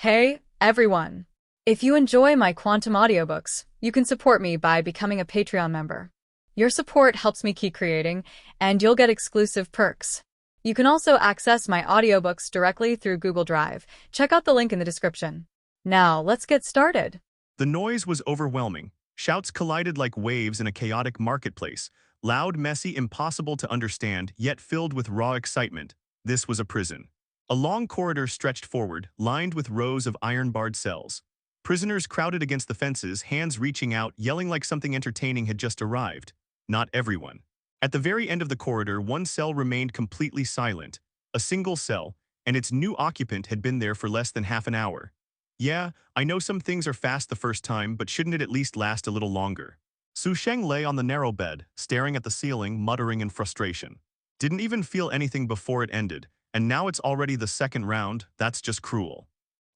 Hey, everyone! If you enjoy my quantum audiobooks, you can support me by becoming a Patreon member. Your support helps me keep creating, and you'll get exclusive perks. You can also access my audiobooks directly through Google Drive. Check out the link in the description. Now, let's get started. The noise was overwhelming. Shouts collided like waves in a chaotic marketplace. Loud, messy, impossible to understand, yet filled with raw excitement. This was a prison. A long corridor stretched forward, lined with rows of iron-barred cells. Prisoners crowded against the fences, hands reaching out, yelling like something entertaining had just arrived. Not everyone. At the very end of the corridor, one cell remained completely silent. A single cell, and its new occupant had been there for less than half an hour. Yeah, I know some things are fast the first time, but shouldn't it at least last a little longer? Sheng lay on the narrow bed, staring at the ceiling, muttering in frustration. Didn't even feel anything before it ended, and now it's already the second round. That's just cruel.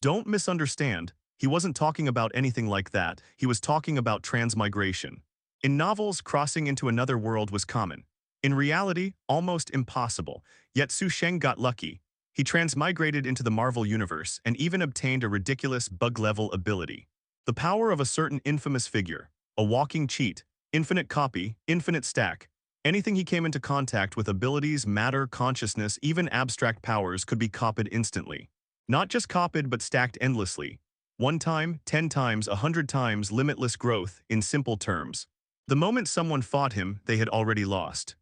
Don't misunderstand, he wasn't talking about anything like that, he was talking about transmigration. In novels, crossing into another world was common. In reality, almost impossible, yet Sheng got lucky. He transmigrated into the Marvel Universe and even obtained a ridiculous bug-level ability. The power of a certain infamous figure, a walking cheat, infinite copy, infinite stack. Anything he came into contact with, abilities, matter, consciousness, even abstract powers, could be copied instantly. Not just copied but stacked endlessly. 1 time, 10 times, 100 times, limitless growth, in simple terms. The moment someone fought him, they had already lost.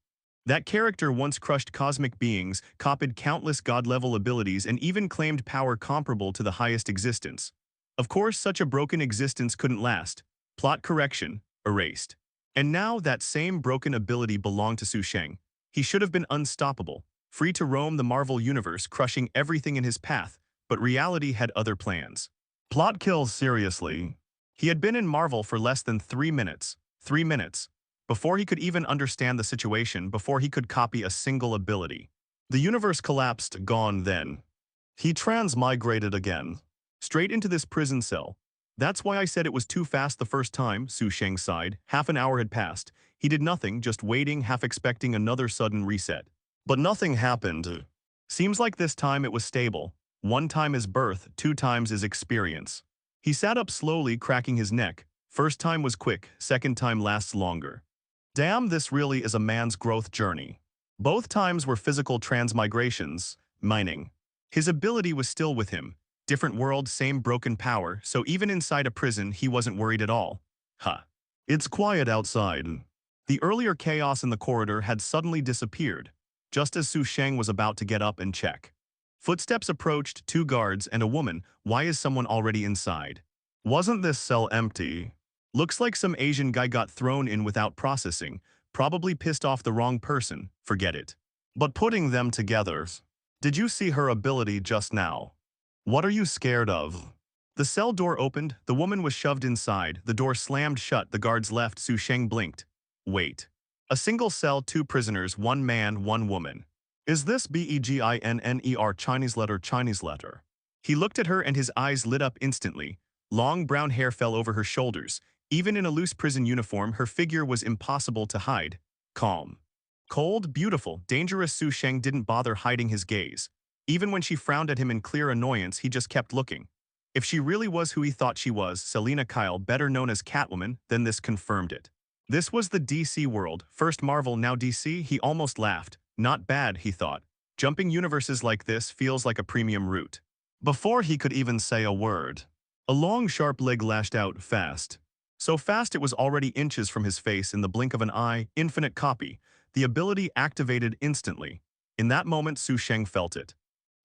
That character once crushed cosmic beings, copied countless god-level abilities, and even claimed power comparable to the highest existence. Of course, such a broken existence couldn't last. Plot correction, erased. And now that same broken ability belonged to Sheng. He should have been unstoppable, free to roam the Marvel Universe, crushing everything in his path, but reality had other plans. Plot kills, seriously. He had been in Marvel for less than 3 minutes. 3 minutes. Before he could even understand the situation, before he could copy a single ability. The universe collapsed, gone then. He transmigrated again. Straight into this prison cell. That's why I said it was too fast the first time, Sheng sighed. Half an hour had passed. He did nothing, just waiting, half expecting another sudden reset. But nothing happened. Seems like this time it was stable. 1 time is birth, 2 times is experience. He sat up slowly, cracking his neck. First time was quick, second time lasts longer. Damn, this really is a man's growth journey. Both times were physical transmigrations, mining. His ability was still with him. Different world, same broken power, so even inside a prison, he wasn't worried at all. Huh. It's quiet outside. The earlier chaos in the corridor had suddenly disappeared, just as Sheng was about to get up and check. Footsteps approached, 2 guards and a woman. Why is someone already inside? Wasn't this cell empty? Looks like some Asian guy got thrown in without processing, probably pissed off the wrong person, forget it. But putting them together. Did you see her ability just now? What are you scared of? The cell door opened, the woman was shoved inside, the door slammed shut, the guards left, Sheng blinked. Wait. A single cell, 2 prisoners, 1 man, 1 woman. Is this BEGINNER Chinese letter? He looked at her and his eyes lit up instantly. Long brown hair fell over her shoulders. Even in a loose prison uniform, her figure was impossible to hide. Calm. Cold, beautiful, dangerous. Sheng didn't bother hiding his gaze. Even when she frowned at him in clear annoyance, he just kept looking. If she really was who he thought she was, Selina Kyle, better known as Catwoman, then this confirmed it. This was the DC world, first Marvel, now DC. He almost laughed. Not bad, he thought. Jumping universes like this feels like a premium route. Before he could even say a word, a long, sharp leg lashed out fast. So fast it was already inches from his face in the blink of an eye, infinite copy. The ability activated instantly. In that moment, Sheng felt it.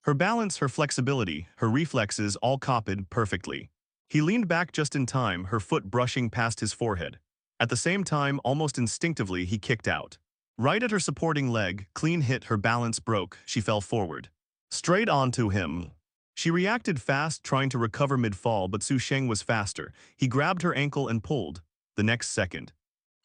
Her balance, her flexibility, her reflexes all copied perfectly. He leaned back just in time, her foot brushing past his forehead. At the same time, almost instinctively, he kicked out. Right at her supporting leg, clean hit, her balance broke, she fell forward. Straight onto him. She reacted fast, trying to recover mid-fall, but Sheng was faster. He grabbed her ankle and pulled. The next second,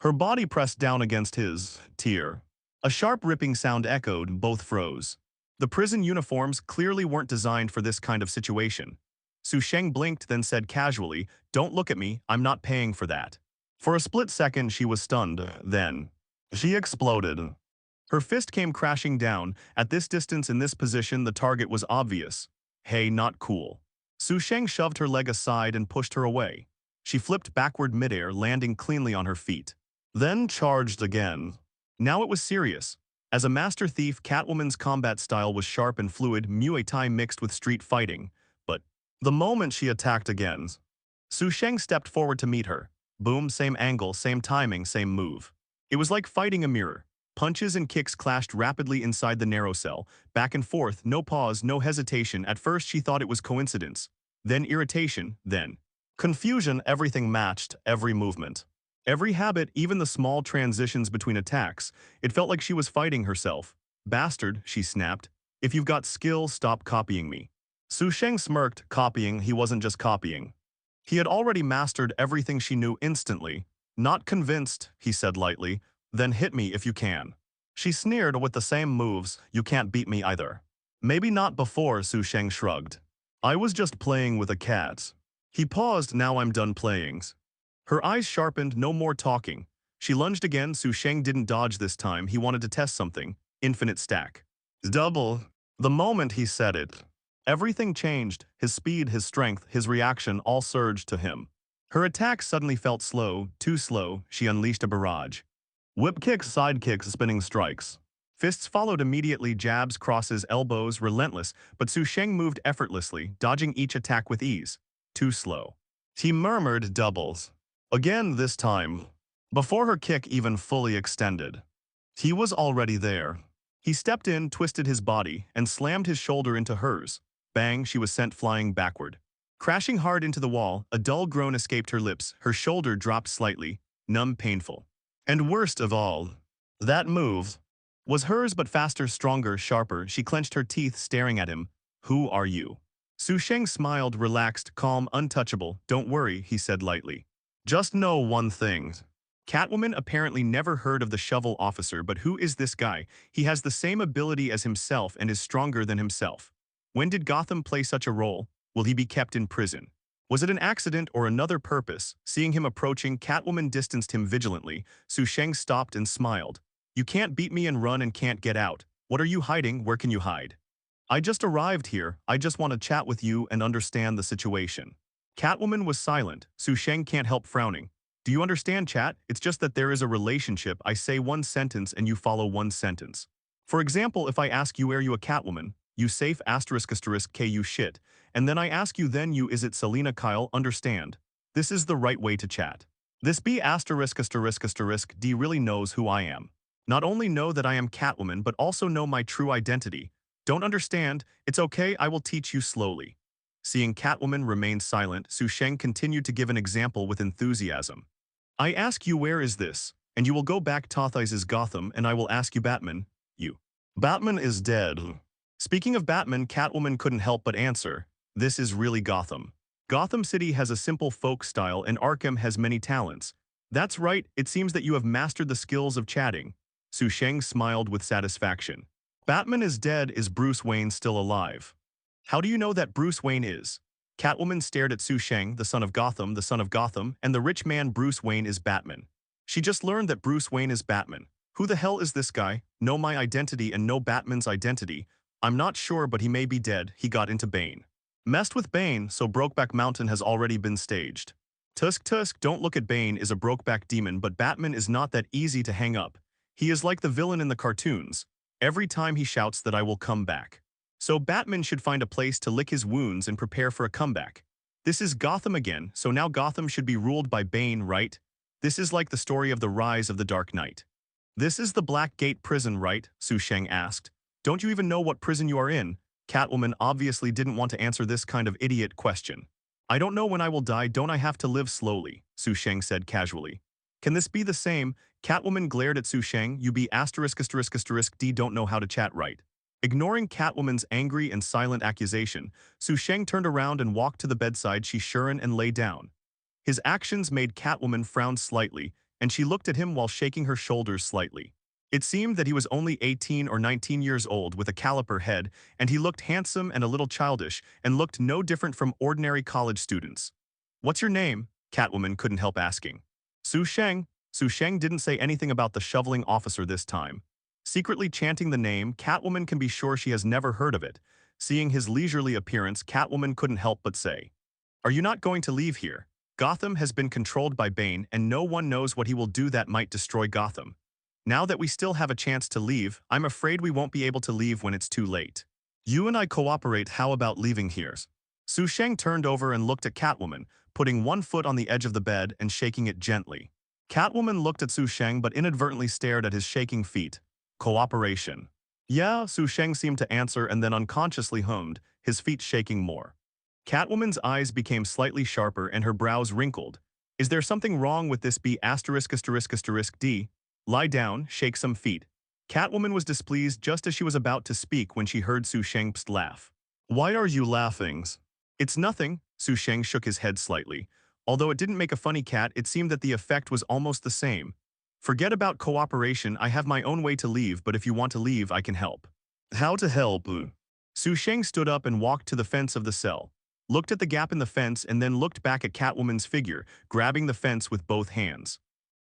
her body pressed down against his. Tear. A sharp ripping sound echoed, both froze. The prison uniforms clearly weren't designed for this kind of situation. Sheng blinked, then said casually, "Don't look at me, I'm not paying for that." For a split second she was stunned, then she exploded. Her fist came crashing down. At this distance, in this position, the target was obvious. Hey, not cool. Su Sheng shoved her leg aside and pushed her away. She flipped backward midair, landing cleanly on her feet. Then charged again. Now it was serious. As a master thief, Catwoman's combat style was sharp and fluid, Muay Thai mixed with street fighting. But the moment she attacked again, Su Sheng stepped forward to meet her. Boom, same angle, same timing, same move. It was like fighting a mirror. Punches and kicks clashed rapidly inside the narrow cell, back and forth, no pause, no hesitation. At first she thought it was coincidence. Then irritation, then confusion. Everything matched, every movement. Every habit, even the small transitions between attacks. It felt like she was fighting herself. Bastard, she snapped. If you've got skill, stop copying me. Su Sheng smirked. Copying? He wasn't just copying. He had already mastered everything she knew instantly. Not convinced, he said lightly. Then hit me if you can. She sneered. With the same moves, you can't beat me either. Maybe not before, Su Sheng shrugged. I was just playing with a cat. He paused. Now I'm done playing. Her eyes sharpened. No more talking. She lunged again. Su Sheng didn't dodge this time. He wanted to test something. Infinite stack. Double. The moment he said it, everything changed. His speed, his strength, his reaction all surged to him. Her attack suddenly felt slow, too slow. She unleashed a barrage. Whip kicks, side kicks, spinning strikes. Fists followed immediately, jabs, crosses, elbows, relentless, but Su Sheng moved effortlessly, dodging each attack with ease. Too slow. He murmured doubles. Again this time. Before her kick even fully extended. He was already there. He stepped in, twisted his body, and slammed his shoulder into hers. Bang, she was sent flying backward. Crashing hard into the wall, a dull groan escaped her lips, her shoulder dropped slightly, numb, painful. And worst of all, that move was hers, but faster, stronger, sharper. She clenched her teeth, staring at him. Who are you? Su Sheng smiled, relaxed, calm, untouchable. Don't worry, he said lightly. Just know one thing. Catwoman apparently never heard of the shovel officer, but who is this guy? He has the same ability as himself and is stronger than himself. When did Gotham play such a role? Will he be kept in prison? Was it an accident or another purpose? Seeing him approaching, Catwoman distanced him vigilantly. Su Sheng stopped and smiled. You can't beat me and run and can't get out. What are you hiding? Where can you hide? I just arrived here. I just want to chat with you and understand the situation. Catwoman was silent. Su Sheng can't help frowning. Do you understand, chat? It's just that there is a relationship. I say one sentence and you follow one sentence. For example, if I ask you, are you a Catwoman? You safe asterisk asterisk K you shit. And then I ask you, then you, is it Selena Kyle? Understand? This is the right way to chat. This B asterisk asterisk asterisk D really knows who I am. Not only know that I am Catwoman, but also know my true identity. Don't understand? It's okay, I will teach you slowly. Seeing Catwoman remain silent, Su Sheng continued to give an example with enthusiasm. I ask you, where is this? And you will go back Tothai's Gotham, and I will ask you, Batman. You. Batman is dead. Speaking of Batman, Catwoman couldn't help but answer. This is really Gotham. Gotham City has a simple folk style and Arkham has many talents. That's right, it seems that you have mastered the skills of chatting. Su Sheng smiled with satisfaction. Batman is dead. Is Bruce Wayne still alive? How do you know that Bruce Wayne is? Catwoman stared at Su Sheng, the son of Gotham, and the rich man Bruce Wayne is Batman. She just learned that Bruce Wayne is Batman. Who the hell is this guy? Know my identity and know Batman's identity. I'm not sure, but he may be dead. He got into Bane. Messed with Bane, so Brokeback Mountain has already been staged. Tusk Tusk, don't look at Bane is a Brokeback demon, but Batman is not that easy to hang up. He is like the villain in the cartoons. Every time he shouts that I will come back. So Batman should find a place to lick his wounds and prepare for a comeback. This is Gotham again, so now Gotham should be ruled by Bane, right? This is like the story of the rise of the Dark Knight. This is the Black Gate prison, right? Su Sheng asked. Don't you even know what prison you are in? Catwoman obviously didn't want to answer this kind of idiot question. I don't know when I will die. Don't I have to live slowly? Su Sheng said casually. Can this be the same? Catwoman glared at Su Sheng. You be asterisk asterisk asterisk D don't know how to chat right. Ignoring Catwoman's angry and silent accusation, Su Sheng turned around and walked to the bedside she Shuren and lay down. His actions made Catwoman frown slightly, and she looked at him while shaking her shoulders slightly. It seemed that he was only 18 or 19 years old with a caliper head, and he looked handsome and a little childish, and looked no different from ordinary college students. What's your name? Catwoman couldn't help asking. Su Sheng. Su Sheng didn't say anything about the shoveling officer this time. Secretly chanting the name, Catwoman can be sure she has never heard of it. Seeing his leisurely appearance, Catwoman couldn't help but say, "Are you not going to leave here? Gotham has been controlled by Bane and no one knows what he will do that might destroy Gotham. Now that we still have a chance to leave, I'm afraid we won't be able to leave when it's too late. You and I cooperate, how about leaving here?" Sheng turned over and looked at Catwoman, putting one foot on the edge of the bed and shaking it gently. Catwoman looked at Sheng but inadvertently stared at his shaking feet. Cooperation. Yeah, Sheng seemed to answer and then unconsciously hummed, his feet shaking more. Catwoman's eyes became slightly sharper and her brows wrinkled. Is there something wrong with this B*********? D? Lie down, shake some feet. Catwoman was displeased just as she was about to speak when she heard Sheng's laugh. Why are you laughing? It's nothing, Sheng shook his head slightly. Although it didn't make a funny cat, it seemed that the effect was almost the same. Forget about cooperation, I have my own way to leave, but if you want to leave, I can help. How to help? Sheng stood up and walked to the fence of the cell, looked at the gap in the fence and then looked back at Catwoman's figure, grabbing the fence with both hands.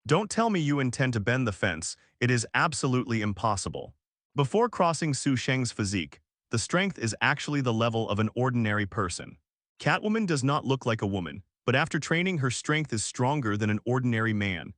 Don't tell me you intend to bend the fence, it is absolutely impossible. Before crossing Sheng's physique, the strength is actually the level of an ordinary person. Catwoman does not look like a woman, but after training her strength is stronger than an ordinary man.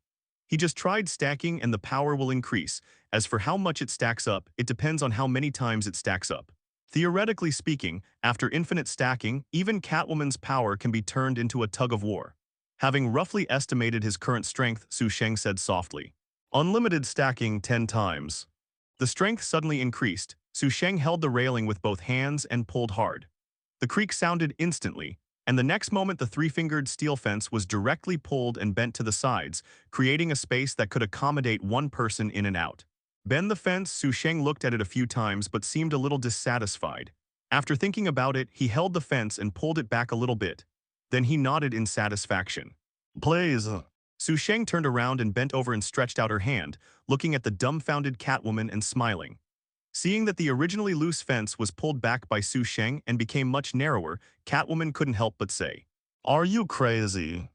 He just tried stacking and the power will increase. As for how much it stacks up, it depends on how many times it stacks up. Theoretically speaking, after infinite stacking, even Catwoman's power can be turned into a tug-of-war. Having roughly estimated his current strength, Sheng said softly, "Unlimited stacking 10 times." The strength suddenly increased. Sheng held the railing with both hands and pulled hard. The creak sounded instantly, and the next moment the three-fingered steel fence was directly pulled and bent to the sides, creating a space that could accommodate one person in and out. Bend the fence, Sheng looked at it a few times but seemed a little dissatisfied. After thinking about it, he held the fence and pulled it back a little bit. Then he nodded in satisfaction. Please. Sheng turned around and bent over and stretched out her hand, looking at the dumbfounded Catwoman and smiling. Seeing that the originally loose fence was pulled back by Sheng and became much narrower, Catwoman couldn't help but say, "Are you crazy?"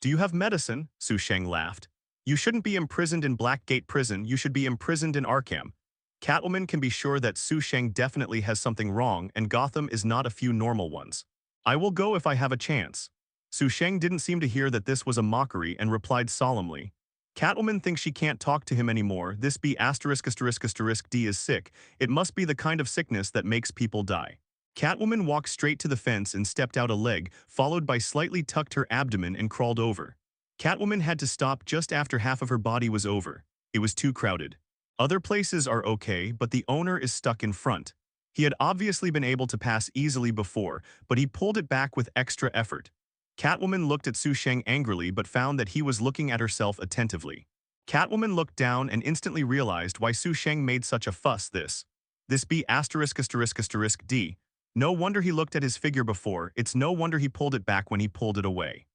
"Do you have medicine?" Sheng laughed. "You shouldn't be imprisoned in Blackgate Prison, you should be imprisoned in Arkham." Catwoman can be sure that Sheng definitely has something wrong and Gotham is not a few normal ones. "I will go if I have a chance." Sheng didn't seem to hear that this was a mockery and replied solemnly, "Catwoman thinks she can't talk to him anymore. This B********D is sick. It must be the kind of sickness that makes people die." Catwoman walked straight to the fence and stepped out a leg, followed by slightly tucked her abdomen and crawled over. Catwoman had to stop just after half of her body was over. It was too crowded. Other places are okay, but the owner is stuck in front. He had obviously been able to pass easily before, but he pulled it back with extra effort. Catwoman looked at Sheng angrily but found that he was looking at herself attentively. Catwoman looked down and instantly realized why Sheng made such a fuss. This B*******D. No wonder he looked at his figure before, it's no wonder he pulled it back when he pulled it away.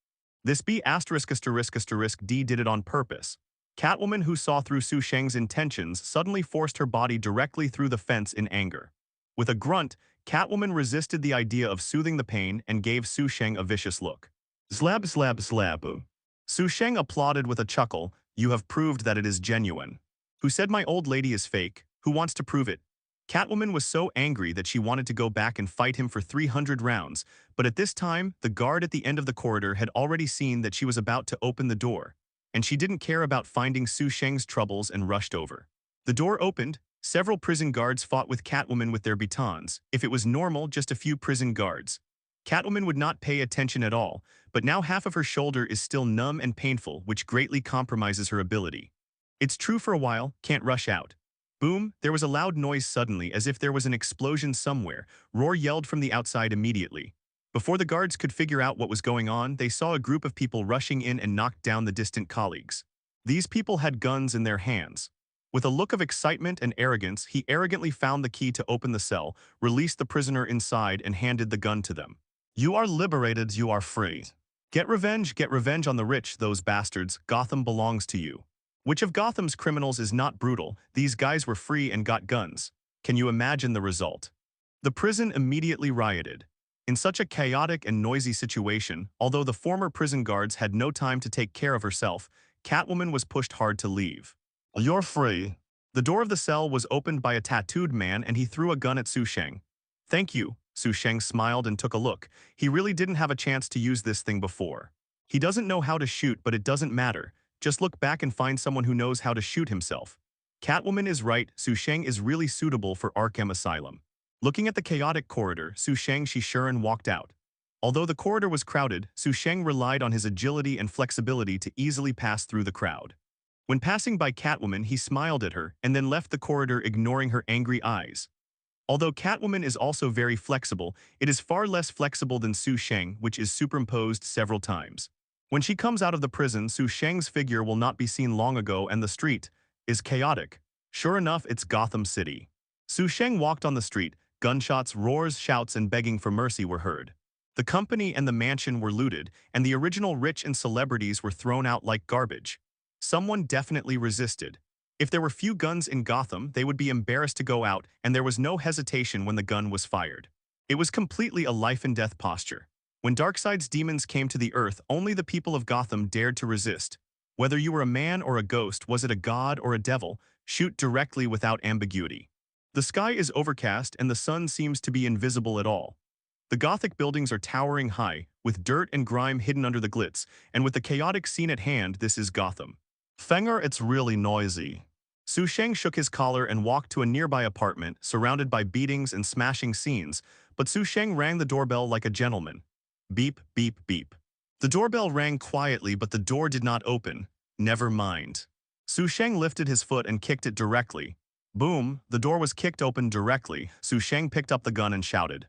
This B*******D did it on purpose. Catwoman, who saw through Sheng's intentions, suddenly forced her body directly through the fence in anger. With a grunt, Catwoman resisted the idea of soothing the pain and gave Sheng a vicious look. Slab slab slab. Sheng applauded with a chuckle. "You have proved that it is genuine." "Who said my old lady is fake? Who wants to prove it?" Catwoman was so angry that she wanted to go back and fight him for 300 rounds, but at this time, the guard at the end of the corridor had already seen that she was about to open the door, and she didn't care about finding Sheng's troubles and rushed over. The door opened. Several prison guards fought with Catwoman with their batons. If it was normal, just a few prison guards. Catwoman would not pay attention at all, but now half of her shoulder is still numb and painful, which greatly compromises her ability. It's true for a while, can't rush out. Boom, there was a loud noise suddenly as if there was an explosion somewhere. Roar yelled from the outside immediately. Before the guards could figure out what was going on, they saw a group of people rushing in and knocked down the distant colleagues. These people had guns in their hands. With a look of excitement and arrogance, he arrogantly found the key to open the cell, released the prisoner inside, and handed the gun to them. "You are liberated, you are free. Get revenge on the rich, those bastards. Gotham belongs to you." Which of Gotham's criminals is not brutal? These guys were free and got guns. Can you imagine the result? The prison immediately rioted. In such a chaotic and noisy situation, although the former prison guards had no time to take care of herself, Catwoman was pushed hard to leave. "You're free." The door of the cell was opened by a tattooed man and he threw a gun at Sheng. Thank you, Su Sheng smiled and took a look. He really didn't have a chance to use this thing before. He doesn't know how to shoot, but it doesn't matter. Just look back and find someone who knows how to shoot himself. Catwoman is right, Su Sheng is really suitable for Arkham Asylum. Looking at the chaotic corridor, Su Sheng Shishuren walked out. Although the corridor was crowded, Su Sheng relied on his agility and flexibility to easily pass through the crowd. When passing by Catwoman, he smiled at her and then left the corridor ignoring her angry eyes. Although Catwoman is also very flexible, it is far less flexible than Su Sheng, which is superimposed several times. When she comes out of the prison, Su Sheng's figure will not be seen long ago and the street is chaotic. Sure enough, it's Gotham City. Su Sheng walked on the street. Gunshots, roars, shouts, and begging for mercy were heard. The company and the mansion were looted, and the original rich and celebrities were thrown out like garbage. Someone definitely resisted. If there were few guns in Gotham, they would be embarrassed to go out, and there was no hesitation when the gun was fired. It was completely a life-and-death posture. When Darkseid's demons came to the earth, only the people of Gotham dared to resist. Whether you were a man or a ghost, was it a god or a devil, shoot directly without ambiguity. The sky is overcast and the sun seems to be invisible at all. The Gothic buildings are towering high, with dirt and grime hidden under the glitz, and with the chaotic scene at hand, this is Gotham. Fenger, it's really noisy. Su Sheng shook his collar and walked to a nearby apartment, surrounded by beatings and smashing scenes, but Su Sheng rang the doorbell like a gentleman. Beep, beep, beep. The doorbell rang quietly, but the door did not open. Never mind. Su Sheng lifted his foot and kicked it directly. Boom, the door was kicked open directly. Su Sheng picked up the gun and shouted.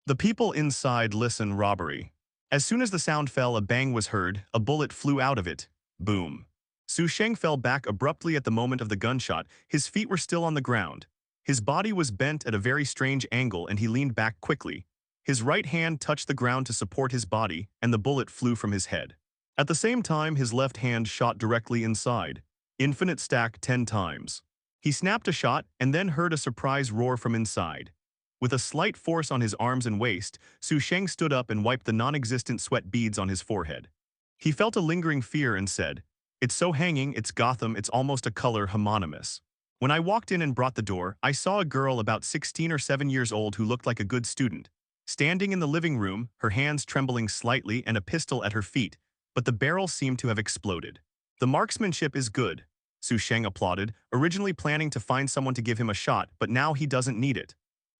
The people inside listen, robbery. As soon as the sound fell, a bang was heard, a bullet flew out of it. Boom. Su Sheng fell back abruptly at the moment of the gunshot. His feet were still on the ground. His body was bent at a very strange angle and he leaned back quickly. His right hand touched the ground to support his body and the bullet flew from his head. At the same time, his left hand shot directly inside. Infinite stack 10 times. He snapped a shot and then heard a surprise roar from inside. With a slight force on his arms and waist, Su Sheng stood up and wiped the non-existent sweat beads on his forehead. He felt a lingering fear and said, "It's so hanging, it's Gotham, it's almost a color homonymous." When I walked in and brought the door, I saw a girl about 16 or 7 years old who looked like a good student. Standing in the living room, her hands trembling slightly and a pistol at her feet, but the barrel seemed to have exploded. The marksmanship is good, Su Sheng applauded, originally planning to find someone to give him a shot, but now he doesn't need it.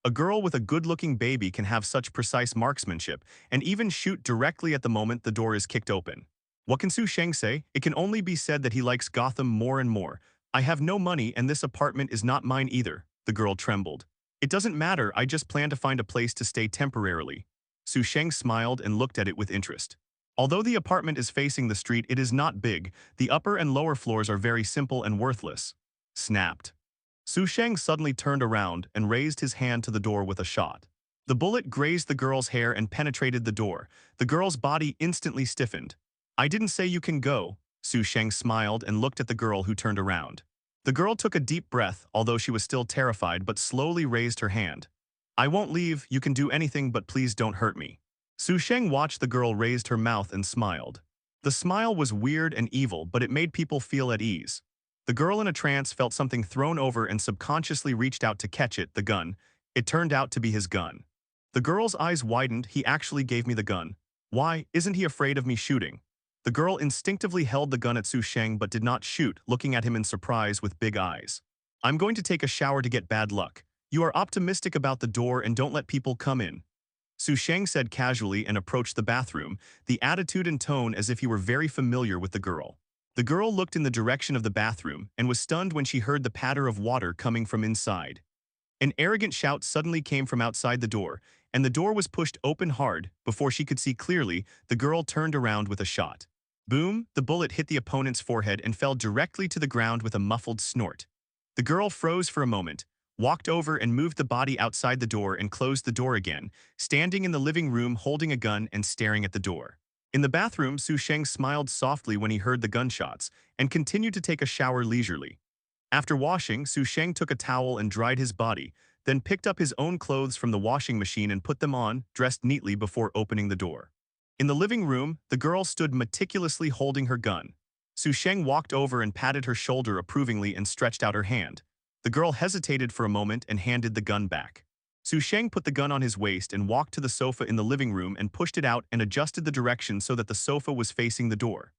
A girl with a good-looking baby can have such precise marksmanship and even shoot directly at the moment the door is kicked open. What can Su Sheng say? It can only be said that he likes Gotham more and more. I have no money and this apartment is not mine either, the girl trembled. It doesn't matter, I just plan to find a place to stay temporarily. Su Sheng smiled and looked at it with interest. Although the apartment is facing the street, it is not big. The upper and lower floors are very simple and worthless. Snapped. Su Sheng suddenly turned around and raised his hand to the door with a shot. The bullet grazed the girl's hair and penetrated the door. The girl's body instantly stiffened. I didn't say you can go, Su Sheng smiled and looked at the girl who turned around. The girl took a deep breath, although she was still terrified, but slowly raised her hand. I won't leave, you can do anything but please don't hurt me. Su Sheng watched the girl raised her mouth and smiled. The smile was weird and evil, but it made people feel at ease. The girl in a trance felt something thrown over and subconsciously reached out to catch it, the gun. It turned out to be his gun. The girl's eyes widened. He actually gave me the gun. Why, isn't he afraid of me shooting? The girl instinctively held the gun at Su Sheng but did not shoot, looking at him in surprise with big eyes. I'm going to take a shower to get bad luck. You are optimistic about the door and don't let people come in. Su Sheng said casually and approached the bathroom, the attitude and tone as if he were very familiar with the girl. The girl looked in the direction of the bathroom and was stunned when she heard the patter of water coming from inside. An arrogant shout suddenly came from outside the door, and the door was pushed open hard. Before she could see clearly, the girl turned around with a shot. Boom, the bullet hit the opponent's forehead and fell directly to the ground with a muffled snort. The girl froze for a moment, walked over and moved the body outside the door and closed the door again, standing in the living room holding a gun and staring at the door. In the bathroom, Su Sheng smiled softly when he heard the gunshots and continued to take a shower leisurely. After washing, Su Sheng took a towel and dried his body, then picked up his own clothes from the washing machine and put them on, dressed neatly before opening the door. In the living room, the girl stood meticulously holding her gun. Su Sheng walked over and patted her shoulder approvingly and stretched out her hand. The girl hesitated for a moment and handed the gun back. Sheng put the gun on his waist and walked to the sofa in the living room and pushed it out and adjusted the direction so that the sofa was facing the door.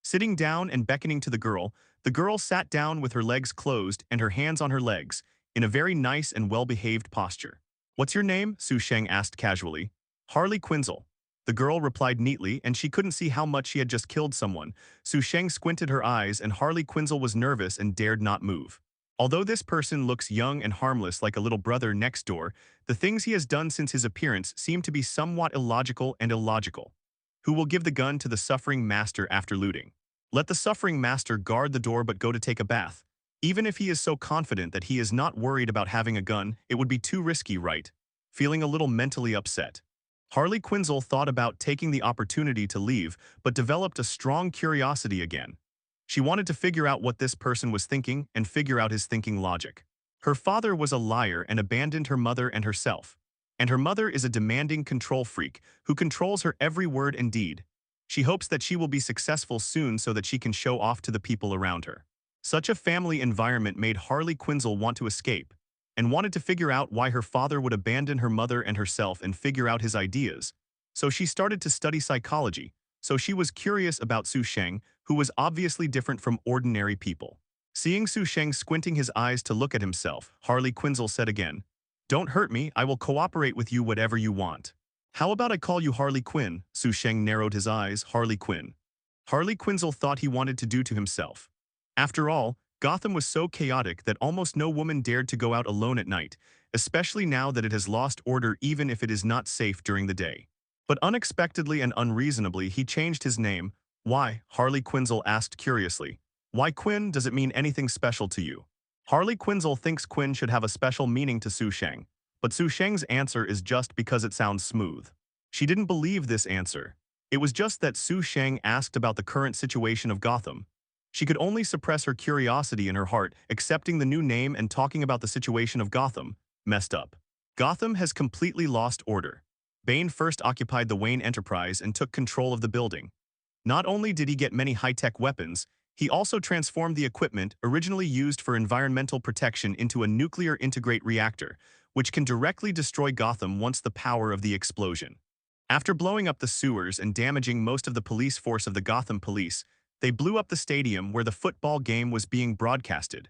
Sitting down and beckoning to the girl sat down with her legs closed and her hands on her legs, in a very nice and well-behaved posture. "What's your name?" Sheng asked casually. "Harley Quinn." The girl replied neatly, and she couldn't see how much she had just killed someone. Sheng squinted her eyes, and Harley Quinn was nervous and dared not move. Although this person looks young and harmless like a little brother next door, the things he has done since his appearance seem to be somewhat illogical and illogical. Who will give the gun to the suffering master after looting? Let the suffering master guard the door but go to take a bath. Even if he is so confident that he is not worried about having a gun, it would be too risky, right? Feeling a little mentally upset, Harley Quinn thought about taking the opportunity to leave, but developed a strong curiosity again. She wanted to figure out what this person was thinking and figure out his thinking logic. Her father was a liar and abandoned her mother and herself. And her mother is a demanding control freak who controls her every word and deed. She hopes that she will be successful soon so that she can show off to the people around her. Such a family environment made Harley Quinn want to escape, and wanted to figure out why her father would abandon her mother and herself and figure out his ideas. So she started to study psychology, so she was curious about Sheng, who was obviously different from ordinary people. Seeing Sheng squinting his eyes to look at himself, Harley Quinn said again, "Don't hurt me, I will cooperate with you whatever you want." "How about I call you Harley Quinn?" Sheng narrowed his eyes. Harley Quinn. Harley Quinn thought he wanted to do to himself. After all, Gotham was so chaotic that almost no woman dared to go out alone at night, especially now that it has lost order even if it is not safe during the day. But unexpectedly and unreasonably, he changed his name. "Why?" Harley Quinn asked curiously. "Why Quinn? Does it mean anything special to you?" Harley Quinn thinks Quinn should have a special meaning to Sheng, but Sheng's answer is just because it sounds smooth. She didn't believe this answer. It was just that Sheng asked about the current situation of Gotham. She could only suppress her curiosity in her heart, accepting the new name and talking about the situation of Gotham. Messed up. Gotham has completely lost order. Bane first occupied the Wayne Enterprise and took control of the building. Not only did he get many high-tech weapons, he also transformed the equipment originally used for environmental protection into a nuclear integrate reactor, which can directly destroy Gotham once the power of the explosion. After blowing up the sewers and damaging most of the police force of the Gotham Police, they blew up the stadium where the football game was being broadcasted.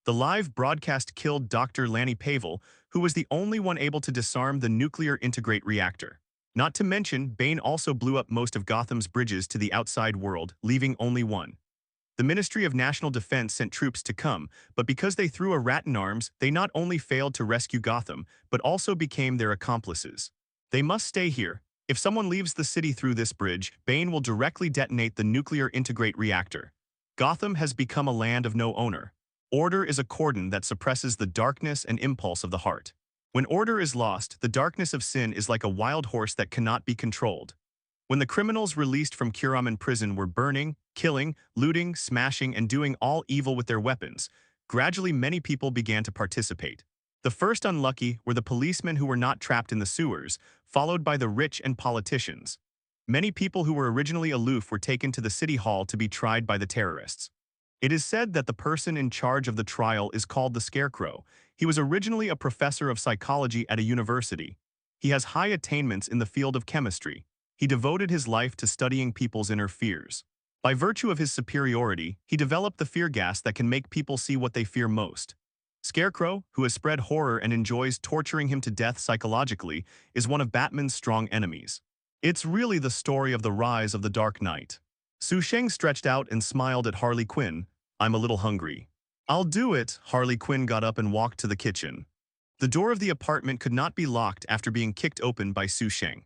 The live broadcast killed Dr. Lanny Pavel, who was the only one able to disarm the nuclear integrate reactor. Not to mention, Bane also blew up most of Gotham's bridges to the outside world, leaving only one. The Ministry of National Defense sent troops to come, but because they threw a rat in arms, they not only failed to rescue Gotham, but also became their accomplices. They must stay here. If someone leaves the city through this bridge, Bane will directly detonate the nuclear integrate reactor. Gotham has become a land of no owner. Order is a cordon that suppresses the darkness and impulse of the heart. When order is lost, the darkness of sin is like a wild horse that cannot be controlled. When the criminals released from Kuraman prison were burning, killing, looting, smashing, and doing all evil with their weapons, gradually many people began to participate. The first unlucky were the policemen who were not trapped in the sewers, followed by the rich and politicians. Many people who were originally aloof were taken to the city hall to be tried by the terrorists. It is said that the person in charge of the trial is called the Scarecrow. He was originally a professor of psychology at a university. He has high attainments in the field of chemistry. He devoted his life to studying people's inner fears. By virtue of his superiority, he developed the fear gas that can make people see what they fear most. Scarecrow, who has spread horror and enjoys torturing him to death psychologically, is one of Batman's strong enemies. It's really the story of the rise of the Dark Knight. Sheng stretched out and smiled at Harley Quinn. "I'm a little hungry." "I'll do it." Harley Quinn got up and walked to the kitchen. The door of the apartment could not be locked after being kicked open by Sheng.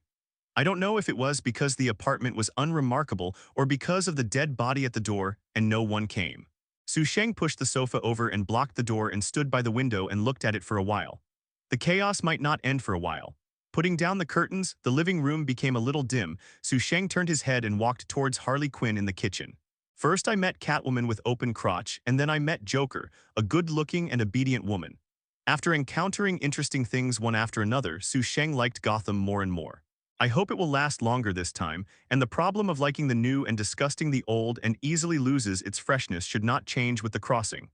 I don't know if it was because the apartment was unremarkable or because of the dead body at the door and no one came. Sheng pushed the sofa over and blocked the door and stood by the window and looked at it for a while. The chaos might not end for a while. Putting down the curtains, the living room became a little dim. Sheng turned his head and walked towards Harley Quinn in the kitchen. "First I met Catwoman with open crotch, and then I met Joker, a good-looking and obedient woman." After encountering interesting things one after another, Sheng liked Gotham more and more. "I hope it will last longer this time, and the problem of liking the new and disgusting the old and easily loses its freshness should not change with the crossing.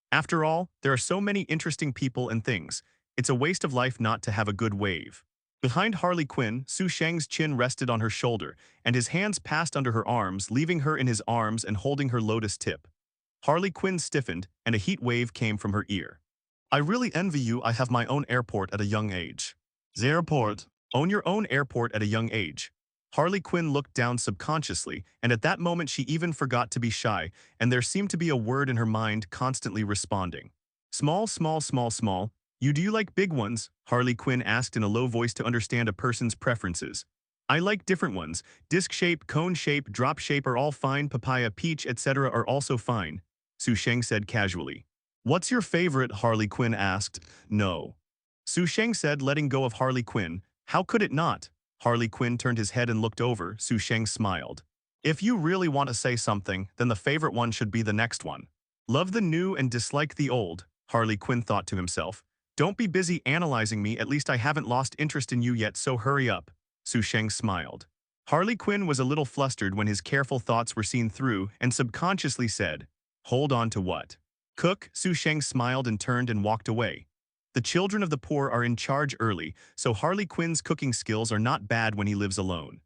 After all, there are so many interesting people and things. It's a waste of life not to have a good wave. Behind Harley Quinn, Sheng's chin rested on her shoulder, and his hands passed under her arms, leaving her in his arms and holding her lotus tip. Harley Quinn stiffened, and a heat wave came from her ear. I really envy you. I have my own airport at a young age. The airport. Own your own airport at a young age. Harley Quinn looked down subconsciously, and at that moment she even forgot to be shy, and there seemed to be a word in her mind constantly responding. Small, small, small, small. Do you like big ones? Harley Quinn asked in a low voice to understand a person's preferences. I like different ones. Disc shape, cone shape, drop shape are all fine. Papaya, peach, etc. are also fine, Sheng said casually. What's your favorite? Harley Quinn asked. No. Sheng said, letting go of Harley Quinn. How could it not? Harley Quinn turned his head and looked over. Sheng smiled. If you really want to say something, then the favorite one should be the next one. Love the new and dislike the old, Harley Quinn thought to himself. Don't be busy analyzing me, at least I haven't lost interest in you yet, so hurry up. Sheng smiled. Harley Quinn was a little flustered when his careful thoughts were seen through and subconsciously said, hold on to what? Cook. Sheng smiled and turned and walked away. The children of the poor are in charge early, so Harley Quinn's cooking skills are not bad when he lives alone.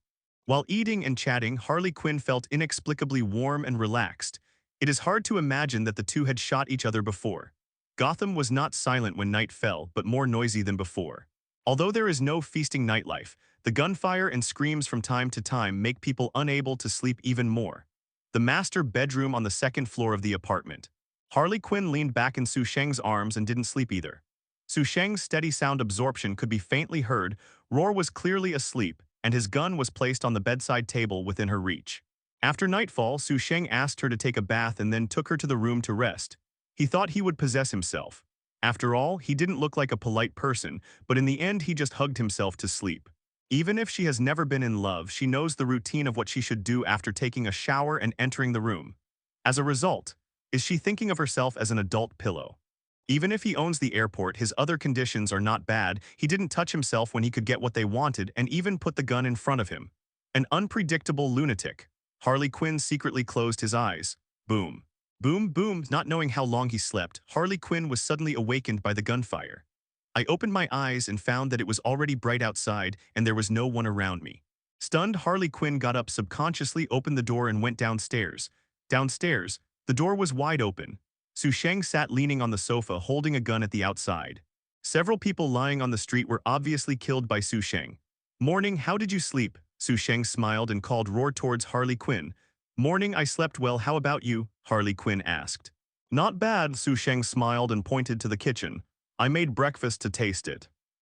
While eating and chatting, Harley Quinn felt inexplicably warm and relaxed. It is hard to imagine that the two had shot each other before. Gotham was not silent when night fell, but more noisy than before. Although there is no feasting nightlife, the gunfire and screams from time to time make people unable to sleep even more. The master bedroom on the second floor of the apartment. Harley Quinn leaned back in Sheng's arms and didn't sleep either. Sheng's steady sound absorption could be faintly heard. Roar was clearly asleep, and his gun was placed on the bedside table within her reach. After nightfall, Sheng asked her to take a bath and then took her to the room to rest. He thought he would possess himself. After all, he didn't look like a polite person, but in the end he just hugged himself to sleep. Even if she has never been in love, she knows the routine of what she should do after taking a shower and entering the room. As a result, is she thinking of herself as an adult pillow? Even if he owns the airport, his other conditions are not bad. He didn't touch himself when he could get what they wanted and even put the gun in front of him. An unpredictable lunatic. Harley Quinn secretly closed his eyes. Boom. Boom, boom. Not knowing how long he slept, Harley Quinn was suddenly awakened by the gunfire. I opened my eyes and found that it was already bright outside and there was no one around me. Stunned, Harley Quinn got up, subconsciously opened the door and went downstairs. Downstairs, the door was wide open. Sheng sat leaning on the sofa holding a gun at the outside. Several people lying on the street were obviously killed by Sheng. Morning, how did you sleep? Sheng smiled and called Roar towards Harley Quinn. Morning, I slept well, how about you? Harley Quinn asked. Not bad, Sheng smiled and pointed to the kitchen. I made breakfast to taste it.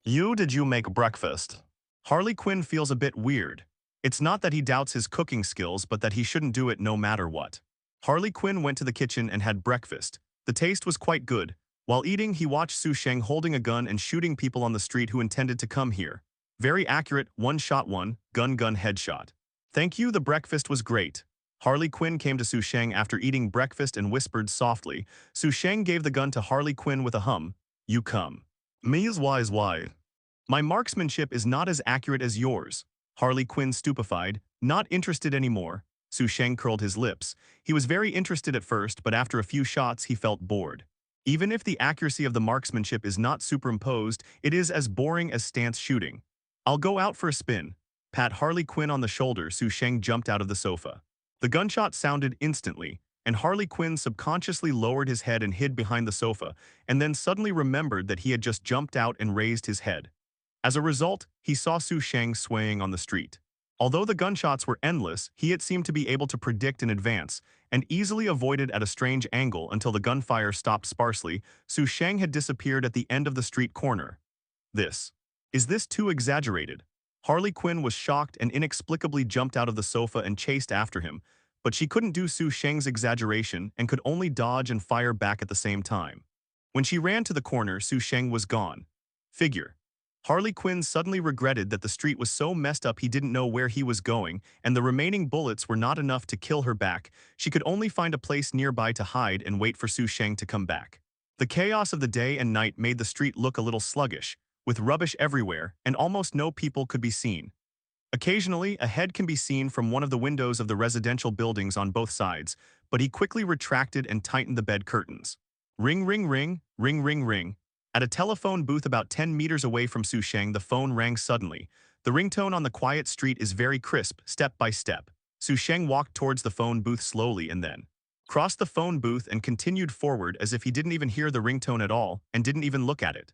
Did you make breakfast? Harley Quinn feels a bit weird. It's not that he doubts his cooking skills, but that he shouldn't do it no matter what. Harley Quinn went to the kitchen and had breakfast. The taste was quite good. While eating, he watched Sheng holding a gun and shooting people on the street who intended to come here. Very accurate, one shot one, gun headshot. Thank you, the breakfast was great. Harley Quinn came to Sheng after eating breakfast and whispered softly. Sheng gave the gun to Harley Quinn with a hum. You come. Me's why? My marksmanship is not as accurate as yours. Harley Quinn stupefied, not interested anymore. Sheng curled his lips. He was very interested at first, but after a few shots he felt bored. Even if the accuracy of the marksmanship is not superimposed, it is as boring as stance shooting. I'll go out for a spin. Pat Harley Quinn on the shoulder. Sheng jumped out of the sofa. The gunshot sounded instantly, and Harley Quinn subconsciously lowered his head and hid behind the sofa, and then suddenly remembered that he had just jumped out and raised his head. As a result, he saw Sheng swaying on the street. Although the gunshots were endless, he seemed to be able to predict in advance, and easily avoided at a strange angle until the gunfire stopped sparsely. Sheng had disappeared at the end of the street corner. Is this too exaggerated? Harley Quinn was shocked and inexplicably jumped out of the sofa and chased after him, but she couldn't do Sheng's exaggeration and could only dodge and fire back at the same time. When she ran to the corner, Sheng was gone. Figure. Harley Quinn suddenly regretted that the street was so messed up he didn't know where he was going, and the remaining bullets were not enough to kill her back. She could only find a place nearby to hide and wait for Sheng to come back. The chaos of the day and night made the street look a little sluggish, with rubbish everywhere, and almost no people could be seen. Occasionally, a head can be seen from one of the windows of the residential buildings on both sides, but he quickly retracted and tightened the bed curtains. Ring, ring, ring, ring, ring, ring. At a telephone booth about 10 meters away from Sheng, the phone rang suddenly. The ringtone on the quiet street is very crisp, step by step. Sheng walked towards the phone booth slowly and then crossed the phone booth and continued forward as if he didn't even hear the ringtone at all and didn't even look at it.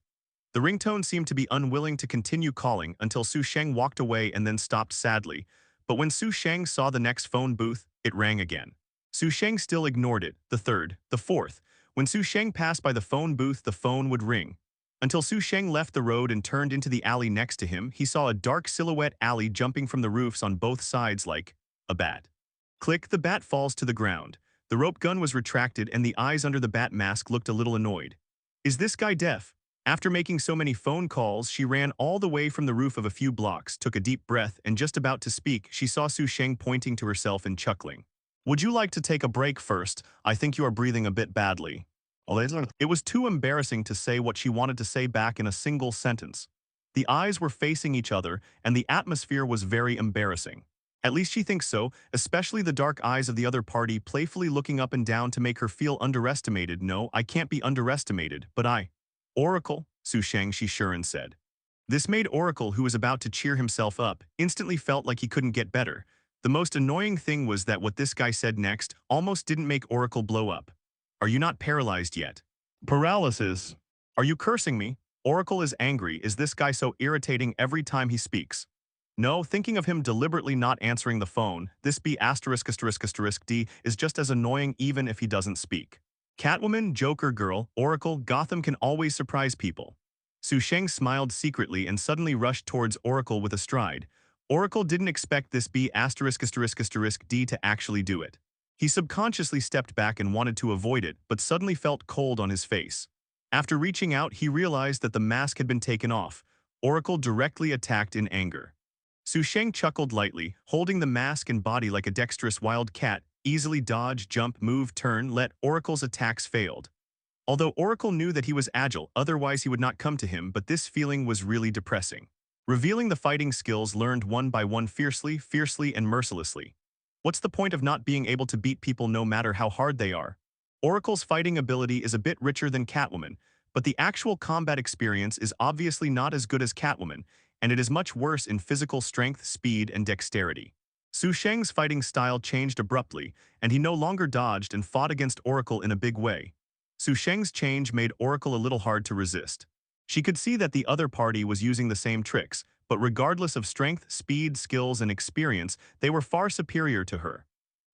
The ringtone seemed to be unwilling to continue calling until Sheng walked away and then stopped sadly. But when Sheng saw the next phone booth, it rang again. Sheng still ignored it, the third, the fourth. When Sheng passed by the phone booth, the phone would ring. Until Sheng left the road and turned into the alley next to him, he saw a dark silhouette alley jumping from the roofs on both sides like a bat. Click, the bat falls to the ground. The rope gun was retracted and the eyes under the bat mask looked a little annoyed. Is this guy deaf? After making so many phone calls, she ran all the way from the roof of a few blocks, took a deep breath, and just about to speak, she saw Sheng pointing to herself and chuckling. Would you like to take a break first? I think you are breathing a bit badly. It was too embarrassing to say what she wanted to say back in a single sentence. The eyes were facing each other, and the atmosphere was very embarrassing. At least she thinks so, especially the dark eyes of the other party playfully looking up and down to make her feel underestimated. No, I can't be underestimated, but I. Oracle, Sheng, she sure and said. This made Oracle, who was about to cheer himself up, instantly felt like he couldn't get better. The most annoying thing was that what this guy said next almost didn't make Oracle blow up. Are you not paralyzed yet? Paralysis. Are you cursing me? Oracle is angry. Is this guy so irritating every time he speaks? No, thinking of him deliberately not answering the phone, this B*** D is just as annoying even if he doesn't speak. Catwoman, Joker girl, Oracle, Gotham can always surprise people. Sheng smiled secretly and suddenly rushed towards Oracle with a stride. Oracle didn't expect this B** D to actually do it. He subconsciously stepped back and wanted to avoid it, but suddenly felt cold on his face. After reaching out, he realized that the mask had been taken off. Oracle directly attacked in anger. Sheng chuckled lightly, holding the mask and body like a dexterous wild cat, easily dodge, jump, move, turn, let Oracle's attacks failed. Although Oracle knew that he was agile, otherwise he would not come to him, but this feeling was really depressing. Revealing the fighting skills learned one by one fiercely, and mercilessly. What's the point of not being able to beat people no matter how hard they are? Oracle's fighting ability is a bit richer than Catwoman, but the actual combat experience is obviously not as good as Catwoman, and it is much worse in physical strength, speed, and dexterity. Sheng's fighting style changed abruptly, and he no longer dodged and fought against Oracle in a big way. Sheng's change made Oracle a little hard to resist. She could see that the other party was using the same tricks, but regardless of strength, speed, skills, and experience, they were far superior to her.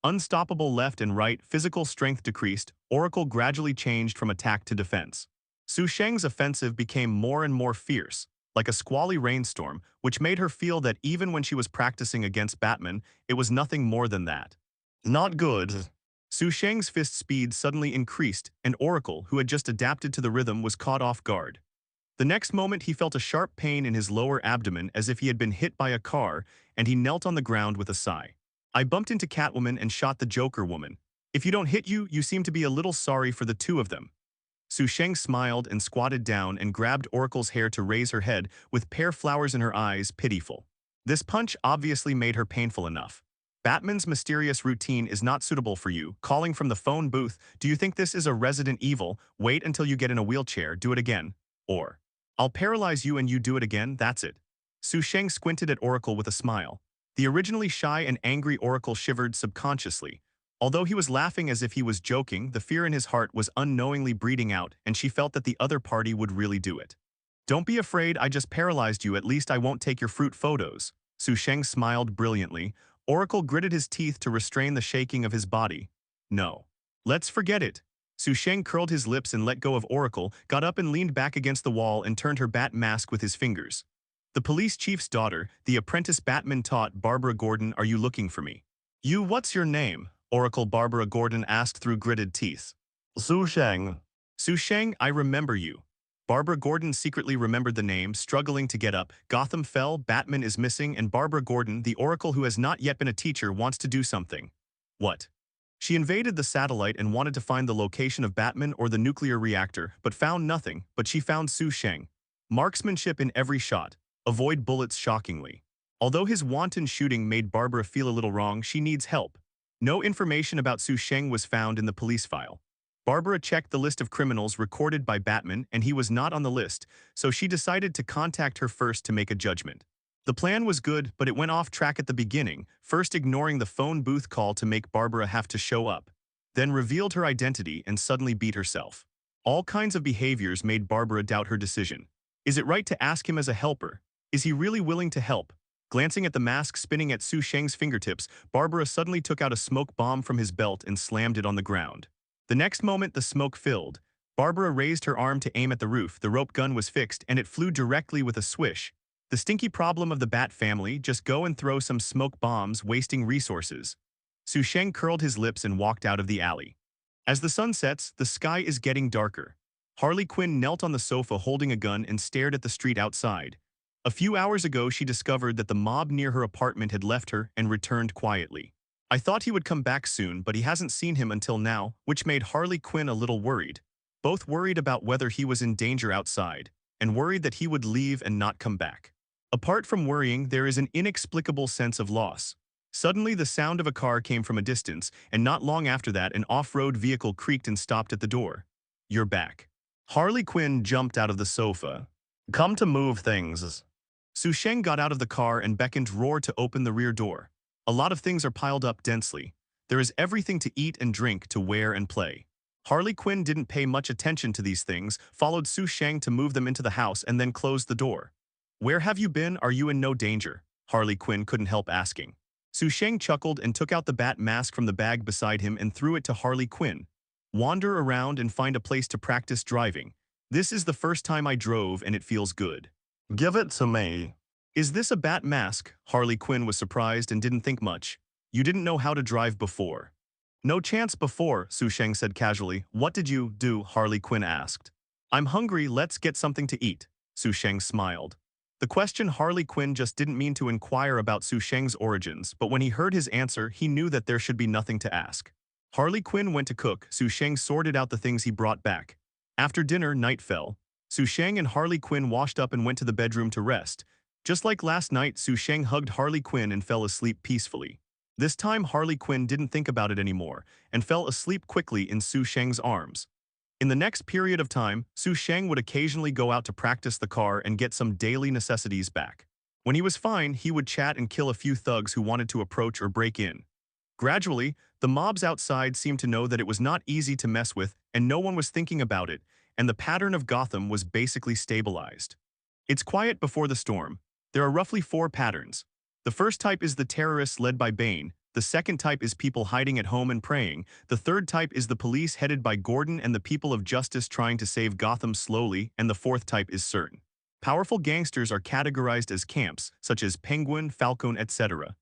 Unstoppable left and right, physical strength decreased, Oracle gradually changed from attack to defense. Sheng's offensive became more and more fierce, like a squally rainstorm, which made her feel that even when she was practicing against Batman, it was nothing more than that. Not good. Sheng's fist speed suddenly increased, and Oracle, who had just adapted to the rhythm, was caught off guard. The next moment he felt a sharp pain in his lower abdomen as if he had been hit by a car, and he knelt on the ground with a sigh. I bumped into Catwoman and shot the Joker woman. If you don't hit you, you seem to be a little sorry for the two of them. Sheng smiled and squatted down and grabbed Oracle's hair to raise her head with pear flowers in her eyes, pitiful. This punch obviously made her painful enough. Batman's mysterious routine is not suitable for you. Calling from the phone booth, do you think this is a Resident Evil? Wait until you get in a wheelchair, do it again. Or, I'll paralyze you and you do it again, that's it. Sheng squinted at Oracle with a smile. The originally shy and angry Oracle shivered subconsciously. Although he was laughing as if he was joking, the fear in his heart was unknowingly breathing out, and she felt that the other party would really do it. Don't be afraid, I just paralyzed you, at least I won't take your fruit photos. Sheng smiled brilliantly. Oracle gritted his teeth to restrain the shaking of his body. No. Let's forget it. Sheng curled his lips and let go of Oracle, got up and leaned back against the wall and turned her bat mask with his fingers. The police chief's daughter, the apprentice Batman taught, Barbara Gordon, are you looking for me? You, what's your name? Oracle Barbara Gordon asked through gritted teeth. Sheng. Sheng, I remember you. Barbara Gordon secretly remembered the name, struggling to get up. Gotham fell, Batman is missing, and Barbara Gordon, the Oracle who has not yet been a teacher, wants to do something. What? She invaded the satellite and wanted to find the location of Batman or the nuclear reactor, but found nothing, but she found Sheng. Marksmanship in every shot. Avoid bullets shockingly. Although his wanton shooting made Barbara feel a little wrong, she needs help. No information about Sheng was found in the police file. Barbara checked the list of criminals recorded by Batman and he was not on the list, so she decided to contact her first to make a judgment. The plan was good, but it went off track at the beginning, first ignoring the phone booth call to make Barbara have to show up, then revealed her identity and suddenly beat herself. All kinds of behaviors made Barbara doubt her decision. Is it right to ask him as a helper? Is he really willing to help? Glancing at the mask spinning at Sheng's fingertips, Barbara suddenly took out a smoke bomb from his belt and slammed it on the ground. The next moment the smoke filled. Barbara raised her arm to aim at the roof, the rope gun was fixed, and it flew directly with a swish. The stinky problem of the Bat family, just go and throw some smoke bombs, wasting resources. Sheng curled his lips and walked out of the alley. As the sun sets, the sky is getting darker. Harley Quinn knelt on the sofa holding a gun and stared at the street outside. A few hours ago she discovered that the mob near her apartment had left her and returned quietly. I thought he would come back soon, but he hasn't seen him until now, which made Harley Quinn a little worried. Both worried about whether he was in danger outside, and worried that he would leave and not come back. Apart from worrying, there is an inexplicable sense of loss. Suddenly the sound of a car came from a distance, and not long after that an off-road vehicle creaked and stopped at the door. You're back. Harley Quinn jumped out of the sofa. Come to move things. Sheng got out of the car and beckoned Roar to open the rear door. A lot of things are piled up densely. There is everything to eat and drink, to wear and play. Harley Quinn didn't pay much attention to these things, followed Sheng to move them into the house and then closed the door. Where have you been? Are you in no danger? Harley Quinn couldn't help asking. Sheng chuckled and took out the bat mask from the bag beside him and threw it to Harley Quinn. Wander around and find a place to practice driving. This is the first time I drove and it feels good. Give it to me. Is this a bat mask? Harley Quinn was surprised and didn't think much. You didn't know how to drive before. No chance before, Sheng said casually. What did you do? Harley Quinn asked. I'm hungry, let's get something to eat. Sheng smiled. The question Harley Quinn just didn't mean to inquire about Sheng's origins, but when he heard his answer, he knew that there should be nothing to ask. Harley Quinn went to cook. Sheng sorted out the things he brought back. After dinner, night fell. Sheng and Harley Quinn washed up and went to the bedroom to rest. Just like last night, Sheng hugged Harley Quinn and fell asleep peacefully. This time Harley Quinn didn't think about it anymore, and fell asleep quickly in Sheng's arms. In the next period of time, Sheng would occasionally go out to practice the car and get some daily necessities back. When he was fine, he would chat and kill a few thugs who wanted to approach or break in. Gradually, the mobs outside seemed to know that it was not easy to mess with and no one was thinking about it, and the pattern of Gotham was basically stabilized. It's quiet before the storm. There are roughly 4 patterns. The first type is the terrorists led by Bane, the second type is people hiding at home and praying, the third type is the police headed by Gordon and the people of justice trying to save Gotham slowly, and the fourth type is certain. Powerful gangsters are categorized as camps, such as Penguin, Falcone, etc.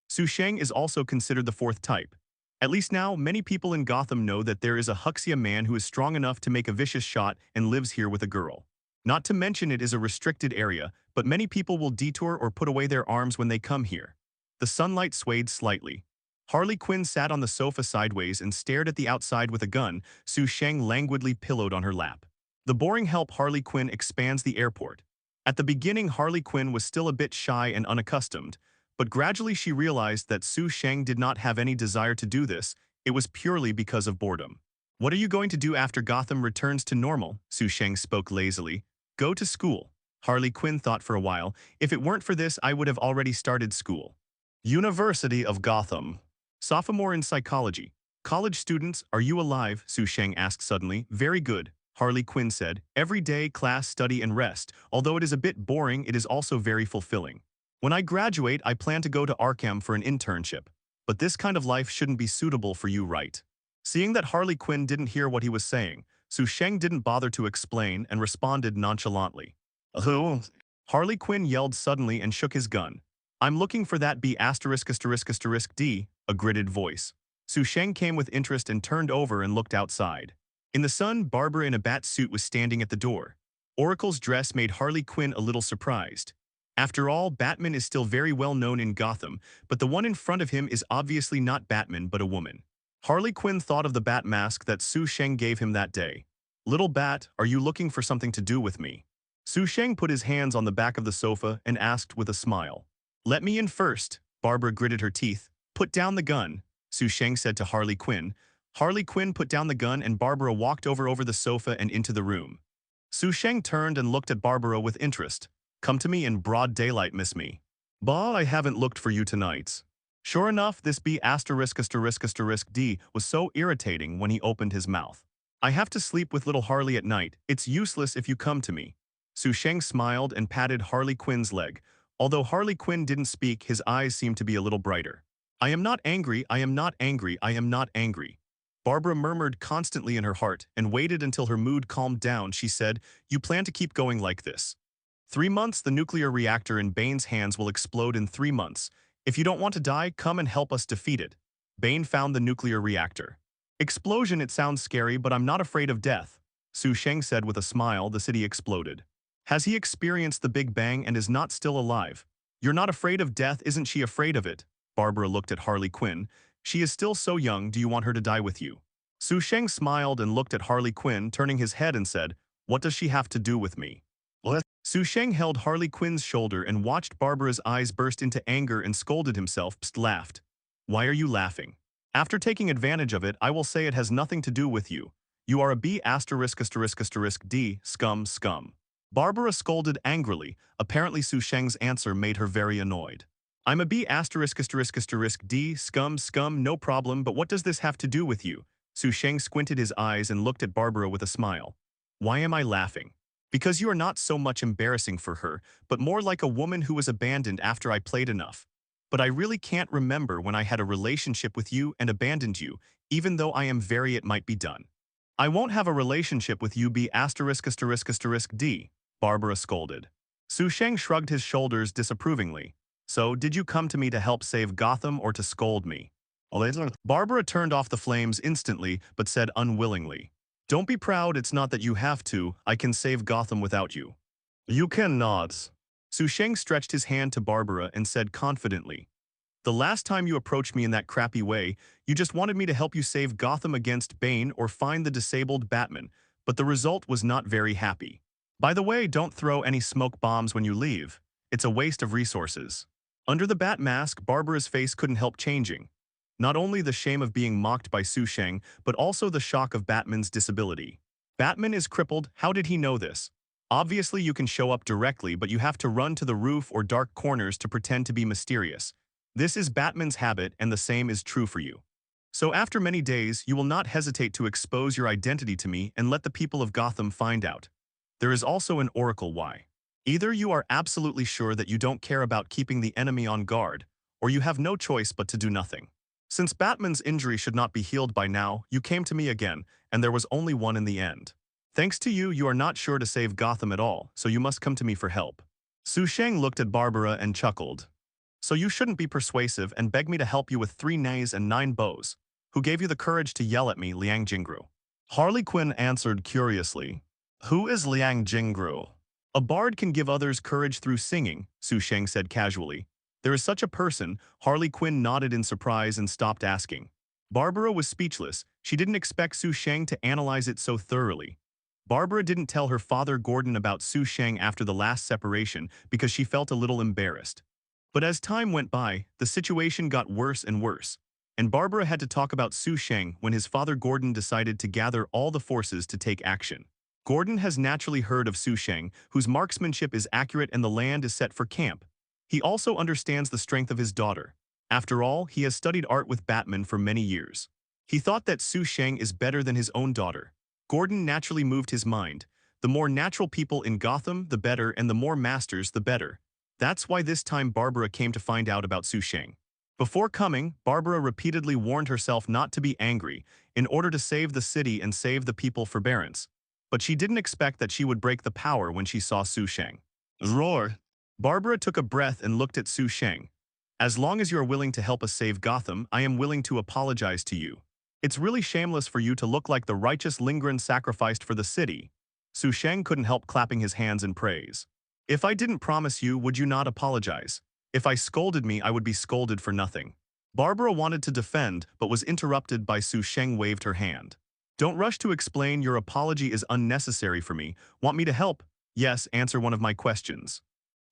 Sheng is also considered the fourth type. At least now, many people in Gotham know that there is a Huxia man who is strong enough to make a vicious shot and lives here with a girl. Not to mention it is a restricted area, but many people will detour or put away their arms when they come here. The sunlight swayed slightly. Harley Quinn sat on the sofa sideways and stared at the outside with a gun. Sheng languidly pillowed on her lap. The boring help Harley Quinn expands the airport. At the beginning, Harley Quinn was still a bit shy and unaccustomed, but gradually she realized that Sheng did not have any desire to do this. It was purely because of boredom. What are you going to do after Gotham returns to normal? Sheng spoke lazily. Go to school. Harley Quinn thought for a while. If it weren't for this, I would have already started school. University of Gotham. Sophomore in psychology. College students, are you alive? Sheng asked suddenly. Very good, Harley Quinn said. Every day, class, study, and rest. Although it is a bit boring, it is also very fulfilling. When I graduate, I plan to go to Arkham for an internship. But this kind of life shouldn't be suitable for you, right? Seeing that Harley Quinn didn't hear what he was saying, Sheng didn't bother to explain and responded nonchalantly. Who? Harley Quinn yelled suddenly and shook his gun. I'm looking for that B*******D, a gritted voice. Sheng came with interest and turned over and looked outside. In the sun, Barbara in a bat suit was standing at the door. Oracle's dress made Harley Quinn a little surprised. After all, Batman is still very well known in Gotham, but the one in front of him is obviously not Batman but a woman. Harley Quinn thought of the bat mask that Sheng gave him that day. Little bat, are you looking for something to do with me? Sheng put his hands on the back of the sofa and asked with a smile. Let me in first. Barbara gritted her teeth. Put down the gun, Sheng said to Harley Quinn. Harley Quinn put down the gun and Barbara walked over the sofa and into the room. Sheng turned and looked at Barbara with interest. Come to me in broad daylight, miss me. Bah, I haven't looked for you tonight. Sure enough, this B asterisk asterisk asterisk D was so irritating when he opened his mouth. I have to sleep with little Harley at night. It's useless if you come to me. Sheng smiled and patted Harley Quinn's leg. Although Harley Quinn didn't speak, his eyes seemed to be a little brighter. I am not angry, I am not angry, I am not angry. Barbara murmured constantly in her heart and waited until her mood calmed down. She said, you plan to keep going like this. 3 months, the nuclear reactor in Bane's hands will explode in 3 months. If you don't want to die, come and help us defeat it. Bane found the nuclear reactor. Explosion, it sounds scary, but I'm not afraid of death. Sheng said with a smile. The city exploded. Has he experienced the Big Bang and is not still alive? You're not afraid of death, isn't she afraid of it? Barbara looked at Harley Quinn. She is still so young, do you want her to die with you? Sheng smiled and looked at Harley Quinn, turning his head and said, what does she have to do with me? What? Sheng held Harley Quinn's shoulder and watched Barbara's eyes burst into anger and scolded himself. Psst, laughed. Why are you laughing? After taking advantage of it, I will say it has nothing to do with you. You are a B asterisk asterisk asterisk D, scum, scum. Barbara scolded angrily. Apparently Sheng's answer made her very annoyed. I'm a B asterisk asterisk asterisk D, scum, scum, no problem, but what does this have to do with you? Sheng squinted his eyes and looked at Barbara with a smile. Why am I laughing? Because you are not so much embarrassing for her, but more like a woman who was abandoned after I played enough. But I really can't remember when I had a relationship with you and abandoned you, even though I am very it might be done. I won't have a relationship with you B asterisk asterisk asterisk D, Barbara scolded. Sheng shrugged his shoulders disapprovingly. So, did you come to me to help save Gotham or to scold me? Barbara turned off the flames instantly, but said unwillingly. Don't be proud, it's not that you have to, I can save Gotham without you. You cannot. Sheng stretched his hand to Barbara and said confidently. The last time you approached me in that crappy way, you just wanted me to help you save Gotham against Bane or find the disabled Batman, but the result was not very happy. By the way, don't throw any smoke bombs when you leave. It's a waste of resources. Under the bat mask, Barbara's face couldn't help changing. Not only the shame of being mocked by Sheng, but also the shock of Batman's disability. Batman is crippled, how did he know this? Obviously you can show up directly, but you have to run to the roof or dark corners to pretend to be mysterious. This is Batman's habit and the same is true for you. So after many days, you will not hesitate to expose your identity to me and let the people of Gotham find out. There is also an oracle why. Either you are absolutely sure that you don't care about keeping the enemy on guard, or you have no choice but to do nothing. Since Batman's injury should not be healed by now, you came to me again, and there was only one in the end. Thanks to you, you are not sure to save Gotham at all, so you must come to me for help. Sheng looked at Barbara and chuckled. So you shouldn't be persuasive and beg me to help you with 3 nays and 9 bows. Who gave you the courage to yell at me, Liang Jingru? Harley Quinn answered curiously. Who is Liang Jingru? A bard can give others courage through singing, Sheng said casually. There is such a person. Harley Quinn nodded in surprise and stopped asking. Barbara was speechless. She didn't expect Sheng to analyze it so thoroughly. Barbara didn't tell her father Gordon about Sheng after the last separation because she felt a little embarrassed. But as time went by, the situation got worse and worse, and Barbara had to talk about Sheng when his father Gordon decided to gather all the forces to take action. Gordon has naturally heard of Sheng, whose marksmanship is accurate and the land is set for camp. He also understands the strength of his daughter. After all, he has studied art with Batman for many years. He thought that Sheng is better than his own daughter. Gordon naturally moved his mind. The more natural people in Gotham, the better, and the more masters, the better. That's why this time Barbara came to find out about Sheng. Before coming, Barbara repeatedly warned herself not to be angry, in order to save the city and save the people forbearance. But she didn't expect that she would break the power when she saw Sheng. Roar! Barbara took a breath and looked at Sheng. As long as you are willing to help us save Gotham, I am willing to apologize to you. It's really shameless for you to look like the righteous Lingren sacrificed for the city. Sheng couldn't help clapping his hands in praise. If I didn't promise you, would you not apologize? If I scolded me, I would be scolded for nothing. Barbara wanted to defend, but was interrupted by Sheng waved her hand. Don't rush to explain, your apology is unnecessary for me. Want me to help? Yes, answer one of my questions.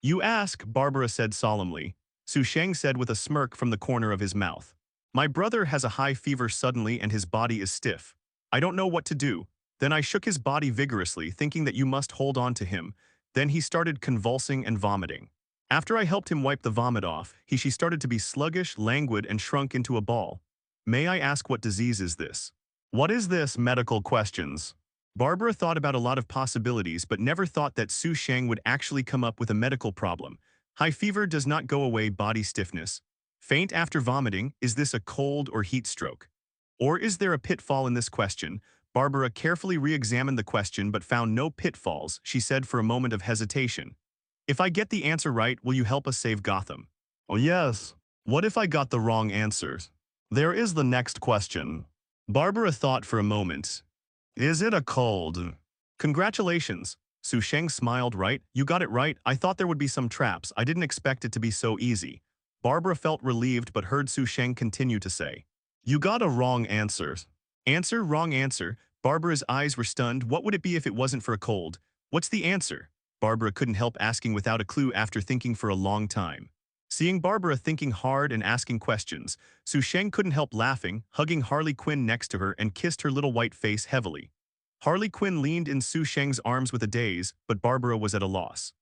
You ask, Barbara said solemnly. Sheng said with a smirk from the corner of his mouth. My brother has a high fever suddenly and his body is stiff. I don't know what to do. Then I shook his body vigorously, thinking that you must hold on to him. Then he started convulsing and vomiting. After I helped him wipe the vomit off, she started to be sluggish, languid, and shrunk into a ball. May I ask what disease is this? What is this? Medical questions. Barbara thought about a lot of possibilities but never thought that Sheng would actually come up with a medical problem. High fever does not go away, body stiffness. Faint after vomiting, is this a cold or heat stroke? Or is there a pitfall in this question? Barbara carefully re-examined the question but found no pitfalls. She said for a moment of hesitation. If I get the answer right, will you help us save Gotham? Oh yes. What if I got the wrong answers? There is the next question. Barbara thought for a moment. Is it a cold? Congratulations. Sheng smiled. Right, you got it right. I thought there would be some traps. I didn't expect it to be so easy. Barbara felt relieved but heard Sheng continue to say. You got a wrong answer. Answer, wrong answer. Barbara's eyes were stunned. What would it be if it wasn't for a cold? What's the answer? Barbara couldn't help asking without a clue after thinking for a long time. Seeing Barbara thinking hard and asking questions, Sheng couldn't help laughing, hugging Harley Quinn next to her and kissed her little white face heavily. Harley Quinn leaned in Sheng's arms with a daze, but Barbara was at a loss.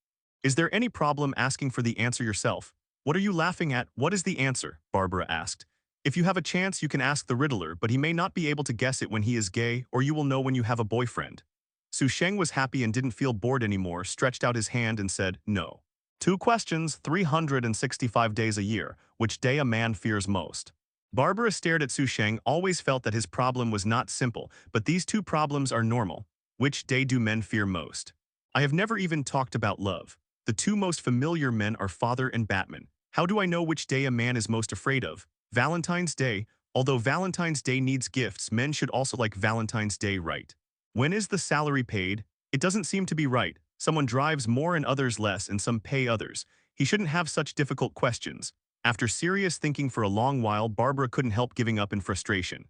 Is there any problem asking for the answer yourself? What are you laughing at? What is the answer? Barbara asked. If you have a chance, you can ask the riddler, but he may not be able to guess it when he is gay, or you will know when you have a boyfriend. Sheng was happy and didn't feel bored anymore, stretched out his hand and said, no. 2 questions, 365 days a year. Which day a man fears most? Barbara stared at Sheng, always felt that his problem was not simple, but these 2 problems are normal. Which day do men fear most? I have never even talked about love. The 2 most familiar men are father and Batman. How do I know which day a man is most afraid of? Valentine's Day. Although Valentine's Day needs gifts, men should also like Valentine's Day, right? When is the salary paid? It doesn't seem to be right. Someone drives more and others less and some pay others. He shouldn't have such difficult questions. After serious thinking for a long while, Barbara couldn't help giving up in frustration.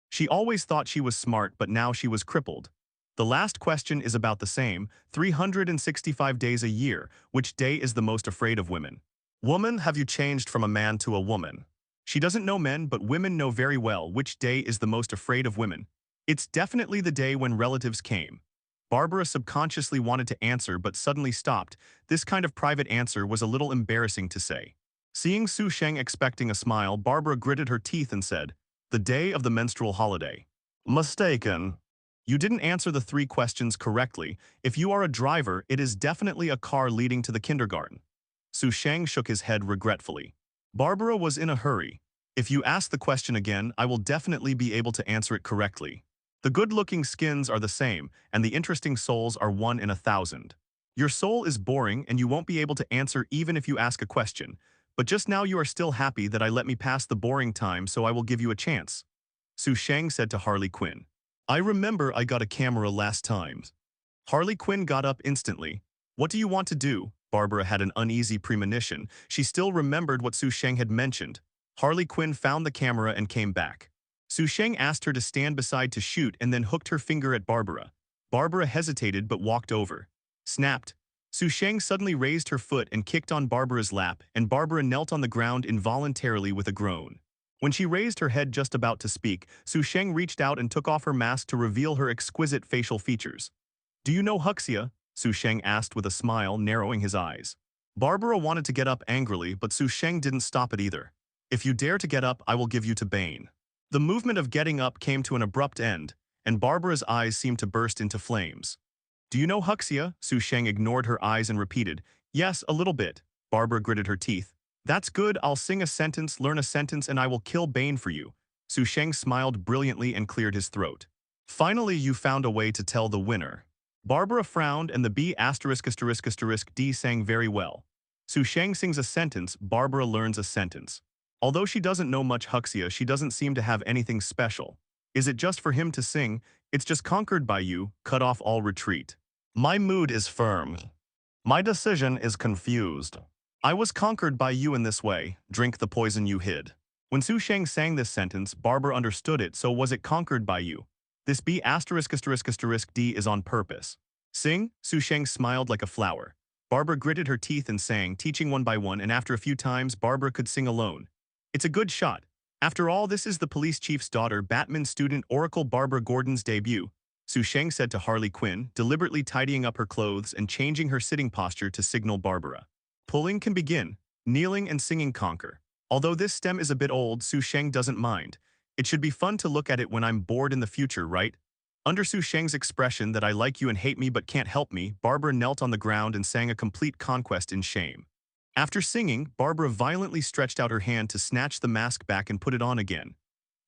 She always thought she was smart, but now she was crippled. The last question is about the same, 365 days a year. Which day is the most afraid of women? Woman, have you changed from a man to a woman? She doesn't know men, but women know very well which day is the most afraid of women. It's definitely the day when relatives came. Barbara subconsciously wanted to answer but suddenly stopped. This kind of private answer was a little embarrassing to say. Seeing Sheng expecting a smile, Barbara gritted her teeth and said, the day of the menstrual holiday. Mistaken. You didn't answer the 3 questions correctly. If you are a driver, it is definitely a car leading to the kindergarten. Sheng shook his head regretfully. Barbara was in a hurry. If you ask the question again, I will definitely be able to answer it correctly. The good-looking skins are the same, and the interesting souls are 1 in 1,000. Your soul is boring and you won't be able to answer even if you ask a question. But just now you are still happy that I let me pass the boring time, so I will give you a chance. Sheng said to Harley Quinn. I remember I got a camera last time. Harley Quinn got up instantly. What do you want to do? Barbara had an uneasy premonition. She still remembered what Sheng had mentioned. Harley Quinn found the camera and came back. Sheng asked her to stand beside to shoot and then hooked her finger at Barbara. Barbara hesitated but walked over. Snapped. Sheng suddenly raised her foot and kicked on Barbara's lap, and Barbara knelt on the ground involuntarily with a groan. When she raised her head just about to speak, Sheng reached out and took off her mask to reveal her exquisite facial features. Do you know Huxia? Sheng asked with a smile, narrowing his eyes. Barbara wanted to get up angrily, but Sheng didn't stop it either. If you dare to get up, I will give you to Bane. The movement of getting up came to an abrupt end, and Barbara's eyes seemed to burst into flames. Do you know Huxia? Sheng ignored her eyes and repeated, yes, a little bit. Barbara gritted her teeth. That's good, I'll sing a sentence, learn a sentence, and I will kill Bane for you. Sheng smiled brilliantly and cleared his throat. Finally, you found a way to tell the winner. Barbara frowned and the B*****D sang very well. Sheng sings a sentence, Barbara learns a sentence. Although she doesn't know much Huxia, she doesn't seem to have anything special. Is it just for him to sing? It's just conquered by you, cut off all retreat. My mood is firm. My decision is confused. I was conquered by you in this way, drink the poison you hid. When Sheng sang this sentence, Barbara understood it, so was it conquered by you? This B******D is on purpose. Sing? Sheng smiled like a flower. Barbara gritted her teeth and sang, teaching one by one, and after a few times, Barbara could sing alone. It's a good shot. After all, this is the police chief's daughter, Batman student Oracle Barbara Gordon's debut, Sheng said to Harley Quinn, deliberately tidying up her clothes and changing her sitting posture to signal Barbara. Pulling can begin, kneeling and singing conquer. Although this stem is a bit old, Sheng doesn't mind. It should be fun to look at it when I'm bored in the future, right? Under Sheng's expression that I like you and hate me but can't help me, Barbara knelt on the ground and sang a complete conquest in shame. After singing, Barbara violently stretched out her hand to snatch the mask back and put it on again.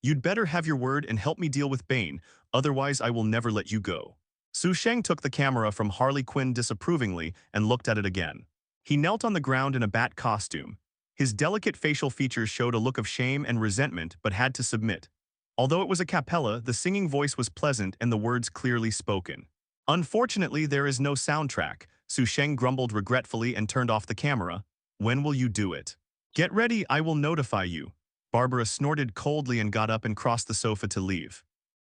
You'd better have your word and help me deal with Bane, otherwise I will never let you go. Sheng took the camera from Harley Quinn disapprovingly and looked at it again. He knelt on the ground in a bat costume. His delicate facial features showed a look of shame and resentment but had to submit. Although it was a cappella, the singing voice was pleasant and the words clearly spoken. Unfortunately, there is no soundtrack, Sheng grumbled regretfully and turned off the camera. When will you do it? Get ready, I will notify you. Barbara snorted coldly and got up and crossed the sofa to leave.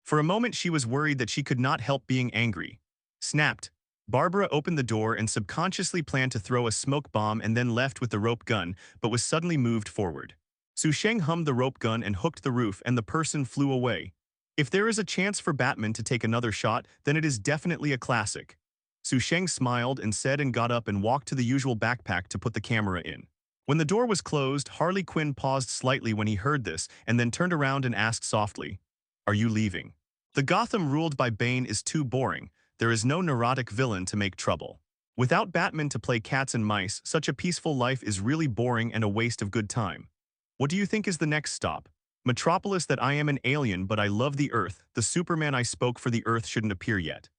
For a moment she was worried that she could not help being angry. Snapped. Barbara opened the door and subconsciously planned to throw a smoke bomb and then left with the rope gun, but was suddenly moved forward. Sheng hummed the rope gun and hooked the roof and the person flew away. If there is a chance for Batman to take another shot, then it is definitely a classic. Sheng smiled and said and got up and walked to the usual backpack to put the camera in. When the door was closed, Harley Quinn paused slightly when he heard this and then turned around and asked softly, "Are you leaving? The Gotham ruled by Bane is too boring. There is no neurotic villain to make trouble. Without Batman to play cats and mice, such a peaceful life is really boring and a waste of good time. What do you think is the next stop? Metropolis that I am an alien but I love the Earth, the Superman I spoke for the Earth shouldn't appear yet.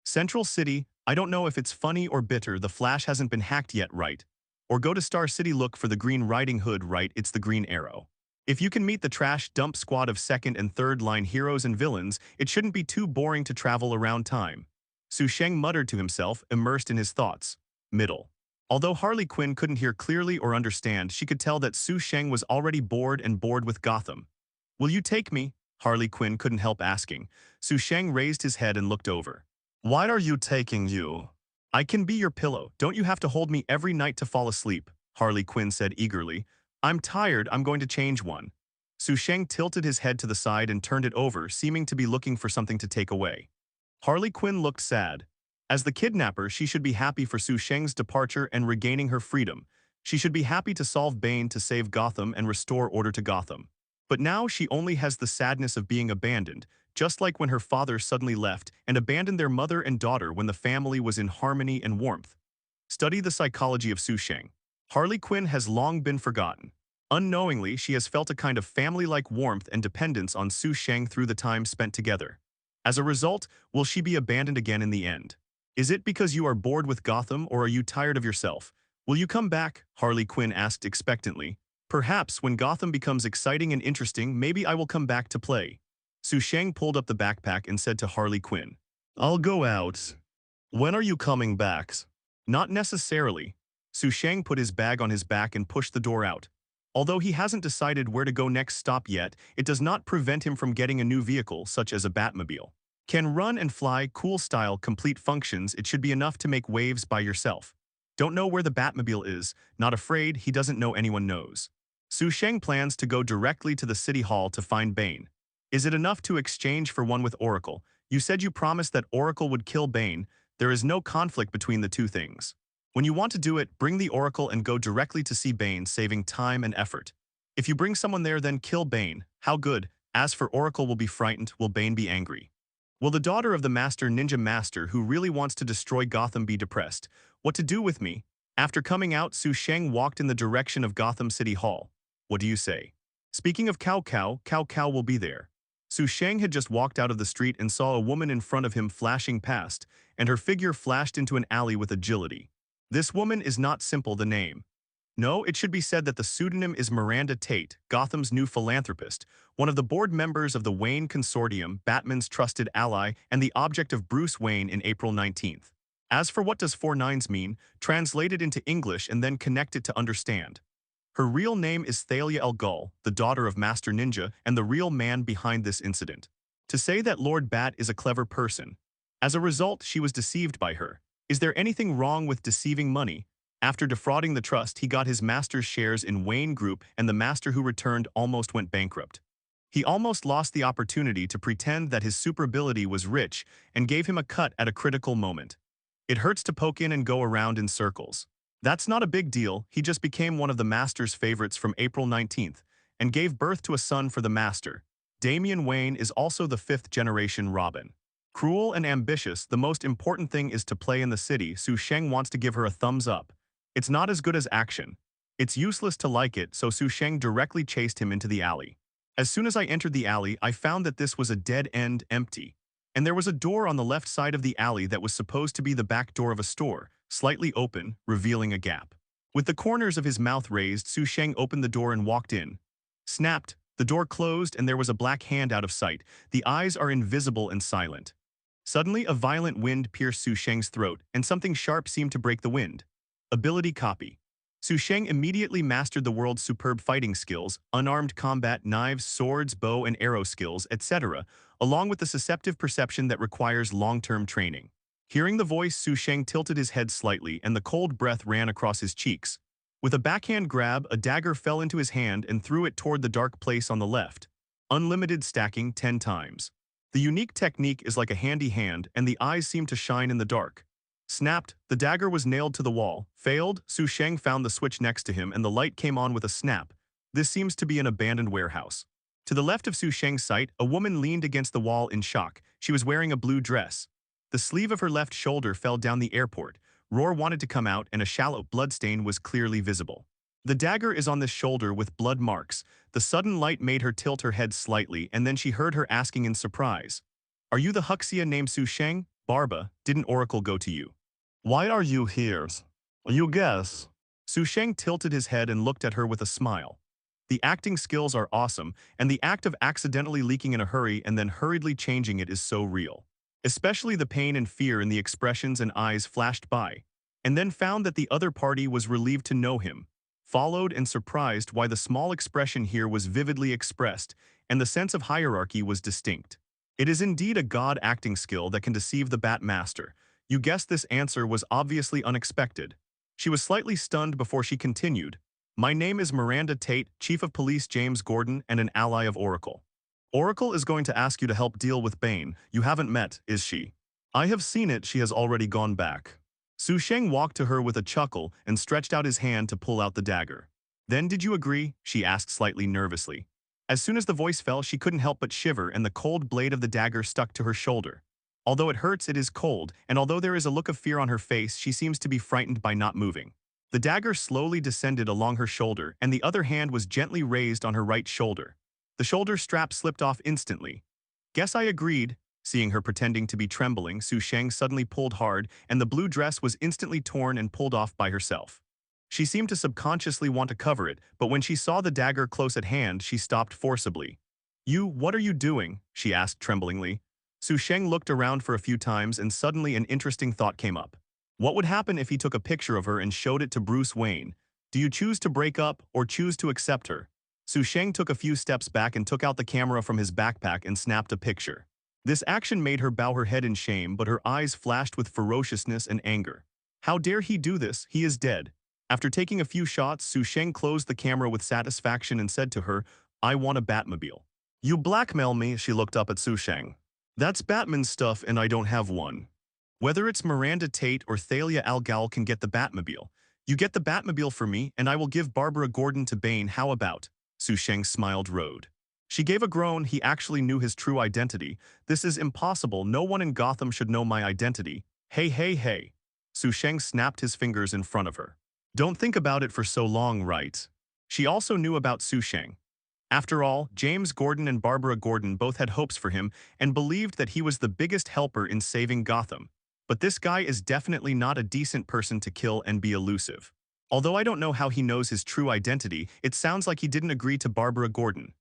Central City, I don't know if it's funny or bitter, the Flash hasn't been hacked yet, right? Or go to Star City, look for the Green Riding Hood, right, it's the Green Arrow. If you can meet the trash dump squad of second and third line heroes and villains, it shouldn't be too boring to travel around time." Sheng muttered to himself, immersed in his thoughts. Middle. Although Harley Quinn couldn't hear clearly or understand, she could tell that Sheng was already bored with Gotham. "Will you take me?" Harley Quinn couldn't help asking. Sheng raised his head and looked over. "Why are you taking you?" "I can be your pillow. Don't you have to hold me every night to fall asleep?" Harley Quinn said eagerly. "I'm tired, I'm going to change one." Sheng tilted his head to the side and turned it over, seeming to be looking for something to take away. Harley Quinn looked sad. As the kidnapper, she should be happy for Sheng's departure and regaining her freedom. She should be happy to solve Bane to save Gotham and restore order to Gotham. But now she only has the sadness of being abandoned, just like when her father suddenly left and abandoned their mother and daughter when the family was in harmony and warmth. Study the psychology of Sheng. Harley Quinn has long been forgotten. Unknowingly, she has felt a kind of family-like warmth and dependence on Sheng through the time spent together. As a result, will she be abandoned again in the end? Is it because you are bored with Gotham, or are you tired of yourself? Will you come back? Harley Quinn asked expectantly. Perhaps when Gotham becomes exciting and interesting, maybe I will come back to play. Sheng pulled up the backpack and said to Harley Quinn, "I'll go out. When are you coming back?" "Not necessarily." Sheng put his bag on his back and pushed the door out. Although he hasn't decided where to go next stop yet, it does not prevent him from getting a new vehicle, such as a Batmobile. Can run and fly, cool style, complete functions, it should be enough to make waves by yourself. Don't know where the Batmobile is, not afraid, he doesn't know anyone knows. Sheng plans to go directly to the City Hall to find Bane. Is it enough to exchange for one with Oracle? You said you promised that Oracle would kill Bane. There is no conflict between the two things. When you want to do it, bring the Oracle and go directly to see Bane, saving time and effort. If you bring someone there, then kill Bane. How good. As for Oracle will be frightened, will Bane be angry? Will the daughter of the Master Ninja Master who really wants to destroy Gotham be depressed? What to do with me? After coming out, Sheng walked in the direction of Gotham City Hall. What do you say? Speaking of Cao Cao will be there. Sheng had just walked out of the street and saw a woman in front of him flashing past, and her figure flashed into an alley with agility. This woman is not Simple, the name. No, it should be said that the pseudonym is Miranda Tate, Gotham's new philanthropist, one of the board members of the Wayne Consortium, Batman's trusted ally, and the object of Bruce Wayne in April 19th. As for what does 4 nines mean, translate it into English and then connect it to understand. Her real name is Thalia Al Ghul, the daughter of Master Ninja and the real man behind this incident. To say that Lord Bat is a clever person. As a result, she was deceived by her. Is there anything wrong with deceiving money? After defrauding the trust, he got his master's shares in Wayne Group, and the master who returned almost went bankrupt. He almost lost the opportunity to pretend that his super ability was rich and gave him a cut at a critical moment. It hurts to poke in and go around in circles. That's not a big deal, he just became one of the master's favorites from April 19th and gave birth to a son for the master. Damian Wayne is also the fifth-generation Robin. Cruel and ambitious, the most important thing is to play in the city, so Sheng wants to give her a thumbs up. It's not as good as action. It's useless to like it, so Su Sheng directly chased him into the alley. As soon as I entered the alley, I found that this was a dead end, empty. And there was a door on the left side of the alley that was supposed to be the back door of a store, slightly open, revealing a gap. With the corners of his mouth raised, Su Sheng opened the door and walked in. Snapped, the door closed and there was a black hand out of sight. The eyes are invisible and silent. Suddenly, a violent wind pierced Su Sheng's throat, and something sharp seemed to break the wind. Ability copy. Su Sheng immediately mastered the world's superb fighting skills, unarmed combat, knives, swords, bow and arrow skills, etc., along with the susceptive perception that requires long-term training. Hearing the voice, Su Sheng tilted his head slightly and the cold breath ran across his cheeks. With a backhand grab, a dagger fell into his hand and threw it toward the dark place on the left. Unlimited stacking 10 times. The unique technique is like a handy hand, and the eyes seem to shine in the dark. Snapped, the dagger was nailed to the wall. Failed, Su Sheng found the switch next to him and the light came on with a snap. This seems to be an abandoned warehouse. To the left of Su Sheng's sight, a woman leaned against the wall in shock. She was wearing a blue dress. The sleeve of her left shoulder fell down the airport. Roar wanted to come out and a shallow bloodstain was clearly visible. The dagger is on the shoulder with blood marks. The sudden light made her tilt her head slightly and then she heard her asking in surprise. Are you the Huxia named Su Sheng? Barba, didn't Oracle go to you? Why are you here? You guess. Su Sheng tilted his head and looked at her with a smile. The acting skills are awesome, and the act of accidentally leaking in a hurry and then hurriedly changing it is so real. Especially the pain and fear in the expressions and eyes flashed by, and then found that the other party was relieved to know him, followed and surprised why the small expression here was vividly expressed, and the sense of hierarchy was distinct. It is indeed a god acting skill that can deceive the Bat Master. You guessed this answer was obviously unexpected. She was slightly stunned before she continued. My name is Miranda Tate, Chief of Police James Gordon and an ally of Oracle. Oracle is going to ask you to help deal with Bane. You haven't met, is she? I have seen it, she has already gone back. Su Sheng walked to her with a chuckle and stretched out his hand to pull out the dagger. Then did you agree? She asked slightly nervously. As soon as the voice fell, she couldn't help but shiver and the cold blade of the dagger stuck to her shoulder. Although it hurts, it is cold, and although there is a look of fear on her face, she seems to be frightened by not moving. The dagger slowly descended along her shoulder, and the other hand was gently raised on her right shoulder. The shoulder strap slipped off instantly. Guess I agreed. Seeing her pretending to be trembling, Su Sheng suddenly pulled hard, and the blue dress was instantly torn and pulled off by herself. She seemed to subconsciously want to cover it, but when she saw the dagger close at hand, she stopped forcibly. What are you doing? She asked tremblingly. Su Sheng looked around for a few times and suddenly an interesting thought came up. What would happen if he took a picture of her and showed it to Bruce Wayne? Do you choose to break up or choose to accept her? Su Sheng took a few steps back and took out the camera from his backpack and snapped a picture. This action made her bow her head in shame, but her eyes flashed with ferociousness and anger. How dare he do this? He is dead. After taking a few shots, Su Sheng closed the camera with satisfaction and said to her, I want a Batmobile. You blackmail me, she looked up at Su Sheng. That's Batman's stuff and I don't have one. Whether it's Miranda Tate or Thalia Al Ghul can get the Batmobile. You get the Batmobile for me and I will give Barbara Gordon to Bane, how about? Su Sheng smiled Road. She gave a groan. He actually knew his true identity. This is impossible. No one in Gotham should know my identity. Hey, hey, hey. Su Sheng snapped his fingers in front of her. Don't think about it for so long, right? She also knew about Su Sheng. After all, James Gordon and Barbara Gordon both had hopes for him and believed that he was the biggest helper in saving Gotham. But this guy is definitely not a decent person to kill and be elusive. Although I don't know how he knows his true identity, it sounds like he didn't agree to Barbara Gordon.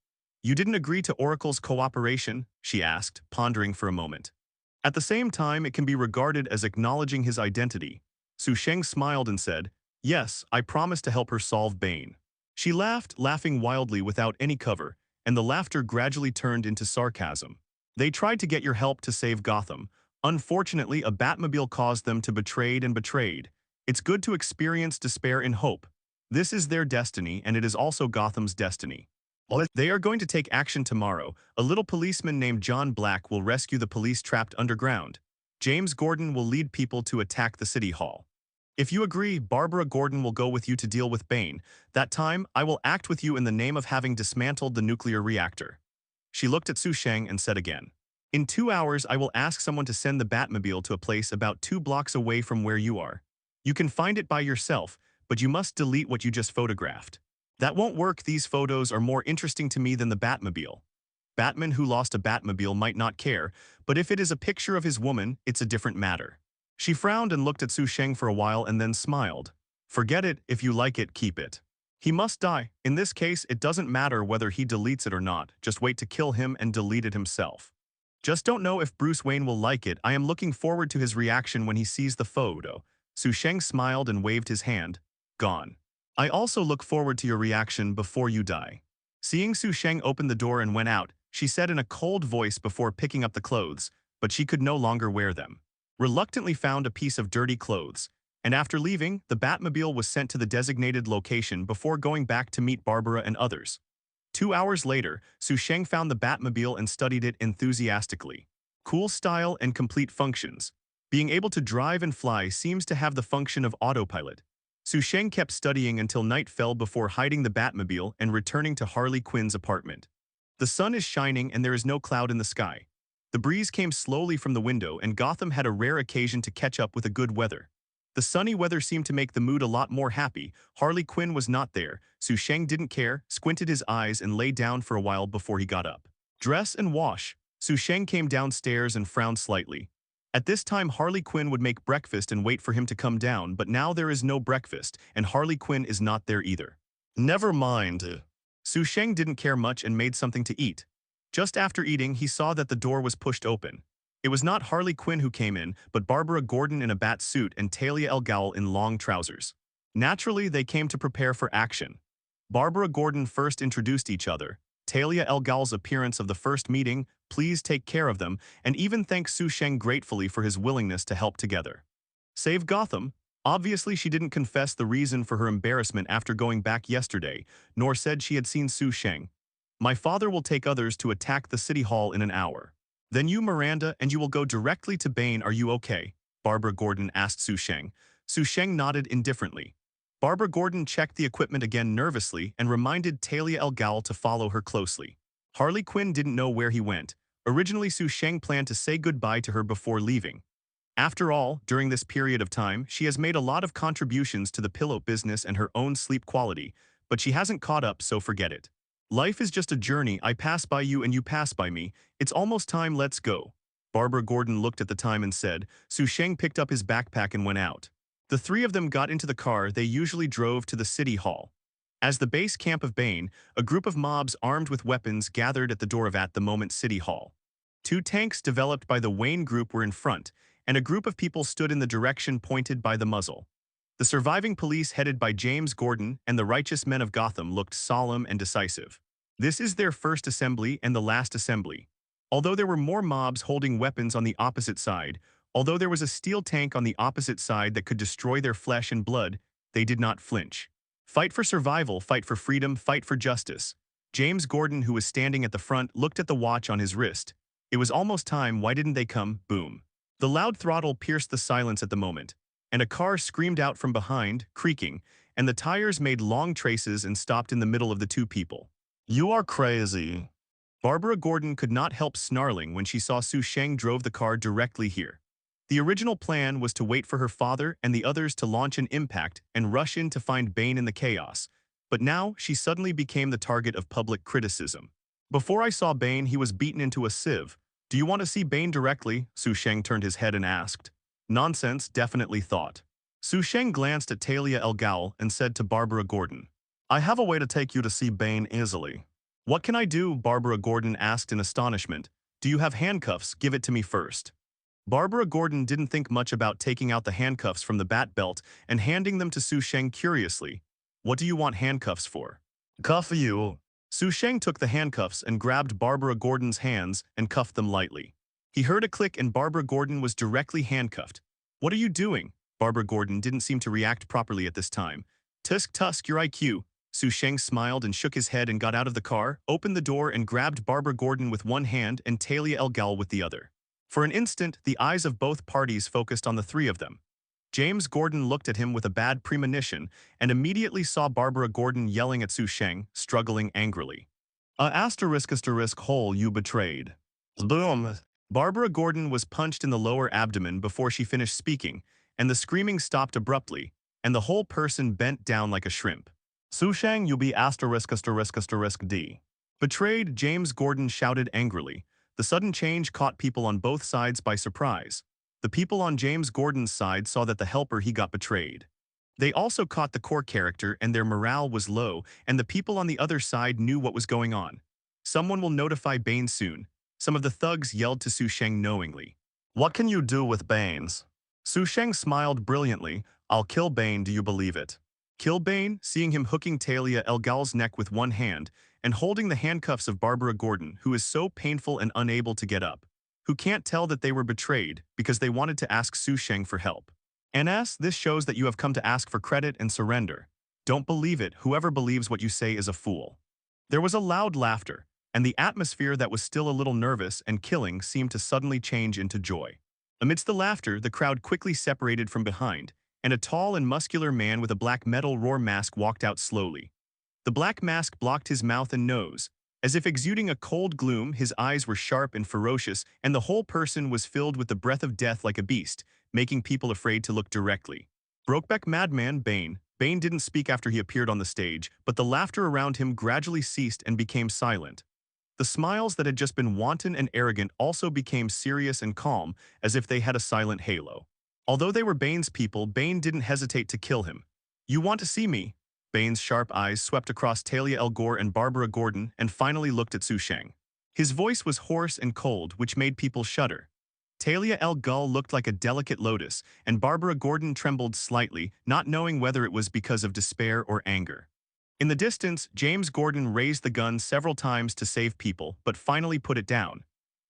You didn't agree to Oracle's cooperation? She asked, pondering for a moment. At the same time, it can be regarded as acknowledging his identity. Su Sheng smiled and said, Yes, I promise to help her solve Bane. She laughed, laughing wildly without any cover, and the laughter gradually turned into sarcasm. They tried to get your help to save Gotham. Unfortunately, a Batmobile caused them to betrayed and betrayed. It's good to experience despair in hope. This is their destiny, and it is also Gotham's destiny. They are going to take action tomorrow. A little policeman named John Black will rescue the police trapped underground. James Gordon will lead people to attack the city hall. If you agree, Barbara Gordon will go with you to deal with Bane. That time, I will act with you in the name of having dismantled the nuclear reactor. She looked at Sheng and said again, in 2 hours, I will ask someone to send the Batmobile to a place about 2 blocks away from where you are. You can find it by yourself, but you must delete what you just photographed. That won't work. These photos are more interesting to me than the Batmobile. Batman who lost a Batmobile might not care, but if it is a picture of his woman, it's a different matter. She frowned and looked at Sheng for a while and then smiled. Forget it, if you like it, keep it. He must die. In this case, it doesn't matter whether he deletes it or not, just wait to kill him and delete it himself. Just don't know if Bruce Wayne will like it. I am looking forward to his reaction when he sees the photo. Sheng smiled and waved his hand. Gone. I also look forward to your reaction before you die. Seeing Sheng open the door and went out, she said in a cold voice before picking up the clothes, but she could no longer wear them. Reluctantly found a piece of dirty clothes, and after leaving, the Batmobile was sent to the designated location before going back to meet Barbara and others. 2 hours later, Sheng found the Batmobile and studied it enthusiastically. Cool style and complete functions. Being able to drive and fly seems to have the function of autopilot. Sheng kept studying until night fell before hiding the Batmobile and returning to Harley Quinn's apartment. The sun is shining and there is no cloud in the sky. The breeze came slowly from the window and Gotham had a rare occasion to catch up with the good weather. The sunny weather seemed to make the mood a lot more happy. Harley Quinn was not there. Sheng didn't care, squinted his eyes and lay down for a while before he got up. Dress and wash. Sheng came downstairs and frowned slightly. At this time Harley Quinn would make breakfast and wait for him to come down, but now there is no breakfast, and Harley Quinn is not there either. Never mind. Sheng didn't care much and made something to eat. Just after eating, he saw that the door was pushed open. It was not Harley Quinn who came in, but Barbara Gordon in a bat suit and Talia al Ghul in long trousers. Naturally, they came to prepare for action. Barbara Gordon first introduced each other. Talia al Ghul's appearance of the first meeting, please take care of them, and even thanked Sheng gratefully for his willingness to help together. Save Gotham? Obviously she didn't confess the reason for her embarrassment after going back yesterday, nor said she had seen Sheng. My father will take others to attack the city hall in an hour. Then you, Miranda, and you will go directly to Bane. Are you okay? Barbara Gordon asked Sheng. Sheng nodded indifferently. Barbara Gordon checked the equipment again nervously and reminded Talia al Ghul to follow her closely. Harley Quinn didn't know where he went. Originally, Sheng planned to say goodbye to her before leaving. After all, during this period of time, she has made a lot of contributions to the pillow business and her own sleep quality, but she hasn't caught up, so forget it. Life is just a journey. I pass by you and you pass by me. It's almost time, let's go. Barbara Gordon looked at the time and said. Sheng picked up his backpack and went out. The three of them got into the car they usually drove to the city hall. As the base camp of Bane, a group of mobs armed with weapons gathered at the door of at the moment City Hall. 2 tanks developed by the Wayne group were in front, and a group of people stood in the direction pointed by the muzzle. The surviving police headed by James Gordon and the righteous men of Gotham looked solemn and decisive. This is their first assembly and the last assembly. Although there were more mobs holding weapons on the opposite side, although there was a steel tank on the opposite side that could destroy their flesh and blood, they did not flinch. Fight for survival, fight for freedom, fight for justice. James Gordon, who was standing at the front, looked at the watch on his wrist. It was almost time. Why didn't they come? Boom. The loud throttle pierced the silence at the moment, and a car screamed out from behind, creaking, and the tires made long traces and stopped in the middle of the 2 people. You are crazy. Barbara Gordon could not help snarling when she saw Sheng drove the car directly here. The original plan was to wait for her father and the others to launch an impact and rush in to find Bane in the chaos, but now she suddenly became the target of public criticism. Before I saw Bane, he was beaten into a sieve. Do you want to see Bane directly? Sheng turned his head and asked. Nonsense, definitely thought. Sheng glanced at Talia al Ghul and said to Barbara Gordon, I have a way to take you to see Bane easily. What can I do? Barbara Gordon asked in astonishment. Do you have handcuffs? Give it to me first. Barbara Gordon didn't think much about taking out the handcuffs from the bat belt and handing them to Sheng curiously. What do you want handcuffs for? Cuff you. Sheng took the handcuffs and grabbed Barbara Gordon's hands and cuffed them lightly. He heard a click and Barbara Gordon was directly handcuffed. What are you doing? Barbara Gordon didn't seem to react properly at this time. Tusk, your IQ. Sheng smiled and shook his head and got out of the car, opened the door and grabbed Barbara Gordon with one hand and Thalia El Ghal with the other. For an instant, the eyes of both parties focused on the three of them. James Gordon looked at him with a bad premonition and immediately saw Barbara Gordon yelling at Sheng, struggling angrily. Hole you betrayed. Boom. Barbara Gordon was punched in the lower abdomen before she finished speaking, and the screaming stopped abruptly, and the whole person bent down like a shrimp. Sheng, you be D. Betrayed, James Gordon shouted angrily. The sudden change caught people on both sides by surprise. The people on James Gordon's side saw that the helper he got betrayed. They also caught the core character and their morale was low, and the people on the other side knew what was going on. Someone will notify Bane soon. Some of the thugs yelled to Sheng knowingly. What can you do with Banes? Sheng smiled brilliantly. I'll kill Bane, do you believe it? Kill Bane, seeing him hooking Thalia El Ghal's neck with one hand and holding the handcuffs of Barbara Gordon, who is so painful and unable to get up, who can't tell that they were betrayed because they wanted to ask Sheng for help. NS, this shows that you have come to ask for credit and surrender. Don't believe it, whoever believes what you say is a fool. There was a loud laughter, and the atmosphere that was still a little nervous and killing seemed to suddenly change into joy. Amidst the laughter, the crowd quickly separated from behind, and a tall and muscular man with a black metal roar mask walked out slowly. The black mask blocked his mouth and nose. As if exuding a cold gloom, his eyes were sharp and ferocious, and the whole person was filled with the breath of death like a beast, making people afraid to look directly. Brokeback Madman Bane. Bane didn't speak after he appeared on the stage, but the laughter around him gradually ceased and became silent. The smiles that had just been wanton and arrogant also became serious and calm, as if they had a silent halo. Although they were Bane's people, Bane didn't hesitate to kill him. You want to see me? Bane's sharp eyes swept across Thalia El Ghal and Barbara Gordon and finally looked at Sheng. His voice was hoarse and cold, which made people shudder. Thalia El Ghal looked like a delicate lotus, and Barbara Gordon trembled slightly, not knowing whether it was because of despair or anger. In the distance, James Gordon raised the gun several times to save people, but finally put it down.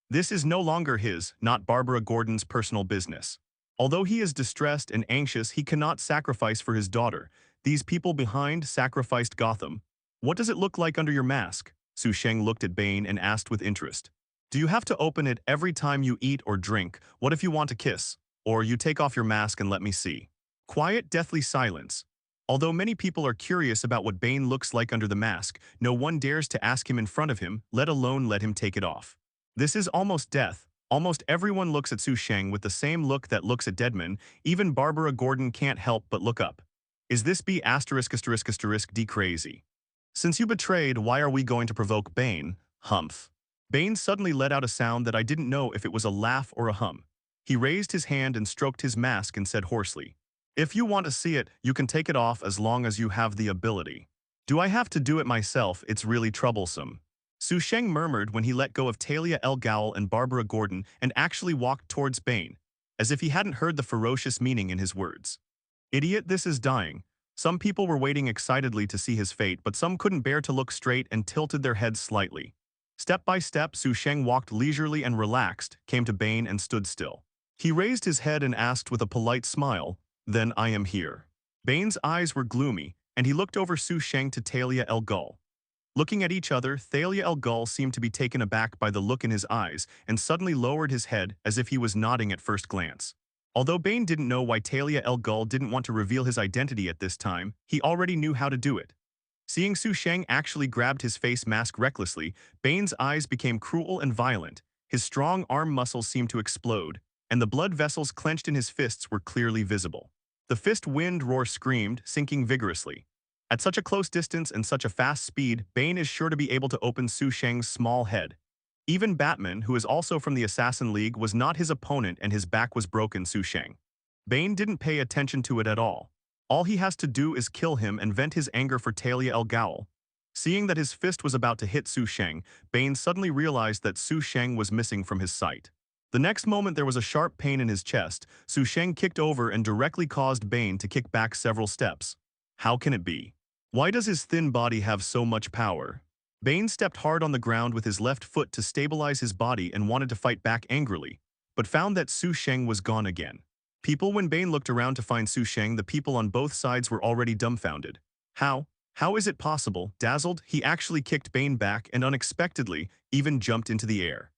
This is no longer his, not Barbara Gordon's personal business. Although he is distressed and anxious, he cannot sacrifice for his daughter. These people behind sacrificed Gotham. What does it look like under your mask? Sheng looked at Bane and asked with interest. Do you have to open it every time you eat or drink? What if you want to kiss? Or you take off your mask and let me see? Quiet, deathly silence. Although many people are curious about what Bane looks like under the mask, no one dares to ask him in front of him, let alone let him take it off. This is almost death. Almost everyone looks at Sheng with the same look that looks at Deadman. Even Barbara Gordon can't help but look up. Is this B***** D crazy? Since you betrayed, why are we going to provoke Bane? Humph. Bane suddenly let out a sound that I didn't know if it was a laugh or a hum. He raised his hand and stroked his mask and said hoarsely, if you want to see it, you can take it off as long as you have the ability. Do I have to do it myself? It's really troublesome. Sheng murmured when he let go of Thalia El Ghal and Barbara Gordon and actually walked towards Bane, as if he hadn't heard the ferocious meaning in his words. Idiot, this is dying. Some people were waiting excitedly to see his fate, but some couldn't bear to look straight and tilted their heads slightly. Step by step, Sheng walked leisurely and relaxed, came to Bane and stood still. He raised his head and asked with a polite smile, then I am here. Bane's eyes were gloomy, and he looked over Sheng to Thalia El Ghal. Looking at each other, Thalia El Ghal seemed to be taken aback by the look in his eyes and suddenly lowered his head as if he was nodding at first glance. Although Bane didn't know why Thalia El Ghal didn't want to reveal his identity at this time, he already knew how to do it. Seeing Sheng actually grabbed his face mask recklessly, Bane's eyes became cruel and violent. His strong arm muscles seemed to explode, and the blood vessels clenched in his fists were clearly visible. The fist wind roar screamed, sinking vigorously. At such a close distance and such a fast speed, Bane is sure to be able to open Sheng's small head. Even Batman, who is also from the Assassin League, was not his opponent and his back was broken. Sheng. Bane didn't pay attention to it at all. All he has to do is kill him and vent his anger for Thalia El Ghal. Seeing that his fist was about to hit Sheng, Bane suddenly realized that Sheng was missing from his sight. The next moment there was a sharp pain in his chest. Sheng kicked over and directly caused Bane to kick back several steps. How can it be? Why does his thin body have so much power? Bane stepped hard on the ground with his left foot to stabilize his body and wanted to fight back angrily, but found that Sheng was gone again. People when Bane looked around to find Sheng, the people on both sides were already dumbfounded. How? How is it possible? Dazzled, he actually kicked Bane back and unexpectedly even jumped into the air.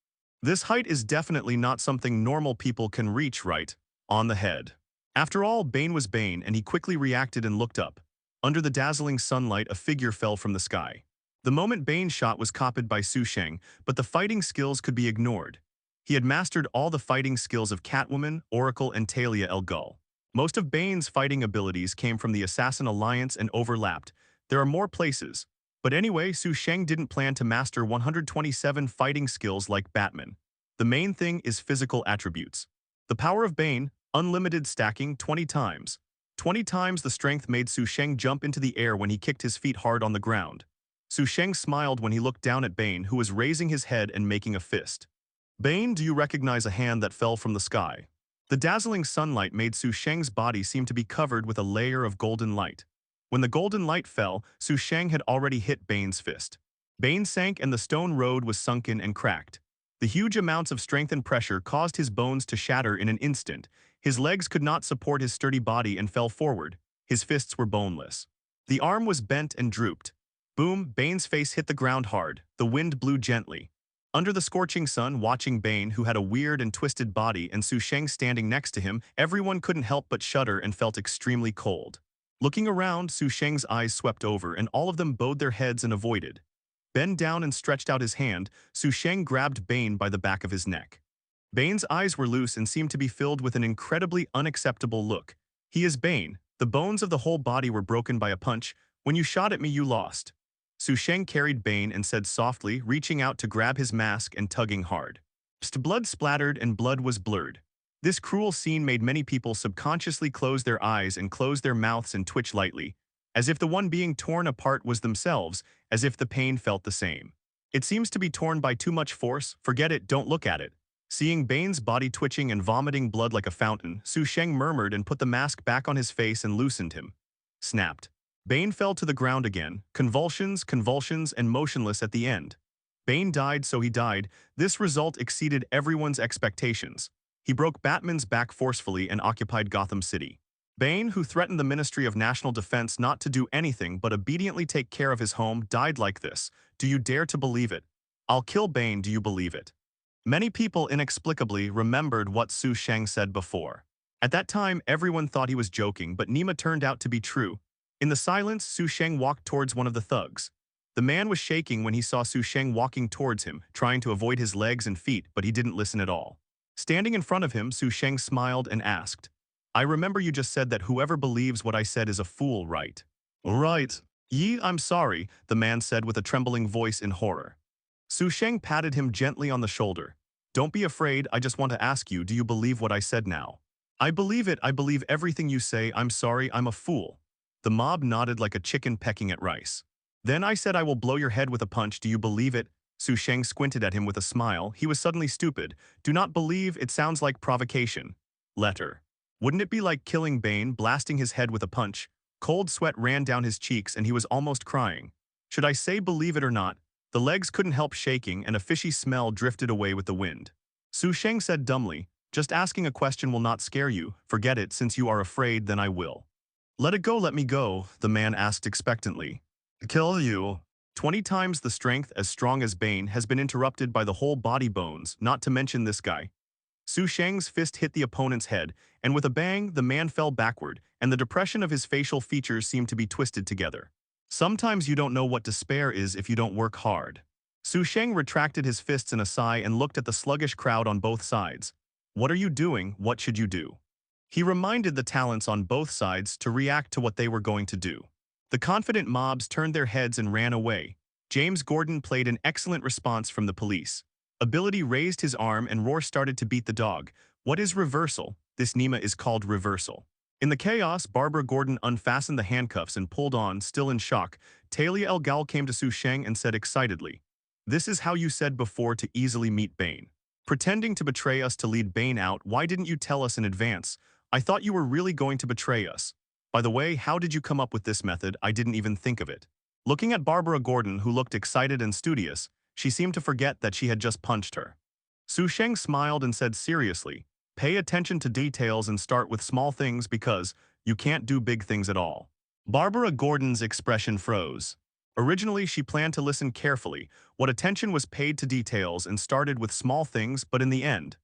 This height is definitely not something normal people can reach, right? On the head. After all, Bane was Bane, and he quickly reacted and looked up. Under the dazzling sunlight, a figure fell from the sky. The moment Bane's shot was copied by Sheng, but the fighting skills could be ignored. He had mastered all the fighting skills of Catwoman, Oracle, and Thalia el Ghul. Most of Bane's fighting abilities came from the Assassin Alliance and overlapped. There are more places. But anyway, Sheng didn't plan to master 127 fighting skills like Batman. The main thing is physical attributes. The power of Bane, unlimited stacking 20 times. 20 times the strength made Sheng jump into the air when he kicked his feet hard on the ground. Sheng smiled when he looked down at Bane, who was raising his head and making a fist. Bane, do you recognize a hand that fell from the sky? The dazzling sunlight made Sheng's body seem to be covered with a layer of golden light. When the golden light fell, Sheng had already hit Bane's fist. Bane sank and the stone road was sunken and cracked. The huge amounts of strength and pressure caused his bones to shatter in an instant. His legs could not support his sturdy body and fell forward. His fists were boneless. The arm was bent and drooped. Boom, Bane's face hit the ground hard. The wind blew gently. Under the scorching sun, watching Bane, who had a weird and twisted body, and Sheng standing next to him, everyone couldn't help but shudder and felt extremely cold. Looking around, Sheng's eyes swept over, and all of them bowed their heads and avoided. Bent down and stretched out his hand, Sheng grabbed Bane by the back of his neck. Bane's eyes were loose and seemed to be filled with an incredibly unacceptable look. He is Bane. The bones of the whole body were broken by a punch. When you shot at me, you lost. Sheng carried Bane and said softly, reaching out to grab his mask and tugging hard. Blood splattered and blood was blurred. This cruel scene made many people subconsciously close their eyes and close their mouths and twitch lightly, as if the one being torn apart was themselves, as if the pain felt the same. It seems to be torn by too much force. Forget it, don't look at it. Seeing Bane's body twitching and vomiting blood like a fountain, Sheng murmured and put the mask back on his face and loosened him. Snapped. Bane fell to the ground again, convulsions, and motionless at the end. Bane died, so he died. This result exceeded everyone's expectations. He broke Batman's back forcefully and occupied Gotham City. Bane, who threatened the Ministry of National Defense not to do anything but obediently take care of his home, died like this. Do you dare to believe it? I'll kill Bane, do you believe it? Many people inexplicably remembered what Sheng said before. At that time, everyone thought he was joking, but Nima turned out to be true. In the silence, Sheng walked towards one of the thugs. The man was shaking when he saw Sheng walking towards him, trying to avoid his legs and feet, but he didn't listen at all. Standing in front of him, Sheng smiled and asked, I remember you just said that whoever believes what I said is a fool, right? Right. I'm sorry, the man said with a trembling voice in horror. Sheng patted him gently on the shoulder. Don't be afraid, I just want to ask you, do you believe what I said now? I believe it, I believe everything you say, I'm sorry, I'm a fool. The mob nodded like a chicken pecking at rice. Then I said I will blow your head with a punch, do you believe it? Sheng squinted at him with a smile. He was suddenly stupid. Do not believe, it sounds like provocation. Letter. Wouldn't it be like killing Bane, blasting his head with a punch? Cold sweat ran down his cheeks and he was almost crying. Should I say believe it or not? The legs couldn't help shaking and a fishy smell drifted away with the wind. Sheng said dumbly, just asking a question will not scare you. Forget it, since you are afraid, then I will. Let it go, let me go, the man asked expectantly. Kill you. 20 times the strength as strong as Bane has been interrupted by the whole body bones, not to mention this guy. Sheng's fist hit the opponent's head, and with a bang, the man fell backward, and the depression of his facial features seemed to be twisted together. Sometimes you don't know what despair is if you don't work hard. Sheng retracted his fists in a sigh and looked at the sluggish crowd on both sides. What are you doing? What should you do? He reminded the talents on both sides to react to what they were going to do. The confident mobs turned their heads and ran away. James Gordon played an excellent response from the police. Ability raised his arm and Roar started to beat the dog. What is reversal? This Nima is called reversal. In the chaos, Barbara Gordon unfastened the handcuffs and pulled on, still in shock. Thalia el Ghul came to Sheng and said excitedly, This is how you said before to easily meet Bane. Pretending to betray us to lead Bane out, why didn't you tell us in advance? I thought you were really going to betray us. By the way, how did you come up with this method? I didn't even think of it. Looking at Barbara Gordon, who looked excited and studious, she seemed to forget that she had just punched her. Sheng smiled and said seriously, Pay attention to details and start with small things because you can't do big things at all. Barbara Gordon's expression froze. Originally, she planned to listen carefully, what attention was paid to details and started with small things, but in the end,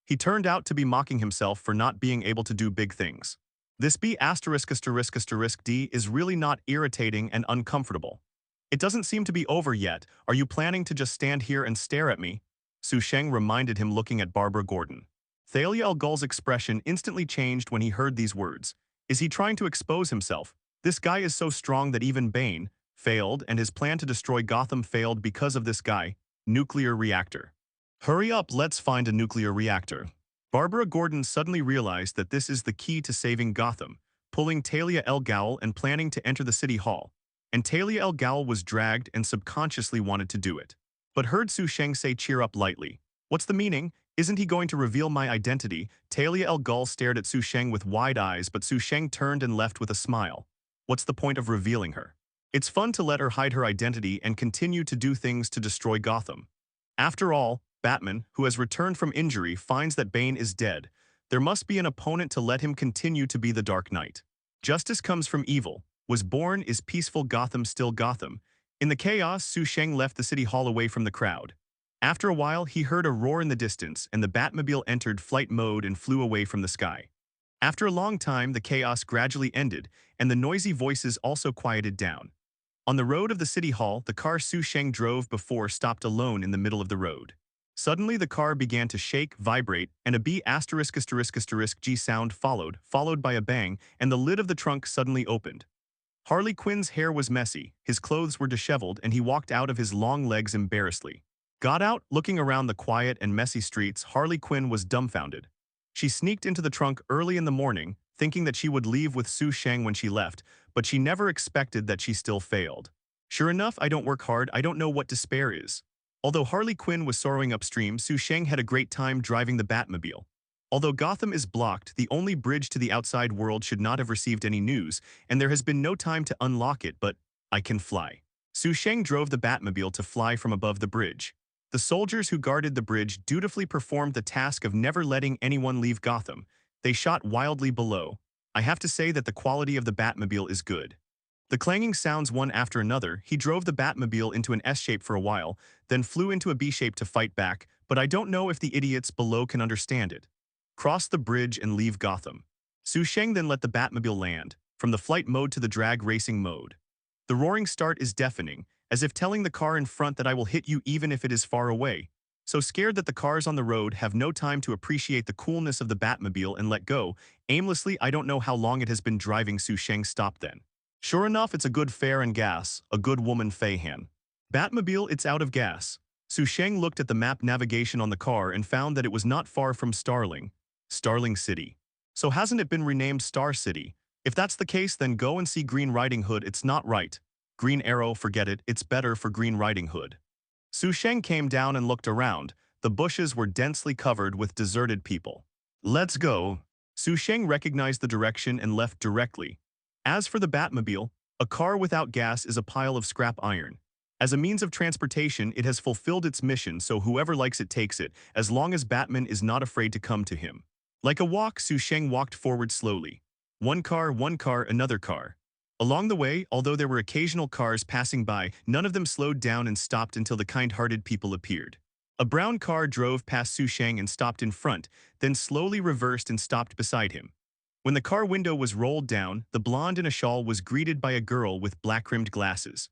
he turned out to be mocking himself for not being able to do big things. This B asterisk asterisk asterisk D is really not irritating and uncomfortable. It doesn't seem to be over yet. Are you planning to just stand here and stare at me? Sheng reminded him, looking at Barbara Gordon. Thalia al Ghul's expression instantly changed when he heard these words. Is he trying to expose himself? This guy is so strong that even Bane failed, and his plan to destroy Gotham failed because of this guy. Nuclear reactor. Hurry up, let's find a nuclear reactor. Barbara Gordon suddenly realized that this is the key to saving Gotham, pulling Talia al Ghul and planning to enter the city hall. And Talia al Ghul was dragged and subconsciously wanted to do it. But heard Sheng say, cheer up lightly. What's the meaning? Isn't he going to reveal my identity? Talia al Ghul stared at Sheng with wide eyes, but Sheng turned and left with a smile. What's the point of revealing her? It's fun to let her hide her identity and continue to do things to destroy Gotham. After all, Batman, who has returned from injury, finds that Bane is dead. There must be an opponent to let him continue to be the Dark Knight. Justice comes from evil. Was born, is peaceful Gotham still Gotham? In the chaos, Sheng left the city hall away from the crowd. After a while, he heard a roar in the distance, and the Batmobile entered flight mode and flew away from the sky. After a long time, the chaos gradually ended, and the noisy voices also quieted down. On the road of the city hall, the car Sheng drove before stopped alone in the middle of the road. Suddenly, the car began to shake, vibrate, and a B asterisk asterisk asterisk G sound followed by a bang, and the lid of the trunk suddenly opened. Harley Quinn's hair was messy, his clothes were disheveled, and he walked out of his long legs embarrassedly. Got out, looking around the quiet and messy streets, Harley Quinn was dumbfounded. She sneaked into the trunk early in the morning, thinking that she would leave with Sheng when she left, but she never expected that she still failed. Sure enough, I don't work hard, I don't know what despair is. Although Harley Quinn was sorrowing upstream, Sheng had a great time driving the Batmobile. Although Gotham is blocked, the only bridge to the outside world should not have received any news, and there has been no time to unlock it, but I can fly. Sheng drove the Batmobile to fly from above the bridge. The soldiers who guarded the bridge dutifully performed the task of never letting anyone leave Gotham. They shot wildly below. I have to say that the quality of the Batmobile is good. The clanging sounds one after another, he drove the Batmobile into an S-shape for a while, then flew into a B-shape to fight back, but I don't know if the idiots below can understand it. Cross the bridge and leave Gotham. Sheng then let the Batmobile land, from the flight mode to the drag racing mode. The roaring start is deafening, as if telling the car in front that I will hit you even if it is far away. So scared that the cars on the road have no time to appreciate the coolness of the Batmobile and let go. Aimlessly, I don't know how long it has been driving. Sheng stopped then. Sure enough, it's a good fare and gas, a good woman Feihan. Batmobile, it's out of gas. Sheng looked at the map navigation on the car and found that it was not far from Starling City. So hasn't it been renamed Star City? If that's the case, then go and see Green Riding Hood. It's not right. Green Arrow, forget it, it's better for Green Riding Hood. Sheng came down and looked around. The bushes were densely covered with deserted people. Let's go. Sheng recognized the direction and left directly. As for the Batmobile, a car without gas is a pile of scrap iron. As a means of transportation, it has fulfilled its mission, so whoever likes it takes it, as long as Batman is not afraid to come to him. Like a walk, Sheng walked forward slowly. One car, another car. Along the way, although there were occasional cars passing by, none of them slowed down and stopped until the kind-hearted people appeared. A brown car drove past Sheng and stopped in front, then slowly reversed and stopped beside him. When the car window was rolled down, the blonde in a shawl was greeted by a girl with black-rimmed glasses.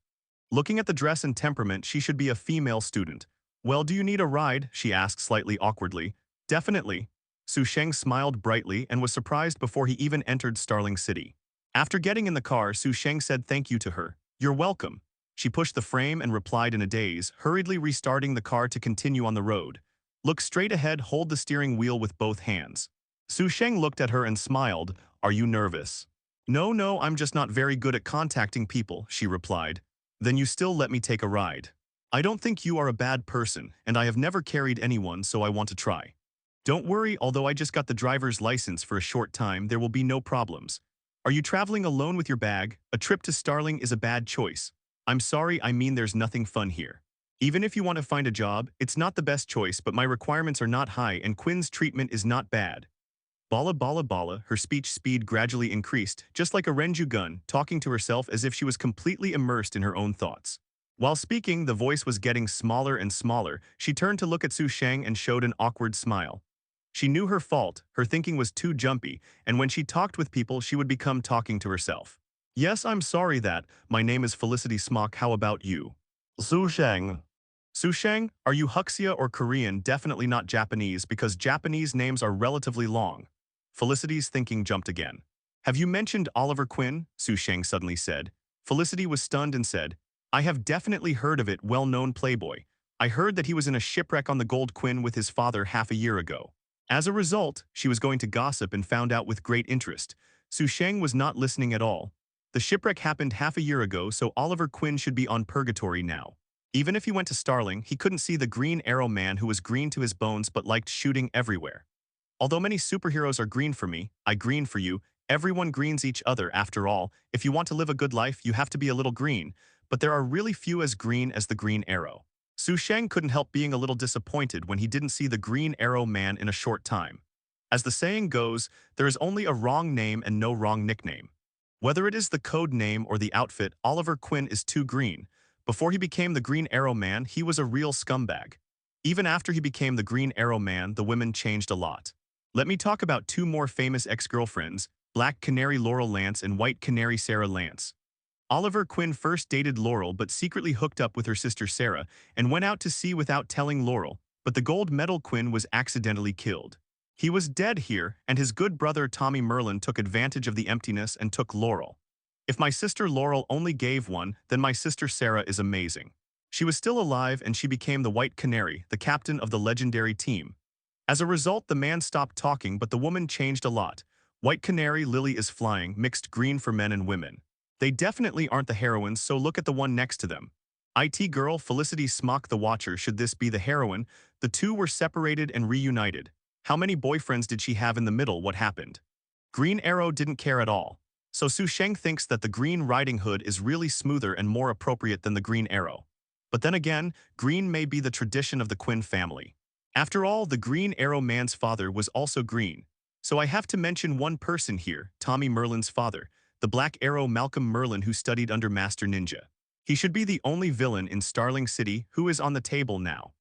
Looking at the dress and temperament, she should be a female student. Well, do you need a ride? She asked slightly awkwardly. Definitely. Sheng smiled brightly and was surprised before he even entered Starling City. After getting in the car, Sheng said thank you to her. You're welcome. She pushed the frame and replied in a daze, hurriedly restarting the car to continue on the road. Look straight ahead, hold the steering wheel with both hands. Sheng looked at her and smiled. Are you nervous? No, I'm just not very good at contacting people, she replied. Then you still let me take a ride. I don't think you are a bad person, and I have never carried anyone, so I want to try. Don't worry, although I just got the driver's license for a short time, there will be no problems. Are you traveling alone with your bag? A trip to Starling is a bad choice. I'm sorry, I mean there's nothing fun here. Even if you want to find a job, it's not the best choice, but my requirements are not high and Quinn's treatment is not bad. Bala bala bala, her speech speed gradually increased, just like a Renju gun, talking to herself as if she was completely immersed in her own thoughts. While speaking, the voice was getting smaller and smaller. She turned to look at Sheng and showed an awkward smile. She knew her fault, her thinking was too jumpy, and when she talked with people she would become talking to herself. Yes, I'm sorry that, my name is Felicity Smock, how about you? Sheng. Sheng, are you Huxia or Korean? Definitely not Japanese because Japanese names are relatively long. Felicity's thinking jumped again. Have you mentioned Oliver Quinn? Sheng suddenly said. Felicity was stunned and said, I have definitely heard of it, well-known playboy. I heard that he was in a shipwreck on the Gold Quinn with his father half a year ago. As a result, she was going to gossip and found out with great interest. Sheng was not listening at all. The shipwreck happened half a year ago, so Oliver Quinn should be on purgatory now. Even if he went to Starling, he couldn't see the Green Arrow man who was green to his bones but liked shooting everywhere. Although many superheroes are green for me, I green for you, everyone greens each other after all. If you want to live a good life, you have to be a little green, but there are really few as green as the Green Arrow. Sheng couldn't help being a little disappointed when he didn't see the Green Arrow man in a short time. As the saying goes, there is only a wrong name and no wrong nickname. Whether it is the code name or the outfit, Oliver Quinn is too green. Before he became the Green Arrow man, he was a real scumbag. Even after he became the Green Arrow man, the women changed a lot. Let me talk about two more famous ex-girlfriends, Black Canary Laurel Lance and White Canary Sarah Lance. Oliver Quinn first dated Laurel but secretly hooked up with her sister Sarah and went out to sea without telling Laurel, but the gold medal Quinn was accidentally killed. He was dead here, and his good brother Tommy Merlin took advantage of the emptiness and took Laurel. If my sister Laurel only gave one, then my sister Sarah is amazing. She was still alive and she became the White Canary, the captain of the legendary team. As a result, the man stopped talking, but the woman changed a lot. White Canary Lily is flying, mixed green for men and women. They definitely aren't the heroines, so look at the one next to them. IT girl Felicity Smock the Watcher, should this be the heroine? The two were separated and reunited. How many boyfriends did she have in the middle? What happened? Green Arrow didn't care at all. So Sheng thinks that the Green Riding Hood is really smoother and more appropriate than the Green Arrow. But then again, green may be the tradition of the Quinn family. After all, the Green Arrow man's father was also green. So I have to mention one person here, Tommy Merlin's father, the Black Arrow Malcolm Merlin who studied under Master Ninja. He should be the only villain in Starling City who is on the table now.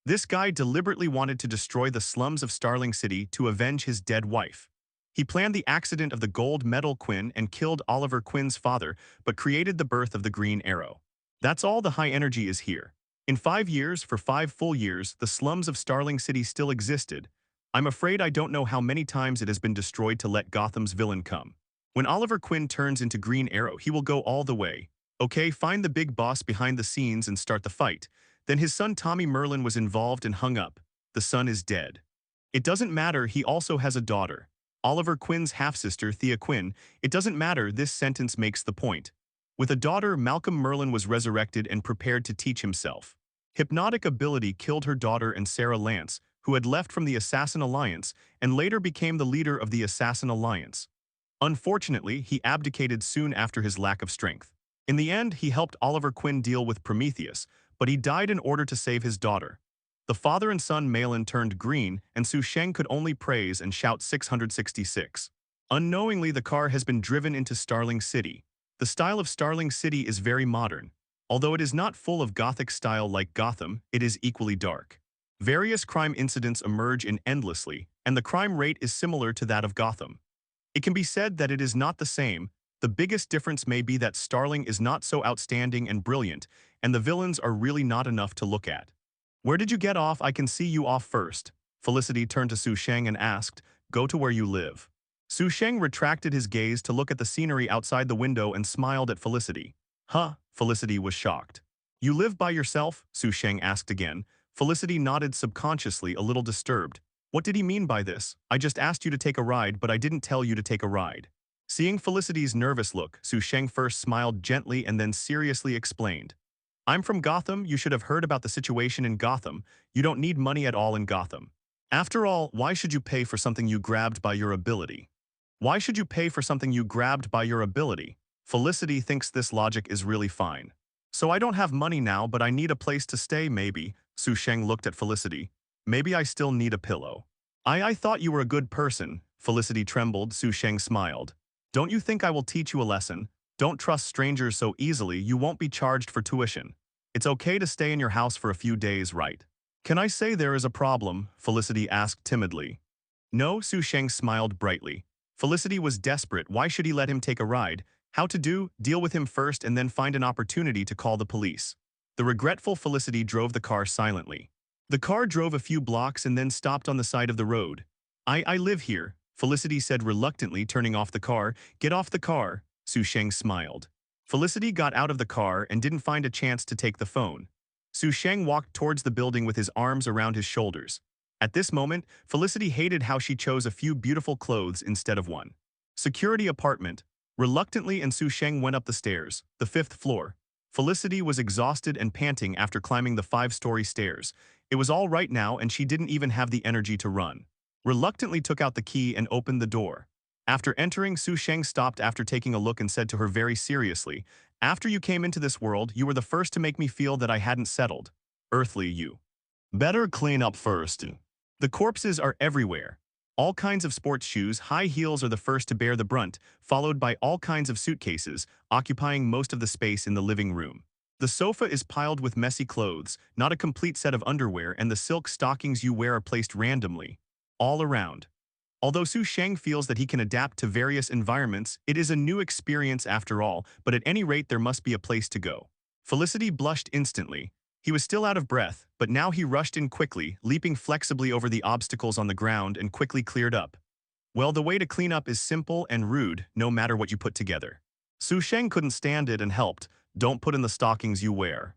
This guy deliberately wanted to destroy the slums of Starling City to avenge his dead wife. He planned the accident of the gold medal Quinn and killed Oliver Quinn's father, but created the birth of the Green Arrow. That's all the high energy is here. In 5 years, for 5 full years, the slums of Starling City still existed. I'm afraid I don't know how many times it has been destroyed to let Gotham's villain come. When Oliver Quinn turns into Green Arrow, he will go all the way. Okay, find the big boss behind the scenes and start the fight. Then his son Tommy Merlin was involved and hung up. The son is dead. It doesn't matter, he also has a daughter. Oliver Quinn's half-sister, Thea Quinn. It doesn't matter, this sentence makes the point. With a daughter, Malcolm Merlin was resurrected and prepared to teach himself. Hypnotic ability killed her daughter and Sarah Lance, who had left from the Assassin Alliance and later became the leader of the Assassin Alliance. Unfortunately, he abdicated soon after his lack of strength. In the end, he helped Oliver Quinn deal with Prometheus, but he died in order to save his daughter. The father and son Malin turned green, and Sheng could only praise and shout 666. Unknowingly, the car has been driven into Starling City. The style of Starling City is very modern. Although it is not full of Gothic style like Gotham, it is equally dark. Various crime incidents emerge in endlessly, and the crime rate is similar to that of Gotham. It can be said that it is not the same. The biggest difference may be that Starling is not so outstanding and brilliant, and the villains are really not enough to look at. Where did you get off? I can see you off first. Felicity turned to Sheng and asked, go to where you live. Sheng retracted his gaze to look at the scenery outside the window and smiled at Felicity. Huh? Felicity was shocked. You live by yourself? Sheng asked again. Felicity nodded subconsciously, a little disturbed. What did he mean by this? I just asked you to take a ride, but I didn't tell you to take a ride. Seeing Felicity's nervous look, Sheng first smiled gently and then seriously explained. I'm from Gotham, you should have heard about the situation in Gotham. You don't need money at all in Gotham. After all, why should you pay for something you grabbed by your ability? Why should you pay for something you grabbed by your ability? Felicity thinks this logic is really fine. So I don't have money now, but I need a place to stay, maybe. Sheng looked at Felicity. Maybe I still need a pillow. I thought you were a good person. Felicity trembled. Sheng smiled. Don't you think I will teach you a lesson? Don't trust strangers so easily. You won't be charged for tuition. It's okay to stay in your house for a few days, right? Can I say there is a problem? Felicity asked timidly. No, Sheng smiled brightly. Felicity was desperate. Why should he let him take a ride? How to deal with him first and then find an opportunity to call the police. The regretful Felicity drove the car silently. The car drove a few blocks and then stopped on the side of the road. I live here, Felicity said reluctantly, turning off the car. Get off the car, Sheng smiled. Felicity got out of the car and didn't find a chance to take the phone. Sheng walked towards the building with his arms around his shoulders. At this moment, Felicity hated how she chose a few beautiful clothes instead of one. Security apartment. Reluctantly, and Sheng went up the stairs, the 5th floor. Felicity was exhausted and panting after climbing the 5-story stairs. It was all right now and she didn't even have the energy to run. Reluctantly took out the key and opened the door. After entering, Sheng stopped after taking a look and said to her very seriously, "After you came into this world, you were the first to make me feel that I hadn't settled. Earthly you. Better clean up first." The corpses are everywhere. All kinds of sports shoes, high heels are the first to bear the brunt, followed by all kinds of suitcases, occupying most of the space in the living room. The sofa is piled with messy clothes, not a complete set of underwear, and the silk stockings you wear are placed randomly. All around. Although Sheng feels that he can adapt to various environments, it is a new experience after all, but at any rate there must be a place to go. Felicity blushed instantly. He was still out of breath, but now he rushed in quickly, leaping flexibly over the obstacles on the ground and quickly cleared up. Well, the way to clean up is simple and rude, no matter what you put together. Sheng couldn't stand it and helped. Don't put in the stockings you wear.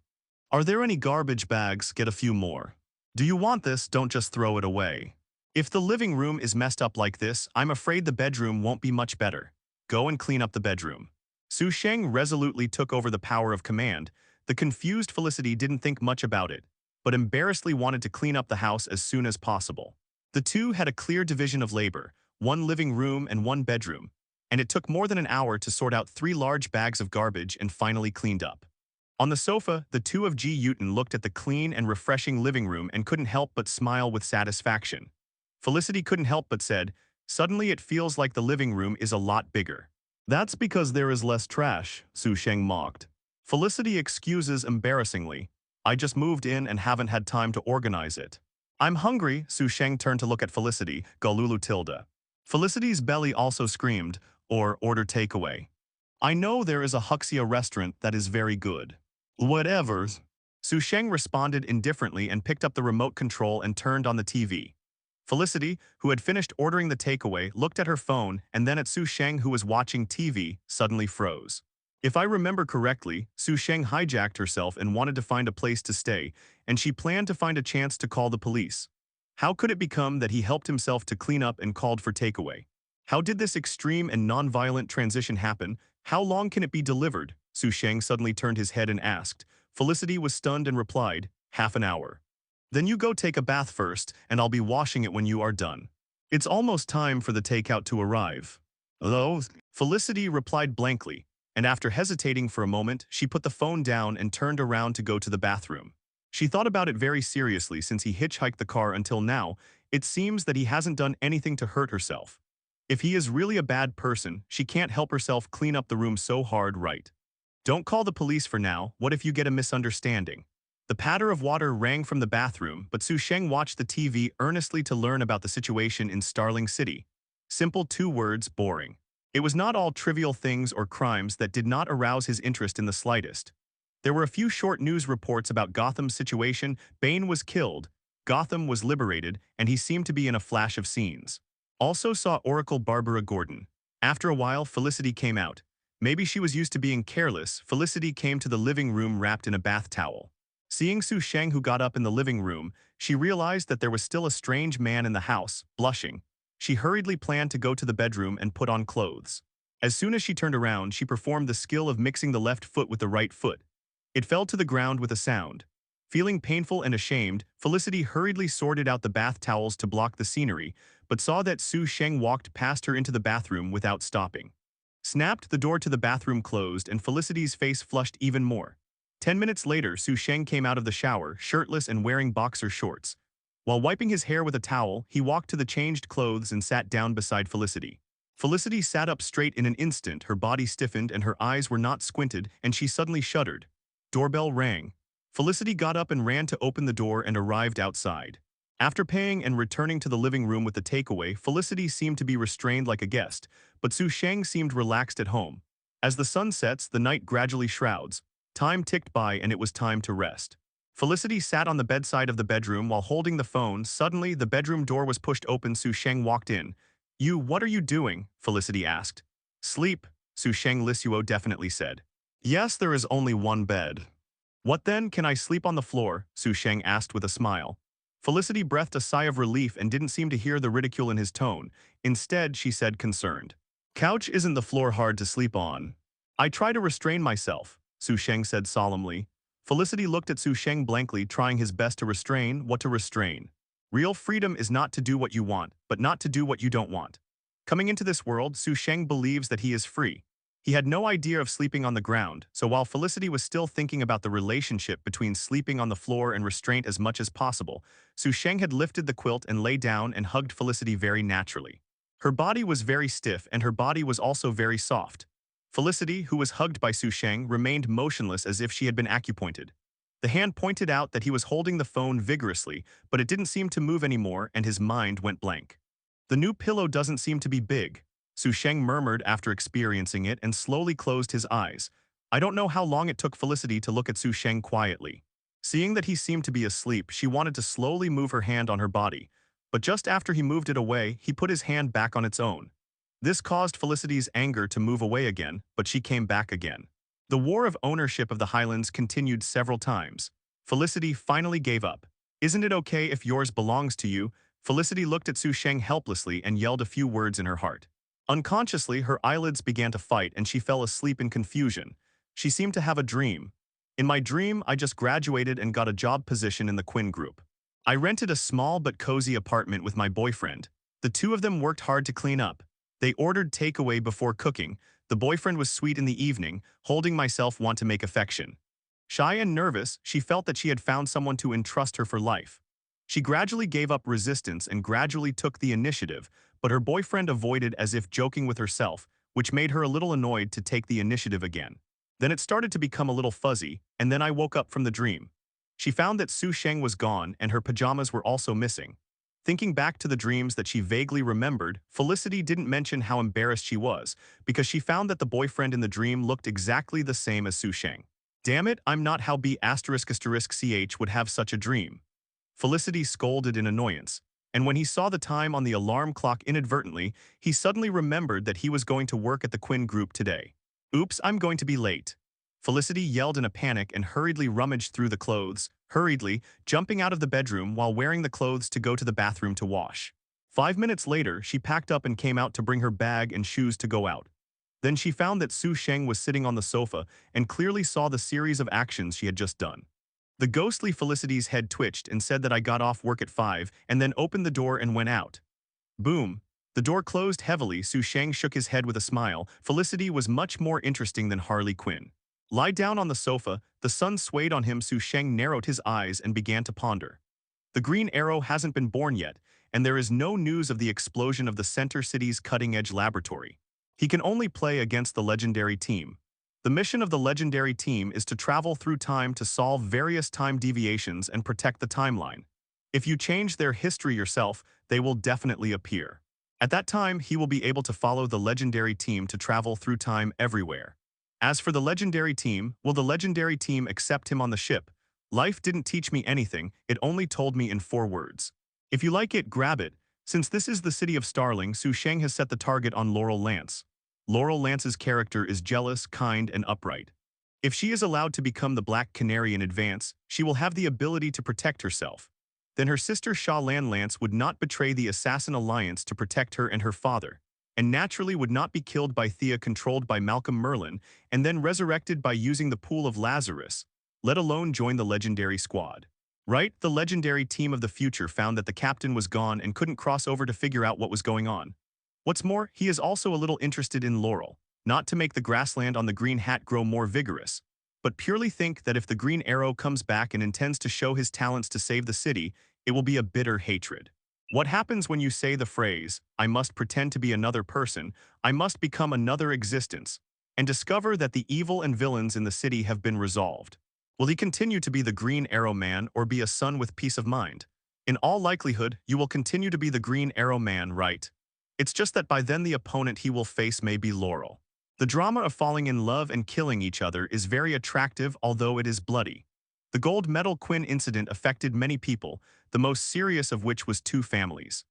Are there any garbage bags? Get a few more. Do you want this? Don't just throw it away. If the living room is messed up like this, I'm afraid the bedroom won't be much better. Go and clean up the bedroom. Sheng resolutely took over the power of command. The confused Felicity didn't think much about it, but embarrassedly wanted to clean up the house as soon as possible. The two had a clear division of labor, one living room and one bedroom, and it took more than an hour to sort out 3 large bags of garbage and finally cleaned up. On the sofa, the two of G. Uton looked at the clean and refreshing living room and couldn't help but smile with satisfaction. Felicity couldn't help but said, "Suddenly it feels like the living room is a lot bigger." That's because there is less trash, Sheng mocked. Felicity excuses embarrassingly, "I just moved in and haven't had time to organize it." "I'm hungry," Sheng turned to look at Felicity, Galulu tilde. Felicity's belly also screamed, or order takeaway. "I know there is a Huxia restaurant that is very good." "Whatever." Sheng responded indifferently and picked up the remote control and turned on the TV. Felicity, who had finished ordering the takeaway, looked at her phone and then at Sheng, who was watching TV, suddenly froze. If I remember correctly, Sheng hijacked herself and wanted to find a place to stay, and she planned to find a chance to call the police. How could it become that he helped himself to clean up and called for takeaway? How did this extreme and non-violent transition happen? How long can it be delivered? Sheng suddenly turned his head and asked. Felicity was stunned and replied, "Half an hour." "Then you go take a bath first, and I'll be washing it when you are done. It's almost time for the takeout to arrive." "Hello?" Felicity replied blankly, and after hesitating for a moment, she put the phone down and turned around to go to the bathroom. She thought about it very seriously since he hitchhiked the car until now. It seems that he hasn't done anything to hurt herself. If he is really a bad person, she can't help herself clean up the room so hard, right? Don't call the police for now. What if you get a misunderstanding? The patter of water rang from the bathroom, but Sheng watched the TV earnestly to learn about the situation in Starling City. Simple 2 words, boring. It was not all trivial things or crimes that did not arouse his interest in the slightest. There were a few short news reports about Gotham's situation. Bane was killed, Gotham was liberated, and he seemed to be in a flash of scenes. Also saw Oracle Barbara Gordon. After a while, Felicity came out. Maybe she was used to being careless. Felicity came to the living room wrapped in a bath towel. Seeing Sheng, who got up in the living room, she realized that there was still a strange man in the house. Blushing, she hurriedly planned to go to the bedroom and put on clothes. As soon as she turned around, she performed the skill of mixing the left foot with the right foot. It fell to the ground with a sound. Feeling painful and ashamed, Felicity hurriedly sorted out the bath towels to block the scenery, but saw that Sheng walked past her into the bathroom without stopping. Snapped, the door to the bathroom closed and Felicity's face flushed even more. 10 minutes later, Sheng came out of the shower, shirtless and wearing boxer shorts. While wiping his hair with a towel, he walked to the changed clothes and sat down beside Felicity. Felicity sat up straight in an instant, her body stiffened and her eyes were not squinted, and she suddenly shuddered. Doorbell rang. Felicity got up and ran to open the door and arrived outside. After paying and returning to the living room with the takeaway, Felicity seemed to be restrained like a guest, but Sheng seemed relaxed at home. As the sun sets, the night gradually shrouds. Time ticked by and it was time to rest. Felicity sat on the bedside of the bedroom while holding the phone. Suddenly, the bedroom door was pushed open. Sheng walked in. What are you doing?" Felicity asked. "Sleep," Sheng Lisuo definitely said. "Yes, there is only one bed." "What then, can I sleep on the floor?" Sheng asked with a smile. Felicity breathed a sigh of relief and didn't seem to hear the ridicule in his tone. Instead, she said concerned. "Couch isn't the floor hard to sleep on." "I try to restrain myself," Sheng said solemnly. Felicity looked at Sheng blankly, trying his best to restrain what to restrain. Real freedom is not to do what you want, but not to do what you don't want. Coming into this world, Sheng believes that he is free. He had no idea of sleeping on the ground, so while Felicity was still thinking about the relationship between sleeping on the floor and restraint as much as possible, Sheng had lifted the quilt and lay down and hugged Felicity very naturally. Her body was very stiff and her body was also very soft. Felicity, who was hugged by Sheng, remained motionless as if she had been acupointed. The hand pointed out that he was holding the phone vigorously, but it didn't seem to move anymore and his mind went blank. "The new pillow doesn't seem to be big," Sheng murmured after experiencing it and slowly closed his eyes. I don't know how long it took Felicity to look at Sheng quietly. Seeing that he seemed to be asleep, she wanted to slowly move her hand on her body, but just after he moved it away, he put his hand back on its own. This caused Felicity's anger to move away again, but she came back again. The war of ownership of the Highlands continued several times. Felicity finally gave up. "Isn't it okay if yours belongs to you?" Felicity looked at Sheng helplessly and yelled a few words in her heart. Unconsciously, her eyelids began to fight and she fell asleep in confusion. She seemed to have a dream. "In my dream, I just graduated and got a job position in the Quinn Group. I rented a small but cozy apartment with my boyfriend. The two of them worked hard to clean up. They ordered takeaway before cooking. The boyfriend was sweet in the evening, holding myself want to make affection. Shy and nervous, she felt that she had found someone to entrust her for life. She gradually gave up resistance and gradually took the initiative, but her boyfriend avoided as if joking with herself, which made her a little annoyed to take the initiative again. Then it started to become a little fuzzy, and then I woke up from the dream. She found that Sheng was gone and her pajamas were also missing. Thinking back to the dreams that she vaguely remembered, Felicity didn't mention how embarrassed she was, because she found that the boyfriend in the dream looked exactly the same as Sheng. "Damn it, I'm not how B***ch would have such a dream." Felicity scolded in annoyance, and when he saw the time on the alarm clock inadvertently, he suddenly remembered that he was going to work at the Quinn Group today. "Oops, I'm going to be late." Felicity yelled in a panic and hurriedly rummaged through the clothes, jumping out of the bedroom while wearing the clothes to go to the bathroom to wash. 5 minutes later, she packed up and came out to bring her bag and shoes to go out. Then she found that Sheng was sitting on the sofa and clearly saw the series of actions she had just done. The ghostly Felicity's head twitched and said that I got off work at 5 and then opened the door and went out. Boom. The door closed heavily. Sheng shook his head with a smile. Felicity was much more interesting than Harley Quinn. Lie down on the sofa, the sun swayed on him. Sheng narrowed his eyes and began to ponder. The Green Arrow hasn't been born yet, and there is no news of the explosion of the Center City's cutting-edge laboratory. He can only play against the legendary team. The mission of the legendary team is to travel through time to solve various time deviations and protect the timeline. If you change their history yourself, they will definitely appear. At that time, he will be able to follow the legendary team to travel through time everywhere. As for the legendary team, will the legendary team accept him on the ship? Life didn't teach me anything, it only told me in 4 words. If you like it, grab it. Since this is the city of Starling, Sheng has set the target on Laurel Lance. Laurel Lance's character is jealous, kind, and upright. If she is allowed to become the Black Canary in advance, she will have the ability to protect herself. Then her sister Sha-Lan Lance would not betray the Assassin Alliance to protect her and her father, and naturally would not be killed by Thea controlled by Malcolm Merlin and then resurrected by using the Pool of Lazarus, let alone join the legendary squad. Right, the legendary team of the future found that the captain was gone and couldn't cross over to figure out what was going on. What's more, he is also a little interested in Laurel, not to make the grassland on the Green Hat grow more vigorous, but purely think that if the Green Arrow comes back and intends to show his talents to save the city, it will be a bitter hatred. What happens when you say the phrase, "I must pretend to be another person, I must become another existence," and discover that the evil and villains in the city have been resolved? Will he continue to be the Green Arrow Man or be a son with peace of mind? In all likelihood, you will continue to be the Green Arrow Man, right? It's just that by then the opponent he will face may be Laurel. The drama of falling in love and killing each other is very attractive, although it is bloody. The gold medal Quinn incident affected many people, the most serious of which was two families.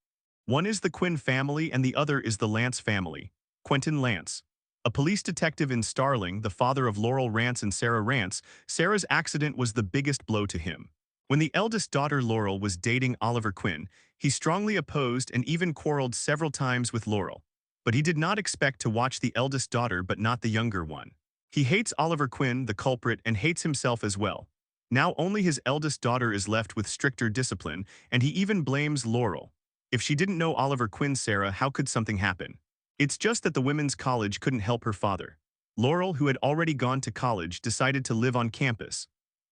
One is the Quinn family and the other is the Lance family. Quentin Lance, a police detective in Starling, the father of Laurel Rance and Sarah Rance. Sarah's accident was the biggest blow to him. When the eldest daughter Laurel was dating Oliver Quinn, he strongly opposed and even quarreled several times with Laurel. But he did not expect to watch the eldest daughter but not the younger one. He hates Oliver Quinn, the culprit, and hates himself as well. Now only his eldest daughter is left with stricter discipline, and he even blames Laurel. If she didn't know Oliver Quinn, Sarah, how could something happen? It's just that the women's college couldn't help her father. Laurel, who had already gone to college, decided to live on campus.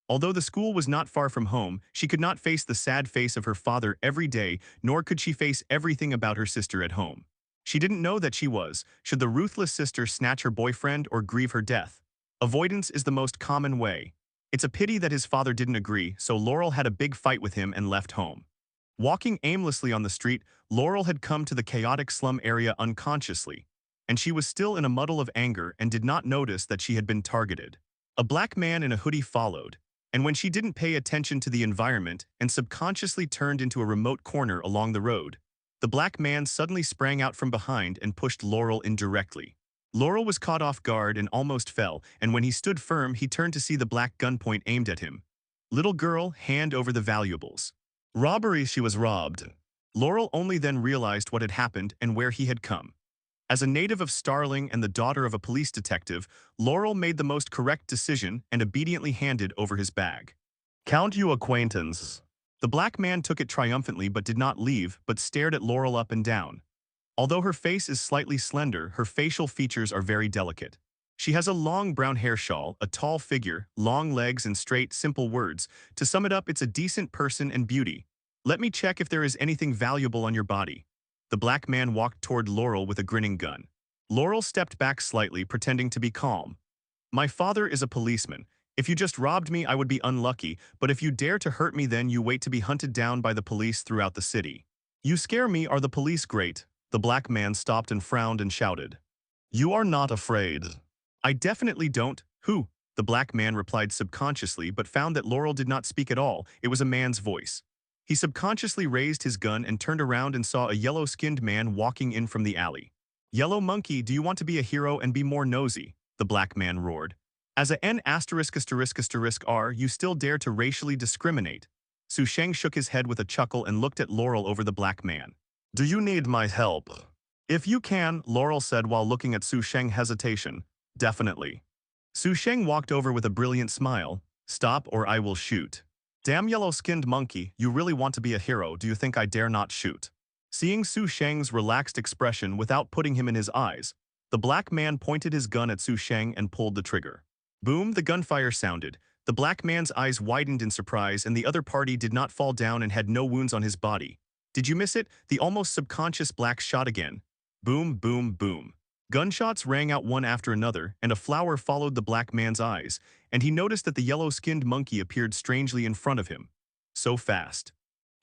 Although the school was not far from home, she could not face the sad face of her father every day, nor could she face everything about her sister at home. She didn't know that should the ruthless sister snatch her boyfriend or grieve her death. Avoidance is the most common way. It's a pity that his father didn't agree, so Laurel had a big fight with him and left home. Walking aimlessly on the street, Laurel had come to the chaotic slum area unconsciously, and she was still in a muddle of anger and did not notice that she had been targeted. A black man in a hoodie followed, and when she didn't pay attention to the environment and subconsciously turned into a remote corner along the road, the black man suddenly sprang out from behind and pushed Laurel indirectly. Laurel was caught off guard and almost fell, and when he stood firm, he turned to see the black gunpoint aimed at him. "Little girl, hand over the valuables." Robbery, she was robbed. Laurel only then realized what had happened and where he had come. As a native of Starling and the daughter of a police detective, Laurel made the most correct decision and obediently handed over his bag. "Count you acquaintance." The black man took it triumphantly but did not leave, but stared at Laurel up and down. Although her face is slightly slender, her facial features are very delicate. She has a long brown hair shawl, a tall figure, long legs and straight, simple words. To sum it up, it's a decent person and beauty. "Let me check if there is anything valuable on your body." The black man walked toward Laurel with a grinning gun. Laurel stepped back slightly, pretending to be calm. "My father is a policeman. If you just robbed me, I would be unlucky, but if you dare to hurt me, then you wait to be hunted down by the police throughout the city." "You scare me. Are the police great?" The black man stopped and frowned and shouted. "You are not afraid." "I definitely don't." "Who?" The black man replied subconsciously, but found that Laurel did not speak at all. It was a man's voice. He subconsciously raised his gun and turned around and saw a yellow-skinned man walking in from the alley. "Yellow monkey, do you want to be a hero and be more nosy?" the black man roared. "As a N******R, you still dare to racially discriminate?" Sheng shook his head with a chuckle and looked at Laurel over the black man. "Do you need my help?" "If you can," Laurel said while looking at Sheng hesitation. "Definitely." Sheng walked over with a brilliant smile. "Stop or I will shoot." "Damn yellow-skinned monkey, you really want to be a hero, do you think I dare not shoot?" Seeing Sheng's relaxed expression without putting him in his eyes, the black man pointed his gun at Sheng and pulled the trigger. Boom, the gunfire sounded. The black man's eyes widened in surprise and the other party did not fall down and had no wounds on his body. Did you miss it? The almost subconscious black shot again. Boom, boom, boom. Gunshots rang out one after another, and a flower followed the black man's eyes, and he noticed that the yellow-skinned monkey appeared strangely in front of him. So fast.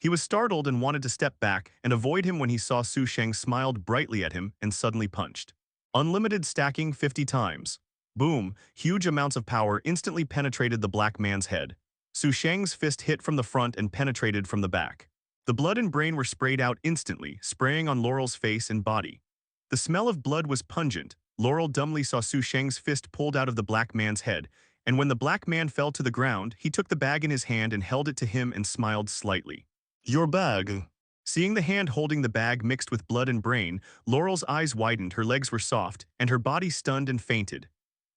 He was startled and wanted to step back and avoid him when he saw Sheng smiled brightly at him and suddenly punched. Unlimited stacking 50 times. Boom, huge amounts of power instantly penetrated the black man's head. Sheng's fist hit from the front and penetrated from the back. The blood and brain were sprayed out instantly, spraying on Laurel's face and body. The smell of blood was pungent. Laurel dumbly saw Sheng's fist pulled out of the black man's head, and when the black man fell to the ground, he took the bag in his hand and held it to him and smiled slightly. "Your bag." Seeing the hand holding the bag mixed with blood and brain, Laurel's eyes widened, her legs were soft, and her body stunned and fainted.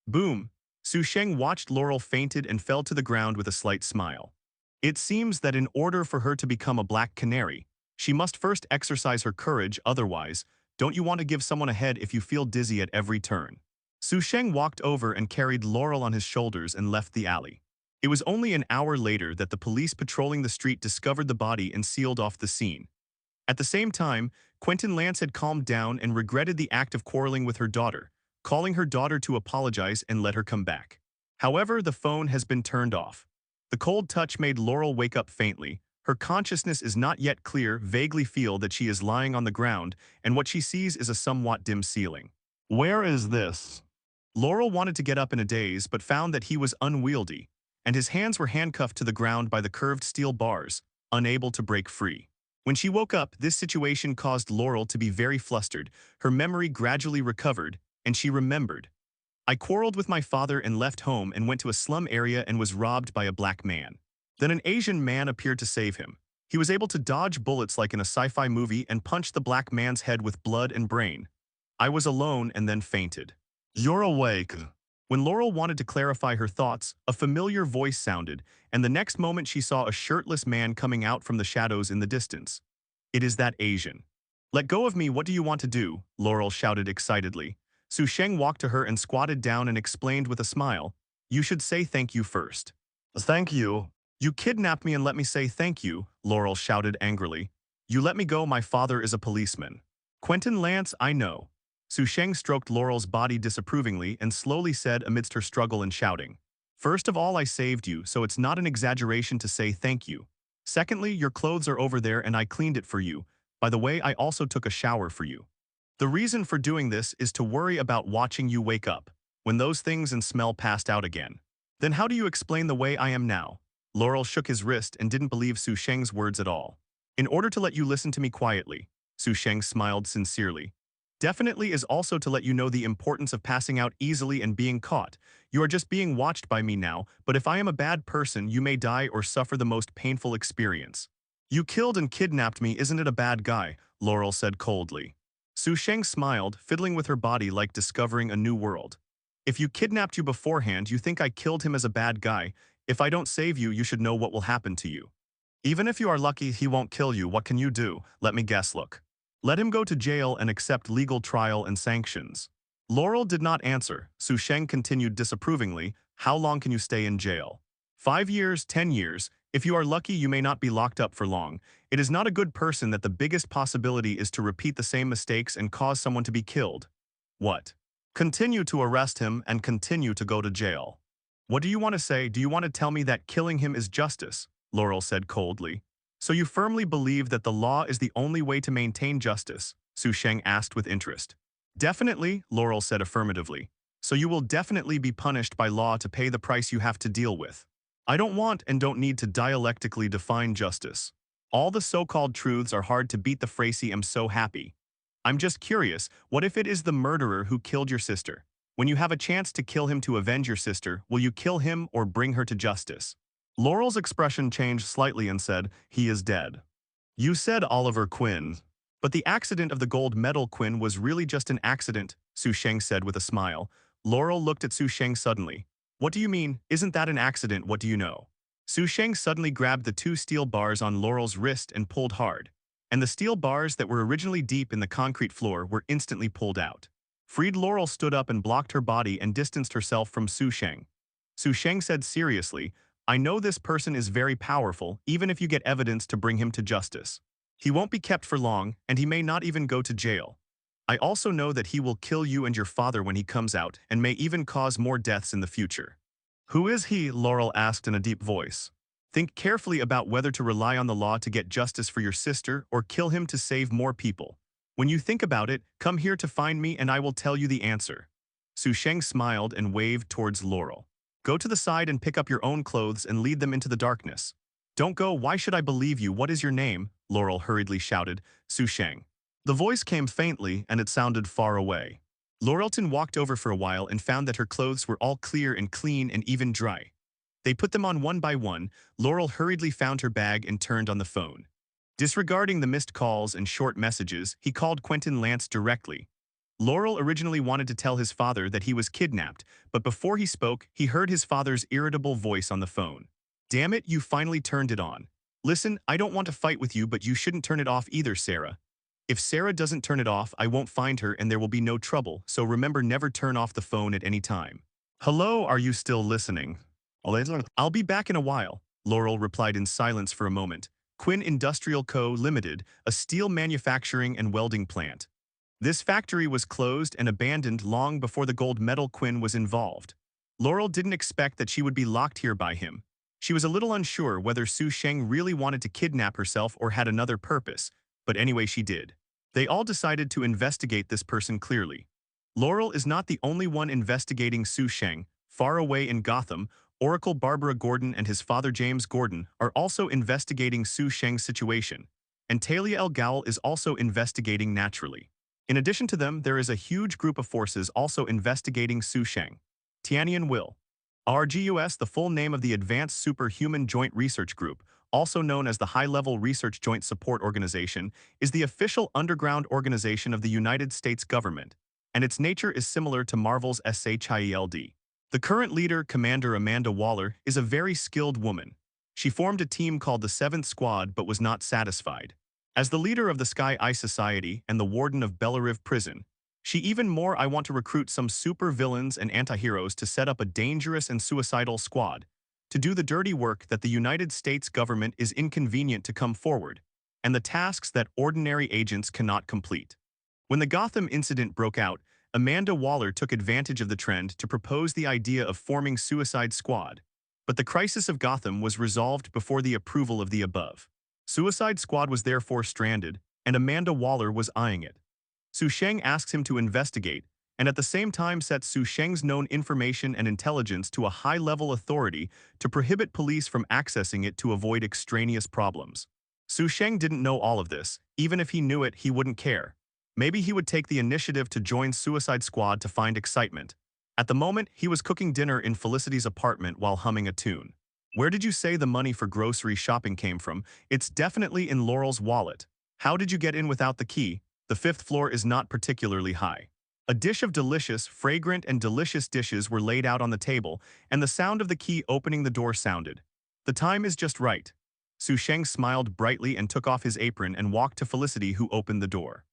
Boom! Sheng watched Laurel fainted and fell to the ground with a slight smile. It seems that in order for her to become a black canary, she must first exercise her courage, otherwise, don't you want to give someone a head if you feel dizzy at every turn? Sheng walked over and carried Laurel on his shoulders and left the alley. It was only an hour later that the police patrolling the street discovered the body and sealed off the scene. At the same time, Quentin Lance had calmed down and regretted the act of quarreling with her daughter, calling her daughter to apologize and let her come back. However, the phone has been turned off. The cold touch made Laurel wake up faintly. Her consciousness is not yet clear, vaguely feel that she is lying on the ground, and what she sees is a somewhat dim ceiling. Where is this? Laurel wanted to get up in a daze but found that he was unwieldy, and his hands were handcuffed to the ground by the curved steel bars, unable to break free. When she woke up, this situation caused Laurel to be very flustered. Her memory gradually recovered, and she remembered. I quarreled with my father and left home and went to a slum area and was robbed by a black man. Then an Asian man appeared to save him. He was able to dodge bullets like in a sci-fi movie and punch the black man's head with blood and brain. I was alone and then fainted. You're awake. When Laurel wanted to clarify her thoughts, a familiar voice sounded, and the next moment she saw a shirtless man coming out from the shadows in the distance. It is that Asian. Let go of me, what do you want to do? Laurel shouted excitedly. Sheng walked to her and squatted down and explained with a smile, you should say thank you first. Thank you. You kidnapped me and let me say thank you, Laurel shouted angrily. You let me go, my father is a policeman. Quentin Lance, I know. Sheng stroked Laurel's body disapprovingly and slowly said amidst her struggle and shouting. First of all, I saved you, so it's not an exaggeration to say thank you. Secondly, your clothes are over there and I cleaned it for you. By the way, I also took a shower for you. The reason for doing this is to worry about watching you wake up, when those things and smell passed out again. Then how do you explain the way I am now? Laurel shook his wrist and didn't believe Sheng's words at all. In order to let you listen to me quietly, Sheng smiled sincerely. Definitely is also to let you know the importance of passing out easily and being caught. You are just being watched by me now, but if I am a bad person, you may die or suffer the most painful experience. You killed and kidnapped me, isn't it a bad guy? Laurel said coldly. Sheng smiled, fiddling with her body like discovering a new world. If you kidnapped you beforehand, you think I killed him as a bad guy. If I don't save you, you should know what will happen to you. Even if you are lucky, he won't kill you. What can you do? Let me guess, look. Let him go to jail and accept legal trial and sanctions. Laurel did not answer. Sheng continued disapprovingly, how long can you stay in jail? 5 years, 10 years. If you are lucky, you may not be locked up for long. It is not a good person that the biggest possibility is to repeat the same mistakes and cause someone to be killed. What? Continue to arrest him and continue to go to jail. What do you want to say? Do you want to tell me that killing him is justice? Laurel said coldly. So you firmly believe that the law is the only way to maintain justice? Sheng asked with interest. Definitely, Laurel said affirmatively. So you will definitely be punished by law to pay the price you have to deal with. I don't want and don't need to dialectically define justice. All the so-called truths are hard to beat the phrase I'm so happy. I'm just curious, what if it is the murderer who killed your sister? When you have a chance to kill him to avenge your sister, will you kill him or bring her to justice? Laurel's expression changed slightly and said, he is dead. You said Oliver Quinn. But the accident of the gold medal Quinn was really just an accident, Sheng said with a smile. Laurel looked at Sheng suddenly. What do you mean? Isn't that an accident? What do you know? Sheng suddenly grabbed the 2 steel bars on Laurel's wrist and pulled hard. And the steel bars that were originally deep in the concrete floor were instantly pulled out. Freed Laurel stood up and blocked her body and distanced herself from Sheng. Sheng said seriously, I know this person is very powerful, even if you get evidence to bring him to justice. He won't be kept for long, and he may not even go to jail. I also know that he will kill you and your father when he comes out, and may even cause more deaths in the future. Who is he? Laurel asked in a deep voice. Think carefully about whether to rely on the law to get justice for your sister or kill him to save more people. When you think about it, come here to find me and I will tell you the answer. Sheng smiled and waved towards Laurel. Go to the side and pick up your own clothes and lead them into the darkness. Don't go, why should I believe you? What is your name? Laurel hurriedly shouted. Sheng. The voice came faintly and it sounded far away. Laurelton walked over for a while and found that her clothes were all clear and clean and even dry. They put them on one by one. Laurel hurriedly found her bag and turned on the phone. Disregarding the missed calls and short messages, he called Quentin Lance directly. Laurel originally wanted to tell his father that he was kidnapped, but before he spoke, he heard his father's irritable voice on the phone. Damn it, you finally turned it on. Listen, I don't want to fight with you, but you shouldn't turn it off either, Sarah. If Sarah doesn't turn it off, I won't find her and there will be no trouble, so remember never turn off the phone at any time. Hello, are you still listening? I'll be back in a while, Laurel replied in silence for a moment. Quinn Industrial Co. Limited, a steel manufacturing and welding plant. This factory was closed and abandoned long before the gold medal Quinn was involved. Laurel didn't expect that she would be locked here by him. She was a little unsure whether Sheng really wanted to kidnap herself or had another purpose, but anyway she did. They all decided to investigate this person clearly. Laurel is not the only one investigating Sheng. Far away in Gotham, Oracle Barbara Gordon and his father James Gordon are also investigating Sheng's situation, and Talia El Ghul is also investigating naturally. In addition to them, there is a huge group of forces also investigating Sheng. Tianyan Will. RGUS, the full name of the Advanced Superhuman Joint Research Group, also known as the High-Level Research Joint Support Organization, is the official underground organization of the United States government, and its nature is similar to Marvel's SHIELD. The current leader, Commander Amanda Waller, is a very skilled woman. She formed a team called the 7th Squad but was not satisfied. As the leader of the Sky Eye Society and the warden of Belarive Prison, she even more I want to recruit some super villains and anti-heroes to set up a dangerous and suicidal squad, to do the dirty work that the United States government is inconvenient to come forward, and the tasks that ordinary agents cannot complete. When the Gotham incident broke out, Amanda Waller took advantage of the trend to propose the idea of forming Suicide Squad, but the crisis of Gotham was resolved before the approval of the above. Suicide Squad was therefore stranded, and Amanda Waller was eyeing it. Sheng asks him to investigate, and at the same time sets Sheng's known information and intelligence to a high-level authority to prohibit police from accessing it to avoid extraneous problems. Sheng didn't know all of this. Even if he knew it, he wouldn't care. Maybe he would take the initiative to join Suicide Squad to find excitement. At the moment, he was cooking dinner in Felicity's apartment while humming a tune. Where did you say the money for grocery shopping came from? It's definitely in Laurel's wallet. How did you get in without the key? The 5th floor is not particularly high. A dish of delicious, fragrant and delicious dishes were laid out on the table, and the sound of the key opening the door sounded. The time is just right. Sheng smiled brightly and took off his apron and walked to Felicity, who opened the door.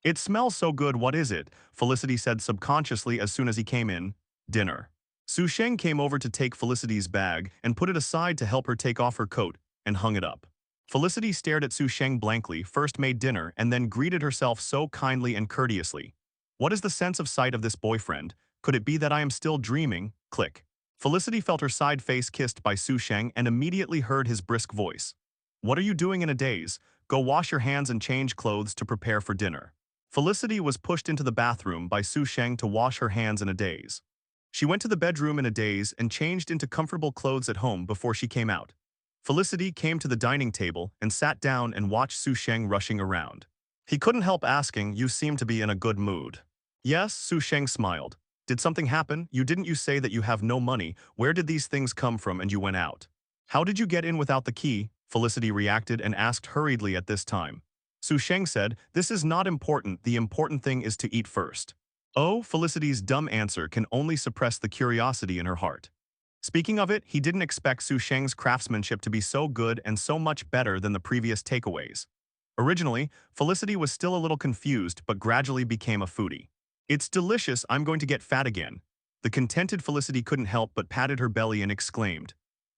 It smells so good, what is it? Felicity said subconsciously as soon as he came in. Dinner. Sheng came over to take Felicity's bag and put it aside to help her take off her coat, and hung it up. Felicity stared at Sheng blankly, first made dinner and then greeted herself so kindly and courteously. What is the sense of sight of this boyfriend? Could it be that I am still dreaming? Click. Felicity felt her side face kissed by Sheng and immediately heard his brisk voice. What are you doing in a daze? Go wash your hands and change clothes to prepare for dinner. Felicity was pushed into the bathroom by Sheng to wash her hands in a daze. She went to the bedroom in a daze and changed into comfortable clothes at home before she came out. Felicity came to the dining table and sat down and watched Sheng rushing around. He couldn't help asking, you seem to be in a good mood. Yes, Sheng smiled. Did something happen? Didn't you say that you have no money? Where did these things come from and you went out? How did you get in without the key? Felicity reacted and asked hurriedly at this time. Sheng said, this is not important, the important thing is to eat first. Oh, Felicity's dumb answer can only suppress the curiosity in her heart. Speaking of it, he didn't expect Sheng's craftsmanship to be so good and so much better than the previous takeaways. Originally, Felicity was still a little confused but gradually became a foodie. It's delicious, I'm going to get fat again. The contented Felicity couldn't help but patted her belly and exclaimed.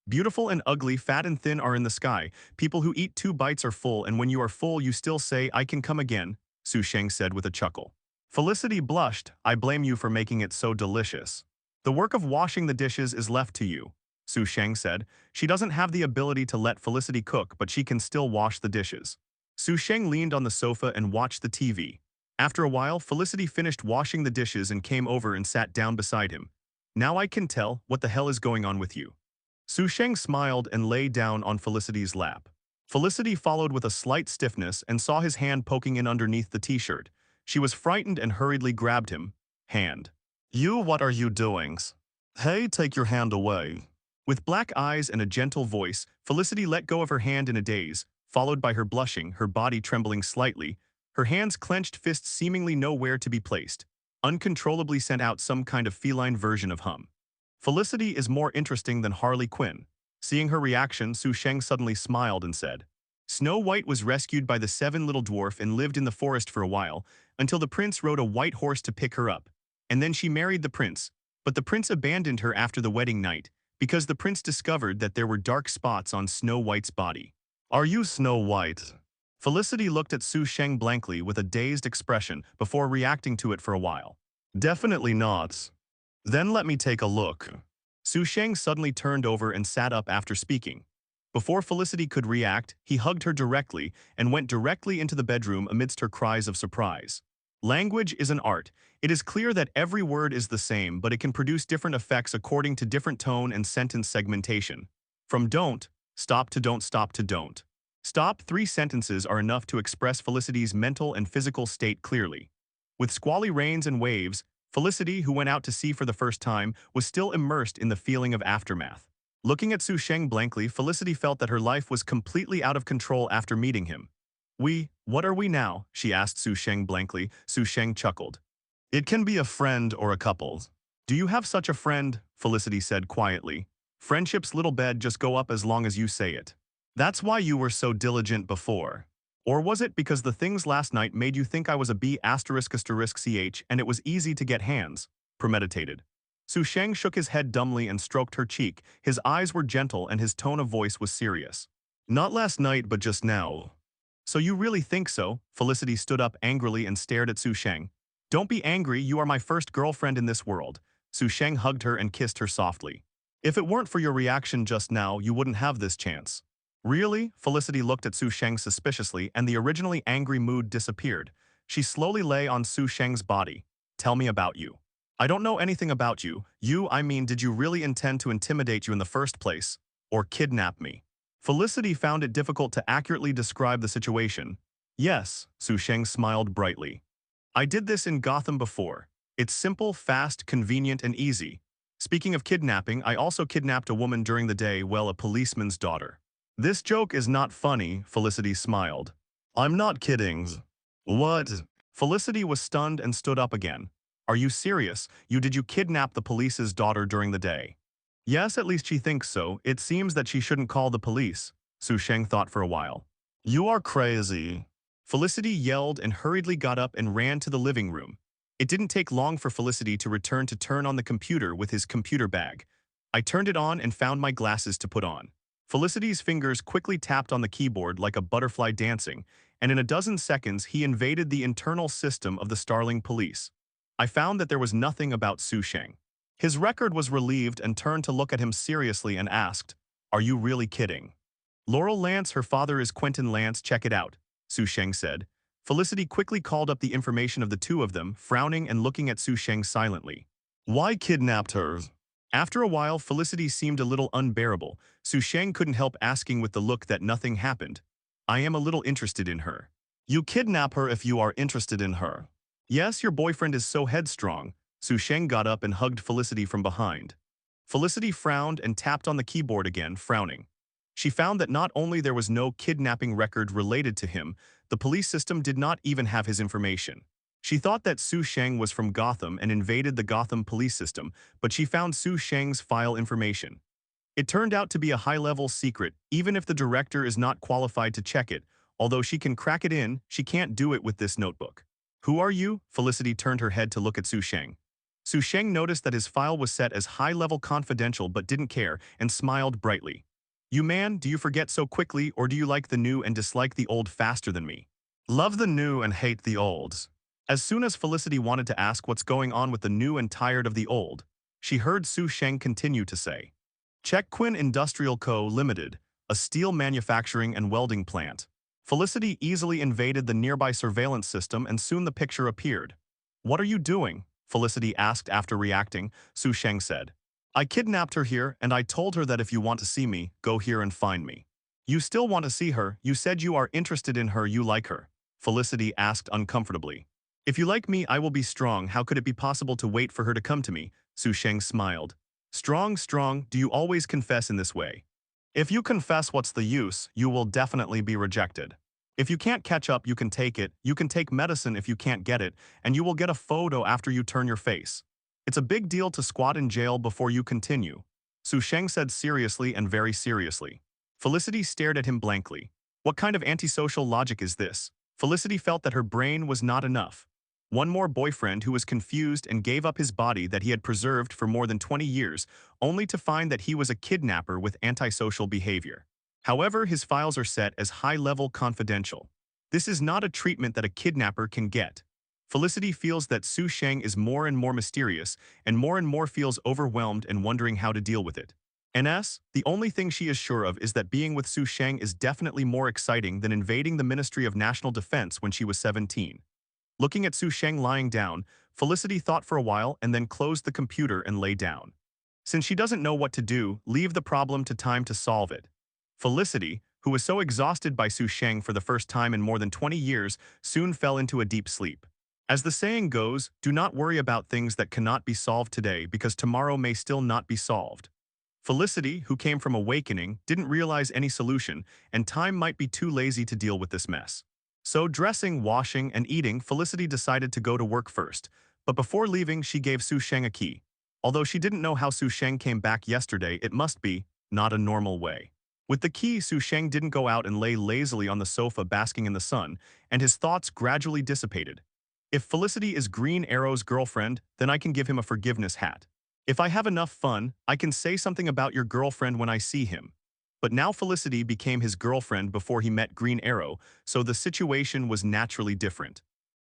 Beautiful and ugly, fat and thin are in the sky. People who eat 2 bites are full, and when you are full you still say, I can come again, Sheng said with a chuckle. Felicity blushed. I blame you for making it so delicious. The work of washing the dishes is left to you, Sheng said. She doesn't have the ability to let Felicity cook, but she can still wash the dishes. Sheng leaned on the sofa and watched the TV. After a while, Felicity finished washing the dishes and came over and sat down beside him. Now I can tell, what the hell is going on with you? Sheng smiled and lay down on Felicity's lap. Felicity followed with a slight stiffness and saw his hand poking in underneath the t-shirt. She was frightened and hurriedly grabbed him. Hand. You, what are you doing? Hey, take your hand away. With black eyes and a gentle voice, Felicity let go of her hand in a daze, followed by her blushing, her body trembling slightly, her hands clenched, fists seemingly nowhere to be placed, uncontrollably sent out some kind of feline version of hum. Felicity is more interesting than Harley Quinn. Seeing her reaction, Sheng suddenly smiled and said, Snow White was rescued by the seven little dwarf and lived in the forest for a while, until the prince rode a white horse to pick her up. And then she married the prince, but the prince abandoned her after the wedding night, because the prince discovered that there were dark spots on Snow White's body. Are you Snow White? Felicity looked at Sheng blankly with a dazed expression before reacting to it for a while. Definitely not. Then let me take a look. Sheng suddenly turned over and sat up after speaking. Before Felicity could react, he hugged her directly and went directly into the bedroom amidst her cries of surprise. Language is an art. It is clear that every word is the same, but it can produce different effects according to different tone and sentence segmentation. From don't, stop to don't stop to don't. Stop 3 sentences are enough to express Felicity's mental and physical state clearly. With squally rains and waves, Felicity, who went out to sea for the first time, was still immersed in the feeling of aftermath. Looking at Sheng blankly, Felicity felt that her life was completely out of control after meeting him. What are we now? She asked Sheng blankly. Sheng chuckled. It can be a friend or a couple. Do you have such a friend? Felicity said quietly. Friendship's little bed just go up as long as you say it. That's why you were so diligent before. Or was it because the things last night made you think I was a B******ch and it was easy to get hands? Premeditated. Sheng shook his head dumbly and stroked her cheek. His eyes were gentle and his tone of voice was serious. Not last night, but just now. So you really think so? Felicity stood up angrily and stared at Sheng. Don't be angry, you are my first girlfriend in this world. Sheng hugged her and kissed her softly. If it weren't for your reaction just now, you wouldn't have this chance. Really? Felicity looked at Sheng suspiciously and the originally angry mood disappeared. She slowly lay on Sheng's body. Tell me about you. I don't know anything about you. Did you really intend to intimidate you in the first place? Or kidnap me? Felicity found it difficult to accurately describe the situation. Yes, Sheng smiled brightly. I did this in Gotham before. It's simple, fast, convenient, and easy. Speaking of kidnapping, I also kidnapped a woman during the day, a policeman's daughter. This joke is not funny, Felicity smiled. I'm not kidding. What? Felicity was stunned and stood up again. Are you serious? Did you kidnap the police's daughter during the day? Yes, at least she thinks so. It seems that she shouldn't call the police. Sheng thought for a while. You are crazy. Felicity yelled and hurriedly got up and ran to the living room. It didn't take long for Felicity to turn on the computer with his computer bag. I turned it on and found my glasses to put on. Felicity's fingers quickly tapped on the keyboard like a butterfly dancing, and in a dozen seconds he invaded the internal system of the Starling police. I found that there was nothing about Sheng. His record was relieved and turned to look at him seriously and asked, Are you really kidding? Laurel Lance, her father is Quentin Lance, check it out, Sheng said. Felicity quickly called up the information of the two of them, frowning and looking at Sheng silently. Why kidnapped her? After a while, Felicity seemed a little unbearable. Sheng couldn't help asking with the look that nothing happened. I am a little interested in her. You kidnap her if you are interested in her. Yes, your boyfriend is so headstrong. Sheng got up and hugged Felicity from behind. Felicity frowned and tapped on the keyboard again, frowning. She found that not only there was no kidnapping record related to him, the police system did not even have his information. She thought that Sheng was from Gotham and invaded the Gotham police system, but she found Sheng's file information. It turned out to be a high-level secret, even if the director is not qualified to check it. Although she can crack it in, she can't do it with this notebook. Who are you? Felicity turned her head to look at Sheng. Sheng noticed that his file was set as high-level confidential but didn't care and smiled brightly. You man, do you forget so quickly, or do you like the new and dislike the old faster than me? Love the new and hate the old. As soon as Felicity wanted to ask what's going on with the new and tired of the old, she heard Sheng continue to say, Check Quinn Industrial Co. Limited, a steel manufacturing and welding plant. Felicity easily invaded the nearby surveillance system and soon the picture appeared. What are you doing? Felicity asked after reacting. Sheng said, I kidnapped her here and I told her that if you want to see me, go here and find me. You still want to see her? You said you are interested in her, you like her. Felicity asked uncomfortably. If you like me, I will be strong. How could it be possible to wait for her to come to me? Sheng smiled. Strong, do you always confess in this way? If you confess, what's the use? You will definitely be rejected. If you can't catch up, you can take it. You can take medicine if you can't get it, and you will get a photo after you turn your face. It's a big deal to squat in jail before you continue. Sheng said seriously and very seriously. Felicity stared at him blankly. What kind of antisocial logic is this? Felicity felt that her brain was not enough. One more boyfriend who was confused and gave up his body that he had preserved for more than 20 years, only to find that he was a kidnapper with antisocial behavior. However, his files are set as high-level confidential. This is not a treatment that a kidnapper can get. Felicity feels that Sheng is more and more mysterious, and more feels overwhelmed and wondering how to deal with it. The only thing she is sure of is that being with Sheng is definitely more exciting than invading the Ministry of National Defense when she was 17. Looking at Sheng lying down, Felicity thought for a while and then closed the computer and lay down. Since she doesn't know what to do, leave the problem to time to solve it. Felicity, who was so exhausted by Sheng for the first time in more than 20 years, soon fell into a deep sleep. As the saying goes, do not worry about things that cannot be solved today because tomorrow may still not be solved. Felicity, who came from awakening, didn't realize any solution, and time might be too lazy to deal with this mess. So dressing, washing, and eating, Felicity decided to go to work first, but before leaving she gave Sheng a key. Although she didn't know how Sheng came back yesterday, it must be not a normal way. With the key, Sheng didn't go out and lay lazily on the sofa basking in the sun, and his thoughts gradually dissipated. If Felicity is Green Arrow's girlfriend, then I can give him a forgiveness hat. If I have enough fun, I can say something about your girlfriend when I see him. But now Felicity became his girlfriend before he met Green Arrow, so the situation was naturally different.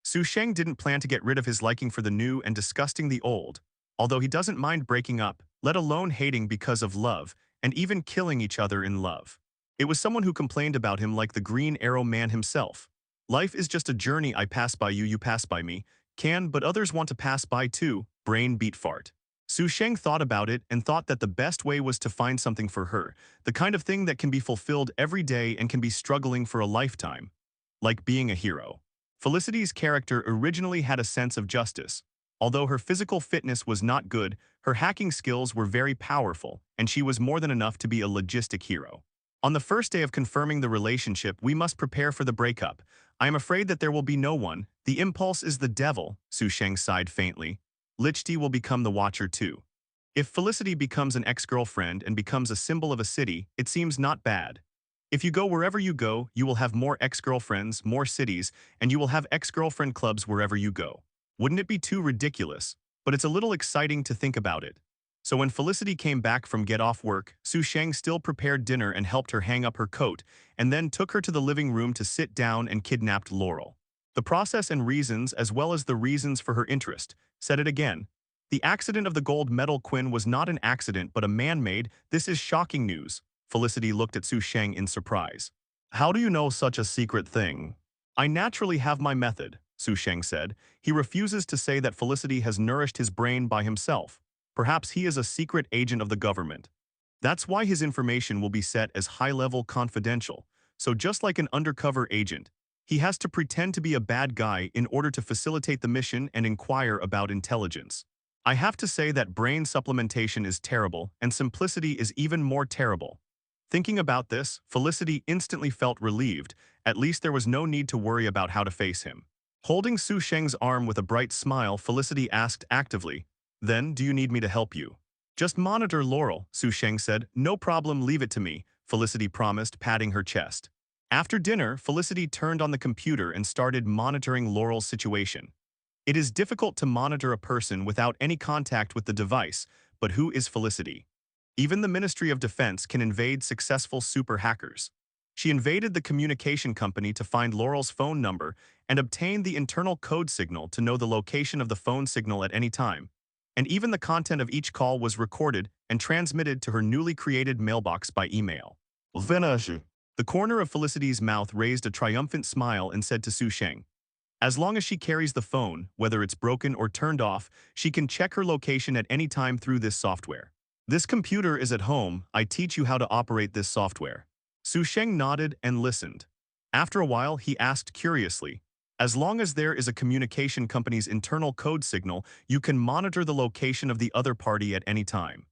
Sheng didn't plan to get rid of his liking for the new and disgusting the old, although he doesn't mind breaking up, let alone hating because of love, and even killing each other in love. It was someone who complained about him like the Green Arrow man himself. Life is just a journey, I pass by you, you pass by me. But others want to pass by too, brain beat fart. Sheng thought about it and thought that the best way was to find something for her, the kind of thing that can be fulfilled every day and can be struggling for a lifetime. Like being a hero. Felicity's character originally had a sense of justice. Although her physical fitness was not good, her hacking skills were very powerful, and she was more than enough to be a logistic hero. On the first day of confirming the relationship, we must prepare for the breakup. I am afraid that there will be no one. The impulse is the devil, Sheng sighed faintly. Lichty will become the watcher too. If Felicity becomes an ex-girlfriend and becomes a symbol of a city, it seems not bad. If you go wherever you go, you will have more ex-girlfriends, more cities, and you will have ex-girlfriend clubs wherever you go. Wouldn't it be too ridiculous? But it's a little exciting to think about it. So when Felicity came back from get off work, Sheng still prepared dinner and helped her hang up her coat, and then took her to the living room to sit down and kidnapped Laurel. The process and reasons, as well as the reasons for her interest, said it again. The accident of the gold medal Quinn was not an accident but a man-made. This is shocking news. Felicity looked at Sheng in surprise. How do you know such a secret thing? I naturally have my method, Sheng said. He refuses to say that Felicity has nourished his brain by himself. Perhaps he is a secret agent of the government. That's why his information will be set as high-level confidential. So just like an undercover agent, he has to pretend to be a bad guy in order to facilitate the mission and inquire about intelligence. I have to say that brain supplementation is terrible, and simplicity is even more terrible. Thinking about this, Felicity instantly felt relieved. At least there was no need to worry about how to face him. Holding Sheng's arm with a bright smile, Felicity asked actively, "Then, do you need me to help you?" "Just monitor Laurel," Sheng said. "No problem, leave it to me," Felicity promised, patting her chest. After dinner, Felicity turned on the computer and started monitoring Laurel's situation. It is difficult to monitor a person without any contact with the device, but who is Felicity? Even the Ministry of Defense can invade successful super hackers. She invaded the communication company to find Laurel's phone number and obtained the internal code signal to know the location of the phone signal at any time. And even the content of each call was recorded and transmitted to her newly created mailbox by email. Finish. The corner of Felicity's mouth raised a triumphant smile and said to Sheng, "As long as she carries the phone, whether it's broken or turned off, she can check her location at any time through this software. This computer is at home, I teach you how to operate this software." Sheng nodded and listened. After a while, he asked curiously, "As long as there is a communication company's internal code signal, you can monitor the location of the other party at any time.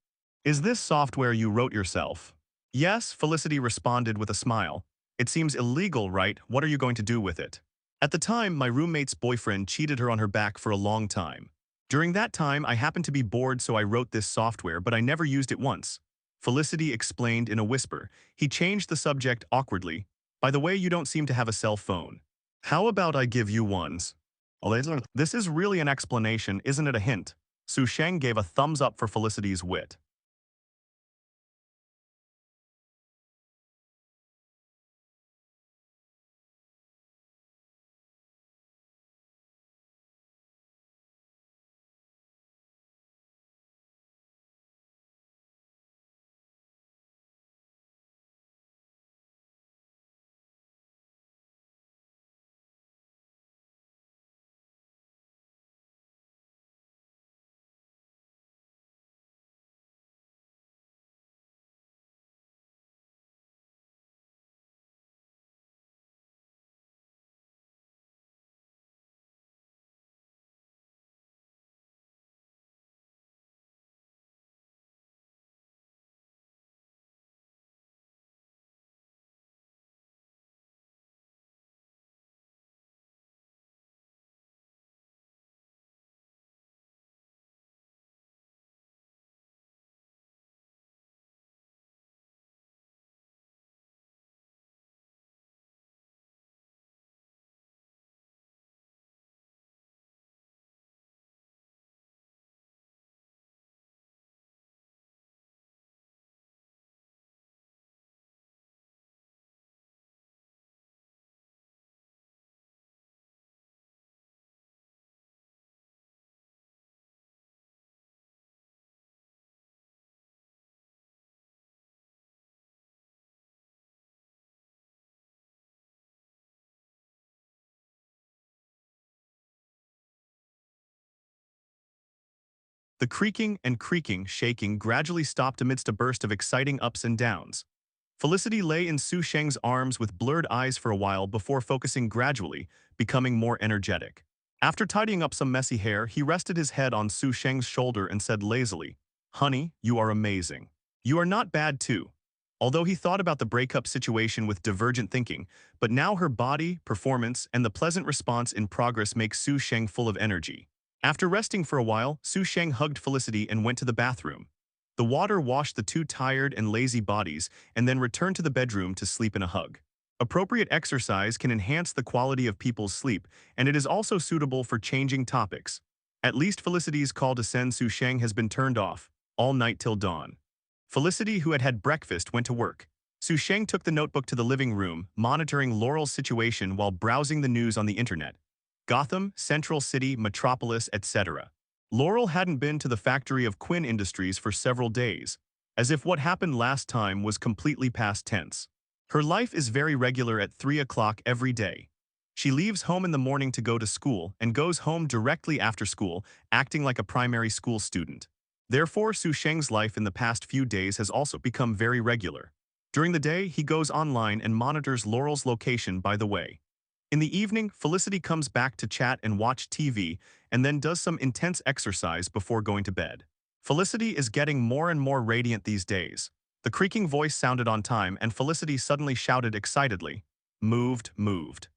Is this software you wrote yourself?" "Yes," Felicity responded with a smile. "It seems illegal, right? What are you going to do with it?" "At the time, my roommate's boyfriend cheated her on her back for a long time. During that time, I happened to be bored, so I wrote this software, but I never used it once," Felicity explained in a whisper. He changed the subject awkwardly. By the way, you don't seem to have a cell phone. How about I give you ones? Later. This is really an explanation, isn't it a hint? Sheng gave a thumbs up for Felicity's wit. The creaking and creaking, shaking gradually stopped amidst a burst of exciting ups and downs. Felicity lay in Sheng's arms with blurred eyes for a while before focusing gradually, becoming more energetic. After tidying up some messy hair, he rested his head on Sheng's shoulder and said lazily, "Honey, you are amazing. You are not bad too." Although he thought about the breakup situation with divergent thinking, but now her body, performance, and the pleasant response in progress make Sheng full of energy. After resting for a while, Sheng hugged Felicity and went to the bathroom. The water washed the two tired and lazy bodies and then returned to the bedroom to sleep in a hug. Appropriate exercise can enhance the quality of people's sleep, and it is also suitable for changing topics. At least Felicity's call to send Sheng has been turned off, all night till dawn. Felicity, who had had breakfast, went to work. Sheng took the notebook to the living room, monitoring Laurel's situation while browsing the news on the internet. Gotham, Central City, Metropolis, etc. Laurel hadn't been to the factory of Quinn Industries for several days, as if what happened last time was completely past tense. Her life is very regular at 3 o'clock every day. She leaves home in the morning to go to school and goes home directly after school, acting like a primary school student. Therefore, Sheng's life in the past few days has also become very regular. During the day, he goes online and monitors Laurel's location by the way. In the evening, Felicity comes back to chat and watch TV, and then does some intense exercise before going to bed. Felicity is getting more and more radiant these days. The creaking voice sounded on time, and Felicity suddenly shouted excitedly, "Moved, moved.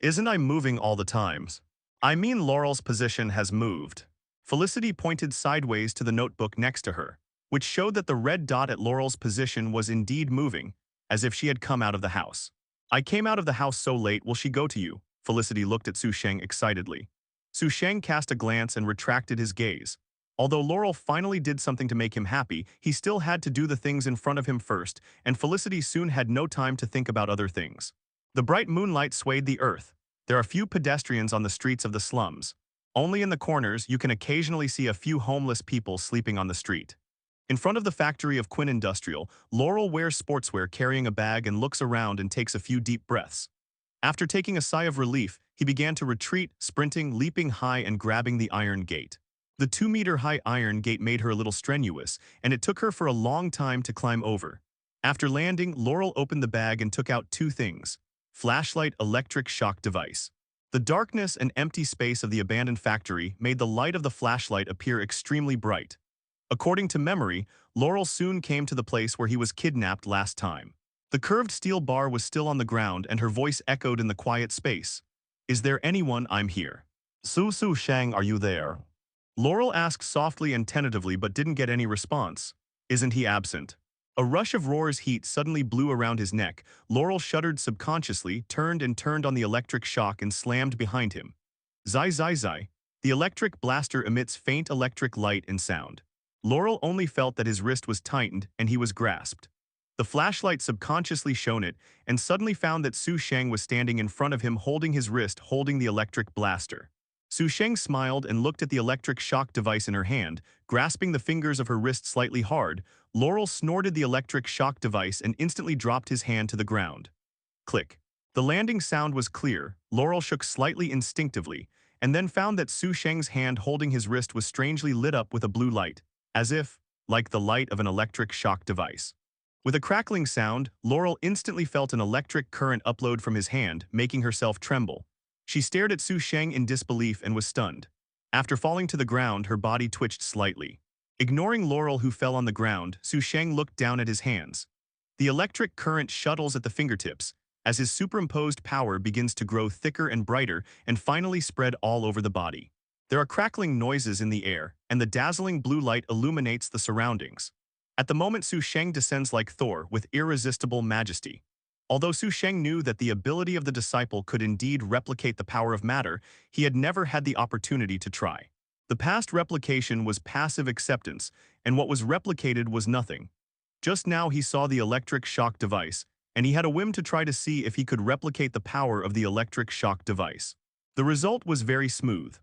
Isn't I moving all the times? I mean Laurel's position has moved." Felicity pointed sideways to the notebook next to her, which showed that the red dot at Laurel's position was indeed moving, as if she had come out of the house. "I came out of the house so late, will she go to you?" Felicity looked at Sheng excitedly. Sheng cast a glance and retracted his gaze. Although Laurel finally did something to make him happy, he still had to do the things in front of him first, and Felicity soon had no time to think about other things. The bright moonlight swayed the earth. There are few pedestrians on the streets of the slums. Only in the corners, you can occasionally see a few homeless people sleeping on the street. In front of the factory of Quinn Industrial, Laurel wears sportswear carrying a bag and looks around and takes a few deep breaths. After taking a sigh of relief, he began to retreat, sprinting, leaping high and grabbing the iron gate. The 2-meter-high iron gate made her a little strenuous, and it took her for a long time to climb over. After landing, Laurel opened the bag and took out two things: flashlight, electric shock device. The darkness and empty space of the abandoned factory made the light of the flashlight appear extremely bright. According to memory, Laurel soon came to the place where he was kidnapped last time. The curved steel bar was still on the ground and her voice echoed in the quiet space. "Is there anyone? I'm here." Sheng, are you there?" Laurel asked softly and tentatively but didn't get any response. "Isn't he absent?" A rush of roar's heat suddenly blew around his neck. Laurel shuddered subconsciously, turned on the electric shock and slammed behind him. Zai zai zai. The electric blaster emits faint electric light and sound. Laurel only felt that his wrist was tightened and he was grasped. The flashlight subconsciously shone it and suddenly found that Sheng was standing in front of him holding his wrist, holding the electric blaster. Sheng smiled and looked at the electric shock device in her hand, grasping the fingers of her wrist slightly hard. Laurel snorted the electric shock device and instantly dropped his hand to the ground. Click. The landing sound was clear. Laurel shook slightly instinctively, and then found that Sheng's hand holding his wrist was strangely lit up with a blue light, as if, like the light of an electric shock device. With a crackling sound, Laurel instantly felt an electric current upload from his hand, making herself tremble. She stared at Sheng in disbelief and was stunned. After falling to the ground, her body twitched slightly. Ignoring Laurel, who fell on the ground, Sheng looked down at his hands. The electric current shuttles at the fingertips, as his superimposed power begins to grow thicker and brighter and finally spread all over the body. There are crackling noises in the air, and the dazzling blue light illuminates the surroundings. At the moment, Sheng descends like Thor with irresistible majesty. Although Sheng knew that the ability of the disciple could indeed replicate the power of matter, he had never had the opportunity to try. The past replication was passive acceptance, and what was replicated was nothing. Just now he saw the electric shock device, and he had a whim to try to see if he could replicate the power of the electric shock device. The result was very smooth.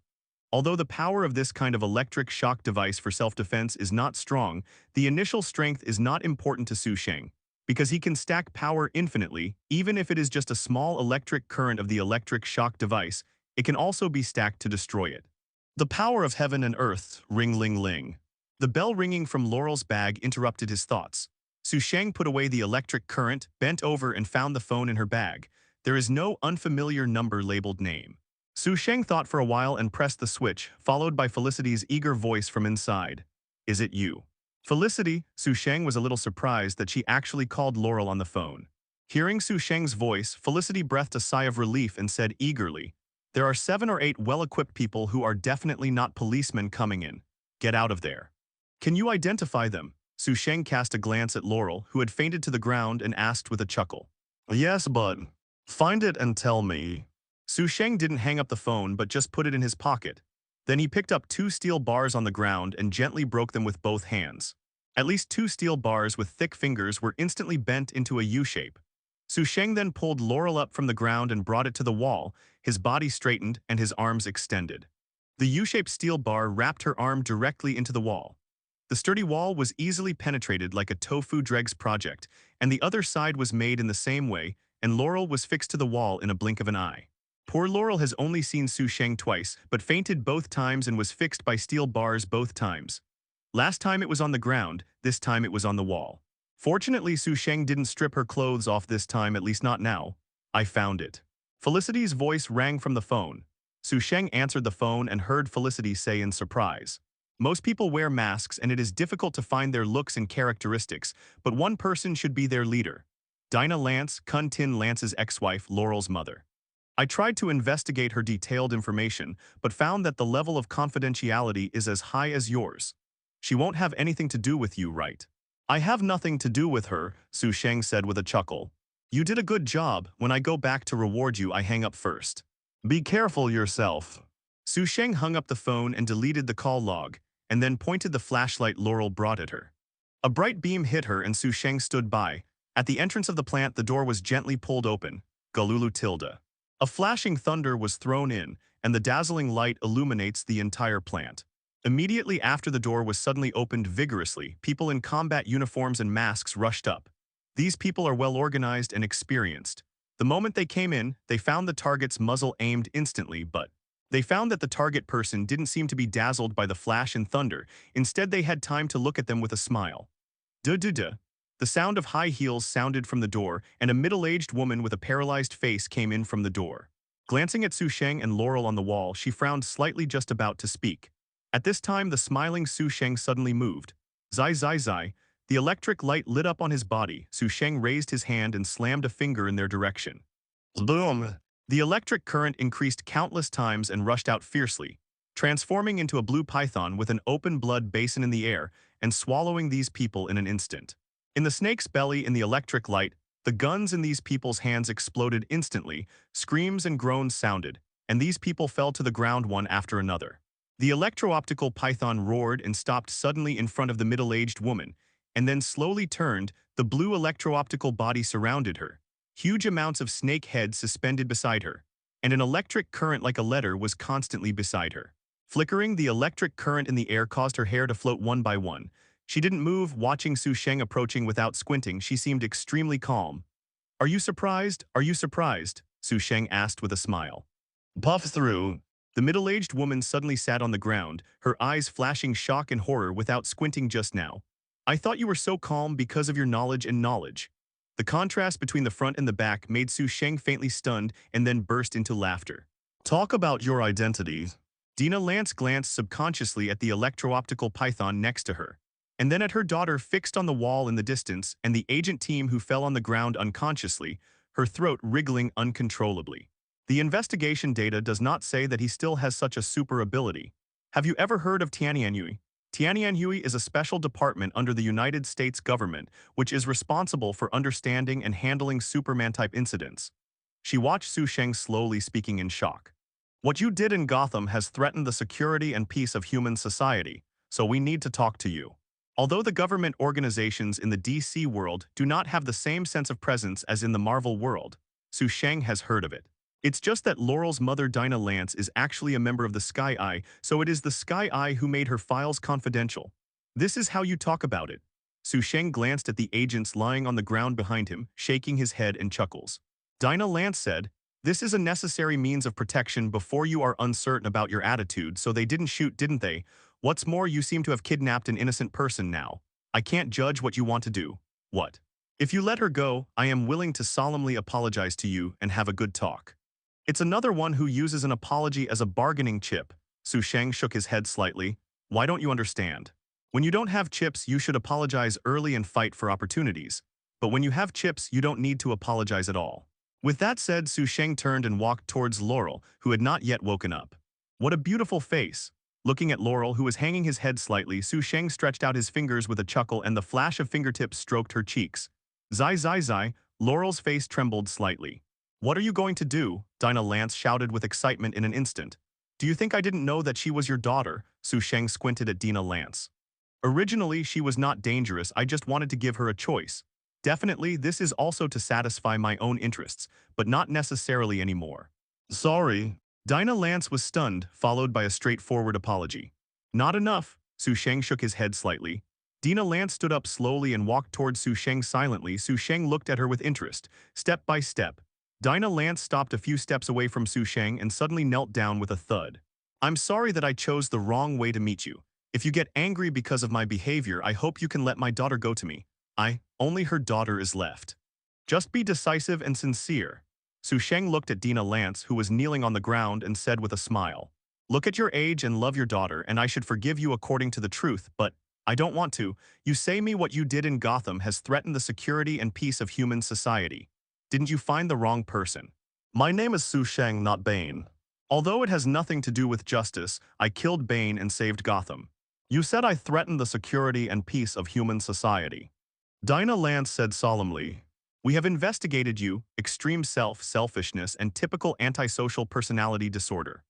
Although the power of this kind of electric shock device for self-defense is not strong, the initial strength is not important to Sheng, because he can stack power infinitely. Even if it is just a small electric current of the electric shock device, it can also be stacked to destroy it. The power of heaven and earth, ring-ling-ling. The bell ringing from Laurel's bag interrupted his thoughts. Sheng put away the electric current, bent over and found the phone in her bag. There is no unfamiliar number labeled name. Sheng thought for a while and pressed the switch, followed by Felicity's eager voice from inside. "Is it you?" Felicity. Sheng was a little surprised that she actually called Laurel on the phone. Hearing Sheng's voice, Felicity breathed a sigh of relief and said eagerly, "There are 7 or 8 well-equipped people who are definitely not policemen coming in. Get out of there." "Can you identify them?" Sheng cast a glance at Laurel, who had fainted to the ground, and asked with a chuckle. "Yes, but find it and tell me." Sheng didn't hang up the phone but just put it in his pocket. Then he picked up 2 steel bars on the ground and gently broke them with both hands. At least 2 steel bars with thick fingers were instantly bent into a U-shape. Sheng then pulled Laurel up from the ground and brought it to the wall. His body straightened and his arms extended. The U-shaped steel bar wrapped her arm directly into the wall. The sturdy wall was easily penetrated like a tofu dregs project, and the other side was made in the same way, and Laurel was fixed to the wall in a blink of an eye. Poor Laurel has only seen Sheng twice, but fainted both times and was fixed by steel bars both times. Last time it was on the ground, this time it was on the wall. Fortunately, Sheng didn't strip her clothes off this time, at least not now. "I found it." Felicity's voice rang from the phone. Sheng answered the phone and heard Felicity say in surprise, "Most people wear masks and it is difficult to find their looks and characteristics, but one person should be their leader. Dinah Lance, Kun Tin Lance's ex-wife, Laurel's mother. I tried to investigate her detailed information, but found that the level of confidentiality is as high as yours. She won't have anything to do with you, right?" "I have nothing to do with her," Sheng said with a chuckle. "You did a good job. When I go back to reward you, I hang up first. Be careful yourself." Sheng hung up the phone and deleted the call log, and then pointed the flashlight Laurel brought at her. A bright beam hit her and Sheng stood by. At the entrance of the plant, the door was gently pulled open. Galulu tilde. A flashing thunder was thrown in, and the dazzling light illuminates the entire plant. Immediately after the door was suddenly opened vigorously, people in combat uniforms and masks rushed up. These people are well organized and experienced. The moment they came in, they found the target's muzzle aimed instantly, but they found that the target person didn't seem to be dazzled by the flash and thunder. Instead, they had time to look at them with a smile. Duh-duh-duh. The sound of high heels sounded from the door, and a middle-aged woman with a paralyzed face came in from the door. Glancing at Sheng and Laurel on the wall, she frowned slightly, just about to speak. At this time, the smiling Sheng suddenly moved. Zai zai zai. The electric light lit up on his body. Sheng raised his hand and slammed a finger in their direction. Boom! The electric current increased countless times and rushed out fiercely, transforming into a blue python with an open blood basin in the air and swallowing these people in an instant. In the snake's belly in the electric light, the guns in these people's hands exploded instantly, screams and groans sounded, and these people fell to the ground one after another. The electro-optical python roared and stopped suddenly in front of the middle-aged woman, and then slowly turned. The blue electro-optical body surrounded her. Huge amounts of snake heads suspended beside her, and an electric current like a letter was constantly beside her. Flickering, the electric current in the air caused her hair to float one by one. She didn't move, watching Sheng approaching without squinting. She seemed extremely calm. "Are you surprised? Are you surprised?" Sheng asked with a smile. "Puff through." The middle-aged woman suddenly sat on the ground, her eyes flashing shock and horror without squinting just now. "I thought you were so calm because of your knowledge and knowledge." The contrast between the front and the back made Sheng faintly stunned and then burst into laughter. "Talk about your identity." Dina Lance glanced subconsciously at the electro-optical python next to her, and then at her daughter fixed on the wall in the distance and the agent team who fell on the ground unconsciously, her throat wriggling uncontrollably. The investigation data does not say that he still has such a super ability. Have you ever heard of Tianyanhui? Tianyanhui is a special department under the United States government which is responsible for understanding and handling Superman-type incidents. She watched Sheng slowly, speaking in shock. "What you did in Gotham has threatened the security and peace of human society, so we need to talk to you." Although the government organizations in the DC world do not have the same sense of presence as in the Marvel world, Sheng has heard of it. It's just that Laurel's mother Dinah Lance is actually a member of the Sky Eye, so it is the Sky Eye who made her files confidential. "This is how you talk about it." Sheng glanced at the agents lying on the ground behind him, shaking his head and chuckles. Dinah Lance said, "This is a necessary means of protection before you are uncertain about your attitude, so they didn't shoot, didn't they? What's more, you seem to have kidnapped an innocent person now. I can't judge what you want to do." "What? If you let her go, I am willing to solemnly apologize to you and have a good talk." "It's another one who uses an apology as a bargaining chip." Sheng shook his head slightly. "Why don't you understand? When you don't have chips, you should apologize early and fight for opportunities. But when you have chips, you don't need to apologize at all." With that said, Sheng turned and walked towards Laurel, who had not yet woken up. "What a beautiful face." Looking at Laurel, who was hanging his head slightly, Sheng stretched out his fingers with a chuckle and the flash of fingertips stroked her cheeks. "Zai zai zai." Laurel's face trembled slightly. "What are you going to do?" Dinah Lance shouted with excitement in an instant. "Do you think I didn't know that she was your daughter?" Sheng squinted at Dinah Lance. "Originally, she was not dangerous. I just wanted to give her a choice. Definitely, this is also to satisfy my own interests, but not necessarily anymore." "Sorry." Dinah Lance was stunned, followed by a straightforward apology. "Not enough." Sheng shook his head slightly. Dinah Lance stood up slowly and walked towards Sheng silently. Sheng looked at her with interest, step by step. Dinah Lance stopped a few steps away from Sheng and suddenly knelt down with a thud. "I'm sorry that I chose the wrong way to meet you. If you get angry because of my behavior, I hope you can let my daughter go to me. Only her daughter is left. Just be decisive and sincere." Sheng looked at Dinah Lance, who was kneeling on the ground, and said with a smile, "Look at your age and love your daughter, and I should forgive you according to the truth, but I don't want to. You say me what you did in Gotham has threatened the security and peace of human society. Didn't you find the wrong person?" "My name is Sheng, not Bane. Although it has nothing to do with justice, I killed Bane and saved Gotham. You said I threatened the security and peace of human society." Dinah Lance said solemnly, "We have investigated you, extreme selfishness, and typical antisocial personality disorder.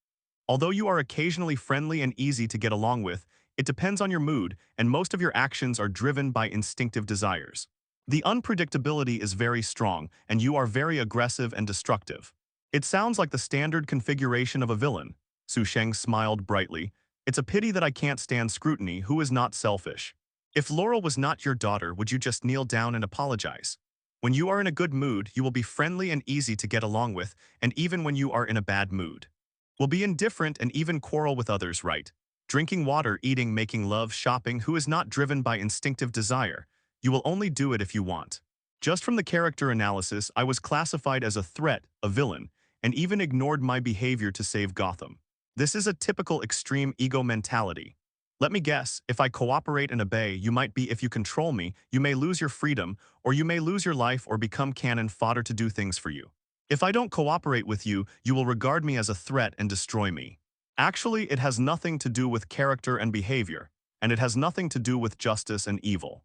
Although you are occasionally friendly and easy to get along with, it depends on your mood, and most of your actions are driven by instinctive desires. The unpredictability is very strong, and you are very aggressive and destructive. It sounds like the standard configuration of a villain." Sheng smiled brightly. "It's a pity that I can't stand scrutiny. Who is not selfish? If Laurel was not your daughter, would you just kneel down and apologize? When you are in a good mood, you will be friendly and easy to get along with, and even when you are in a bad mood, will be indifferent and even quarrel with others, right? Drinking water, eating, making love, shopping, who is not driven by instinctive desire? You will only do it if you want." Just from the character analysis, I was classified as a threat, a villain, and even ignored my behavior to save Gotham. This is a typical extreme ego mentality. Let me guess, if I cooperate and obey, you might be. If you control me, you may lose your freedom, or you may lose your life or become cannon fodder to do things for you. If I don't cooperate with you, you will regard me as a threat and destroy me. Actually, it has nothing to do with character and behavior, and it has nothing to do with justice and evil.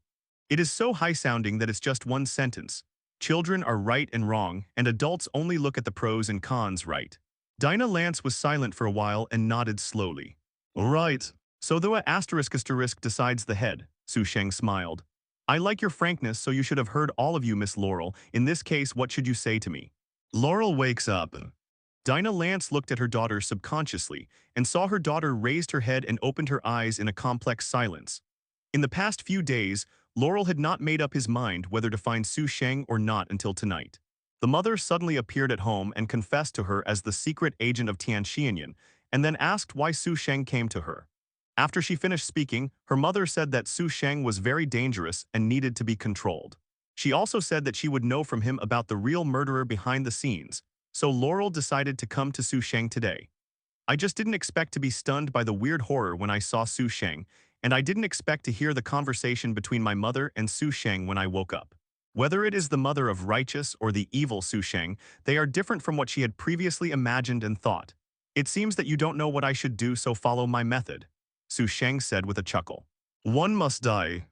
It is so high-sounding that it's just one sentence. Children are right and wrong, and adults only look at the pros and cons, right? Dinah Lance was silent for a while and nodded slowly. Right. So though *** decides the head, Su Sheng smiled. I like your frankness, so you should have heard all of you, Miss Laurel. In this case, what should you say to me? Laurel wakes up. Dinah Lance looked at her daughter subconsciously and saw her daughter raised her head and opened her eyes in a complex silence. In the past few days, Laurel had not made up his mind whether to find Su Sheng or not until tonight. The mother suddenly appeared at home and confessed to her as the secret agent of Tianxianyan, and then asked why Su Sheng came to her. After she finished speaking, her mother said that Su Sheng was very dangerous and needed to be controlled. She also said that she would know from him about the real murderer behind the scenes, so Laurel decided to come to Su Sheng today. I just didn't expect to be stunned by the weird horror when I saw Su Sheng, and I didn't expect to hear the conversation between my mother and Su Sheng when I woke up. Whether it is the mother of righteous or the evil Su Sheng, they are different from what she had previously imagined and thought. It seems that you don't know what I should do, so follow my method, Su Sheng said with a chuckle. One must die.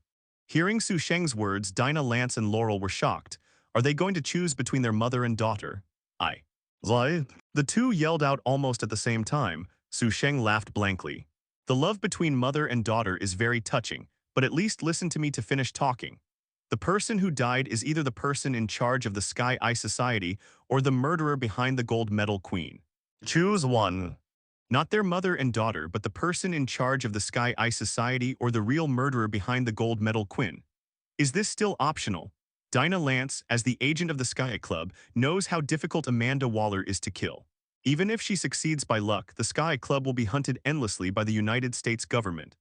Hearing Su Sheng's words, Dinah Lance and Laurel were shocked. Are they going to choose between their mother and daughter? I. Lie? The two yelled out almost at the same time. Su Sheng laughed blankly. The love between mother and daughter is very touching, but at least listen to me to finish talking. The person who died is either the person in charge of the Sky Eye Society or the murderer behind the gold medal queen. Choose one. Not their mother and daughter, but the person in charge of the Sky Eye Society or the real murderer behind the gold medal queen. Is this still optional? Dinah Lance, as the agent of the Sky Club, knows how difficult Amanda Waller is to kill. Even if she succeeds by luck, the Sky Club will be hunted endlessly by the United States government.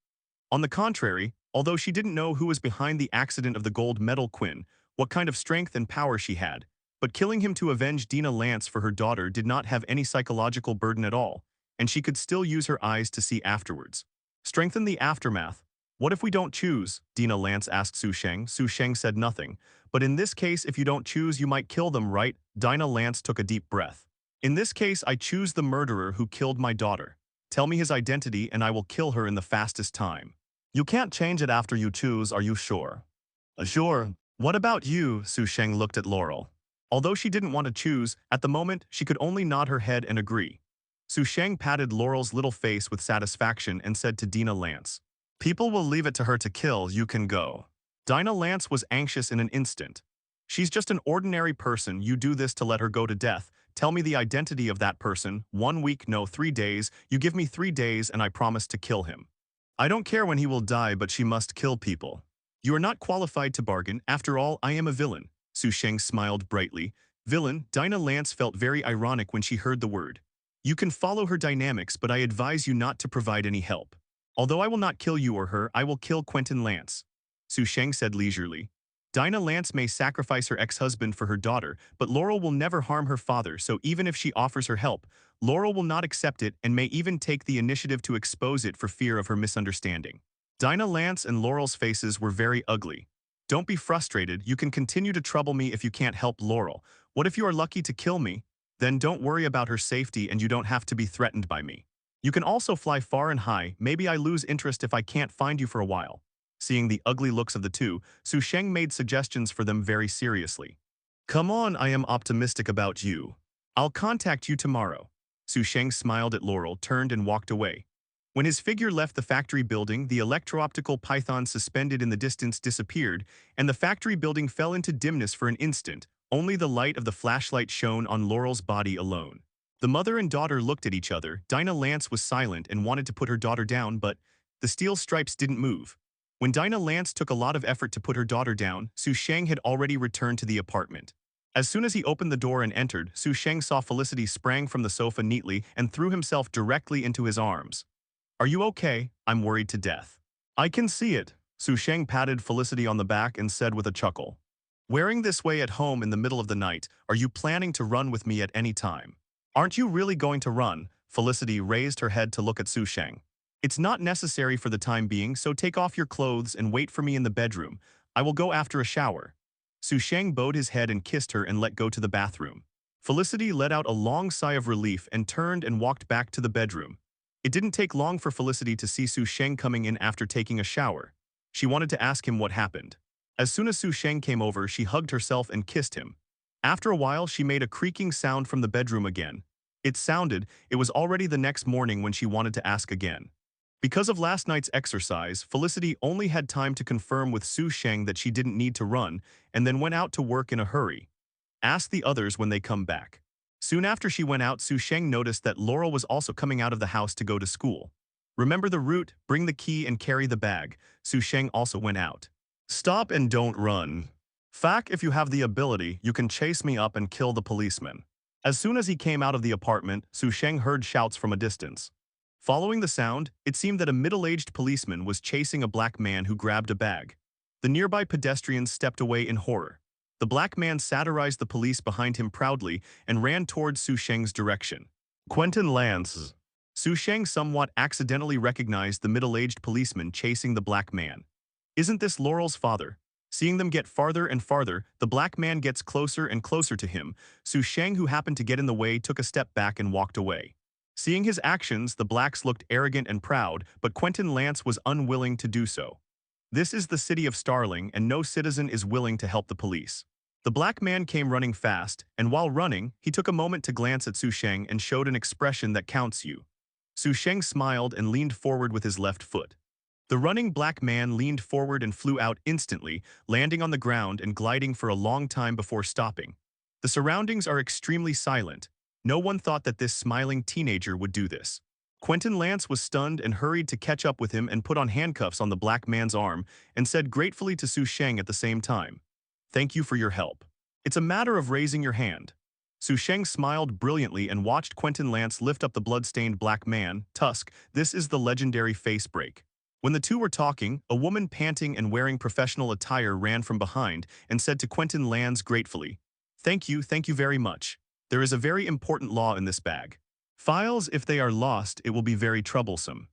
On the contrary, although she didn't know who was behind the accident of the gold medal queen, what kind of strength and power she had, but killing him to avenge Dinah Lance for her daughter did not have any psychological burden at all, and she could still use her eyes to see afterwards. Strengthen the aftermath. What if we don't choose? Dinah Lance asked Su Sheng. Su Sheng said nothing. But in this case, if you don't choose, you might kill them, right? Dinah Lance took a deep breath. In this case, I choose the murderer who killed my daughter. Tell me his identity and I will kill her in the fastest time. You can't change it after you choose, are you sure? Sure. What about you? Su Sheng looked at Laurel. Although she didn't want to choose, at the moment, she could only nod her head and agree. Su Sheng patted Laurel's little face with satisfaction and said to Dinah Lance, People will leave it to her to kill, you can go. Dinah Lance was anxious in an instant. She's just an ordinary person, you do this to let her go to death. Tell me the identity of that person. 1 week, no, 3 days. You give me 3 days and I promise to kill him. I don't care when he will die, but she must kill people. You are not qualified to bargain. After all, I am a villain. Su Sheng smiled brightly. Villain? Dinah Lance felt very ironic when she heard the word. You can follow her dynamics, but I advise you not to provide any help. Although I will not kill you or her, I will kill Quentin Lance. Su Sheng said leisurely. Dinah Lance may sacrifice her ex-husband for her daughter, but Laurel will never harm her father, so even if she offers her help, Laurel will not accept it and may even take the initiative to expose it for fear of her misunderstanding. Dinah Lance and Laurel's faces were very ugly. Don't be frustrated, you can continue to trouble me if you can't help Laurel. What if you are lucky to kill me? Then don't worry about her safety and you don't have to be threatened by me. You can also fly far and high, maybe I lose interest if I can't find you for a while. Seeing the ugly looks of the two, Su Sheng made suggestions for them very seriously. Come on, I am optimistic about you. I'll contact you tomorrow. Su Sheng smiled at Laurel, turned and walked away. When his figure left the factory building, the electro-optical python suspended in the distance disappeared, and the factory building fell into dimness for an instant. Only the light of the flashlight shone on Laurel's body alone. The mother and daughter looked at each other. Dinah Lance was silent and wanted to put her daughter down, but the steel stripes didn't move. When Dinah Lance took a lot of effort to put her daughter down, Su Sheng had already returned to the apartment. As soon as he opened the door and entered, Su Sheng saw Felicity sprang from the sofa neatly and threw himself directly into his arms. Are you okay? I'm worried to death. I can see it. Su Sheng patted Felicity on the back and said with a chuckle. Wearing this way at home in the middle of the night, are you planning to run with me at any time? Aren't you really going to run? Felicity raised her head to look at Su Sheng. It's not necessary for the time being, so take off your clothes and wait for me in the bedroom. I will go after a shower. Su Sheng bowed his head and kissed her and let go to the bathroom. Felicity let out a long sigh of relief and turned and walked back to the bedroom. It didn't take long for Felicity to see Su Sheng coming in after taking a shower. She wanted to ask him what happened. As soon as Su Sheng came over, she hugged herself and kissed him. After a while, she made a creaking sound from the bedroom again. It was already the next morning when she wanted to ask again. Because of last night's exercise, Felicity only had time to confirm with Su Sheng that she didn't need to run, and then went out to work in a hurry. Ask the others when they come back. Soon after she went out, Su Sheng noticed that Laurel was also coming out of the house to go to school. Remember the route, bring the key and carry the bag. Su Sheng also went out. Stop and don't run. Fact, if you have the ability, you can chase me up and kill the policeman. As soon as he came out of the apartment, Su Sheng heard shouts from a distance. Following the sound, it seemed that a middle-aged policeman was chasing a black man who grabbed a bag. The nearby pedestrians stepped away in horror. The black man satirized the police behind him proudly and ran towards Su Sheng's direction. Quentin Lance. Su Sheng somewhat accidentally recognized the middle-aged policeman chasing the black man. Isn't this Laurel's father? Seeing them get farther and farther, the black man gets closer and closer to him. Su Sheng, who happened to get in the way, took a step back and walked away. Seeing his actions, the blacks looked arrogant and proud, but Quentin Lance was unwilling to do so. This is the city of Starling, and no citizen is willing to help the police. The black man came running fast, and while running, he took a moment to glance at Su Sheng and showed an expression that counts you. Su Sheng smiled and leaned forward with his left foot. The running black man leaned forward and flew out instantly, landing on the ground and gliding for a long time before stopping. The surroundings are extremely silent. No one thought that this smiling teenager would do this. Quentin Lance was stunned and hurried to catch up with him and put on handcuffs on the black man's arm and said gratefully to Su Sheng at the same time, "Thank you for your help. It's a matter of raising your hand." Su Sheng smiled brilliantly and watched Quentin Lance lift up the blood-stained black man. Tusk, this is the legendary face break. When the two were talking, a woman panting and wearing professional attire ran from behind and said to Quentin Lance gratefully, thank you very much. There is a very important law in this bag. Files, if they are lost, it will be very troublesome.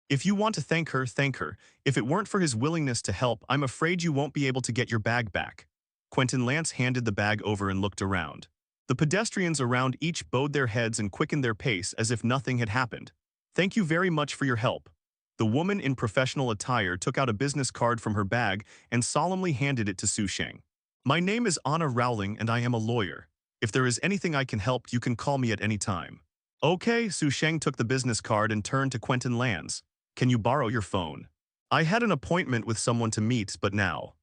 If you want to thank her, thank her. If it weren't for his willingness to help, I'm afraid you won't be able to get your bag back." Quentin Lance handed the bag over and looked around. The pedestrians around each bowed their heads and quickened their pace as if nothing had happened. "Thank you very much for your help." The woman in professional attire took out a business card from her bag and solemnly handed it to Su Sheng. "My name is Anna Rowling and I am a lawyer. If there is anything I can help, you can call me at any time." "Okay," Su Sheng took the business card and turned to Quentin Lance. "Can you borrow your phone? I had an appointment with someone to meet, but now."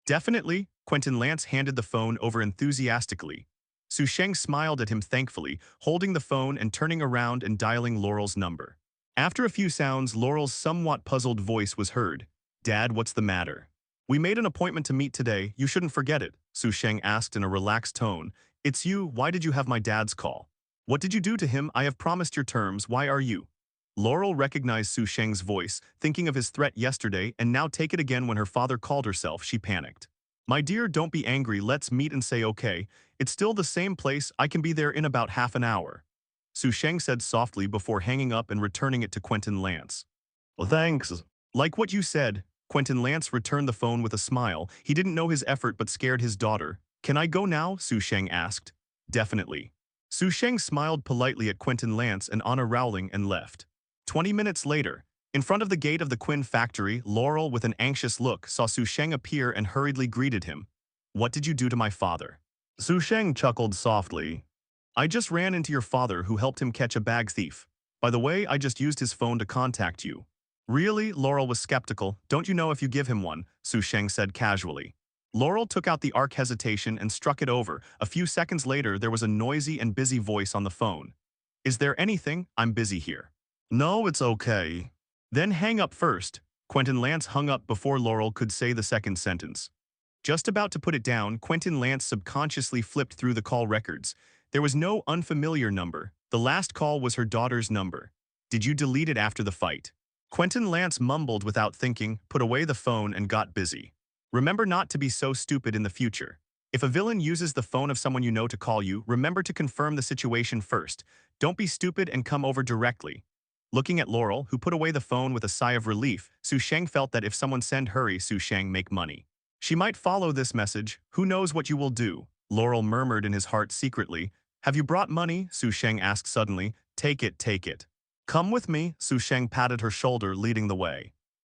"Definitely." Quentin Lance handed the phone over enthusiastically. Su Sheng smiled at him thankfully, holding the phone and turning around and dialing Laurel's number. After a few sounds, Laurel's somewhat puzzled voice was heard. "Dad, what's the matter?" "We made an appointment to meet today. You shouldn't forget it," Su Sheng asked in a relaxed tone. "It's you. Why did you have my dad's call? What did you do to him? I have promised your terms. Why are you?" Laurel recognized Su Sheng's voice, thinking of his threat yesterday, and now take it again when her father called herself. She panicked. "My dear, don't be angry. Let's meet and say okay. It's still the same place. I can be there in about half an hour," Su Sheng said softly before hanging up and returning it to Quentin Lance. "Well, thanks." "Like what you said." Quentin Lance returned the phone with a smile. He didn't know his effort but scared his daughter. "Can I go now?" Su Sheng asked. "Definitely." Su Sheng smiled politely at Quentin Lance and Anna Rowling and left. 20 minutes later, in front of the gate of the Quinn factory, Laurel, with an anxious look, saw Su Sheng appear and hurriedly greeted him. "What did you do to my father?" Su Sheng chuckled softly. "I just ran into your father, who helped him catch a bag thief. By the way, I just used his phone to contact you." "Really?" Laurel was skeptical. "Don't you know if you give him one?" Su Sheng said casually. Laurel took out the arc hesitation and struck it over. A few seconds later, there was a noisy and busy voice on the phone. "Is there anything? I'm busy here." "No, it's okay." "Then hang up first." Quentin Lance hung up before Laurel could say the second sentence. Just about to put it down, Quentin Lance subconsciously flipped through the call records. There was no unfamiliar number. The last call was her daughter's number. "Did you delete it after the fight?" Quentin Lance mumbled without thinking, put away the phone and got busy. "Remember not to be so stupid in the future. If a villain uses the phone of someone you know to call you, remember to confirm the situation first. Don't be stupid and come over directly." Looking at Laurel, who put away the phone with a sigh of relief, Su Sheng felt that if someone send hurry, Su Sheng make money. She might follow this message. "Who knows what you will do?" Laurel murmured in his heart secretly. "Have you brought money?" Su Sheng asked suddenly. Take it, take it." "Come with me." Su Sheng patted her shoulder, leading the way.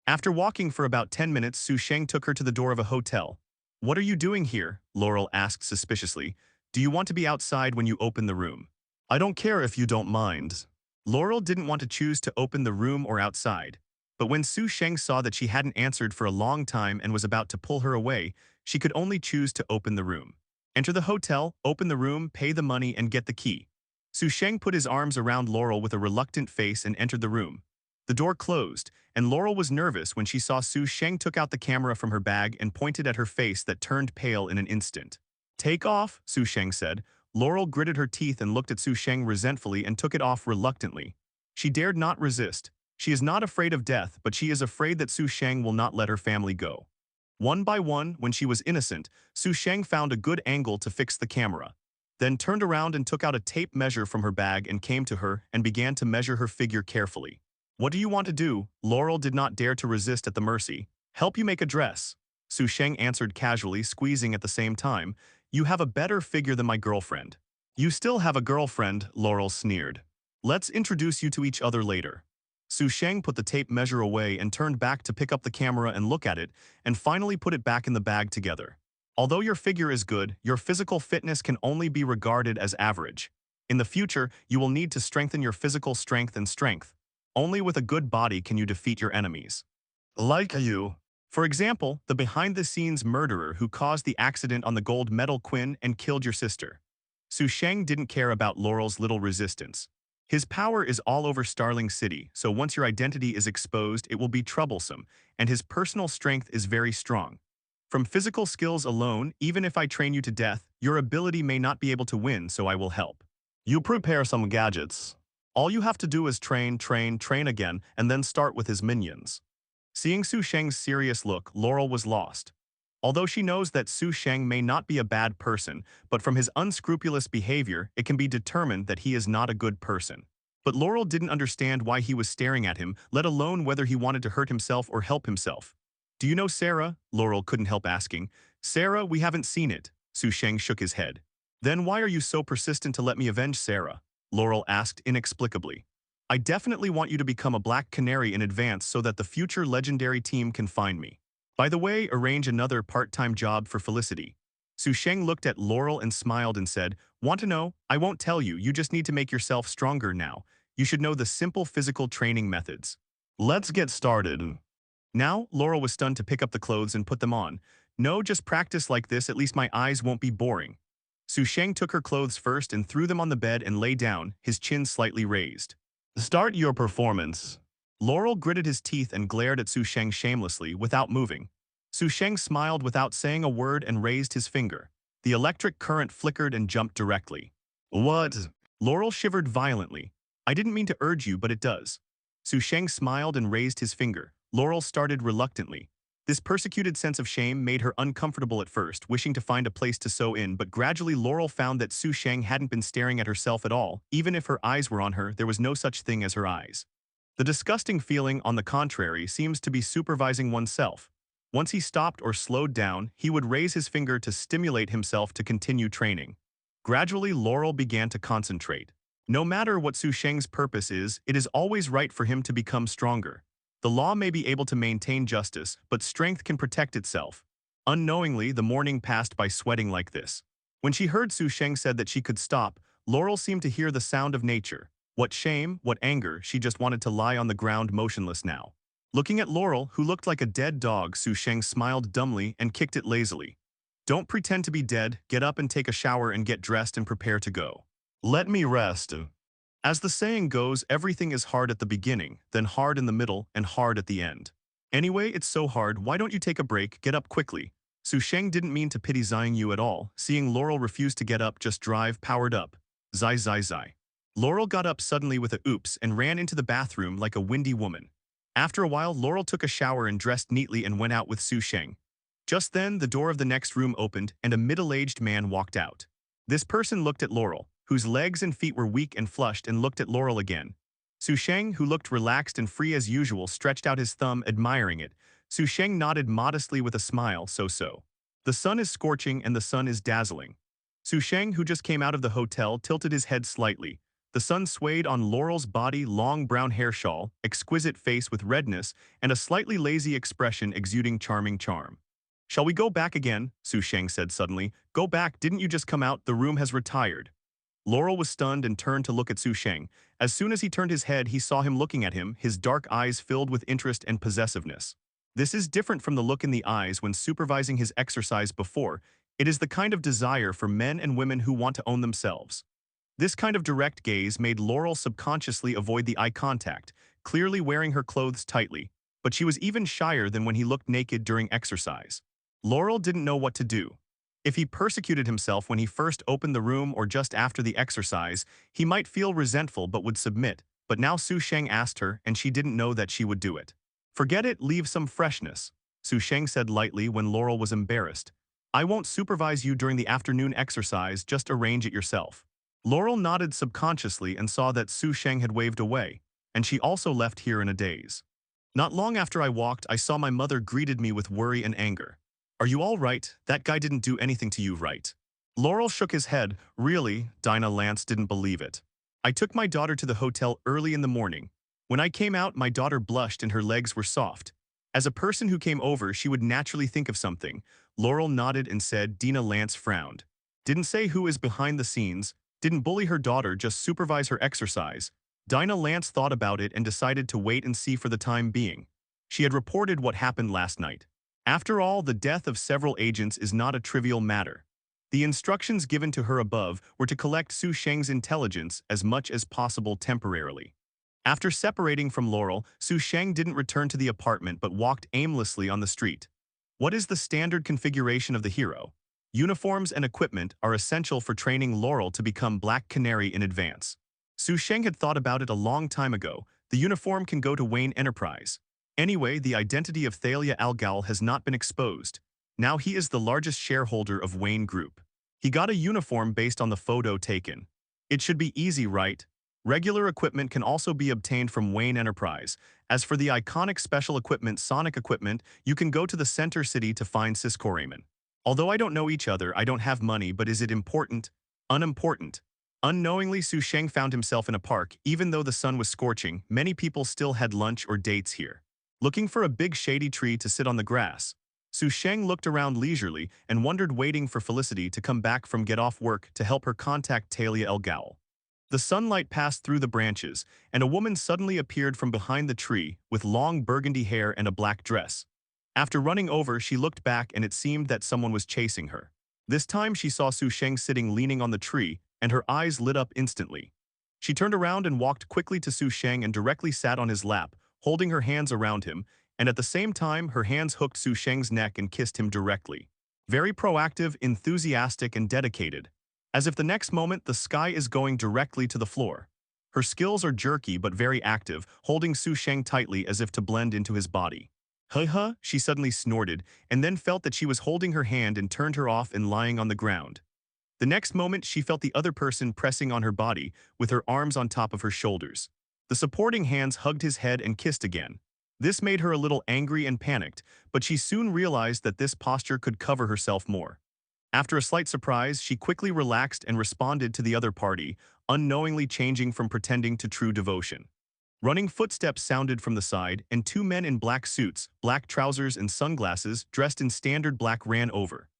After walking for about 10 minutes, Su Sheng took her to the door of a hotel. What are you doing here? Laurel asked suspiciously. Do you want to be outside when you open the room? I don't care if you don't mind. Laurel didn't want to choose to open the room or outside. But when Sheng saw that she hadn't answered for a long time and was about to pull her away, she could only choose to open the room. Enter the hotel, open the room, pay the money, and get the key. Sheng put his arms around Laurel with a reluctant face and entered the room. The door closed, and Laurel was nervous when she saw Sheng took out the camera from her bag and pointed at her face that turned pale in an instant. Take off, Sheng said. Laurel gritted her teeth and looked at Sheng resentfully and took it off reluctantly. She dared not resist. She is not afraid of death, but she is afraid that Sheng will not let her family go. One by one, when she was innocent, Sheng found a good angle to fix the camera, then turned around and took out a tape measure from her bag and came to her and began to measure her figure carefully. What do you want to do? Laurel did not dare to resist at the mercy. Help you make a dress. Sheng answered casually, squeezing at the same time. You have a better figure than my girlfriend. You still have a girlfriend, Laurel sneered. Let's introduce you to each other later. Sheng put the tape measure away and turned back to pick up the camera and look at it, and finally put it back in the bag together. Although your figure is good, your physical fitness can only be regarded as average. In the future, you will need to strengthen your physical strength and strength. Only with a good body can you defeat your enemies. Like you. For example, the behind-the-scenes murderer who caused the accident on the gold medal Quinn and killed your sister. Sheng didn't care about Laurel's little resistance. His power is all over Starling City, so once your identity is exposed, it will be troublesome, and his personal strength is very strong. From physical skills alone, even if I train you to death, your ability may not be able to win, so I will help. You prepare some gadgets. All you have to do is train again, and then start with his minions. Seeing Sheng's serious look, Laurel was lost. Although she knows that Sheng may not be a bad person, but from his unscrupulous behavior, it can be determined that he is not a good person. But Laurel didn't understand why he was staring at him, let alone whether he wanted to hurt himself or help himself. Do you know Sarah? Laurel couldn't help asking. Sarah, we haven't seen it. Sheng shook his head. Then why are you so persistent to let me avenge Sarah? Laurel asked inexplicably. I definitely want you to become a black canary in advance so that the future legendary team can find me. By the way, arrange another part-time job for Felicity. Sheng looked at Laurel and smiled and said, Want to know? I won't tell you, you just need to make yourself stronger now. You should know the simple physical training methods. Let's get started. Now, Laurel was stunned to pick up the clothes and put them on. No, just practice like this, at least my eyes won't be boring. Sheng took her clothes first and threw them on the bed and lay down, his chin slightly raised. Start your performance. Laurel gritted his teeth and glared at Sheng shamelessly without moving. Sheng smiled without saying a word and raised his finger. The electric current flickered and jumped directly. What? Laurel shivered violently. I didn't mean to urge you, but it does. Sheng smiled and raised his finger. Laurel started reluctantly. This persecuted sense of shame made her uncomfortable at first, wishing to find a place to sew in, but gradually Laurel found that Sheng hadn't been staring at herself at all. Even if her eyes were on her, there was no such thing as her eyes. The disgusting feeling, on the contrary, seems to be supervising oneself. Once he stopped or slowed down, he would raise his finger to stimulate himself to continue training. Gradually, Laurel began to concentrate. No matter what Sheng's purpose is, it is always right for him to become stronger. The law may be able to maintain justice, but strength can protect itself. Unknowingly, the morning passed by sweating like this. When she heard Sheng said that she could stop, Laurel seemed to hear the sound of nature. What shame, what anger, she just wanted to lie on the ground motionless now. Looking at Laurel, who looked like a dead dog, Sheng smiled dumbly and kicked it lazily. Don't pretend to be dead, get up and take a shower and get dressed and prepare to go. Let me rest. As the saying goes, everything is hard at the beginning, then hard in the middle, and hard at the end. Anyway, it's so hard, why don't you take a break, get up quickly. Sheng didn't mean to pity Yu at all, seeing Laurel refuse to get up, just drive, powered up. Zai. Laurel got up suddenly with a oops and ran into the bathroom like a windy woman. After a while, Laurel took a shower and dressed neatly and went out with Sheng. Just then, the door of the next room opened and a middle-aged man walked out. This person looked at Laurel, whose legs and feet were weak and flushed, and looked at Laurel again. Sheng, who looked relaxed and free as usual, stretched out his thumb, admiring it. Sheng nodded modestly with a smile, so. The sun is scorching and the sun is dazzling. Sheng, who just came out of the hotel, tilted his head slightly. The sun swayed on Laurel's body, long brown hair shawl, exquisite face with redness, and a slightly lazy expression exuding charming charm. Shall we go back again? Sheng said suddenly. Go back, didn't you just come out? The room has retired. Laurel was stunned and turned to look at Sheng. As soon as he turned his head, he saw him looking at him, his dark eyes filled with interest and possessiveness. This is different from the look in the eyes when supervising his exercise before. It is the kind of desire for men and women who want to own themselves. This kind of direct gaze made Laurel subconsciously avoid the eye contact, clearly wearing her clothes tightly, but she was even shyer than when he looked naked during exercise. Laurel didn't know what to do. If he persecuted himself when he first opened the room or just after the exercise, he might feel resentful but would submit, but now Sheng asked her and she didn't know that she would do it. Forget it, leave some freshness, Sheng said lightly when Laurel was embarrassed. I won't supervise you during the afternoon exercise, just arrange it yourself. Laurel nodded subconsciously and saw that Sheng had waved away, and she also left here in a daze. Not long after I walked, I saw my mother greeted me with worry and anger. Are you all right? That guy didn't do anything to you, right? Laurel shook his head. Really? Dinah Lance didn't believe it. I took my daughter to the hotel early in the morning. When I came out, my daughter blushed and her legs were soft. As a person who came over, she would naturally think of something. Laurel nodded and said. Dinah Lance frowned. Didn't say who is behind the scenes, didn't bully her daughter, just supervise her exercise. Dinah Lance thought about it and decided to wait and see for the time being. She had reported what happened last night. After all, the death of several agents is not a trivial matter. The instructions given to her above were to collect Sheng's intelligence as much as possible temporarily. After separating from Laurel, Sheng didn't return to the apartment but walked aimlessly on the street. What is the standard configuration of the hero? Uniforms and equipment are essential for training Laurel to become Black Canary in advance. Sheng had thought about it a long time ago. The uniform can go to Wayne Enterprise. Anyway, the identity of Thalia Al Ghul has not been exposed. Now he is the largest shareholder of Wayne Group. He got a uniform based on the photo taken. It should be easy, right? Regular equipment can also be obtained from Wayne Enterprise. As for the iconic special equipment, Sonic equipment, you can go to the center city to find Cisco Raymond. Although I don't know each other, I don't have money, but is it important? Unimportant. Unknowingly, Sheng found himself in a park. Even though the sun was scorching, many people still had lunch or dates here. Looking for a big shady tree to sit on the grass, Sheng looked around leisurely and wondered, waiting for Felicity to come back from get off work to help her contact Thalia Al Ghul. The sunlight passed through the branches, and a woman suddenly appeared from behind the tree with long burgundy hair and a black dress. After running over, she looked back and it seemed that someone was chasing her. This time she saw Sheng sitting leaning on the tree, and her eyes lit up instantly. She turned around and walked quickly to Sheng and directly sat on his lap, holding her hands around him, and at the same time her hands hooked Sheng's neck and kissed him directly. Very proactive, enthusiastic, and dedicated. As if the next moment the sky is going directly to the floor. Her skills are jerky but very active, holding Sheng tightly as if to blend into his body. Huh, she suddenly snorted, and then felt that she was holding her hand and turned her off and lying on the ground. The next moment she felt the other person pressing on her body, with her arms on top of her shoulders. The supporting hands hugged his head and kissed again. This made her a little angry and panicked, but she soon realized that this posture could cover herself more. After a slight surprise, she quickly relaxed and responded to the other party, unknowingly changing from pretending to true devotion. Running footsteps sounded from the side, and two men in black suits, black trousers and sunglasses, dressed in standard black, ran over.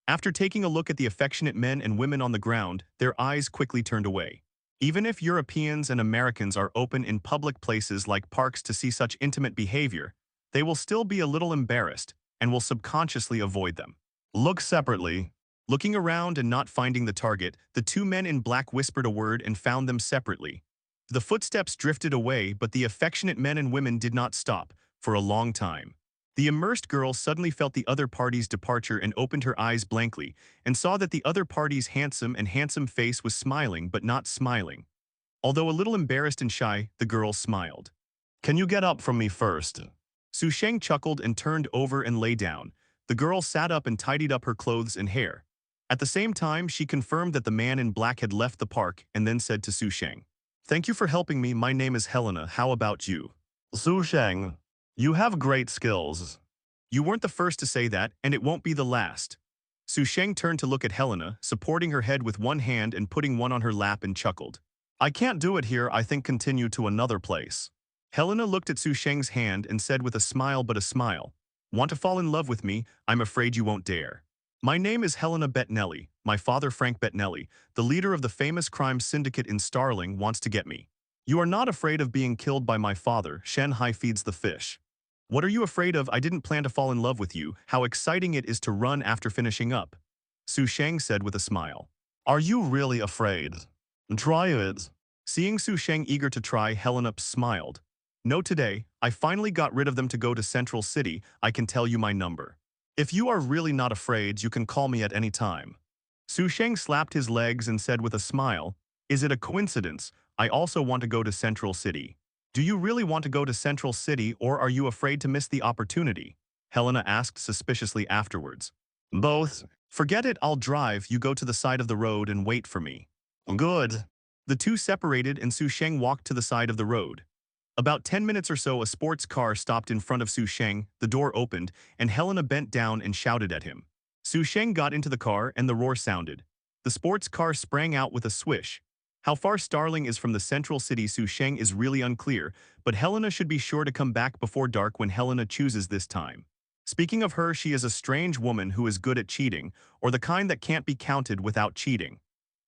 After taking a look at the affectionate men and women on the ground, their eyes quickly turned away. Even if Europeans and Americans are open in public places like parks to see such intimate behavior, they will still be a little embarrassed and will subconsciously avoid them. Look separately. Looking around and not finding the target, the two men in black whispered a word and found them separately. The footsteps drifted away, but the affectionate men and women did not stop, for a long time. The immersed girl suddenly felt the other party's departure and opened her eyes blankly, and saw that the other party's handsome face was smiling but not smiling. Although a little embarrassed and shy, the girl smiled. Can you get up from me first? Sheng chuckled and turned over and lay down. The girl sat up and tidied up her clothes and hair. At the same time, she confirmed that the man in black had left the park and then said to Sheng, "Thank you for helping me. My name is Helena. How about you?" Sheng, you have great skills. You weren't the first to say that, and it won't be the last. Sheng turned to look at Helena, supporting her head with one hand and putting one on her lap, and chuckled. I can't do it here. I think continue to another place. Helena looked at Sheng's hand and said with a smile, Want to fall in love with me? I'm afraid you won't dare. My name is Helena Bettinelli. My father, Frank Bettinelli, the leader of the famous crime syndicate in Starling, wants to get me. You are not afraid of being killed by my father. Shen Hai feeds the fish. What are you afraid of? I didn't plan to fall in love with you. How exciting it is to run after finishing up. Su Sheng said with a smile. Are you really afraid? Try it. Seeing Su Sheng eager to try, Helena smiled. No, today, I finally got rid of them to go to Central City. I can tell you my number. If you are really not afraid, you can call me at any time. Su Sheng slapped his legs and said with a smile, Is it a coincidence? I also want to go to Central City. Do you really want to go to Central City, or are you afraid to miss the opportunity? Helena asked suspiciously afterwards. Both. Forget it, I'll drive. You go to the side of the road and wait for me. Good. The two separated and Su Sheng walked to the side of the road. About 10 minutes or so, a sports car stopped in front of Su Sheng, the door opened, and Helena bent down and shouted at him. Su Sheng got into the car and the roar sounded. The sports car sprang out with a swish. How far Starling is from the central city Su Sheng is really unclear, but Helena should be sure to come back before dark when Helena chooses this time. Speaking of her, she is a strange woman who is good at cheating, or the kind that can't be counted without cheating.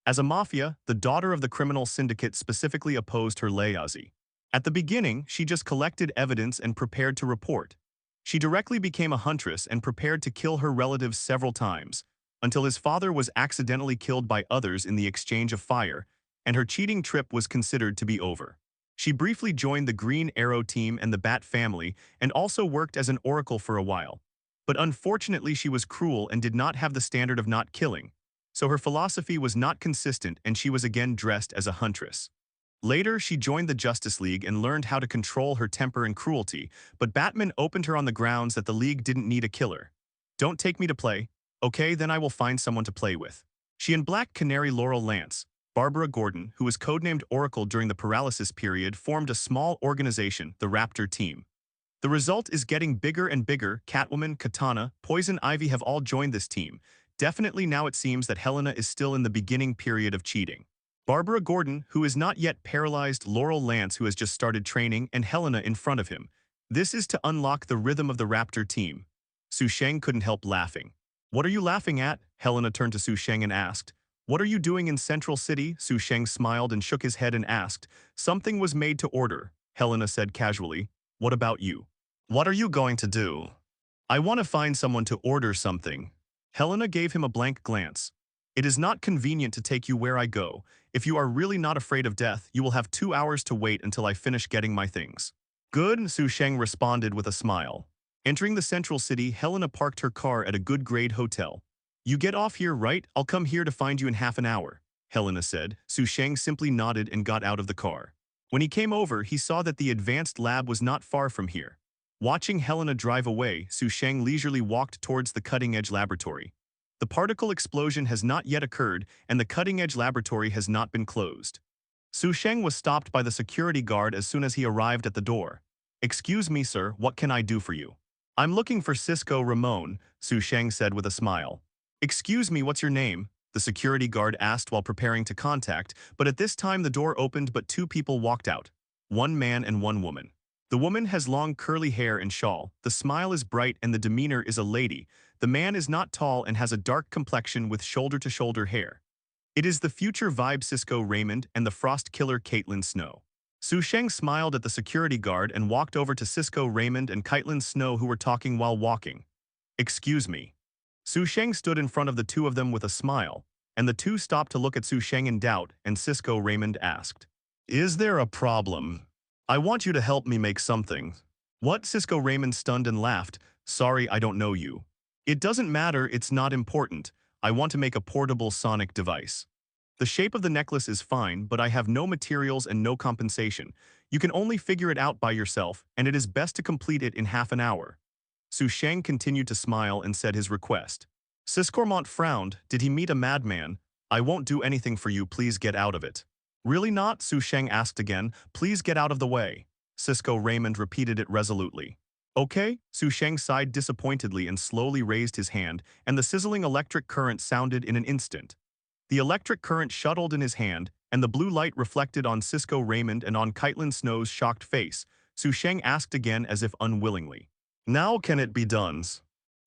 As a mafia, the daughter of the criminal syndicate specifically opposed her loyalty. At the beginning, she just collected evidence and prepared to report. She directly became a huntress and prepared to kill her relatives several times, until his father was accidentally killed by others in the exchange of fire, and her cheating trip was considered to be over. She briefly joined the Green Arrow team and the Bat family and also worked as an oracle for a while. But unfortunately, she was cruel and did not have the standard of not killing, so her philosophy was not consistent and she was again dressed as a huntress. Later, she joined the Justice League and learned how to control her temper and cruelty, but Batman opened her on the grounds that the League didn't need a killer. Don't take me to play. Okay, then I will find someone to play with. She and Black Canary Laurel Lance, Barbara Gordon, who was codenamed Oracle during the paralysis period, formed a small organization, the Raptor Team. The result is getting bigger and bigger. Catwoman, Katana, Poison Ivy have all joined this team. Definitely now it seems that Helena is still in the beginning period of cheating. Barbara Gordon, who is not yet paralyzed, Laurel Lance, who has just started training, and Helena in front of him. This is to unlock the rhythm of the Raptor Team. Su Sheng couldn't help laughing. What are you laughing at? Helena turned to Su Sheng and asked. What are you doing in Central City? Su Sheng smiled and shook his head and asked. Something was made to order, Helena said casually. What about you? What are you going to do? I want to find someone to order something. Helena gave him a blank glance. It is not convenient to take you where I go. If you are really not afraid of death, you will have 2 hours to wait until I finish getting my things. Good, Su Sheng responded with a smile. Entering the central city, Helena parked her car at a good-grade hotel. You get off here, right? I'll come here to find you in half an hour, Helena said. Su Sheng simply nodded and got out of the car. When he came over, he saw that the advanced lab was not far from here. Watching Helena drive away, Su Sheng leisurely walked towards the cutting-edge laboratory. The particle explosion has not yet occurred, and the cutting-edge laboratory has not been closed. Su Sheng was stopped by the security guard as soon as he arrived at the door. Excuse me, sir, what can I do for you? I'm looking for Cisco Ramon, Su Sheng said with a smile. Excuse me, what's your name? The security guard asked while preparing to contact, but at this time the door opened but 2 people walked out. 1 man and 1 woman. The woman has long curly hair and shawl, the smile is bright and the demeanor is a lady. The man is not tall and has a dark complexion with shoulder-to-shoulder hair. It is the future vibe Cisco Raymond and the frost killer Caitlin Snow. Su Sheng smiled at the security guard and walked over to Cisco Raymond and Caitlin Snow, who were talking while walking. Excuse me. Su Sheng stood in front of the 2 of them with a smile, and the 2 stopped to look at Su Sheng in doubt, and Cisco Raymond asked, Is there a problem? I want you to help me make something. What? Cisco Raymond stunned and laughed. Sorry, I don't know you. It doesn't matter, it's not important. I want to make a portable sonic device. The shape of the necklace is fine, but I have no materials and no compensation. You can only figure it out by yourself, and it is best to complete it in half an hour. Su Sheng continued to smile and said his request. Siscormont frowned. Did he meet a madman? I won't do anything for you, please get out of it. Really not? Su Sheng asked again. Please get out of the way. Cisco Raymond repeated it resolutely. Okay, Su Sheng sighed disappointedly and slowly raised his hand, and the sizzling electric current sounded in an instant. The electric current shuttled in his hand, and the blue light reflected on Cisco Raymond and on Caitlin Snow's shocked face. Su Sheng asked again as if unwillingly. Now can it be done?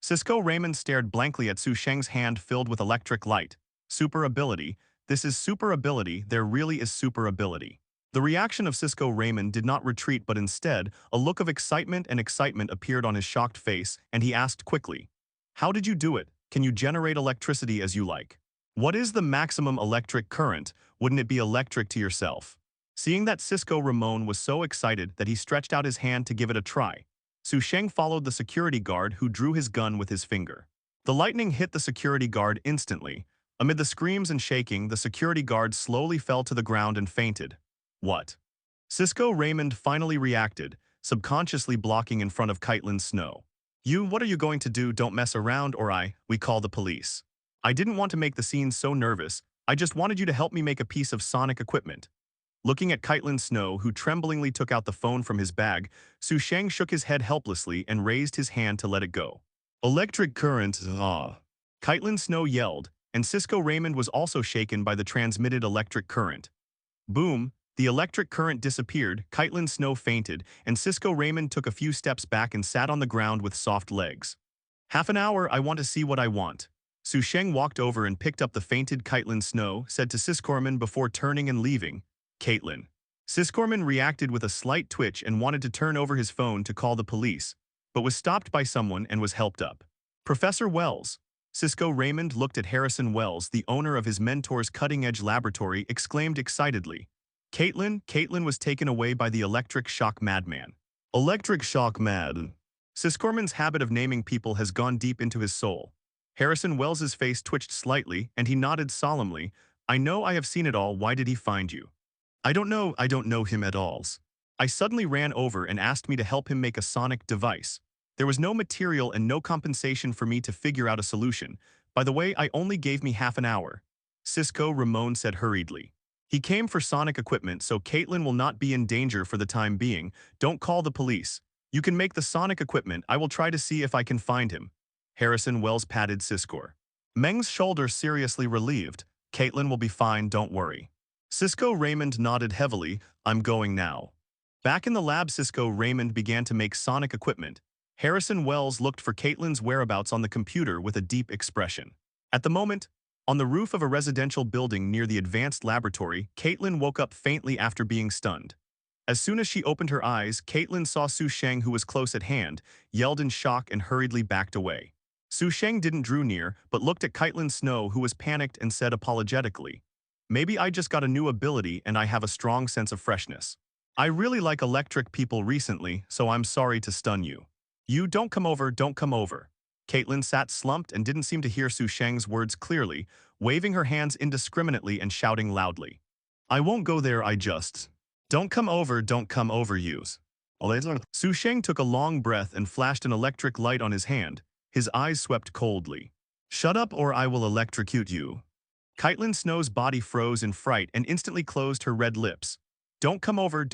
Cisco Raymond stared blankly at Su Sheng's hand filled with electric light. Super ability. This is super ability. There really is super ability. The reaction of Cisco Raymond did not retreat but instead, a look of excitement appeared on his shocked face and he asked quickly, "How did you do it? Can you generate electricity as you like? What is the maximum electric current? Wouldn't it be electric to yourself?" Seeing that Cisco Ramon was so excited that he stretched out his hand to give it a try. Su Sheng followed the security guard who drew his gun with his finger. The lightning hit the security guard instantly. Amid the screams and shaking, the security guard slowly fell to the ground and fainted. What? Cisco Raymond finally reacted, subconsciously blocking in front of Kaitlyn Snow. What are you going to do? Don't mess around or we call the police. I didn't want to make the scene so nervous, I just wanted you to help me make a piece of sonic equipment. Looking at Kaitlyn Snow, who tremblingly took out the phone from his bag, Su Sheng shook his head helplessly and raised his hand to let it go. Electric current, ah. Kaitlyn Snow yelled, and Cisco Raymond was also shaken by the transmitted electric current. Boom, the electric current disappeared, Kaitlyn Snow fainted, and Cisco Raymond took a few steps back and sat on the ground with soft legs. "Half an hour, I want to see what I want." Su Sheng walked over and picked up the fainted Kaitlyn Snow, said to Siscorman before turning and leaving, "Caitlin." Siscorman reacted with a slight twitch and wanted to turn over his phone to call the police, but was stopped by someone and was helped up. "Professor Wells." Cisco Raymond looked at Harrison Wells, the owner of his mentor's cutting-edge laboratory, exclaimed excitedly. Caitlin was taken away by the electric shock madman. Electric shock mad. Siscorman's habit of naming people has gone deep into his soul. Harrison Wells's face twitched slightly, and he nodded solemnly. "I know I have seen it all. Why did he find you?" I don't know him at all. I suddenly ran over and asked me to help him make a sonic device. There was no material and no compensation for me to figure out a solution. By the way, I only gave me half an hour. Cisco Ramon said hurriedly. He came for sonic equipment, so Caitlin will not be in danger for the time being. Don't call the police. You can make the sonic equipment. I will try to see if I can find him. Harrison Wells patted Cisco. Meng's shoulder seriously relieved. Caitlin will be fine, don't worry. Cisco Raymond nodded heavily. I'm going now. Back in the lab, Cisco Raymond began to make sonic equipment. Harrison Wells looked for Caitlin's whereabouts on the computer with a deep expression. At the moment, on the roof of a residential building near the advanced laboratory, Caitlin woke up faintly after being stunned. As soon as she opened her eyes, Caitlin saw Su Sheng, who was close at hand, yelled in shock and hurriedly backed away. Su Sheng didn't draw near, but looked at Kaitlyn Snow, who was panicked, and said apologetically, "Maybe I just got a new ability and I have a strong sense of freshness. I really like electric people recently, so I'm sorry to stun you. You don't come over. Caitlin sat slumped and didn't seem to hear Su Sheng's words clearly, waving her hands indiscriminately and shouting loudly. "I won't go there, I just... Don't come over, yous." Su Sheng took a long breath and flashed an electric light on his hand. His eyes swept coldly. "Shut up or I will electrocute you." Kaitlyn Snow's body froze in fright and instantly closed her red lips. Don't come over,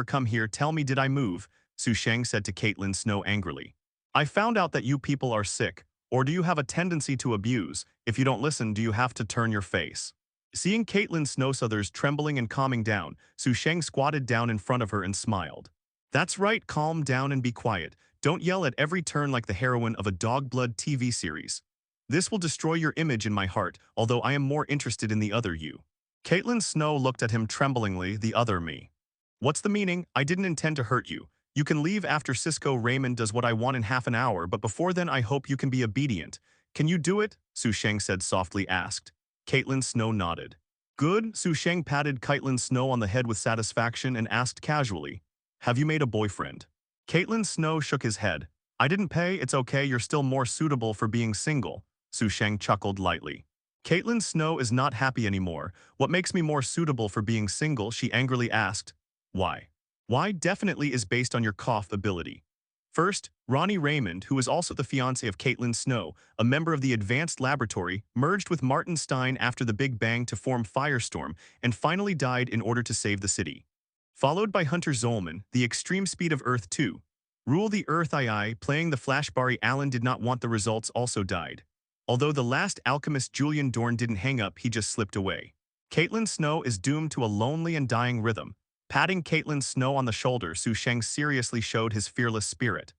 come here, tell me, did I move?" Su Sheng said to Kaitlyn Snow angrily. "I found out that you people are sick, or do you have a tendency to abuse? If you don't listen, do you have to turn your face?" Seeing Kaitlyn Snow's others trembling and calming down, Su Sheng squatted down in front of her and smiled. "That's right, calm down and be quiet. Don't yell at every turn like the heroine of a dog blood TV series. This will destroy your image in my heart, although I am more interested in the other you." Kaitlyn Snow looked at him tremblingly. "The other me. What's the meaning? I didn't intend to hurt you. You can leave after Cisco Raymond does what I want in half an hour, but before then I hope you can be obedient. Can you do it?" Su Sheng said softly asked. Kaitlyn Snow nodded. "Good." Su Sheng patted Kaitlyn Snow on the head with satisfaction and asked casually, "Have you made a boyfriend?" Kaitlyn Snow shook his head. "I didn't pay, it's okay, you're still more suitable for being single." Su Sheng chuckled lightly. Kaitlyn Snow is not happy anymore. "What makes me more suitable for being single?" she angrily asked. "Why? Why definitely is based on your cough ability." First, Ronnie Raymond, who is also the fiancé of Kaitlyn Snow, a member of the advanced laboratory, merged with Martin Stein after the Big Bang to form Firestorm and finally died in order to save the city. Followed by Hunter Zolman, the extreme speed of Earth 2. Rule the Earth II, playing the Flash Barry Allen did not want the results, also died. Although the last alchemist Julian Dorn didn't hang up, he just slipped away. Kaitlyn Snow is doomed to a lonely and dying rhythm. Patting Kaitlyn Snow on the shoulder, Su Sheng seriously showed his fearless spirit.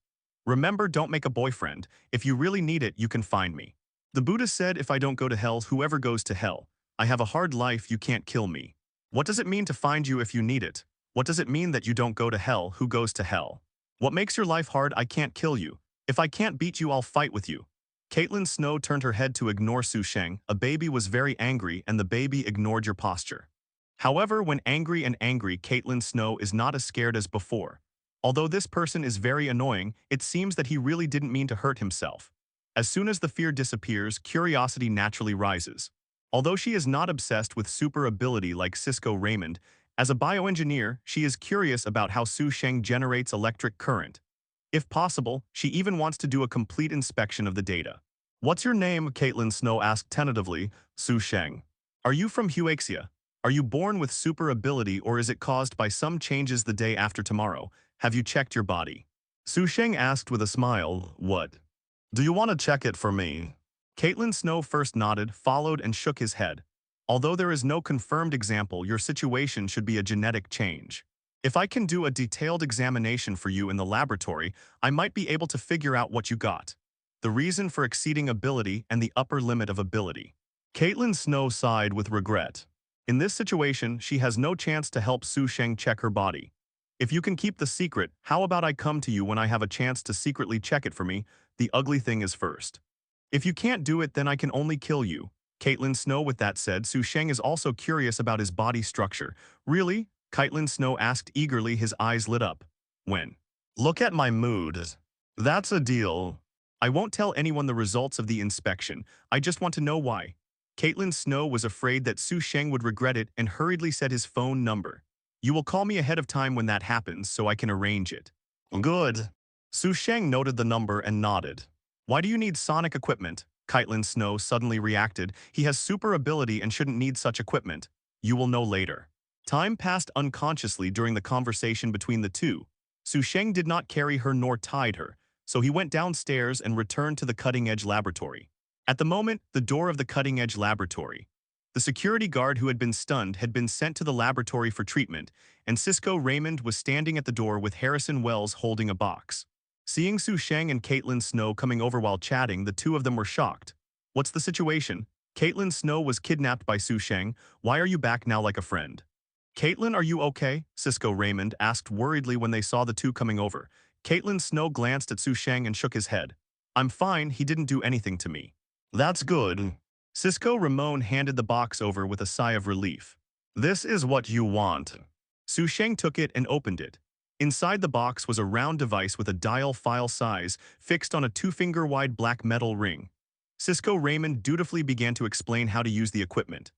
Remember, don't make a boyfriend. If you really need it, you can find me. The Buddha said if I don't go to hell, whoever goes to hell. I have a hard life, you can't kill me. What does it mean to find you if you need it? What does it mean that you don't go to hell, who goes to hell? What makes your life hard? I can't kill you. If I can't beat you, I'll fight with you. Caitlin Snow turned her head to ignore Sheng. A baby was very angry and the baby ignored your posture. However, when angry, Caitlin Snow is not as scared as before. Although this person is very annoying, it seems that he really didn't mean to hurt himself. As soon as the fear disappears, curiosity naturally rises. Although she is not obsessed with super ability like Cisco Raymond, as a bioengineer, she is curious about how Sheng generates electric current. If possible, she even wants to do a complete inspection of the data. What's your name? Caitlin Snow asked tentatively. Sheng. Are you from Huaxia? Are you born with super ability or is it caused by some changes the day after tomorrow? Have you checked your body? Sheng asked with a smile. What? Do you want to check it for me? Caitlin Snow first nodded, followed and shook his head. Although there is no confirmed example, your situation should be a genetic change. If I can do a detailed examination for you in the laboratory, I might be able to figure out what you got. The reason for exceeding ability and the upper limit of ability. Caitlin Snow sighed with regret. In this situation, she has no chance to help Sheng check her body. If you can keep the secret, how about I come to you when I have a chance to secretly check it for me? The ugly thing is first. If you can't do it, then I can only kill you. Caitlin Snow. With that said, Sheng is also curious about his body structure. Really? Caitlin Snow asked eagerly, his eyes lit up. When? Look at my mood. That's a deal. I won't tell anyone the results of the inspection. I just want to know why. Caitlin Snow was afraid that Sheng would regret it and hurriedly said his phone number. You will call me ahead of time when that happens so I can arrange it. Good. Sheng noted the number and nodded. Why do you need sonic equipment? Caitlin Snow suddenly reacted. He has super ability and shouldn't need such equipment. You will know later. Time passed unconsciously during the conversation between the two. Sheng did not carry her nor tied her, so he went downstairs and returned to the cutting-edge laboratory. At the moment, the door of the cutting-edge laboratory. The security guard who had been stunned had been sent to the laboratory for treatment, and Cisco Raymond was standing at the door with Harrison Wells holding a box. Seeing Sheng and Caitlin Snow coming over while chatting, the two of them were shocked. What's the situation? Caitlin Snow was kidnapped by Sheng. Why are you back now like a friend? Caitlin, are you okay? Cisco Raymond asked worriedly when they saw the two coming over. Caitlin Snow glanced at Sheng and shook his head. I'm fine, he didn't do anything to me. That's good. Cisco Ramon handed the box over with a sigh of relief. This is what you want. Sheng took it and opened it. Inside the box was a round device with a dial file size fixed on a 2-finger-wide black metal ring. Cisco Raymond dutifully began to explain how to use the equipment.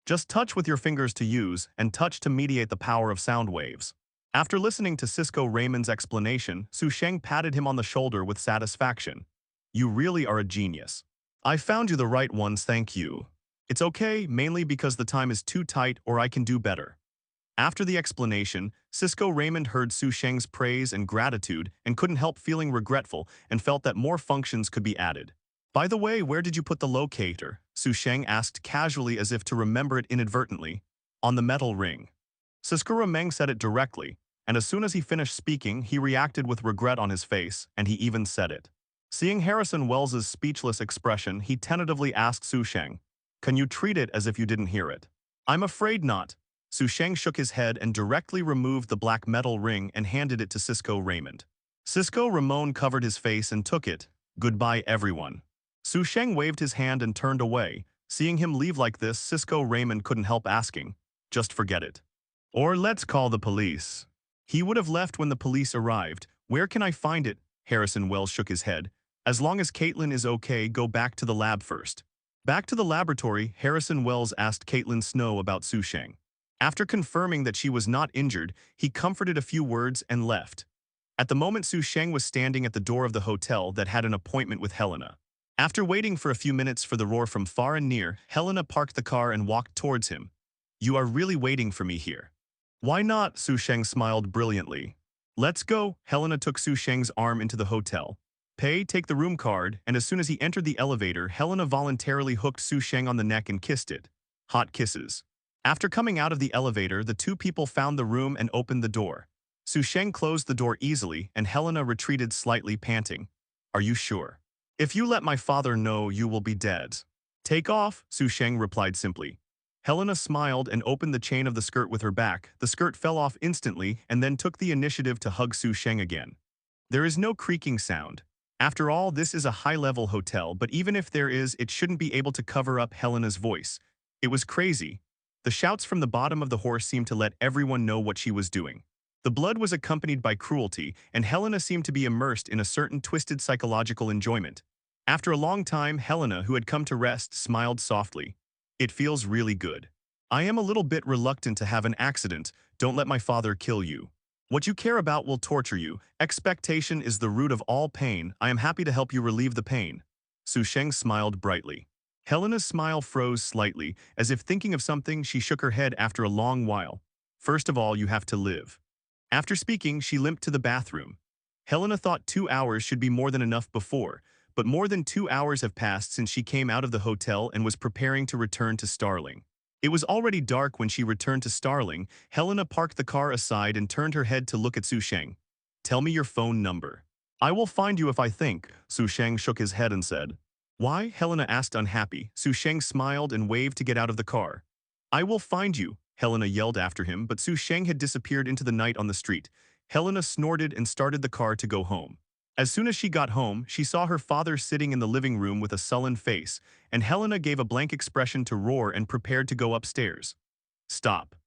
Just touch with your fingers to use, and touch to mediate the power of sound waves. After listening to Cisco Raymond's explanation, Sheng patted him on the shoulder with satisfaction. You really are a genius. I found you the right ones, thank you. It's okay, mainly because the time is too tight or I can do better. After the explanation, Cisco Raymond heard Sheng's praise and gratitude and couldn't help feeling regretful and felt that more functions could be added. By the way, where did you put the locator? Sheng asked casually as if to remember it inadvertently. On the metal ring. Cisco Raymond said it directly, and as soon as he finished speaking, he reacted with regret on his face, and he even said it. Seeing Harrison Wells's speechless expression, he tentatively asked Sheng, can you treat it as if you didn't hear it? I'm afraid not. Sheng shook his head and directly removed the black metal ring and handed it to Cisco Raymond. Cisco Ramon covered his face and took it. Goodbye, everyone. Sheng waved his hand and turned away. Seeing him leave like this, Cisco Raymond couldn't help asking, just forget it. Or let's call the police. He would have left when the police arrived. Where can I find it? Harrison Wells shook his head. As long as Caitlin is okay, go back to the lab first. Back to the laboratory, Harrison Wells asked Caitlin Snow about Sheng. After confirming that she was not injured, he comforted a few words and left. At the moment, Sheng was standing at the door of the hotel that had an appointment with Helena. After waiting for a few minutes for the roar from far and near, Helena parked the car and walked towards him. You are really waiting for me here. Why not? Sheng smiled brilliantly. Let's go. Helena took Sheng's arm into the hotel. Take the room card, and as soon as he entered the elevator, Helena voluntarily hooked Sheng on the neck and kissed it. Hot kisses. After coming out of the elevator, the two people found the room and opened the door. Sheng closed the door easily, and Helena retreated slightly, panting. Are you sure? If you let my father know, you will be dead. Take off, Sheng replied simply. Helena smiled and opened the chain of the skirt with her back. The skirt fell off instantly and then took the initiative to hug Sheng again. There is no creaking sound. After all, this is a high-level hotel, but even if there is, it shouldn't be able to cover up Helena's voice. It was crazy. The shouts from the bottom of the horse seemed to let everyone know what she was doing. The blood was accompanied by cruelty, and Helena seemed to be immersed in a certain twisted psychological enjoyment. After a long time, Helena, who had come to rest, smiled softly. It feels really good. I am a little bit reluctant to have an accident. Don't let my father kill you. What you care about will torture you. Expectation is the root of all pain. I am happy to help you relieve the pain. Sheng smiled brightly. Helena's smile froze slightly, as if thinking of something. She shook her head after a long while. First of all, you have to live. After speaking, she limped to the bathroom. Helena thought 2 hours should be more than enough before, but more than 2 hours have passed since she came out of the hotel and was preparing to return to Starling. It was already dark when she returned to Starling. Helena parked the car aside and turned her head to look at Sheng. Tell me your phone number. I will find you if I think. Sheng shook his head and said. Why? Helena asked, unhappy. Sheng smiled and waved to get out of the car. I will find you, Helena yelled after him, but Sheng had disappeared into the night on the street. Helena snorted and started the car to go home. As soon as she got home, she saw her father sitting in the living room with a sullen face, and Helena gave a blank expression to roar and prepared to go upstairs. Stop.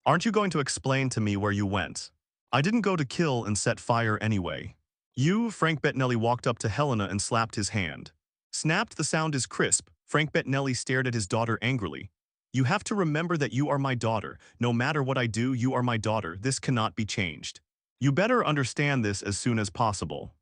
Aren't you going to explain to me where you went? I didn't go to kill and set fire anyway. You, Frank Bettinelli walked up to Helena and slapped his hand. Snapped. The sound is crisp. Frank Bettinelli stared at his daughter angrily. You have to remember that you are my daughter. No matter what I do, you are my daughter. This cannot be changed. You better understand this as soon as possible.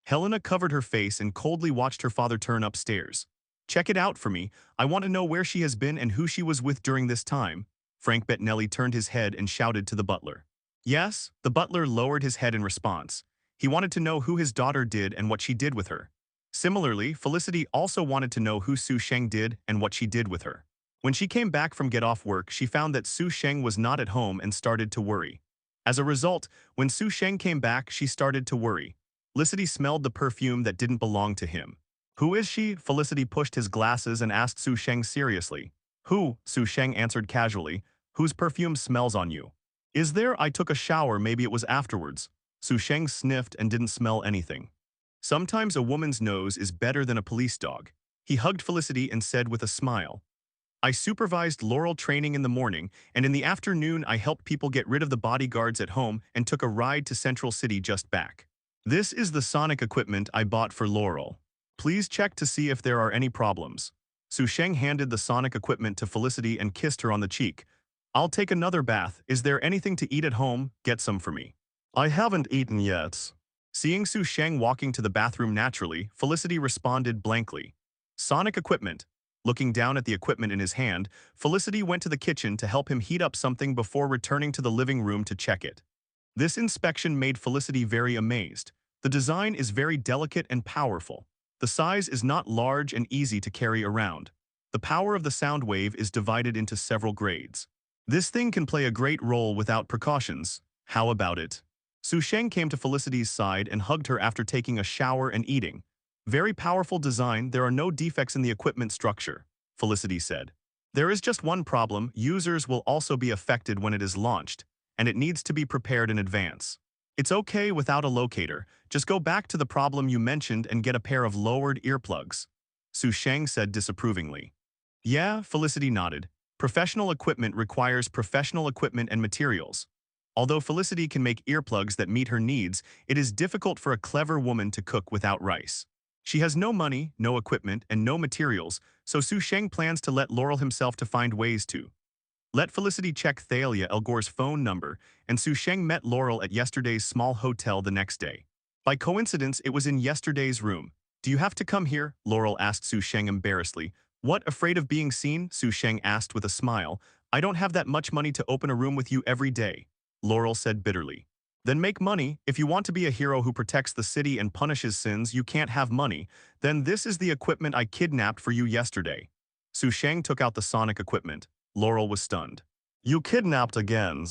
Helena covered her face and coldly watched her father turn upstairs. Check it out for me. I want to know where she has been and who she was with during this time. Frank Bettinelli turned his head and shouted to the butler. Yes, the butler lowered his head in response. He wanted to know who his daughter did and what she did with her. Similarly, Felicity also wanted to know who Sheng did and what she did with her. When she came back from get off work, she found that Sheng was not at home and started to worry. As a result, when Sheng came back, she started to worry. Felicity smelled the perfume that didn't belong to him. Who is she? Felicity pushed his glasses and asked Sheng seriously. Who? Sheng answered casually. Whose perfume smells on you? Is there? I took a shower, maybe it was afterwards. Sheng sniffed and didn't smell anything. Sometimes a woman's nose is better than a police dog. He hugged Felicity and said with a smile. I supervised Laurel training in the morning, and in the afternoon I helped people get rid of the bodyguards at home and took a ride to Central City just back. This is the sonic equipment I bought for Laurel. Please check to see if there are any problems. Sheng handed the sonic equipment to Felicity and kissed her on the cheek. I'll take another bath. Is there anything to eat at home? Get some for me. I haven't eaten yet. Seeing Sheng walking to the bathroom naturally, Felicity responded blankly. Sonic equipment. Looking down at the equipment in his hand, Felicity went to the kitchen to help him heat up something before returning to the living room to check it. This inspection made Felicity very amazed. The design is very delicate and powerful. The size is not large and easy to carry around. The power of the sound wave is divided into several grades. This thing can play a great role without precautions. How about it? Sheng came to Felicity's side and hugged her after taking a shower and eating. Very powerful design. There are no defects in the equipment structure, Felicity said. There is just one problem. Users will also be affected when it is launched, and it needs to be prepared in advance. It's okay without a locator. Just go back to the problem you mentioned and get a pair of lowered earplugs. Sheng said disapprovingly. Yeah, Felicity nodded. Professional equipment requires professional equipment and materials. Although Felicity can make earplugs that meet her needs, it is difficult for a clever woman to cook without rice. She has no money, no equipment, and no materials, so Sheng plans to let Laurel himself to find ways to. Let Felicity check Thalia Elgore's phone number, and Sheng met Laurel at yesterday's small hotel the next day. By coincidence, it was in yesterday's room. Do you have to come here? Laurel asked Sheng embarrassedly. What, afraid of being seen? Sheng asked with a smile. I don't have that much money to open a room with you every day, Laurel said bitterly. Then make money. If you want to be a hero who protects the city and punishes sins, you can't have money. Then this is the equipment I kidnapped for you yesterday. Sheng took out the sonic equipment. Laurel was stunned. You kidnapped again.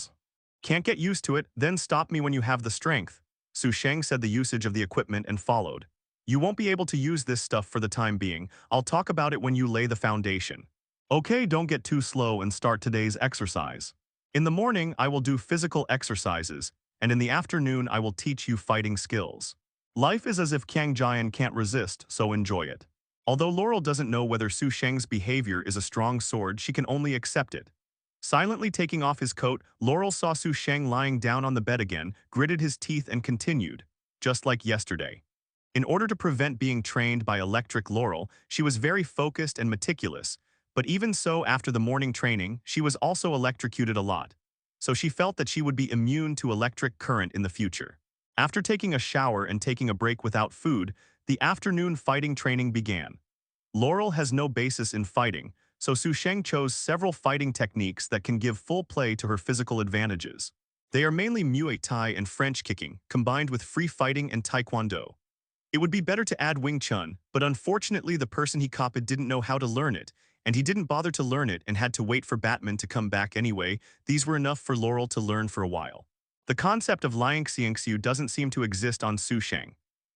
Can't get used to it, then stop me when you have the strength. Sheng said the usage of the equipment and followed. You won't be able to use this stuff for the time being. I'll talk about it when you lay the foundation. Okay, don't get too slow and start today's exercise. In the morning, I will do physical exercises, and in the afternoon, I will teach you fighting skills. Life is as if Kang Jian can't resist, so enjoy it. Although Laurel doesn't know whether Sheng's behavior is a strong sword, she can only accept it. Silently taking off his coat, Laurel saw Sheng lying down on the bed again, gritted his teeth and continued, just like yesterday. In order to prevent being trained by electric Laurel, she was very focused and meticulous, but even so after the morning training, she was also electrocuted a lot. So she felt that she would be immune to electric current in the future. After taking a shower and taking a break without food, the afternoon fighting training began. Laurel has no basis in fighting, so Sheng chose several fighting techniques that can give full play to her physical advantages. They are mainly Muay Thai and French kicking, combined with free fighting and Taekwondo. It would be better to add Wing Chun, but unfortunately the person he copied didn't know how to learn it, and he didn't bother to learn it and had to wait for Batman to come back anyway. These were enough for Laurel to learn for a while. The concept of Liang Xiangxiu doesn't seem to exist on Sheng.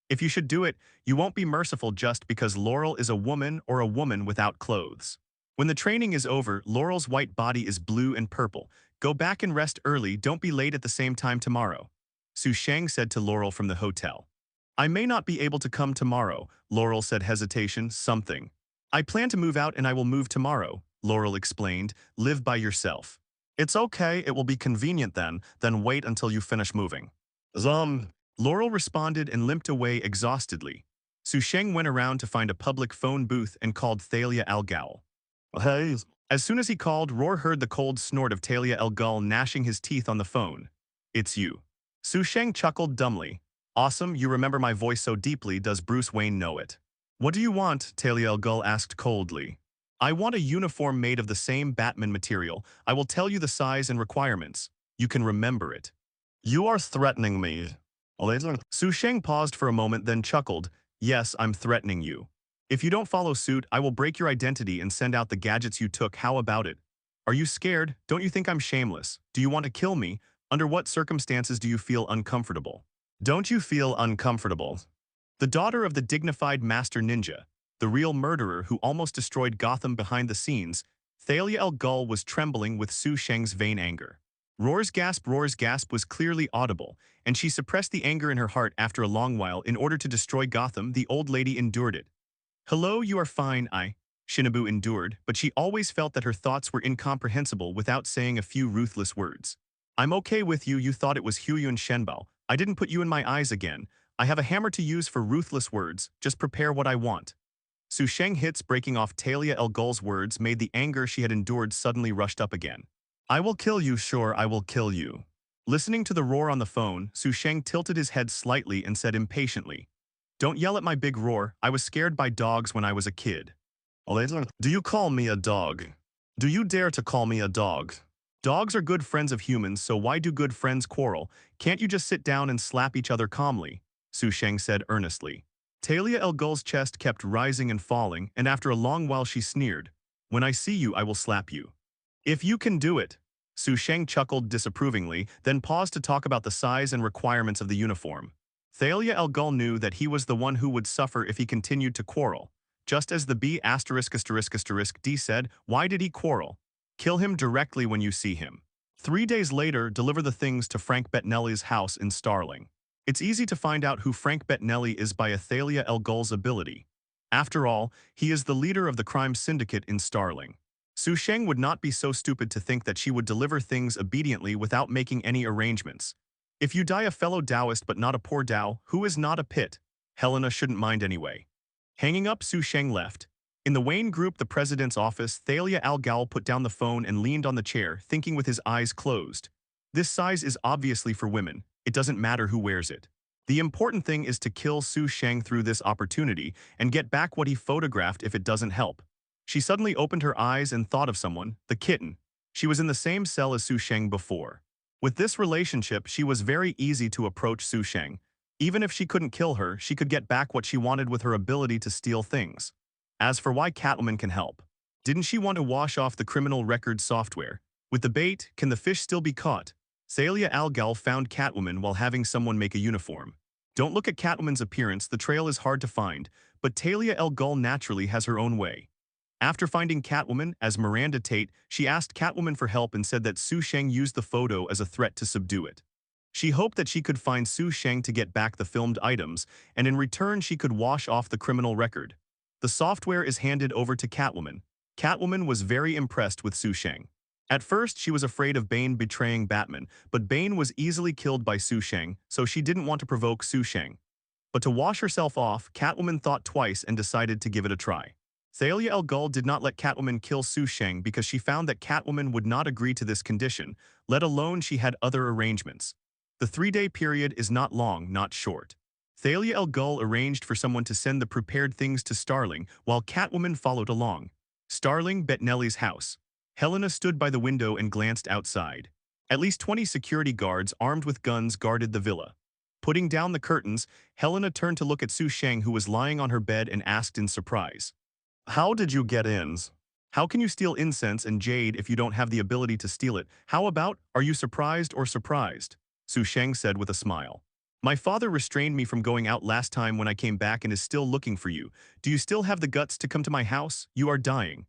If you should do it, you won't be merciful just because Laurel is a woman or a woman without clothes. When the training is over, Laurel's white body is blue and purple. Go back and rest early, don't be late at the same time tomorrow. Sheng said to Laurel from the hotel. I may not be able to come tomorrow, Laurel said hesitation, something. I plan to move out and I will move tomorrow, Laurel explained, live by yourself. It's okay, it will be convenient then wait until you finish moving. Laurel responded and limped away exhaustedly. Sheng went around to find a public phone booth and called Thalia Al Ghul. Hey. As soon as he called, Roar heard the cold snort of Thalia Al Ghul gnashing his teeth on the phone. It's you. Sheng chuckled dumbly. Awesome, you remember my voice so deeply, does Bruce Wayne know it? What do you want? Thalia Al Ghul asked coldly. I want a uniform made of the same Batman material. I will tell you the size and requirements. You can remember it. You are threatening me. Sheng paused for a moment then chuckled. Yes, I'm threatening you. If you don't follow suit, I will break your identity and send out the gadgets you took. How about it? Are you scared? Don't you think I'm shameless? Do you want to kill me? Under what circumstances do you feel uncomfortable? Don't you feel uncomfortable? The daughter of the dignified master ninja, the real murderer who almost destroyed Gotham behind the scenes, Thalia Al Ghul was trembling with Sheng's vain anger. Roar's gasp was clearly audible, and she suppressed the anger in her heart after a long while in order to destroy Gotham. The old lady endured it. Hello, you are fine, Shinobu endured, but she always felt that her thoughts were incomprehensible without saying a few ruthless words. I'm okay with you, you thought it was Huyun Shenbao. I didn't put you in my eyes again. I have a hammer to use for ruthless words, just prepare what I want. Sheng hits breaking off Thalia Al Ghul's words made the anger she had endured suddenly rushed up again. I will kill you, sure, I will kill you. Listening to the roar on the phone, Sheng tilted his head slightly and said impatiently, Don't yell at my big roar, I was scared by dogs when I was a kid. Do you call me a dog? Do you dare to call me a dog? Dogs are good friends of humans, so why do good friends quarrel? Can't you just sit down and slap each other calmly? Sheng said earnestly. Thalia Al Ghul's chest kept rising and falling, and after a long while she sneered, When I see you, I will slap you. If you can do it. Sheng chuckled disapprovingly, then paused to talk about the size and requirements of the uniform. Thalia Al Ghul knew that he was the one who would suffer if he continued to quarrel. Just as the B*****D said, why did he quarrel? Kill him directly when you see him. 3 days later, deliver the things to Frank Bettinelli's house in Starling. It's easy to find out who Frank Bettinelli is by a Thalia Al Ghul's ability. After all, he is the leader of the crime syndicate in Starling. Sheng would not be so stupid to think that she would deliver things obediently without making any arrangements. If you die a fellow Taoist but not a poor Tao, who is not a pit? Helena shouldn't mind anyway. Hanging up, Sheng left. In the Wayne Group, the president's office, Thalia Al Ghul put down the phone and leaned on the chair, thinking with his eyes closed. This size is obviously for women. It doesn't matter who wears it. The important thing is to kill Sheng through this opportunity and get back what he photographed if it doesn't help. She suddenly opened her eyes and thought of someone, the kitten. She was in the same cell as Sheng before. With this relationship, she was very easy to approach Sheng. Even if she couldn't kill her, she could get back what she wanted with her ability to steal things. As for why Catwoman can help, didn't she want to wash off the criminal record software? With the bait, can the fish still be caught? Thalia Al Ghul found Catwoman while having someone make a uniform. Don't look at Catwoman's appearance, the trail is hard to find, but Thalia Al Ghul naturally has her own way. After finding Catwoman as Miranda Tate, she asked Catwoman for help and said that Sheng used the photo as a threat to subdue it. She hoped that she could find Sheng to get back the filmed items, and in return she could wash off the criminal record. The software is handed over to Catwoman. Catwoman was very impressed with Sheng. At first, she was afraid of Bane betraying Batman, but Bane was easily killed by Sheng, so she didn't want to provoke Sheng. But to wash herself off, Catwoman thought twice and decided to give it a try. Thalia Al Ghul did not let Catwoman kill Sheng because she found that Catwoman would not agree to this condition, let alone she had other arrangements. The 3-day period is not long, not short. Thalia Al Ghul arranged for someone to send the prepared things to Starling while Catwoman followed along. Starling bet Nellie's house. Helena stood by the window and glanced outside. At least 20 security guards armed with guns guarded the villa. Putting down the curtains, Helena turned to look at Sheng, who was lying on her bed, and asked in surprise, "How did you get in? How can you steal incense and jade if you don't have the ability to steal it? How about, are you surprised or surprised?" Sheng said with a smile. "My father restrained me from going out last time when I came back and is still looking for you. Do you still have the guts to come to my house? You are dying."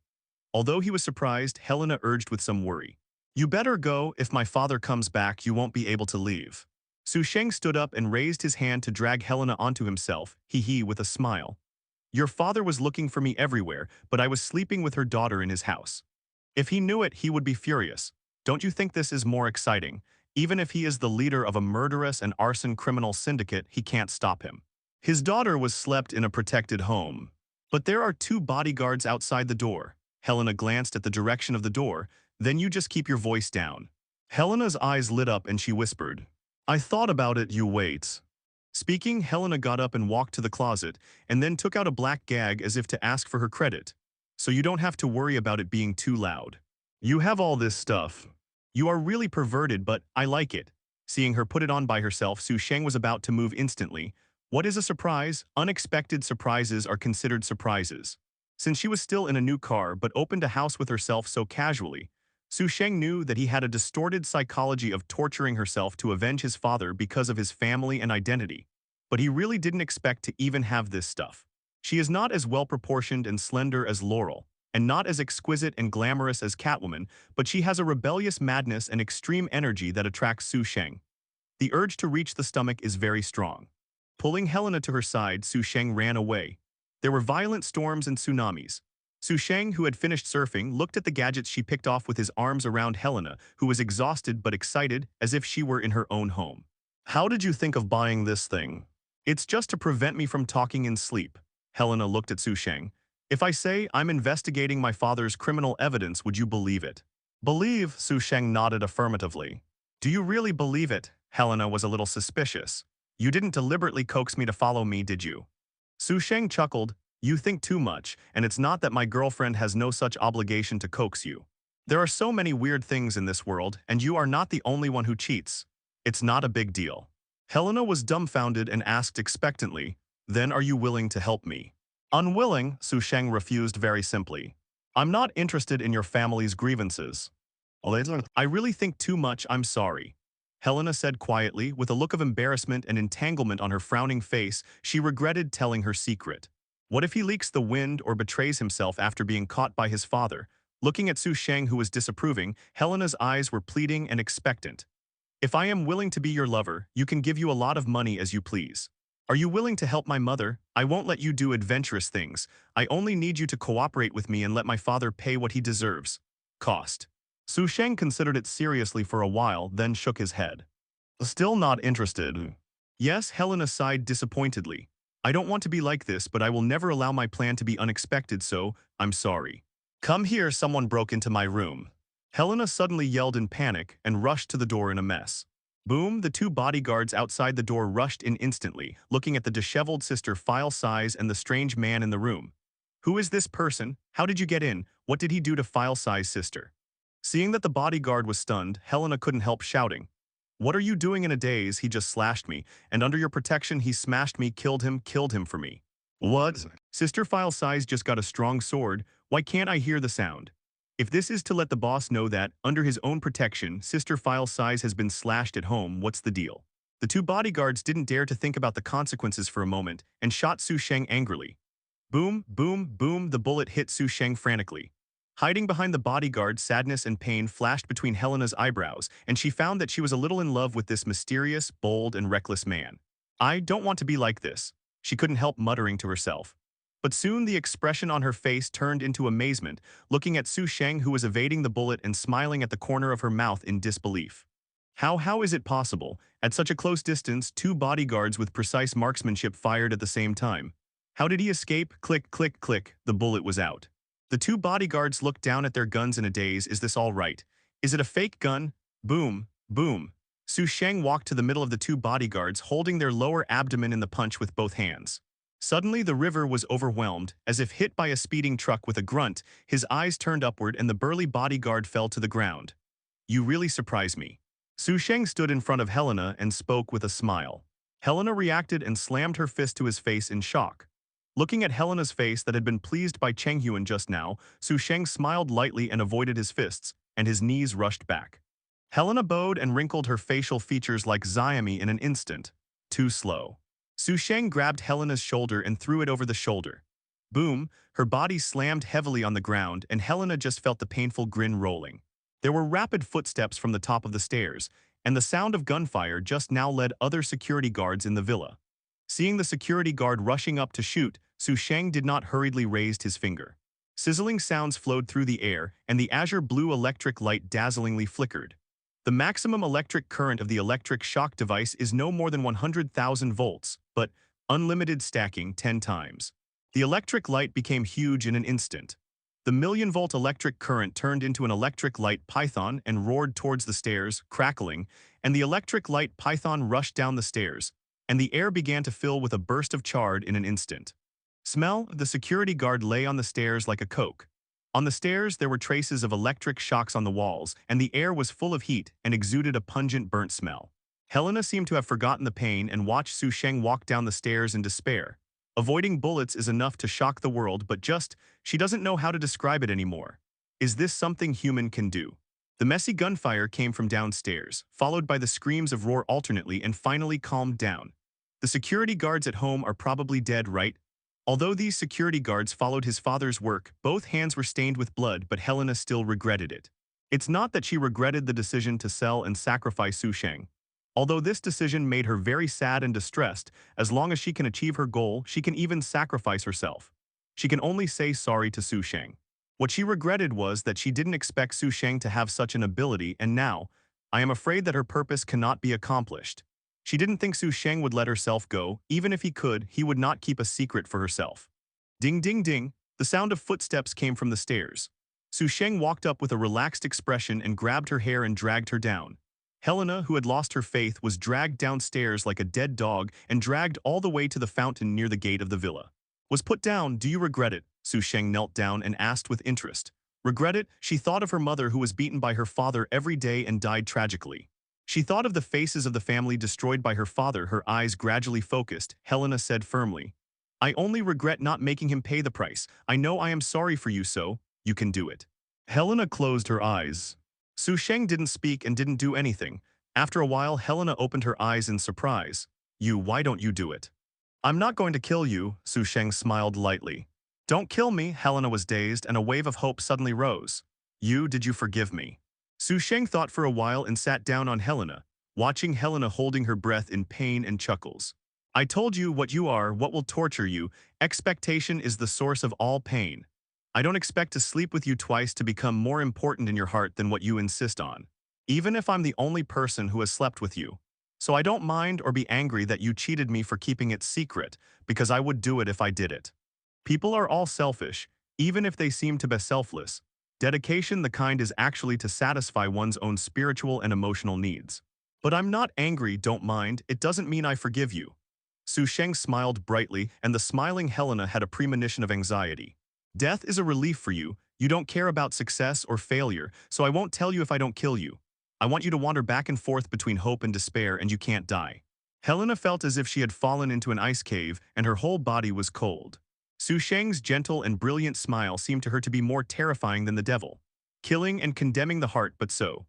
Although he was surprised, Helena urged with some worry, "You better go. If my father comes back, you won't be able to leave." Sheng stood up and raised his hand to drag Helena onto himself, he with a smile. "Your father was looking for me everywhere, but I was sleeping with her daughter in his house. If he knew it, he would be furious. Don't you think this is more exciting? Even if he is the leader of a murderous and arson criminal syndicate, he can't stop him." His daughter was slept in a protected home. "But there are 2 bodyguards outside the door." Helena glanced at the direction of the door. "Then you just keep your voice down." Helena's eyes lit up and she whispered, "I thought about it, you wait." Speaking, Helena got up and walked to the closet, and then took out a black gag as if to ask for her credit. "So you don't have to worry about it being too loud. You have all this stuff. You are really perverted, but I like it." Seeing her put it on by herself, Sheng was about to move instantly. What is a surprise? Unexpected surprises are considered surprises. Since she was still in a new car but opened a house with herself so casually, Sheng knew that he had a distorted psychology of torturing herself to avenge his father because of his family and identity. But he really didn't expect to even have this stuff. She is not as well-proportioned and slender as Laurel, and not as exquisite and glamorous as Catwoman, but she has a rebellious madness and extreme energy that attracts Sheng. The urge to reach the stomach is very strong. Pulling Helena to her side, Sheng ran away. There were violent storms and tsunamis. Sheng, who had finished surfing, looked at the gadgets she picked off with his arms around Helena, who was exhausted but excited, as if she were in her own home. "How did you think of buying this thing?" "It's just to prevent me from talking in sleep." Helena looked at Sheng. "If I say I'm investigating my father's criminal evidence, would you believe it?" "Believe?" Sheng nodded affirmatively. "Do you really believe it?" Helena was a little suspicious. "You didn't deliberately coax me to follow me, did you?" Sheng chuckled. "You think too much, and it's not that my girlfriend has no such obligation to coax you. There are so many weird things in this world, and you are not the only one who cheats. It's not a big deal." Helena was dumbfounded and asked expectantly, "Then are you willing to help me?" "Unwilling," Sheng refused very simply. "I'm not interested in your family's grievances." "I really think too much, I'm sorry." Helena said quietly, with a look of embarrassment and entanglement on her frowning face. She regretted telling her secret. What if he leaks the wind or betrays himself after being caught by his father? Looking at Sheng, who was disapproving, Helena's eyes were pleading and expectant. "If I am willing to be your lover, you can give you a lot of money as you please. Are you willing to help my mother? I won't let you do adventurous things. I only need you to cooperate with me and let my father pay what he deserves." Cost. Sheng considered it seriously for a while, then shook his head. "Still not interested." "Yes," Helena sighed disappointedly. "I don't want to be like this, but I will never allow my plan to be unexpected, so I'm sorry." "Come here," someone broke into my room. Helena suddenly yelled in panic and rushed to the door in a mess. Boom, the 2 bodyguards outside the door rushed in instantly, looking at the disheveled sister File Size and the strange man in the room. "Who is this person? How did you get in? What did he do to File Size sister?" Seeing that the bodyguard was stunned, Helena couldn't help shouting, "What are you doing in a daze? He just slashed me, and under your protection he smashed me, killed him for me." "What?" "Sister File Size just got a strong sword. Why can't I hear the sound?" If this is to let the boss know that, under his own protection, sister file size has been slashed at home, what's the deal? The two bodyguards didn't dare to think about the consequences for a moment and shot Su Sheng angrily. Boom, boom, boom, the bullet hit Su Sheng frantically. Hiding behind the bodyguard, sadness and pain flashed between Helena's eyebrows, and she found that she was a little in love with this mysterious, bold, and reckless man. I don't want to be like this, she couldn't help muttering to herself. But soon the expression on her face turned into amazement, looking at Su Sheng, who was evading the bullet and smiling at the corner of her mouth in disbelief. How is it possible? At such a close distance, two bodyguards with precise marksmanship fired at the same time. How did he escape? Click, click, click, the bullet was out. The two bodyguards looked down at their guns in a daze. Is this all right? Is it a fake gun? Boom, boom. Su Sheng walked to the middle of the two bodyguards, holding their lower abdomen in the punch with both hands. Suddenly the river was overwhelmed, as if hit by a speeding truck. With a grunt, his eyes turned upward and the burly bodyguard fell to the ground. You really surprise me. Su Sheng stood in front of Helena and spoke with a smile. Helena reacted and slammed her fist to his face in shock. Looking at Helena's face that had been pleased by Cheng Huan just now, Su Sheng smiled lightly and avoided his fists, and his knees rushed back. Helena bowed and wrinkled her facial features like Xiaomi in an instant. Too slow. Su Sheng grabbed Helena's shoulder and threw it over the shoulder. Boom, her body slammed heavily on the ground and Helena just felt the painful grin rolling. There were rapid footsteps from the top of the stairs, and the sound of gunfire just now led other security guards in the villa. Seeing the security guard rushing up to shoot, Su Sheng did not hurriedly raise his finger. Sizzling sounds flowed through the air, and the azure blue electric light dazzlingly flickered. The maximum electric current of the electric shock device is no more than 100,000 volts, but unlimited stacking 10 times. The electric light became huge in an instant. The million-volt electric current turned into an electric light python and roared towards the stairs, crackling, and the electric light python rushed down the stairs, and the air began to fill with a burst of charred in an instant. Smell, the security guard lay on the stairs like a coke. On the stairs, there were traces of electric shocks on the walls, and the air was full of heat and exuded a pungent burnt smell. Helena seemed to have forgotten the pain and watched Su Sheng walk down the stairs in despair. Avoiding bullets is enough to shock the world, but she doesn't know how to describe it anymore. Is this something human can do? The messy gunfire came from downstairs, followed by the screams of roar alternately and finally calmed down. The security guards at home are probably dead, right? Although these security guards followed his father's work, both hands were stained with blood, but Helena still regretted it. It's not that she regretted the decision to sell and sacrifice Su Sheng. Although this decision made her very sad and distressed, as long as she can achieve her goal, she can even sacrifice herself. She can only say sorry to Su Sheng. What she regretted was that she didn't expect Su Sheng to have such an ability, and now, I am afraid that her purpose cannot be accomplished. She didn't think Su Sheng would let herself go. Even if he could, he would not keep a secret for herself. Ding ding ding, the sound of footsteps came from the stairs. Su Sheng walked up with a relaxed expression and grabbed her hair and dragged her down. Helena, who had lost her faith, was dragged downstairs like a dead dog and dragged all the way to the fountain near the gate of the villa. Was put down. Do you regret it? Su Sheng knelt down and asked with interest. Regret it? She thought of her mother, who was beaten by her father every day and died tragically. She thought of the faces of the family destroyed by her father. Her eyes gradually focused. Helena said firmly, I only regret not making him pay the price. I know I am sorry for you, so you can do it. Helena closed her eyes. Su Sheng didn't speak and didn't do anything. After a while, Helena opened her eyes in surprise. Why don't you do it? I'm not going to kill you, Su Sheng smiled lightly. Don't kill me, Helena was dazed, and a wave of hope suddenly rose. Did you forgive me? Su Sheng thought for a while and sat down on Helena, watching Helena holding her breath in pain and chuckles. I told you what you are, what will torture you. Expectation is the source of all pain. I don't expect to sleep with you twice to become more important in your heart than what you insist on, even if I'm the only person who has slept with you. So I don't mind or be angry that you cheated me for keeping it secret, because I would do it if I did it. People are all selfish, even if they seem to be selfless. Dedication, the kind, is actually to satisfy one's own spiritual and emotional needs. But I'm not angry, don't mind, it doesn't mean I forgive you. Su Sheng smiled brightly, and the smiling Helena had a premonition of anxiety. Death is a relief for you. You don't care about success or failure, so I won't tell you if I don't kill you. I want you to wander back and forth between hope and despair, and you can't die. Helena felt as if she had fallen into an ice cave, and her whole body was cold. Su Sheng's gentle and brilliant smile seemed to her to be more terrifying than the devil. killing and condemning the heart but so.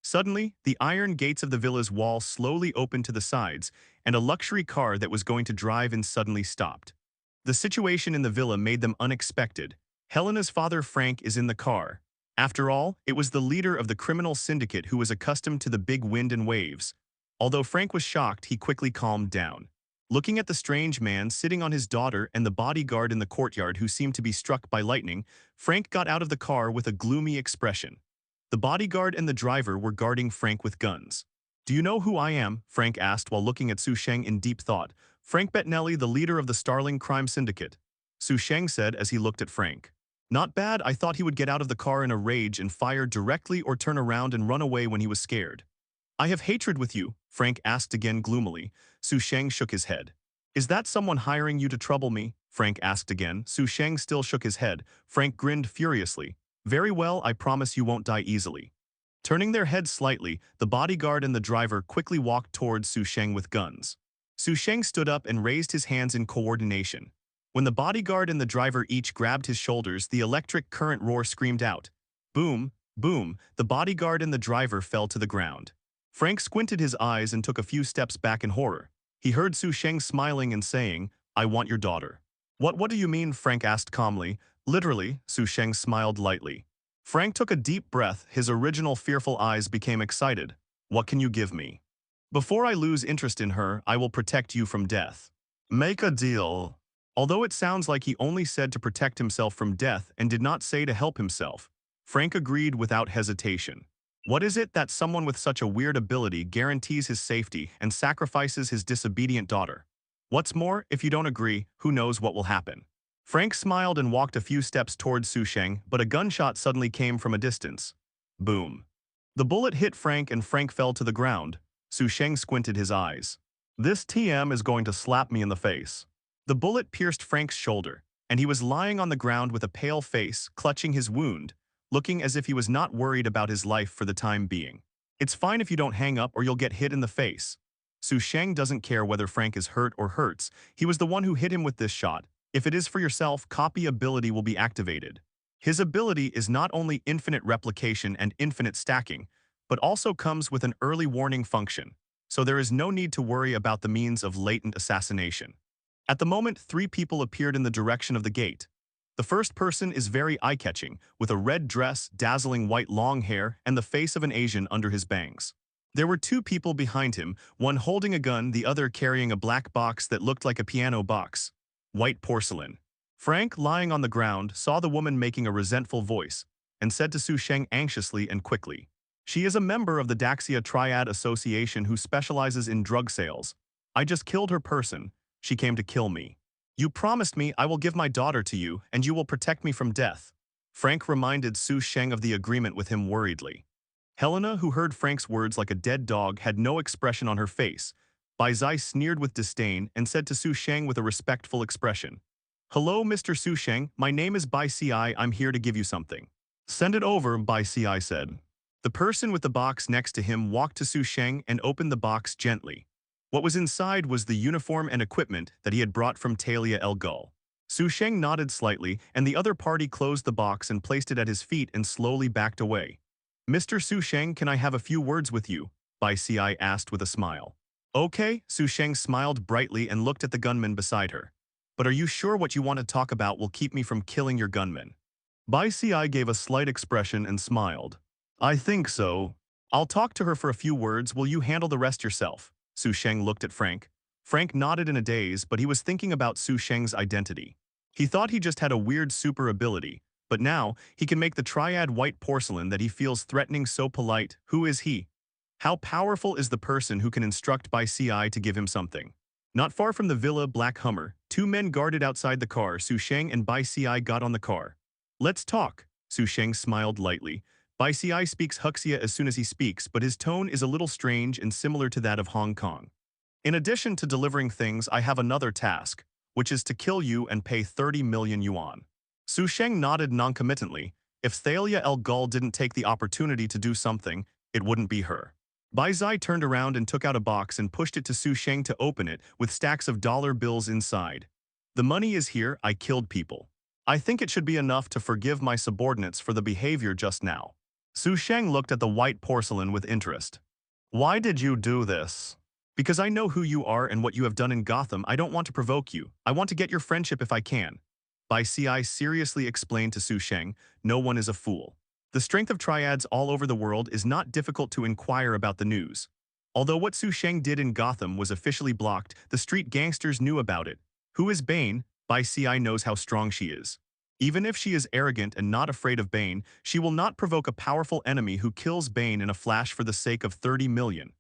Suddenly, the iron gates of the villa's wall slowly opened to the sides, and a luxury car that was going to drive in suddenly stopped. The situation in the villa made them unexpected. Helena's father Frank is in the car. After all, it was the leader of the criminal syndicate who was accustomed to the big wind and waves. Although Frank was shocked, he quickly calmed down. Looking at the strange man sitting on his daughter and the bodyguard in the courtyard who seemed to be struck by lightning, Frank got out of the car with a gloomy expression. The bodyguard and the driver were guarding Frank with guns. "Do you know who I am?" Frank asked while looking at Sheng in deep thought. "Frank Bettinelli, the leader of the Starling crime syndicate," Sheng said as he looked at Frank. "Not bad. I thought he would get out of the car in a rage and fire directly or turn around and run away when he was scared." "I have hatred with you," Frank asked again gloomily. Sheng shook his head. "Is that someone hiring you to trouble me?" Frank asked again. Sheng still shook his head. Frank grinned furiously. "Very well, I promise you won't die easily." Turning their heads slightly, the bodyguard and the driver quickly walked towards Sheng with guns. Sheng stood up and raised his hands in coordination. When the bodyguard and the driver each grabbed his shoulders, the electric current roar screamed out. Boom, boom, the bodyguard and the driver fell to the ground. Frank squinted his eyes and took a few steps back in horror. He heard Sheng smiling and saying, "I want your daughter." What do you mean?" Frank asked calmly. "Literally," Sheng smiled lightly. Frank took a deep breath. His original fearful eyes became excited. "What can you give me?" "Before I lose interest in her, I will protect you from death." "Make a deal." Although it sounds like he only said to protect himself from death and did not say to help himself, Frank agreed without hesitation. What is it that someone with such a weird ability guarantees his safety and sacrifices his disobedient daughter? What's more, if you don't agree, who knows what will happen? Frank smiled and walked a few steps towards Sheng, but a gunshot suddenly came from a distance. Boom. The bullet hit Frank and Frank fell to the ground. Sheng squinted his eyes. "This TM is going to slap me in the face." The bullet pierced Frank's shoulder, and he was lying on the ground with a pale face, clutching his wound, looking as if he was not worried about his life for the time being. "It's fine if you don't hang up or you'll get hit in the face." Sheng doesn't care whether Frank is hurt or hurts. He was the one who hit him with this shot. If it is for yourself, copy ability will be activated. His ability is not only infinite replication and infinite stacking, but also comes with an early warning function, so there is no need to worry about the means of latent assassination. At the moment, 3 people appeared in the direction of the gate. The first person is very eye-catching, with a red dress, dazzling white long hair, and the face of an Asian under his bangs. There were 2 people behind him, one holding a gun, the other carrying a black box that looked like a piano box. White porcelain. Frank, lying on the ground, saw the woman making a resentful voice, and said to Sheng anxiously and quickly, "She is a member of the Daxia Triad Association who specializes in drug sales. I just killed her person. She came to kill me. You promised me I will give my daughter to you, and you will protect me from death." Frank reminded Sheng of the agreement with him worriedly. Helena, who heard Frank's words like a dead dog, had no expression on her face. Bai Zai sneered with disdain and said to Sheng with a respectful expression, "Hello, Mr. Sheng, my name is Bai Ci, I'm here to give you something." "Send it over," Bai Ci said. The person with the box next to him walked to Sheng and opened the box gently. What was inside was the uniform and equipment that he had brought from Thalia El Ghul. Sheng nodded slightly, and the other party closed the box and placed it at his feet and slowly backed away. "Mr. Sheng, can I have a few words with you?" Bai Ci asked with a smile. "Okay," Sheng smiled brightly and looked at the gunman beside her. "But are you sure what you want to talk about will keep me from killing your gunman?" Bai Ci gave a slight expression and smiled. "I think so. I'll talk to her for a few words. Will you handle the rest yourself?" Sheng looked at Frank. Frank nodded in a daze, but he was thinking about Sheng's identity. He thought he just had a weird super ability, but now he can make the triad white porcelain that he feels threatening so polite. Who is he? How powerful is the person who can instruct Bai Ci to give him something? Not far from the villa Black Hummer, 2 men guarded outside the car. Sheng and Bai Ci got on the car. "Let's talk." Sheng smiled lightly. Bai Ci speaks Huxia as soon as he speaks, but his tone is a little strange and similar to that of Hong Kong. "In addition to delivering things, I have another task, which is to kill you and pay 30 million yuan. Sheng nodded noncommittently. If Thalia El Ghul didn't take the opportunity to do something, it wouldn't be her. Bai Zai turned around and took out a box and pushed it to Sheng to open it, with stacks of dollar bills inside. "The money is here. I killed people." I think it should be enough to forgive my subordinates for the behavior just now. Su Sheng looked at the white porcelain with interest. Why did you do this? Because I know who you are and what you have done in Gotham. I don't want to provoke you. I want to get your friendship if I can. Bai Ci seriously explained to Su Sheng, no one is a fool. The strength of triads all over the world is not difficult to inquire about the news. Although what Su Sheng did in Gotham was officially blocked, the street gangsters knew about it. Who is Bane? Bai Ci knows how strong she is. Even if she is arrogant and not afraid of Bane, she will not provoke a powerful enemy who kills Bane in a flash for the sake of 30 million.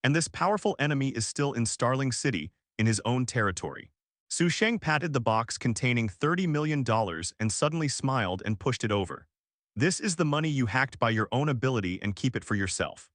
And this powerful enemy is still in Starling City, in his own territory. Su Sheng patted the box containing $30 million and suddenly smiled and pushed it over. This is the money you hacked by your own ability and keep it for yourself.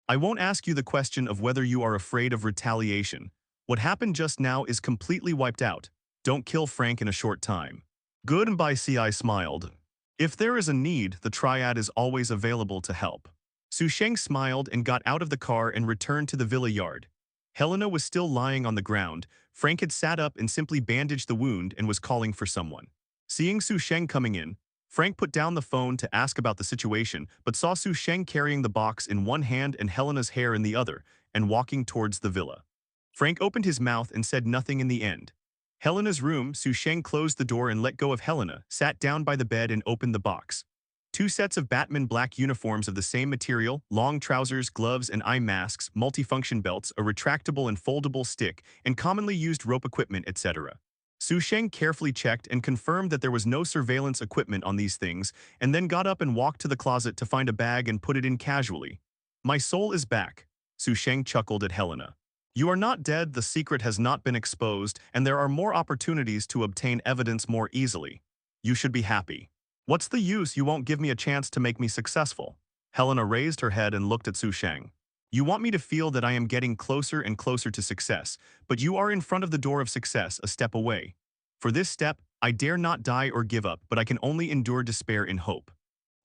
I won't ask you the question of whether you are afraid of retaliation. What happened just now is completely wiped out. Don't kill Frank in a short time. Good, and Bai Ci smiled. If there is a need, the triad is always available to help. Su Sheng smiled and got out of the car and returned to the villa yard. Helena was still lying on the ground. Frank had sat up and simply bandaged the wound and was calling for someone. Seeing Su Sheng coming in, Frank put down the phone to ask about the situation, but saw Su Sheng carrying the box in one hand and Helena's hair in the other, and walking towards the villa. Frank opened his mouth and said nothing in the end. Helena's room, Su Sheng closed the door and let go of Helena, sat down by the bed and opened the box. Two sets of Batman black uniforms of the same material, long trousers, gloves and eye masks, multifunction belts, a retractable and foldable stick, and commonly used rope equipment, etc. Su Sheng carefully checked and confirmed that there was no surveillance equipment on these things, and then got up and walked to the closet to find a bag and put it in casually. My soul is back. Su Sheng chuckled at Helena. You are not dead, the secret has not been exposed, and there are more opportunities to obtain evidence more easily. You should be happy. What's the use? You won't give me a chance to make me successful. Helena raised her head and looked at Su Sheng. You want me to feel that I am getting closer and closer to success, but you are in front of the door of success, a step away. For this step, I dare not die or give up, but I can only endure despair in hope.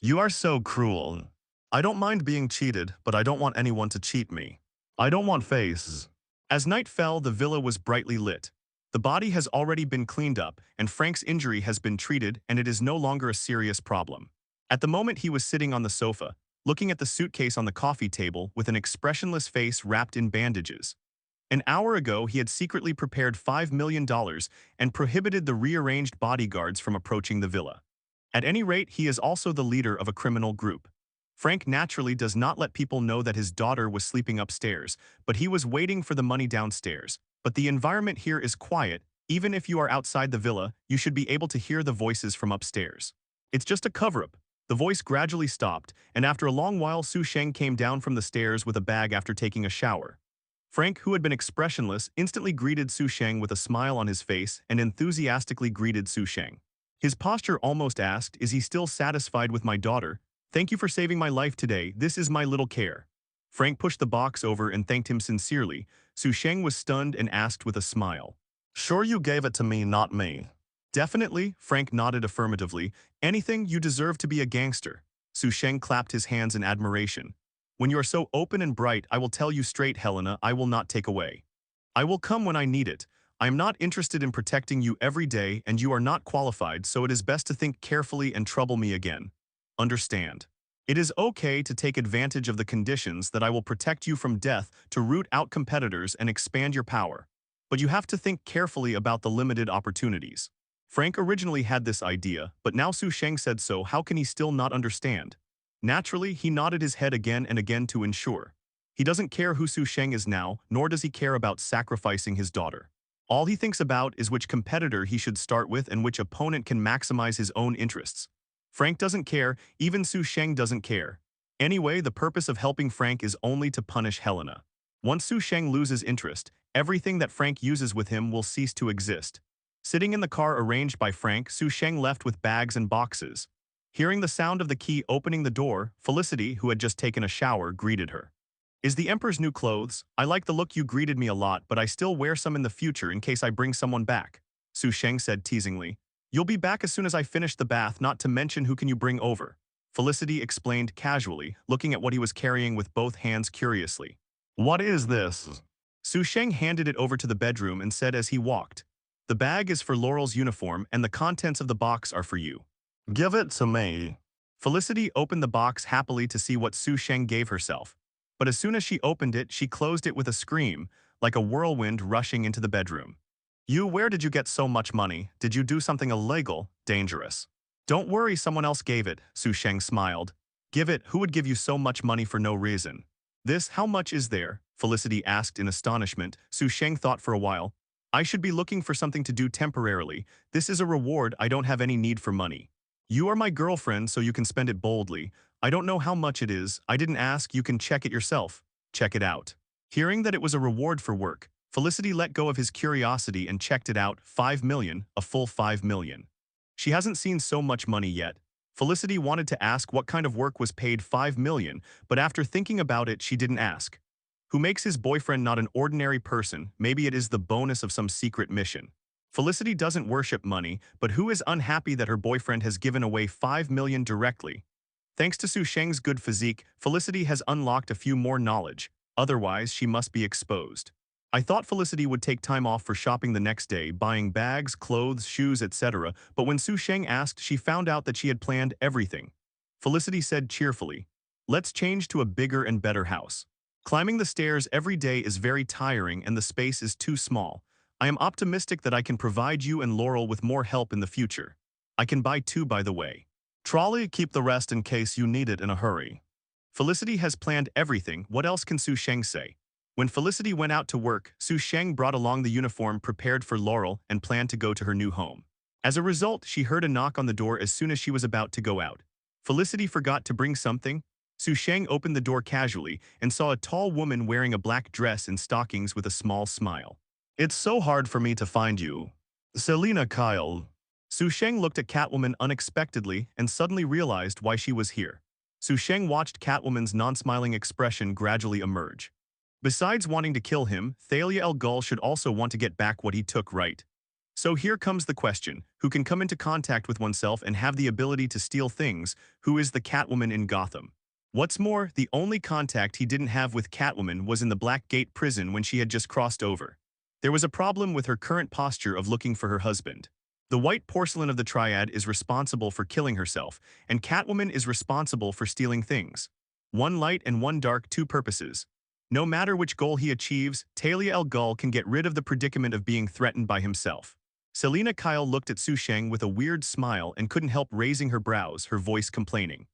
You are so cruel. I don't mind being cheated, but I don't want anyone to cheat me. I don't want face. As night fell, the villa was brightly lit. The body has already been cleaned up, and Frank's injury has been treated, and it is no longer a serious problem. At the moment he was sitting on the sofa, looking at the suitcase on the coffee table with an expressionless face wrapped in bandages. An hour ago, he had secretly prepared $5 million and prohibited the rearranged bodyguards from approaching the villa. At any rate, he is also the leader of a criminal group. Frank naturally does not let people know that his daughter was sleeping upstairs, but he was waiting for the money downstairs. But the environment here is quiet. Even if you are outside the villa, you should be able to hear the voices from upstairs. It's just a cover-up. The voice gradually stopped, and after a long while Su Sheng came down from the stairs with a bag after taking a shower. Frank, who had been expressionless, instantly greeted Su Sheng with a smile on his face and enthusiastically greeted Su Sheng. His posture almost asked, is he still satisfied with my daughter? Thank you for saving my life today, this is my little care. Frank pushed the box over and thanked him sincerely. Su Sheng was stunned and asked with a smile. Sure you gave it to me, not me. Definitely, Frank nodded affirmatively. Anything, you deserve to be a gangster. Su Sheng clapped his hands in admiration. When you are so open and bright, I will tell you straight, Helena, I will not take away. I will come when I need it. I am not interested in protecting you every day and you are not qualified, so it is best to think carefully and trouble me again. Understand. It is okay to take advantage of the conditions that I will protect you from death to root out competitors and expand your power. But you have to think carefully about the limited opportunities. Frank originally had this idea, but now Su Sheng said so, how can he still not understand? Naturally, he nodded his head again and again to ensure. He doesn't care who Su Sheng is now, nor does he care about sacrificing his daughter. All he thinks about is which competitor he should start with and which opponent can maximize his own interests. Frank doesn't care, even Su Sheng doesn't care. Anyway, the purpose of helping Frank is only to punish Helena. Once Su Sheng loses interest, everything that Frank uses with him will cease to exist. Sitting in the car arranged by Frank, Su Sheng left with bags and boxes. Hearing the sound of the key opening the door, Felicity, who had just taken a shower, greeted her. Is the Emperor's new clothes? I like the look, you greeted me a lot, but I still wear some in the future in case I bring someone back. Su Sheng said teasingly. You'll be back as soon as I finish the bath, not to mention who can you bring over. Felicity explained casually, looking at what he was carrying with both hands curiously. What is this? Su Sheng handed it over to the bedroom and said as he walked. The bag is for Laurel's uniform and the contents of the box are for you. Give it to me. Felicity opened the box happily to see what Sheng gave herself. But as soon as she opened it, she closed it with a scream, like a whirlwind rushing into the bedroom. Where did you get so much money? Did you do something illegal, dangerous? Don't worry, someone else gave it, Sheng smiled. Give it, who would give you so much money for no reason? How much is there? Felicity asked in astonishment. Sheng thought for a while. I should be looking for something to do temporarily. This is a reward, I don't have any need for money. You are my girlfriend, so you can spend it boldly. I don't know how much it is, I didn't ask, you can check it yourself. Check it out. Hearing that it was a reward for work, Felicity let go of his curiosity and checked it out. 5 million, a full 5 million. She hasn't seen so much money yet. Felicity wanted to ask what kind of work was paid 5 million, but after thinking about it, she didn't ask. Who makes his boyfriend not an ordinary person? Maybe it is the bonus of some secret mission. Felicity doesn't worship money, but who is unhappy that her boyfriend has given away 5 million directly? Thanks to Sheng's good physique, Felicity has unlocked a few more knowledge. Otherwise, she must be exposed. I thought Felicity would take time off for shopping the next day, buying bags, clothes, shoes, etc., but when Sheng asked, she found out that she had planned everything. Felicity said cheerfully, "Let's change to a bigger and better house. Climbing the stairs every day is very tiring and the space is too small. I am optimistic that I can provide you and Laurel with more help in the future. I can buy 2, by the way. Trolley, keep the rest in case you need it in a hurry." Felicity has planned everything, what else can Sheng say? When Felicity went out to work, Sheng brought along the uniform prepared for Laurel and planned to go to her new home. As a result, she heard a knock on the door as soon as she was about to go out. Felicity forgot to bring something. Sheng opened the door casually and saw a tall woman wearing a black dress and stockings with a small smile. "It's so hard for me to find you. Selina Kyle." Sheng looked at Catwoman unexpectedly and suddenly realized why she was here. Sheng watched Catwoman's non-smiling expression gradually emerge. Besides wanting to kill him, Thalia al Ghul should also want to get back what he took, right? So here comes the question, who can come into contact with oneself and have the ability to steal things? Who is the Catwoman in Gotham? What's more, the only contact he didn't have with Catwoman was in the Black Gate prison when she had just crossed over. There was a problem with her current posture of looking for her husband. The white porcelain of the Triad is responsible for killing herself, and Catwoman is responsible for stealing things. One light and one dark, 2 purposes. No matter which goal he achieves, Thalia al Ghul can get rid of the predicament of being threatened by himself. Selina Kyle looked at Sheng with a weird smile and couldn't help raising her brows, her voice complaining.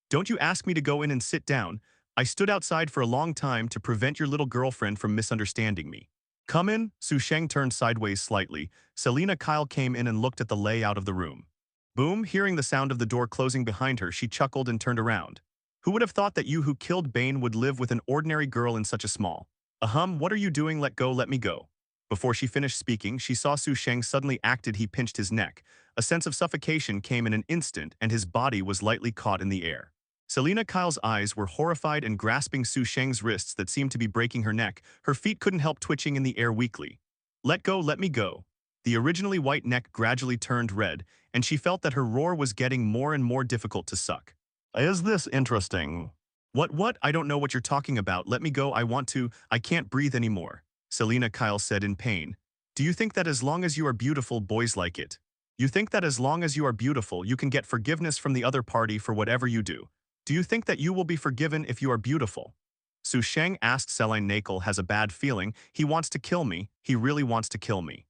"Don't you ask me to go in and sit down. I stood outside for a long time to prevent your little girlfriend from misunderstanding me. Come in." Sheng turned sideways slightly. Selina Kyle came in and looked at the layout of the room. Boom, hearing the sound of the door closing behind her, she chuckled and turned around. "Who would have thought that you who killed Bane would live with an ordinary girl in such a small... What are you doing? Let go, let me go." Before she finished speaking, she saw Sheng suddenly acted. He pinched his neck. A sense of suffocation came in an instant and his body was lightly caught in the air. Selina Kyle's eyes were horrified and grasping Sheng's wrists that seemed to be breaking her neck. Her feet couldn't help twitching in the air weakly. "Let go, let me go." The originally white neck gradually turned red, and she felt that her roar was getting more and more difficult to suck. "Is this interesting?" What? I don't know what you're talking about. Let me go, I can't breathe anymore," Selina Kyle said in pain. "Do you think that as long as you are beautiful, boys like it? You think that as long as you are beautiful, you can get forgiveness from the other party for whatever you do? Do you think that you will be forgiven if you are beautiful?" Sheng asked. Celine Nakel has a bad feeling. He wants to kill me. He really wants to kill me.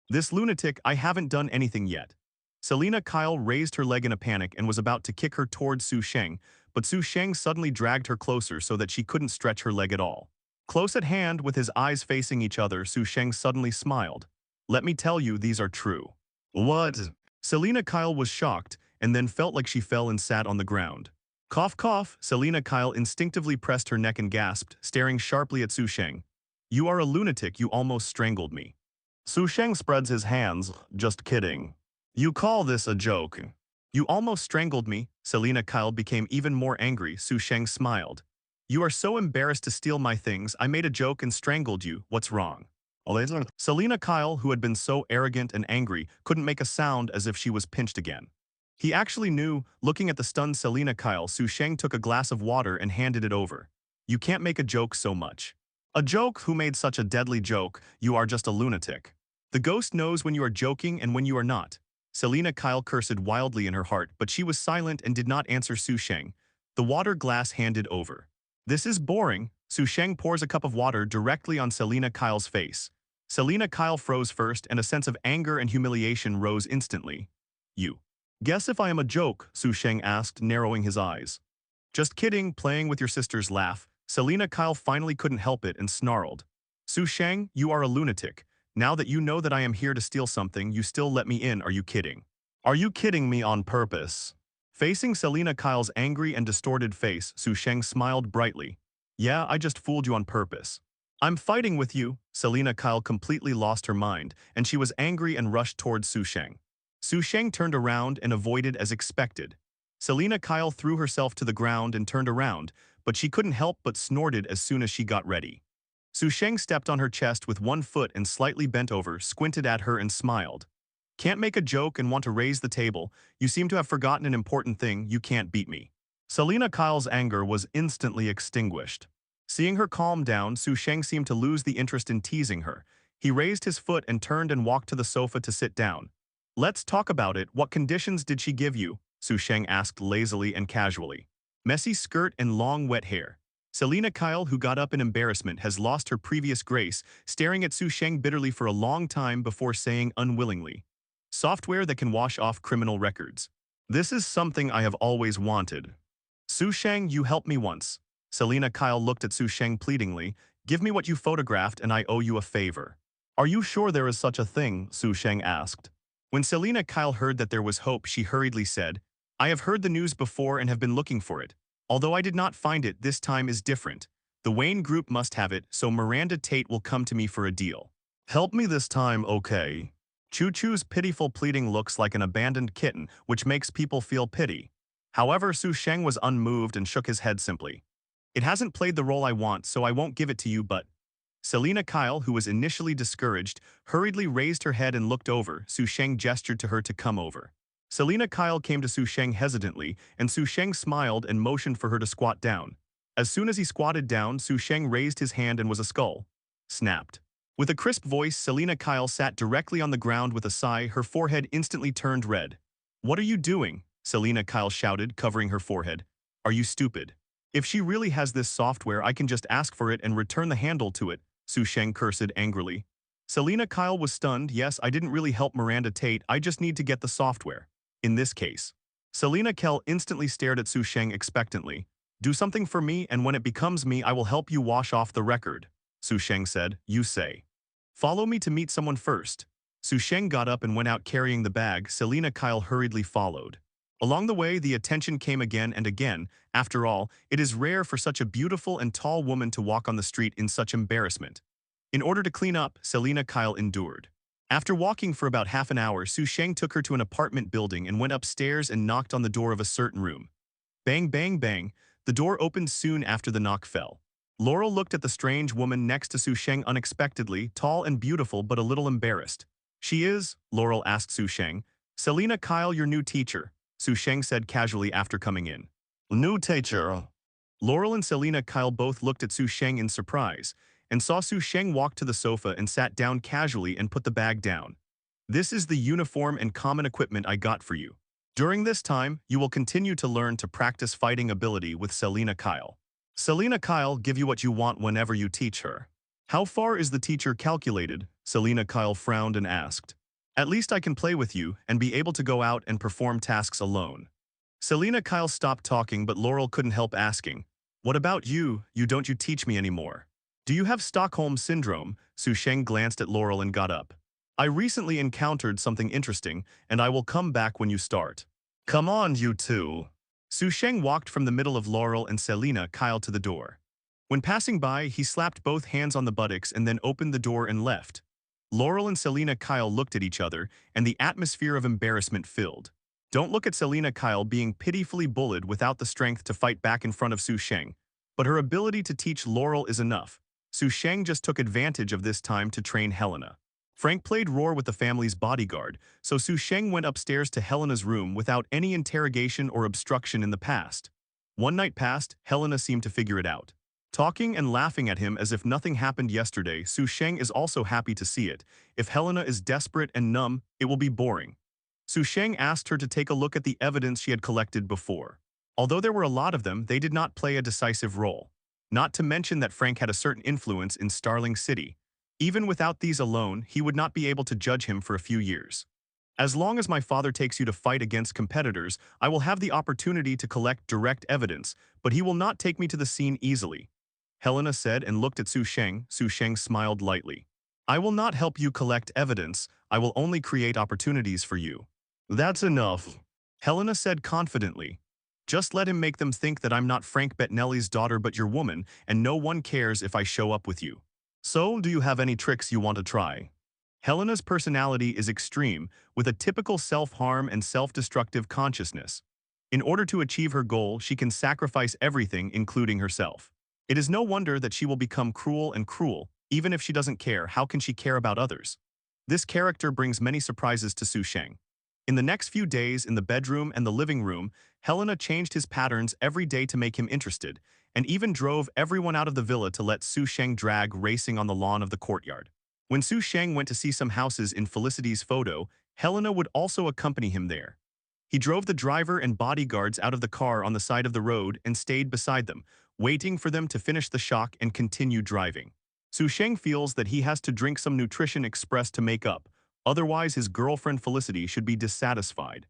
This lunatic, I haven't done anything yet. Selina Kyle raised her leg in a panic and was about to kick her towards Sheng, but Sheng suddenly dragged her closer so that she couldn't stretch her leg at all. Close at hand, with his eyes facing each other, Sheng suddenly smiled. "Let me tell you, these are true." "What?" Selina Kyle was shocked and then felt like she fell and sat on the ground. Cough, cough. Selina Kyle instinctively pressed her neck and gasped, staring sharply at Sheng. "You are a lunatic, you almost strangled me." Sheng spreads his hands. "Just kidding. You call this a joke?" "You almost strangled me." Selina Kyle became even more angry. Sheng smiled. "You are so embarrassed to steal my things. I made a joke and strangled you. What's wrong?" Selina Kyle, who had been so arrogant and angry, couldn't make a sound, as if she was pinched again. He actually knew. Looking at the stunned Selina Kyle, Sheng took a glass of water and handed it over. "You can't make a joke so much." "A joke? Who made such a deadly joke? You are just a lunatic." The ghost knows when you are joking and when you are not. Selina Kyle cursed wildly in her heart, but she was silent and did not answer Su Sheng. The water glass handed over. This is boring. Su Sheng pours a cup of water directly on Selina Kyle's face. Selina Kyle froze first, and a sense of anger and humiliation rose instantly. You. Guess if I am a joke? Su Sheng asked, narrowing his eyes. Just kidding, playing with your sister's laugh. Selina Kyle finally couldn't help it and snarled. Su Sheng, you are a lunatic. Now that you know that I am here to steal something, you still let me in, are you kidding? Are you kidding me on purpose? Facing Selina Kyle's angry and distorted face, Su Sheng smiled brightly. Yeah, I just fooled you on purpose. I'm fighting with you. Selina Kyle completely lost her mind, and she was angry and rushed towards Su Sheng. Su Sheng turned around and avoided as expected. Selina Kyle threw herself to the ground and turned around, but she couldn't help but snorted as soon as she got ready. Su Sheng stepped on her chest with one foot and slightly bent over, squinted at her and smiled. Can't make a joke and want to raise the table. You seem to have forgotten an important thing. You can't beat me. Selina Kyle's anger was instantly extinguished. Seeing her calm down, Su Sheng seemed to lose the interest in teasing her. He raised his foot and turned and walked to the sofa to sit down. Let's talk about it. What conditions did she give you? Su Sheng asked lazily and casually. Messy skirt and long wet hair. Selina Kyle, who got up in embarrassment, has lost her previous grace, staring at Su Sheng bitterly for a long time before saying unwillingly. Software that can wash off criminal records. This is something I have always wanted. Su Sheng, you helped me once. Selina Kyle looked at Su Sheng pleadingly. Give me what you photographed and I owe you a favor. Are you sure there is such a thing? Su Sheng asked. When Selina Kyle heard that there was hope, she hurriedly said, I have heard the news before and have been looking for it. Although I did not find it, this time is different. The Wayne Group must have it, so Miranda Tate will come to me for a deal. Help me this time, okay? Choo Choo's pitiful pleading looks like an abandoned kitten, which makes people feel pity. However, Su Sheng was unmoved and shook his head simply. It hasn't played the role I want, so I won't give it to you, but... Selina Kyle, who was initially discouraged, hurriedly raised her head and looked over. Su Sheng gestured to her to come over. Selina Kyle came to Su Sheng hesitantly, and Su Sheng smiled and motioned for her to squat down. As soon as he squatted down, Su Sheng raised his hand and was a skull. Snapped. With a crisp voice, Selina Kyle sat directly on the ground with a sigh, her forehead instantly turned red. What are you doing? Selina Kyle shouted, covering her forehead. Are you stupid? If she really has this software, I can just ask for it and return the handle to it, Su Sheng cursed angrily. Selina Kyle was stunned. Yes, I didn't really help Miranda Tate, I just need to get the software. In this case. Selina Kyle instantly stared at Su Sheng expectantly. Do something for me, and when it becomes me, I will help you wash off the record. Su Sheng said, you say. Follow me to meet someone first. Su Sheng got up and went out carrying the bag. Selina Kyle hurriedly followed. Along the way, the attention came again and again. After all, it is rare for such a beautiful and tall woman to walk on the street in such embarrassment. In order to clean up, Selina Kyle endured. After walking for about half an hour, Su Sheng took her to an apartment building and went upstairs and knocked on the door of a certain room. Bang, bang, bang. The door opened soon after the knock fell. Laurel looked at the strange woman next to Su Sheng unexpectedly, tall and beautiful but a little embarrassed. She is? Laurel asked Su Sheng. Selina Kyle, your new teacher, Su Sheng said casually after coming in. New teacher? Laurel and Selina Kyle both looked at Su Sheng in surprise, and saw Su Sheng walk to the sofa and sat down casually and put the bag down. This is the uniform and common equipment I got for you. During this time, you will continue to learn to practice fighting ability with Selina Kyle. Selina Kyle give you what you want whenever you teach her. How far is the teacher calculated? Selina Kyle frowned and asked. At least I can play with you and be able to go out and perform tasks alone. Selina Kyle stopped talking, but Laurel couldn't help asking. What about you? You teach me anymore. Do you have Stockholm Syndrome? Su Sheng glanced at Laurel and got up. I recently encountered something interesting, and I will come back when you start. Come on, you two. Su Sheng walked from the middle of Laurel and Selina Kyle to the door. When passing by, he slapped both hands on the buttocks and then opened the door and left. Laurel and Selina Kyle looked at each other, and the atmosphere of embarrassment filled. Don't look at Selina Kyle being pitifully bullied without the strength to fight back in front of Su Sheng, but her ability to teach Laurel is enough. Su Sheng just took advantage of this time to train Helena. Frank played Roar with the family's bodyguard, so Su Sheng went upstairs to Helena's room without any interrogation or obstruction in the past. One night passed, Helena seemed to figure it out. Talking and laughing at him as if nothing happened yesterday, Sheng is also happy to see it. If Helena is desperate and numb, it will be boring. Sheng asked her to take a look at the evidence she had collected before. Although there were a lot of them, they did not play a decisive role. Not to mention that Frank had a certain influence in Starling City. Even without these alone, he would not be able to judge him for a few years. As long as my father takes you to fight against competitors, I will have the opportunity to collect direct evidence, but he will not take me to the scene easily. Helena said and looked at Sheng. Sheng smiled lightly. I will not help you collect evidence, I will only create opportunities for you. That's enough, Helena said confidently. Just let him make them think that I'm not Frank Bettinelli's daughter but your woman, and no one cares if I show up with you. So, do you have any tricks you want to try? Helena's personality is extreme, with a typical self-harm and self-destructive consciousness. In order to achieve her goal, she can sacrifice everything, including herself. It is no wonder that she will become cruel and cruel. Even if she doesn't care, how can she care about others? This character brings many surprises to Sheng. In the next few days, in the bedroom and the living room, Helena changed his patterns every day to make him interested, and even drove everyone out of the villa to let Sheng drag racing on the lawn of the courtyard. When Sheng went to see some houses in Felicity's photo, Helena would also accompany him there. He drove the driver and bodyguards out of the car on the side of the road and stayed beside them, waiting for them to finish the shock and continue driving. Sheng feels that he has to drink some nutrition express to make up, otherwise his girlfriend Felicity should be dissatisfied.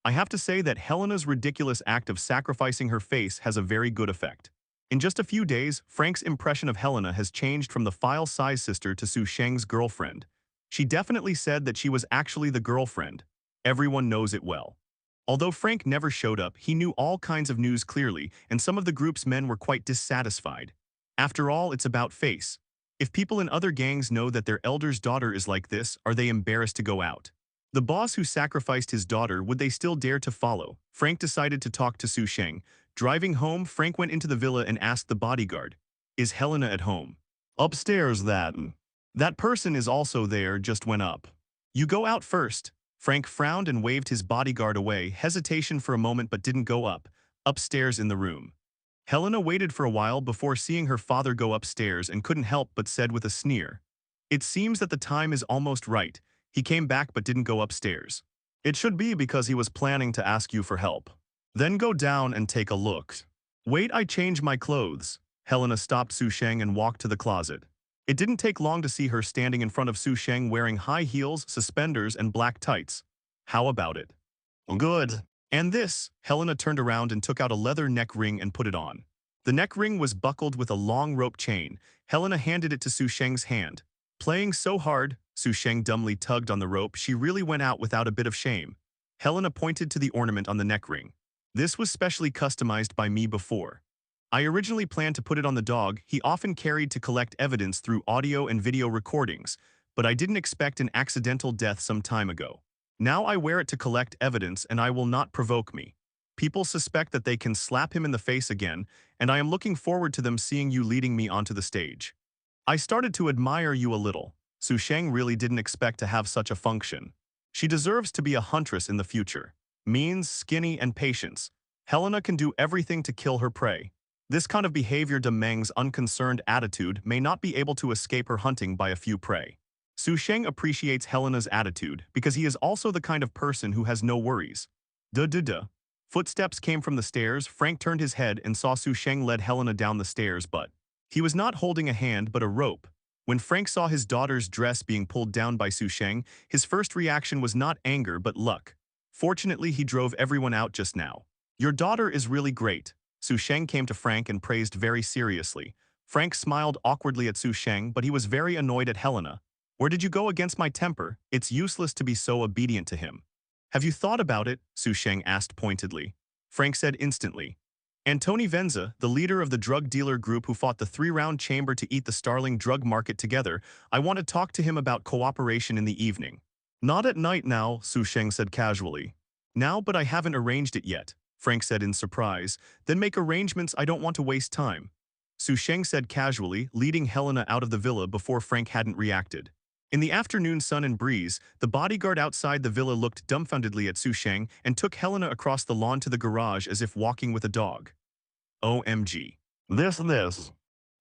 I have to say that Helena's ridiculous act of sacrificing her face has a very good effect. In just a few days, Frank's impression of Helena has changed from the file-size sister to Sheng's girlfriend. She definitely said that she was actually the girlfriend. Everyone knows it well. Although Frank never showed up, he knew all kinds of news clearly, and some of the group's men were quite dissatisfied. After all, it's about face. If people in other gangs know that their elder's daughter is like this, are they embarrassed to go out? The boss who sacrificed his daughter, would they still dare to follow? Frank decided to talk to Sheng. Driving home, Frank went into the villa and asked the bodyguard, "Is Helena at home?" "Upstairs, that." "That person is also there, just went up." "You go out first." Frank frowned and waved his bodyguard away, hesitation for a moment but didn't go up. Upstairs in the room. Helena waited for a while before seeing her father go upstairs and couldn't help but said with a sneer, "It seems that the time is almost right. He came back but didn't go upstairs. It should be because he was planning to ask you for help. Then go down and take a look." "Wait, I change my clothes." Helena stopped Sheng and walked to the closet. It didn't take long to see her standing in front of Sheng wearing high heels, suspenders, and black tights. "How about it?" "Good." "And this?" Helena turned around and took out a leather neck ring and put it on. The neck ring was buckled with a long rope chain. Helena handed it to Sheng's hand. Playing so hard, Sheng dumbly tugged on the rope. She really went out without a bit of shame. Helena pointed to the ornament on the neck ring. "This was specially customized by me before. I originally planned to put it on the dog he often carried to collect evidence through audio and video recordings, but I didn't expect an accidental death some time ago. Now I wear it to collect evidence and I will not provoke me. People suspect that they can slap him in the face again, and I am looking forward to them seeing you leading me onto the stage. I started to admire you a little." Sheng really didn't expect to have such a function. She deserves to be a huntress in the future. Means, skinny, and patience. Helena can do everything to kill her prey. This kind of behavior demands unconcerned attitude may not be able to escape her hunting by a few prey. Sheng appreciates Helena's attitude because he is also the kind of person who has no worries. Duh. Footsteps came from the stairs. Frank turned his head and saw Sheng led Helena down the stairs, but he was not holding a hand but a rope. When Frank saw his daughter's dress being pulled down by Sheng, his first reaction was not anger but luck. Fortunately, he drove everyone out just now. "Your daughter is really great." Sheng came to Frank and praised very seriously. Frank smiled awkwardly at Sheng, but he was very annoyed at Helena. "Where did you go against my temper? It's useless to be so obedient to him." "Have you thought about it?" Sheng asked pointedly. Frank said instantly. "Antoni Venza, the leader of the drug dealer group who fought the 3-round chamber to eat the Starling drug market together, I want to talk to him about cooperation in the evening." "Not at night now," Sheng said casually. "Now, but I haven't arranged it yet," Frank said in surprise. "Then make arrangements, I don't want to waste time." Sheng said casually, leading Helena out of the villa before Frank hadn't reacted. In the afternoon sun and breeze, the bodyguard outside the villa looked dumbfoundedly at Sheng and took Helena across the lawn to the garage as if walking with a dog. "OMG. This.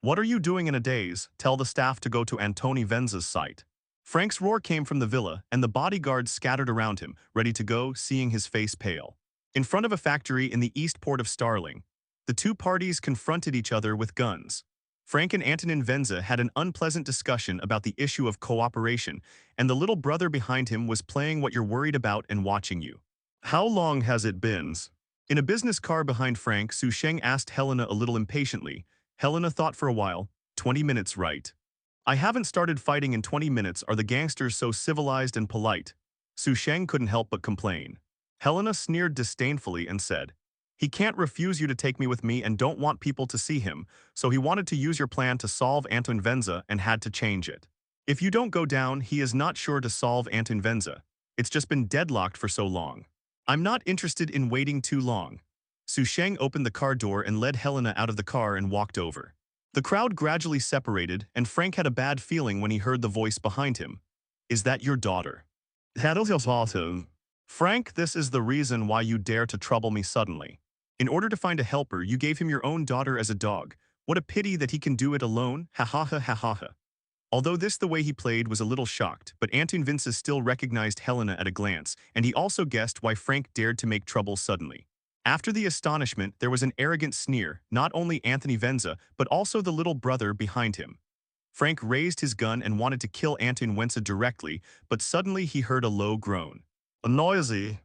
What are you doing in a daze? Tell the staff to go to Antoni Venza's site. Frank's roar came from the villa, and the bodyguards scattered around him, ready to go, seeing his face pale. In front of a factory in the east port of Starling, the two parties confronted each other with guns. Frank and Antonin Venza had an unpleasant discussion about the issue of cooperation, and the little brother behind him was playing what you're worried about and watching you. How long has it been? In a business car behind Frank, Sheng asked Helena a little impatiently. Helena thought for a while. 20 minutes, right? I haven't started fighting in 20 minutes. Are the gangsters so civilized and polite? Sheng couldn't help but complain. Helena sneered disdainfully and said, he can't refuse you to take me with me and don't want people to see him, so he wanted to use your plan to solve Anton Venza and had to change it. If you don't go down, he is not sure to solve Anton Venza. It's just been deadlocked for so long. I'm not interested in waiting too long. Sheng opened the car door and led Helena out of the car and walked over. The crowd gradually separated, and Frank had a bad feeling when he heard the voice behind him. Is that your daughter? Frank, this is the reason why you dare to trouble me suddenly. In order to find a helper, you gave him your own daughter as a dog. What a pity that he can do it alone, ha ha ha ha ha ha. Although the way he played was a little shocked, but Anton Venza still recognized Helena at a glance, and he also guessed why Frank dared to make trouble suddenly. After the astonishment, there was an arrogant sneer, not only Anthony Venza, but also the little brother behind him. Frank raised his gun and wanted to kill Anton Venza directly, but suddenly he heard a low groan. A noisy.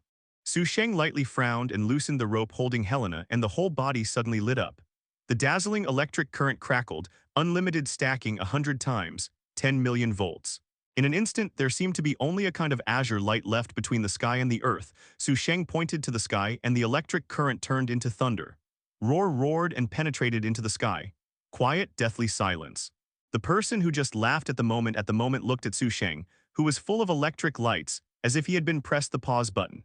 Sheng lightly frowned and loosened the rope holding Helena, and the whole body suddenly lit up. The dazzling electric current crackled, unlimited stacking 100 times, 10 million volts. In an instant, there seemed to be only a kind of azure light left between the sky and the earth. Sheng pointed to the sky, and the electric current turned into thunder. Roar roared and penetrated into the sky. Quiet, deathly silence. The person who just laughed at the moment looked at Sheng, who was full of electric lights, as if he had been pressed the pause button.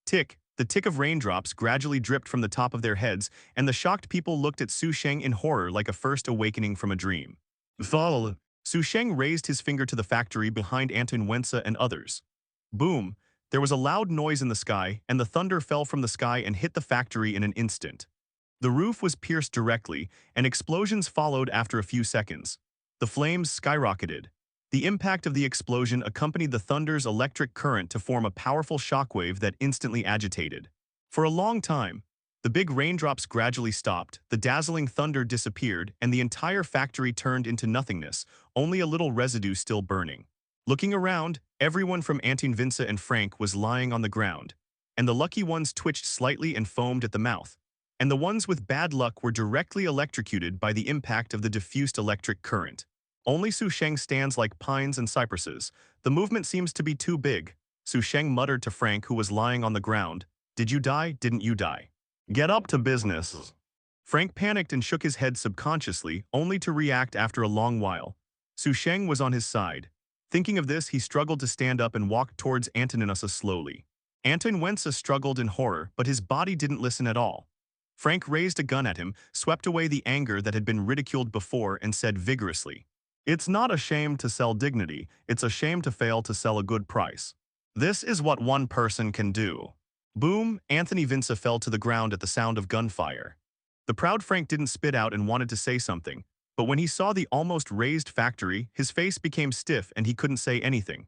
Tick, the tick of raindrops gradually dripped from the top of their heads, and the shocked people looked at Sheng in horror like a first awakening from a dream. Follow. Sheng raised his finger to the factory behind Anton Venza and others. Boom! There was a loud noise in the sky, and the thunder fell from the sky and hit the factory in an instant. The roof was pierced directly, and explosions followed after a few seconds. The flames skyrocketed. The impact of the explosion accompanied the thunder's electric current to form a powerful shockwave that instantly agitated. For a long time, the big raindrops gradually stopped, the dazzling thunder disappeared, and the entire factory turned into nothingness, only a little residue still burning. Looking around, everyone from Anton Venza and Frank was lying on the ground, and the lucky ones twitched slightly and foamed at the mouth, and the ones with bad luck were directly electrocuted by the impact of the diffused electric current. Only Sheng stands like pines and cypresses. The movement seems to be too big. Sheng muttered to Frank, who was lying on the ground. Did you die? Didn't you die? Get up to business. Frank panicked and shook his head subconsciously, only to react after a long while. Sheng was on his side. Thinking of this, he struggled to stand up and walked towards Antoninus slowly. Anton Venza struggled in horror, but his body didn't listen at all. Frank raised a gun at him, swept away the anger that had been ridiculed before, and said vigorously, "It's not a shame to sell dignity, it's a shame to fail to sell a good price. This is what one person can do." Boom! Anthony Venza fell to the ground at the sound of gunfire. The proud Frank didn't spit out and wanted to say something, but when he saw the almost razed factory, his face became stiff and he couldn't say anything.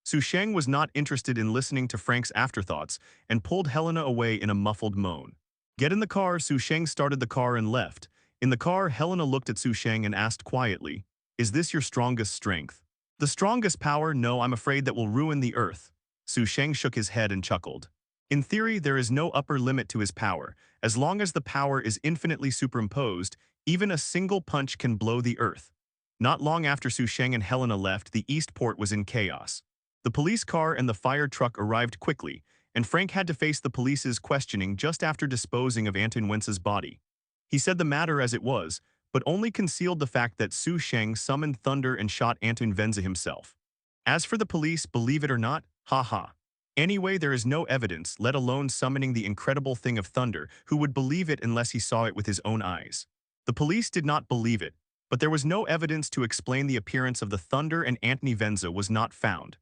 Sheng was not interested in listening to Frank's afterthoughts and pulled Helena away in a muffled moan. Get in the car. Sheng started the car and left. In the car, Helena looked at Sheng and asked quietly, "Is this your strongest strength?" "The strongest power? No, I'm afraid that will ruin the earth." Sheng shook his head and chuckled. In theory, there is no upper limit to his power. As long as the power is infinitely superimposed, even a single punch can blow the earth. Not long after Sheng and Helena left, the East Port was in chaos. The police car and the fire truck arrived quickly, and Frank had to face the police's questioning just after disposing of Anton Venza's body. He said the matter as it was, but only concealed the fact that Sheng summoned thunder and shot Anton Venza himself. As for the police, believe it or not, ha. Anyway, there is no evidence, let alone summoning the incredible thing of thunder, who would believe it unless he saw it with his own eyes. The police did not believe it, but there was no evidence to explain the appearance of the thunder, and Anthony Venza was not found.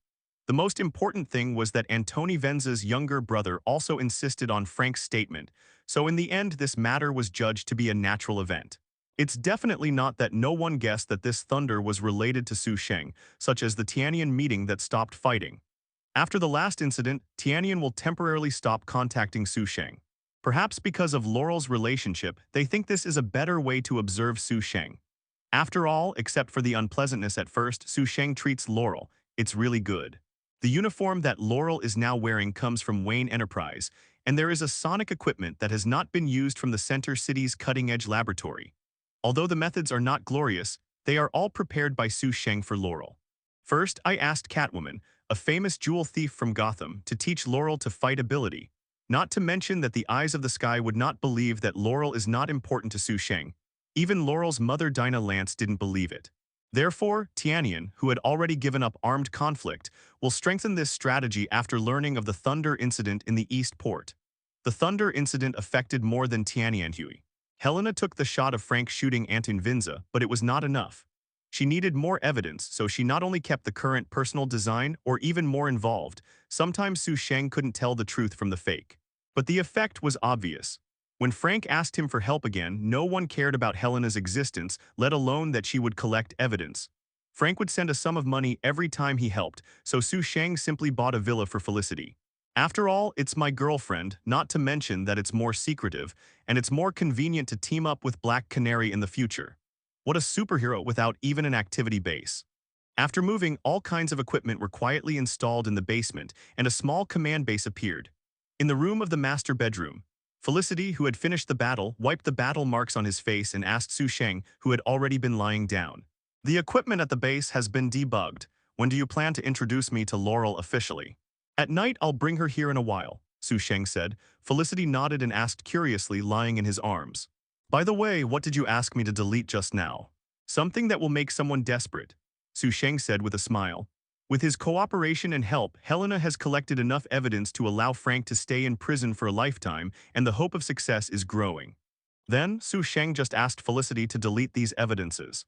The most important thing was that Antoni Venza's younger brother also insisted on Frank's statement, so in the end this matter was judged to be a natural event. It's definitely not that no one guessed that this thunder was related to Sheng, such as the Tianian meeting that stopped fighting. After the last incident, Tianian will temporarily stop contacting Sheng. Perhaps because of Laurel's relationship, they think this is a better way to observe Sheng. After all, except for the unpleasantness at first, Sheng treats Laurel. It's really good. The uniform that Laurel is now wearing comes from Wayne Enterprise, and there is a sonic equipment that has not been used from the Center City's cutting-edge laboratory. Although the methods are not glorious, they are all prepared by Sheng for Laurel. First, I asked Catwoman, a famous jewel thief from Gotham, to teach Laurel to fight ability. Not to mention that the eyes of the sky would not believe that Laurel is not important to Sheng. Even Laurel's mother Dinah Lance didn't believe it. Therefore, Tianian, who had already given up armed conflict, will strengthen this strategy after learning of the Thunder incident in the East Port. The Thunder incident affected more than Tianian Huey. Helena took the shot of Frank shooting Anton Vinza, but it was not enough. She needed more evidence, so she not only kept the current personal design or even more involved. Sometimes Sheng couldn't tell the truth from the fake. But the effect was obvious. When Frank asked him for help again, no one cared about Helena's existence, let alone that she would collect evidence. Frank would send a sum of money every time he helped, so Sheng simply bought a villa for Felicity. After all, it's my girlfriend, not to mention that it's more secretive, and it's more convenient to team up with Black Canary in the future. What a superhero without even an activity base. After moving, all kinds of equipment were quietly installed in the basement, and a small command base appeared. In the room of the master bedroom, Felicity, who had finished the battle, wiped the battle marks on his face and asked Sheng, who had already been lying down. The equipment at the base has been debugged. When do you plan to introduce me to Laurel officially? At night, I'll bring her here in a while, Sheng said. Felicity nodded and asked curiously, lying in his arms. By the way, what did you ask me to delete just now? Something that will make someone desperate, Sheng said with a smile. With his cooperation and help, Helena has collected enough evidence to allow Frank to stay in prison for a lifetime, and the hope of success is growing. Then, Sheng just asked Felicity to delete these evidences.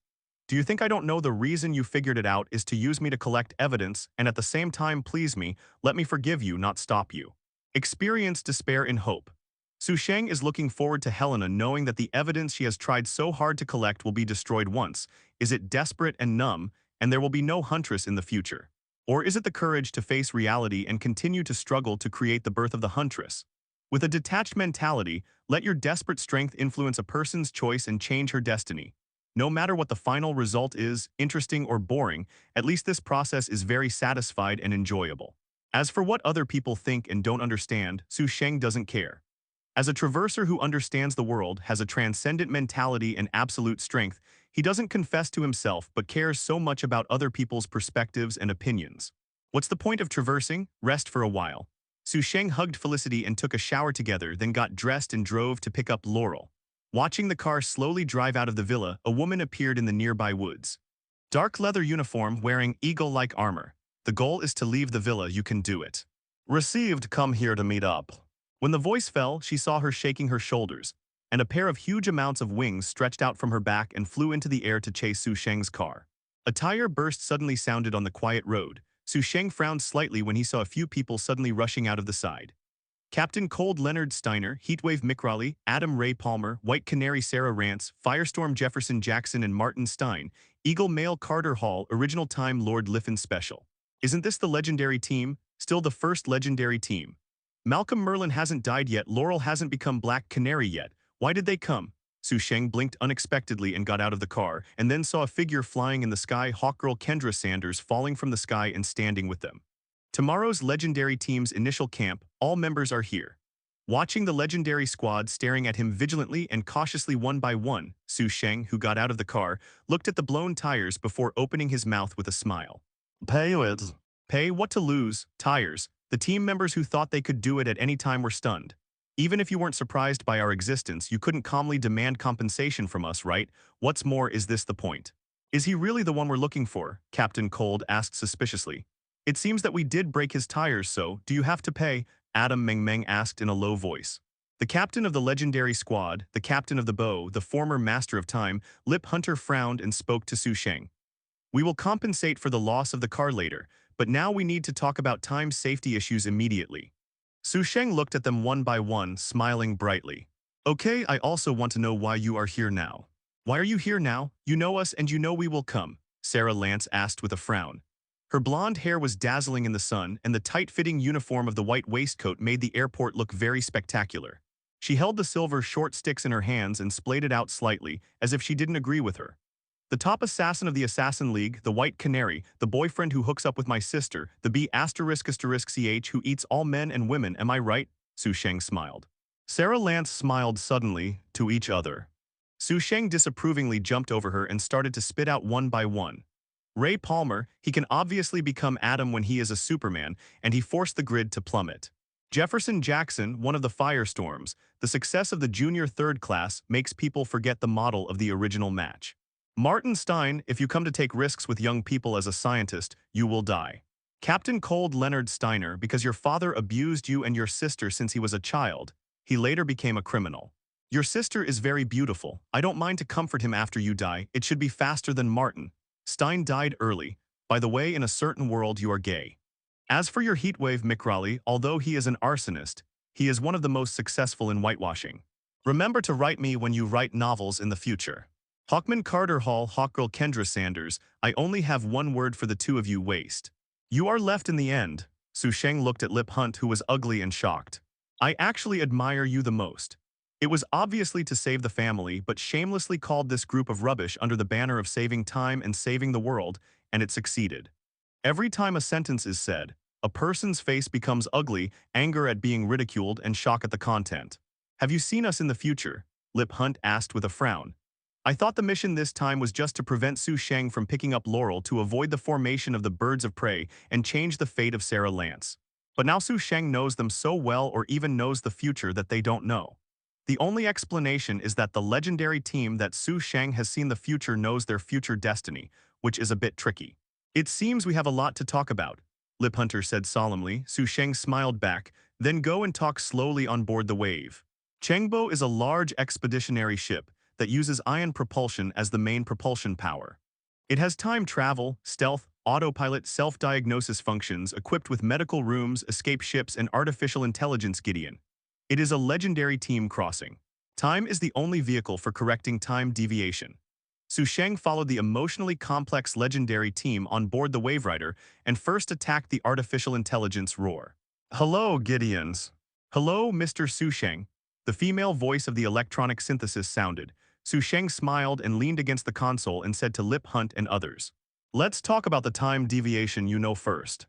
Do you think I don't know the reason you figured it out is to use me to collect evidence and at the same time please me? Let me forgive you, not stop you. Experience despair in hope. Sheng is looking forward to Helena knowing that the evidence she has tried so hard to collect will be destroyed once. Is it desperate and numb, and there will be no huntress in the future? Or is it the courage to face reality and continue to struggle to create the birth of the huntress? With a detached mentality, let your desperate strength influence a person's choice and change her destiny. No matter what the final result is, interesting or boring, at least this process is very satisfied and enjoyable. As for what other people think and don't understand, Sheng doesn't care. As a traverser who understands the world, has a transcendent mentality and absolute strength, he doesn't confess to himself but cares so much about other people's perspectives and opinions. What's the point of traversing? Rest for a while. Sheng hugged Felicity and took a shower together, then got dressed and drove to pick up Laurel. Watching the car slowly drive out of the villa, a woman appeared in the nearby woods. Dark leather uniform, wearing eagle-like armor. The goal is to leave the villa, you can do it. Received, come here to meet up. When the voice fell, she saw her shaking her shoulders, and a pair of huge amounts of wings stretched out from her back and flew into the air to chase Sheng's car. A tire burst suddenly sounded on the quiet road. Sheng frowned slightly when he saw a few people suddenly rushing out of the side. Captain Cold Leonard Steiner, Heatwave Mick Raleigh, Adam Ray Palmer, White Canary Sarah Rance, Firestorm Jefferson Jackson and Martin Stein, Eagle Mail Carter Hall, Original Time Lord Liffin Special. Isn't this the legendary team? Still the first legendary team. Malcolm Merlin hasn't died yet, Laurel hasn't become Black Canary yet. Why did they come? Sheng blinked unexpectedly and got out of the car, and then saw a figure flying in the sky, Hawkgirl Kendra Sanders falling from the sky and standing with them. Tomorrow's legendary team's initial camp, all members are here. Watching the legendary squad staring at him vigilantly and cautiously one by one, Sheng, who got out of the car, looked at the blown tires before opening his mouth with a smile. Pay it. Pay what to lose, tires. The team members who thought they could do it at any time were stunned. Even if you weren't surprised by our existence, you couldn't calmly demand compensation from us, right? What's more, is this the point? Is he really the one we're looking for? Captain Cold asked suspiciously. It seems that we did break his tires, so do you have to pay? Adam Meng Meng asked in a low voice. The captain of the legendary squad, the captain of the bow, the former master of time, Lip Hunter frowned and spoke to Sheng. We will compensate for the loss of the car later, but now we need to talk about time safety issues immediately. Sheng looked at them one by one, smiling brightly. Okay, I also want to know why you are here now. Why are you here now? You know us and you know we will come, Sarah Lance asked with a frown. Her blonde hair was dazzling in the sun, and the tight-fitting uniform of the white waistcoat made the airport look very spectacular. She held the silver short sticks in her hands and splayed it out slightly, as if she didn't agree with her. The top assassin of the Assassin League, the White Canary, the boyfriend who hooks up with my sister, the B*****ch who eats all men and women, am I right? Sheng smiled. Sarah Lance smiled suddenly, to each other. Sheng disapprovingly jumped over her and started to spit out one by one. Ray Palmer, he can obviously become Adam when he is a Superman, and he forced the grid to plummet. Jefferson Jackson, one of the firestorms, the success of the junior third class makes people forget the model of the original match. Martin Stein, if you come to take risks with young people as a scientist, you will die. Captain Cold Leonard Steiner, because your father abused you and your sister since he was a child, he later became a criminal. Your sister is very beautiful. I don't mind to comfort him after you die. It should be faster than Martin. Stein died early. By the way, in a certain world you are gay. As for your heatwave McRaleigh, although he is an arsonist, he is one of the most successful in whitewashing. Remember to write me when you write novels in the future. Hawkman Carter Hall, Hawkgirl Kendra Sanders, I only have one word for the two of you, waste. You are left in the end. Sheng looked at Lip Hunt, who was ugly and shocked. I actually admire you the most. It was obviously to save the family, but shamelessly called this group of rubbish under the banner of saving time and saving the world, and it succeeded. Every time a sentence is said, a person's face becomes ugly, anger at being ridiculed and shock at the content. Have you seen us in the future? Lip Hunt asked with a frown. I thought the mission this time was just to prevent Sheng from picking up Laurel to avoid the formation of the birds of prey and change the fate of Sarah Lance. But now Sheng knows them so well, or even knows the future, that they don't know. The only explanation is that the legendary team that Sheng has seen the future knows their future destiny, which is a bit tricky. It seems we have a lot to talk about, Lip Hunter said solemnly. Sheng smiled back, then go and talk slowly on board the Wave. Chengbo is a large expeditionary ship that uses ion propulsion as the main propulsion power. It has time travel, stealth, autopilot, self-diagnosis functions equipped with medical rooms, escape ships, and artificial intelligence. Gideon. It is a legendary team crossing. Time is the only vehicle for correcting time deviation. Sheng followed the emotionally complex legendary team on board the Wave Rider and first attacked the artificial intelligence Roar. Hello, Gideons. Hello, Mr. Sheng. The female voice of the electronic synthesis sounded. Sheng smiled and leaned against the console and said to Lip Hunt and others, let's talk about the time deviation you know first.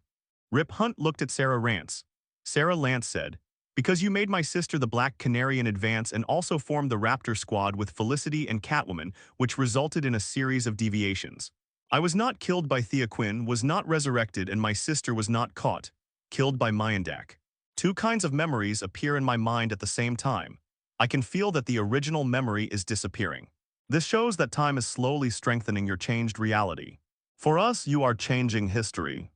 Rip Hunt looked at Sarah Lance. Sarah Lance said, because you made my sister the Black Canary in advance and also formed the Raptor Squad with Felicity and Catwoman, which resulted in a series of deviations. I was not killed by Thea Quinn, was not resurrected, and my sister was not caught. Killed by Myandak. Two kinds of memories appear in my mind at the same time. I can feel that the original memory is disappearing. This shows that time is slowly strengthening your changed reality. For us, you are changing history.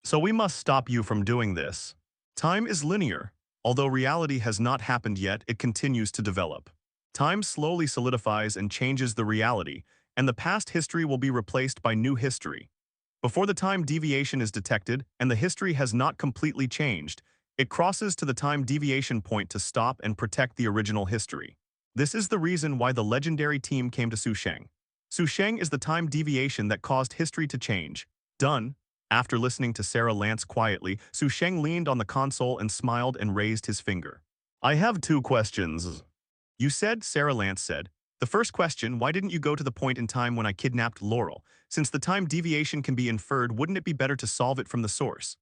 So we must stop you from doing this. Time is linear. Although reality has not happened yet, it continues to develop. Time slowly solidifies and changes the reality, and the past history will be replaced by new history. Before the time deviation is detected and the history has not completely changed, it crosses to the time deviation point to stop and protect the original history. This is the reason why the legendary team came to Sheng. Sheng is the time deviation that caused history to change. Done. After listening to Sarah Lance quietly, Sheng leaned on the console and smiled and raised his finger. I have two questions. You said, Sarah Lance said. The first question, why didn't you go to the point in time when I kidnapped Laurel? Since the time deviation can be inferred, wouldn't it be better to solve it from the source?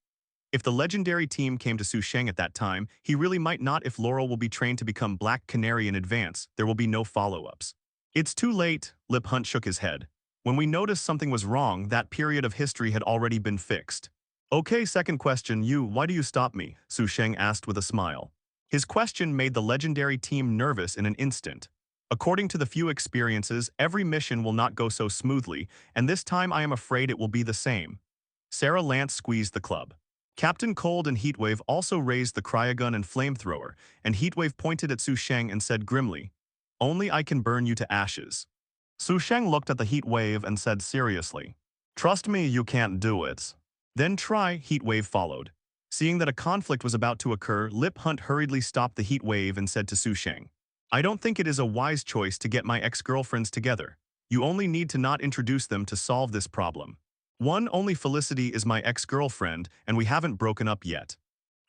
If the legendary team came to Sheng at that time, he really might not. If Laurel will be trained to become Black Canary in advance, there will be no follow-ups. It's too late, Lip Hunt shook his head. When we noticed something was wrong, that period of history had already been fixed. Okay, second question, why do you stop me? Sheng asked with a smile. His question made the legendary team nervous in an instant. According to the few experiences, every mission will not go so smoothly, and this time I am afraid it will be the same. Sarah Lance squeezed the club. Captain Cold and Heatwave also raised the cryogun and flamethrower, and Heatwave pointed at Sheng and said grimly, only I can burn you to ashes. Sheng looked at the Heatwave and said seriously, trust me, you can't do it. Then try, Heatwave followed. Seeing that a conflict was about to occur, Lip Hunt hurriedly stopped the Heatwave and said to Sheng, I don't think it is a wise choice to get my ex-girlfriends together. You only need to not introduce them to solve this problem. 1. Only Felicity is my ex-girlfriend, and we haven't broken up yet.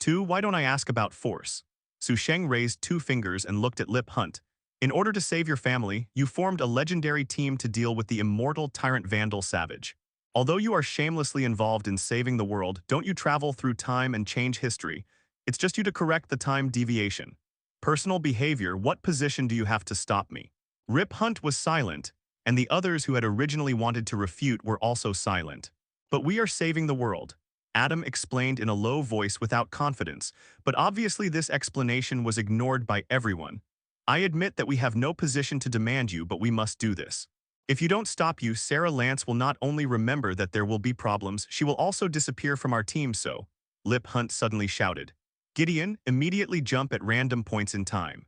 2. Why don't I ask about force? Sheng raised 2 fingers and looked at Lip Hunt. In order to save your family, you formed a legendary team to deal with the immortal tyrant Vandal Savage. Although you are shamelessly involved in saving the world, don't you travel through time and change history? It's just you to correct the time deviation. Personal behavior, what position do you have to stop me? Rip Hunt was silent, and the others who had originally wanted to refute were also silent. But we are saving the world, Adam explained in a low voice without confidence, but obviously this explanation was ignored by everyone. I admit that we have no position to demand you, but we must do this. If you don't stop you, Sarah Lance will not only remember that there will be problems, she will also disappear from our team so. Lip Hunt suddenly shouted. Gideon, immediately jump at random points in time.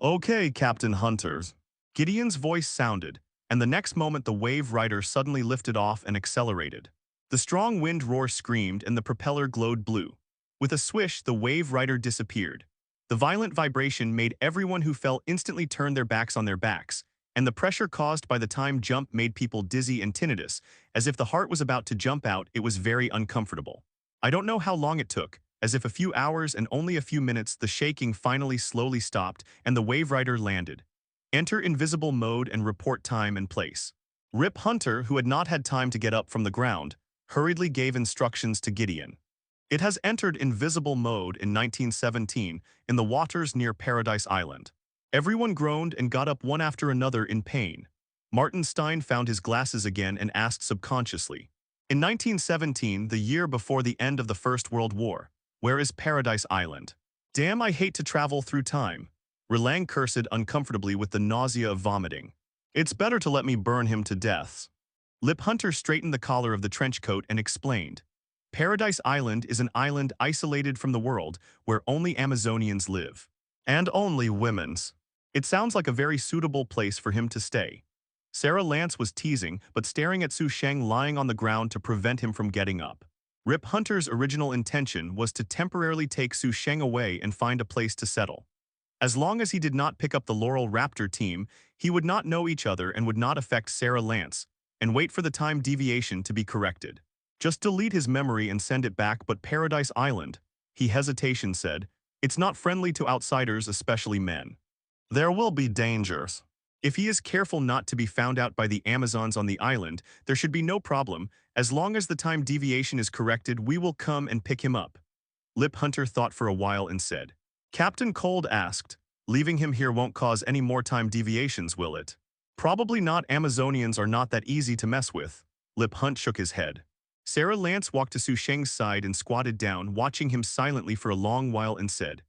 Okay, Captain Hunters. Gideon's voice sounded, and the next moment the wave rider suddenly lifted off and accelerated. The strong wind roar screamed and the propeller glowed blue. With a swish, the wave rider disappeared. The violent vibration made everyone who fell instantly turn their backs on their backs, and the pressure caused by the time jump made people dizzy and tinnitus. As if the heart was about to jump out, it was very uncomfortable. I don't know how long it took, as if a few hours and only a few minutes, the shaking finally slowly stopped and the wave rider landed. Enter invisible mode and report time and place. Rip Hunter, who had not had time to get up from the ground, hurriedly gave instructions to Gideon. It has entered invisible mode in 1917 in the waters near Paradise Island. Everyone groaned and got up one after another in pain. Martin Stein found his glasses again and asked subconsciously. In 1917, the year before the end of the First World War, where is Paradise Island? Damn, I hate to travel through time. Relang cursed uncomfortably with the nausea of vomiting. It's better to let me burn him to death. Lip Hunter straightened the collar of the trench coat and explained. Paradise Island is an island isolated from the world where only Amazonians live. And only women's. It sounds like a very suitable place for him to stay. Sarah Lance was teasing but staring at Sheng lying on the ground to prevent him from getting up. Rip Hunter's original intention was to temporarily take Sheng away and find a place to settle. As long as he did not pick up the Laurel Raptor team, he would not know each other and would not affect Sarah Lance, and wait for the time deviation to be corrected. Just delete his memory and send it back, but Paradise Island, he hesitation said, it's not friendly to outsiders, especially men. There will be dangers. If he is careful not to be found out by the Amazons on the island, there should be no problem. As long as the time deviation is corrected, we will come and pick him up. Lip Hunter thought for a while and said. Captain Cold asked, leaving him here won't cause any more time deviations, will it? Probably not. Amazonians are not that easy to mess with. Lip Hunt shook his head. Sarah Lance walked to Sheng's side and squatted down, watching him silently for a long while and said,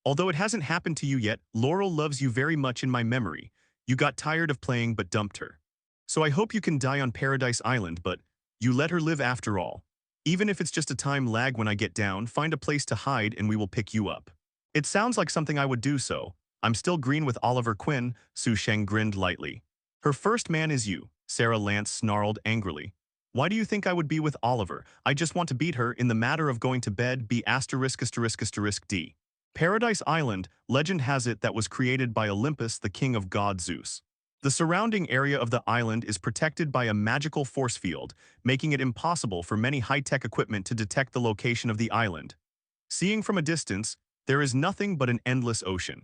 although it hasn't happened to you yet, Laurel loves you very much in my memory. You got tired of playing but dumped her. So I hope you can die on Paradise Island, but you let her live after all. Even if it's just a time lag, when I get down, find a place to hide and we will pick you up. It sounds like something I would do, so. I'm still green with Oliver Quinn, Sheng grinned lightly. Her first man is you, Sarah Lance snarled angrily. Why do you think I would be with Oliver? I just want to beat her in the matter of going to bed. B*********. D. Paradise Island, legend has it that was created by Olympus, the king of god Zeus. The surrounding area of the island is protected by a magical force field, making it impossible for many high-tech equipment to detect the location of the island. Seeing from a distance, there is nothing but an endless ocean.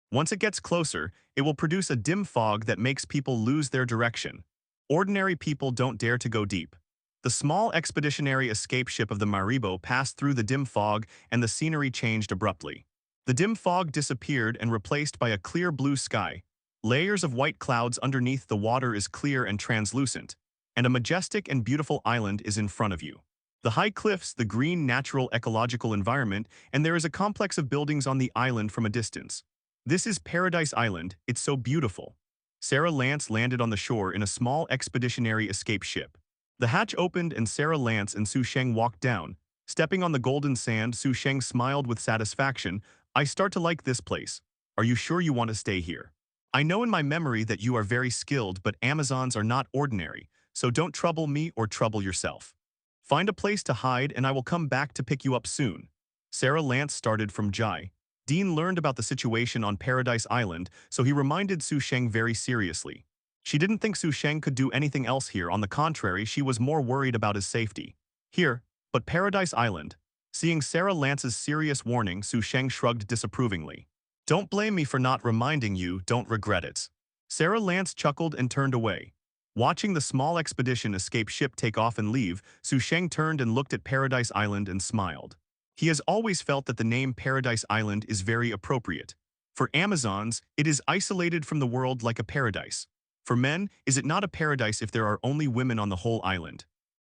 Once it gets closer, it will produce a dim fog that makes people lose their direction. Ordinary people don't dare to go deep. The small expeditionary escape ship of the Maribo passed through the dim fog and the scenery changed abruptly. The dim fog disappeared and replaced by a clear blue sky. Layers of white clouds underneath the water is clear and translucent, and a majestic and beautiful island is in front of you. The high cliffs, the green natural ecological environment, and there is a complex of buildings on the island from a distance. This is Paradise Island, it's so beautiful. Sarah Lance landed on the shore in a small expeditionary escape ship. The hatch opened and Sarah Lance and Sheng walked down. Stepping on the golden sand, Sheng smiled with satisfaction. I start to like this place. Are you sure you want to stay here? I know in my memory that you are very skilled, but Amazons are not ordinary, so don't trouble me or trouble yourself. Find a place to hide and I will come back to pick you up soon. Sarah Lance started from Jai. Dean learned about the situation on Paradise Island, so he reminded Sheng very seriously. She didn't think Su Sheng could do anything else here. On the contrary, she was more worried about his safety. Here, but Paradise Island. Seeing Sarah Lance's serious warning, Su Sheng shrugged disapprovingly. Don't blame me for not reminding you, don't regret it. Sarah Lance chuckled and turned away. Watching the small expedition escape ship take off and leave, Su Sheng turned and looked at Paradise Island and smiled. He has always felt that the name Paradise Island is very appropriate. For Amazons, it is isolated from the world like a paradise. For men, is it not a paradise if there are only women on the whole island?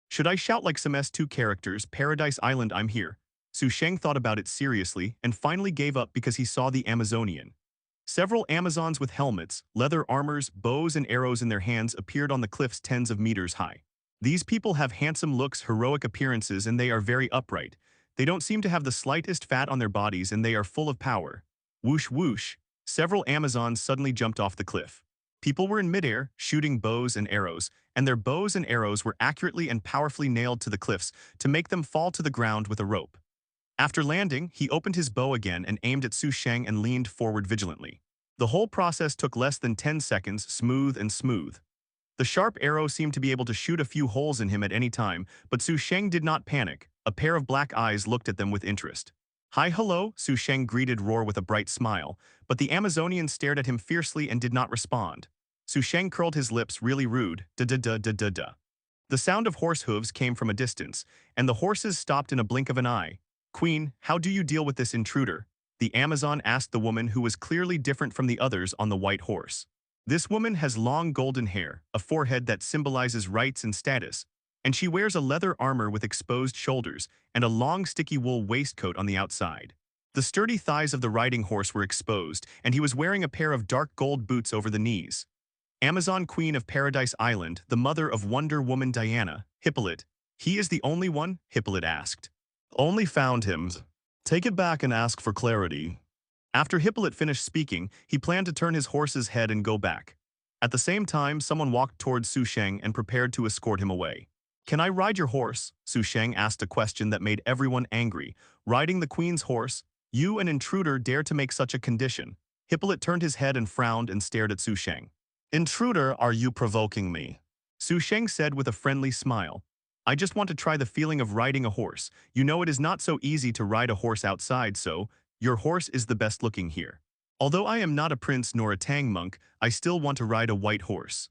Should I shout like some S2 characters, Paradise Island, I'm here? Su Sheng thought about it seriously and finally gave up because he saw the Amazonian. Several Amazons with helmets, leather armors, bows and arrows in their hands appeared on the cliffs tens of meters high. These people have handsome looks, heroic appearances, and they are very upright. They don't seem to have the slightest fat on their bodies and they are full of power. Whoosh whoosh, several Amazons suddenly jumped off the cliff. People were in midair, shooting bows and arrows, and their bows and arrows were accurately and powerfully nailed to the cliffs to make them fall to the ground with a rope. After landing, he opened his bow again and aimed at Su Sheng and leaned forward vigilantly. The whole process took less than 10 seconds, smooth and smooth. The sharp arrow seemed to be able to shoot a few holes in him at any time, but Su Sheng did not panic. A pair of black eyes looked at them with interest. Hi hello, Su Sheng greeted Roar with a bright smile, but the Amazonian stared at him fiercely and did not respond. Su Sheng curled his lips really rude, da-da-da-da-da-da. The sound of horse hooves came from a distance, and the horses stopped in a blink of an eye. Queen, how do you deal with this intruder? The Amazon asked the woman who was clearly different from the others on the white horse. This woman has long golden hair, a forehead that symbolizes rights and status, and she wears a leather armor with exposed shoulders and a long sticky wool waistcoat on the outside. The sturdy thighs of the riding horse were exposed, and he was wearing a pair of dark gold boots over the knees. Amazon Queen of Paradise Island, the mother of Wonder Woman Diana, Hippolyta. He is the only one? Hippolyta asked. Only found him. Take it back and ask for clarity. After Hippolyta finished speaking, he planned to turn his horse's head and go back. At the same time, someone walked towards Su Sheng and prepared to escort him away. Can I ride your horse? Su Sheng asked a question that made everyone angry. Riding the queen's horse? You, an intruder, dare to make such a condition? Hippolyta turned his head and frowned and stared at Su Sheng. Intruder, are you provoking me? Su Sheng said with a friendly smile. I just want to try the feeling of riding a horse. You know it is not so easy to ride a horse outside, so your horse is the best looking here. Although I am not a prince nor a Tang monk, I still want to ride a white horse.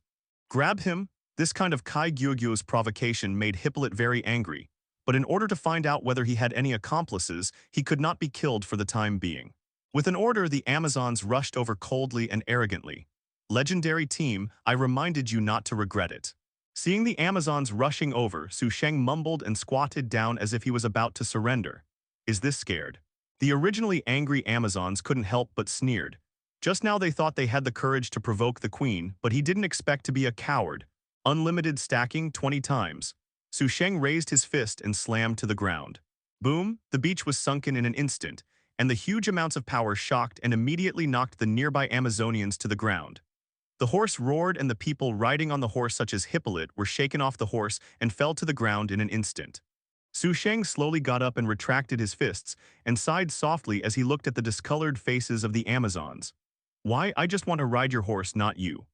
Grab him? This kind of Kai Gyugyu's provocation made Hippolyta very angry, but in order to find out whether he had any accomplices, he could not be killed for the time being. With an order, the Amazons rushed over coldly and arrogantly. Legendary team, I reminded you not to regret it. Seeing the Amazons rushing over, Su Sheng mumbled and squatted down as if he was about to surrender. Is this scared? The originally angry Amazons couldn't help but sneered. Just now they thought they had the courage to provoke the queen, but he didn't expect to be a coward. Unlimited stacking 20 times. Su Sheng raised his fist and slammed to the ground. Boom, the beach was sunken in an instant, and the huge amounts of power shocked and immediately knocked the nearby Amazonians to the ground. The horse roared and the people riding on the horse such as Hippolyta were shaken off the horse and fell to the ground in an instant. Su Sheng slowly got up and retracted his fists and sighed softly as he looked at the discolored faces of the Amazons. Why, I just want to ride your horse, not you.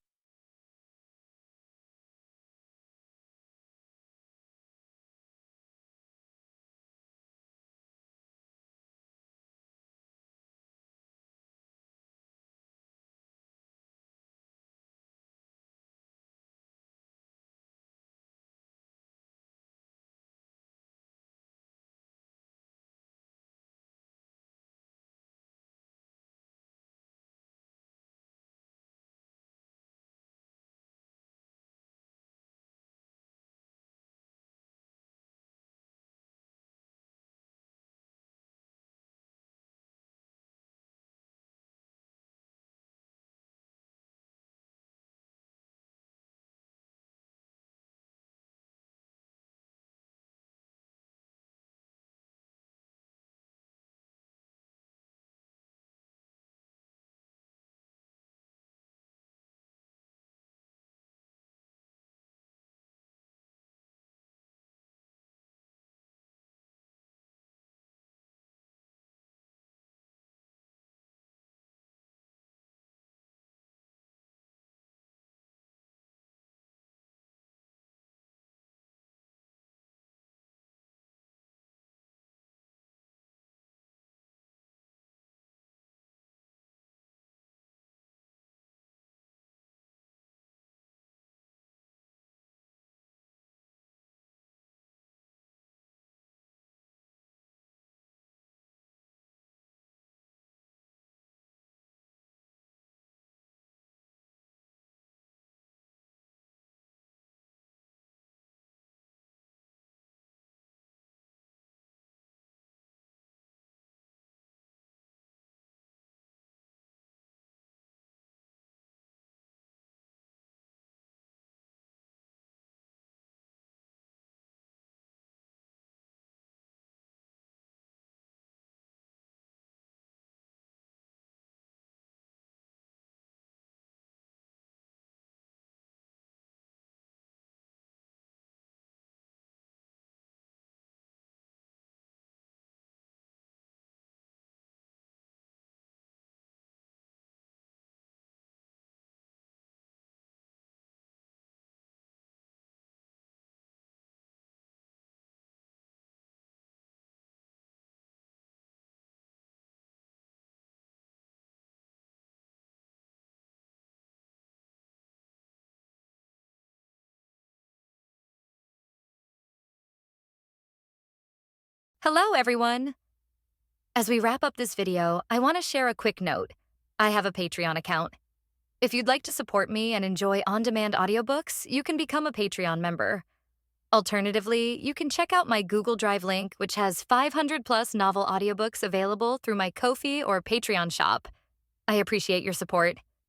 Hello, everyone! As we wrap up this video, I want to share a quick note. I have a Patreon account. If you'd like to support me and enjoy on-demand audiobooks, you can become a Patreon member. Alternatively, you can check out my Google Drive link, which has 500-plus novel audiobooks available through my Ko-fi or Patreon shop. I appreciate your support.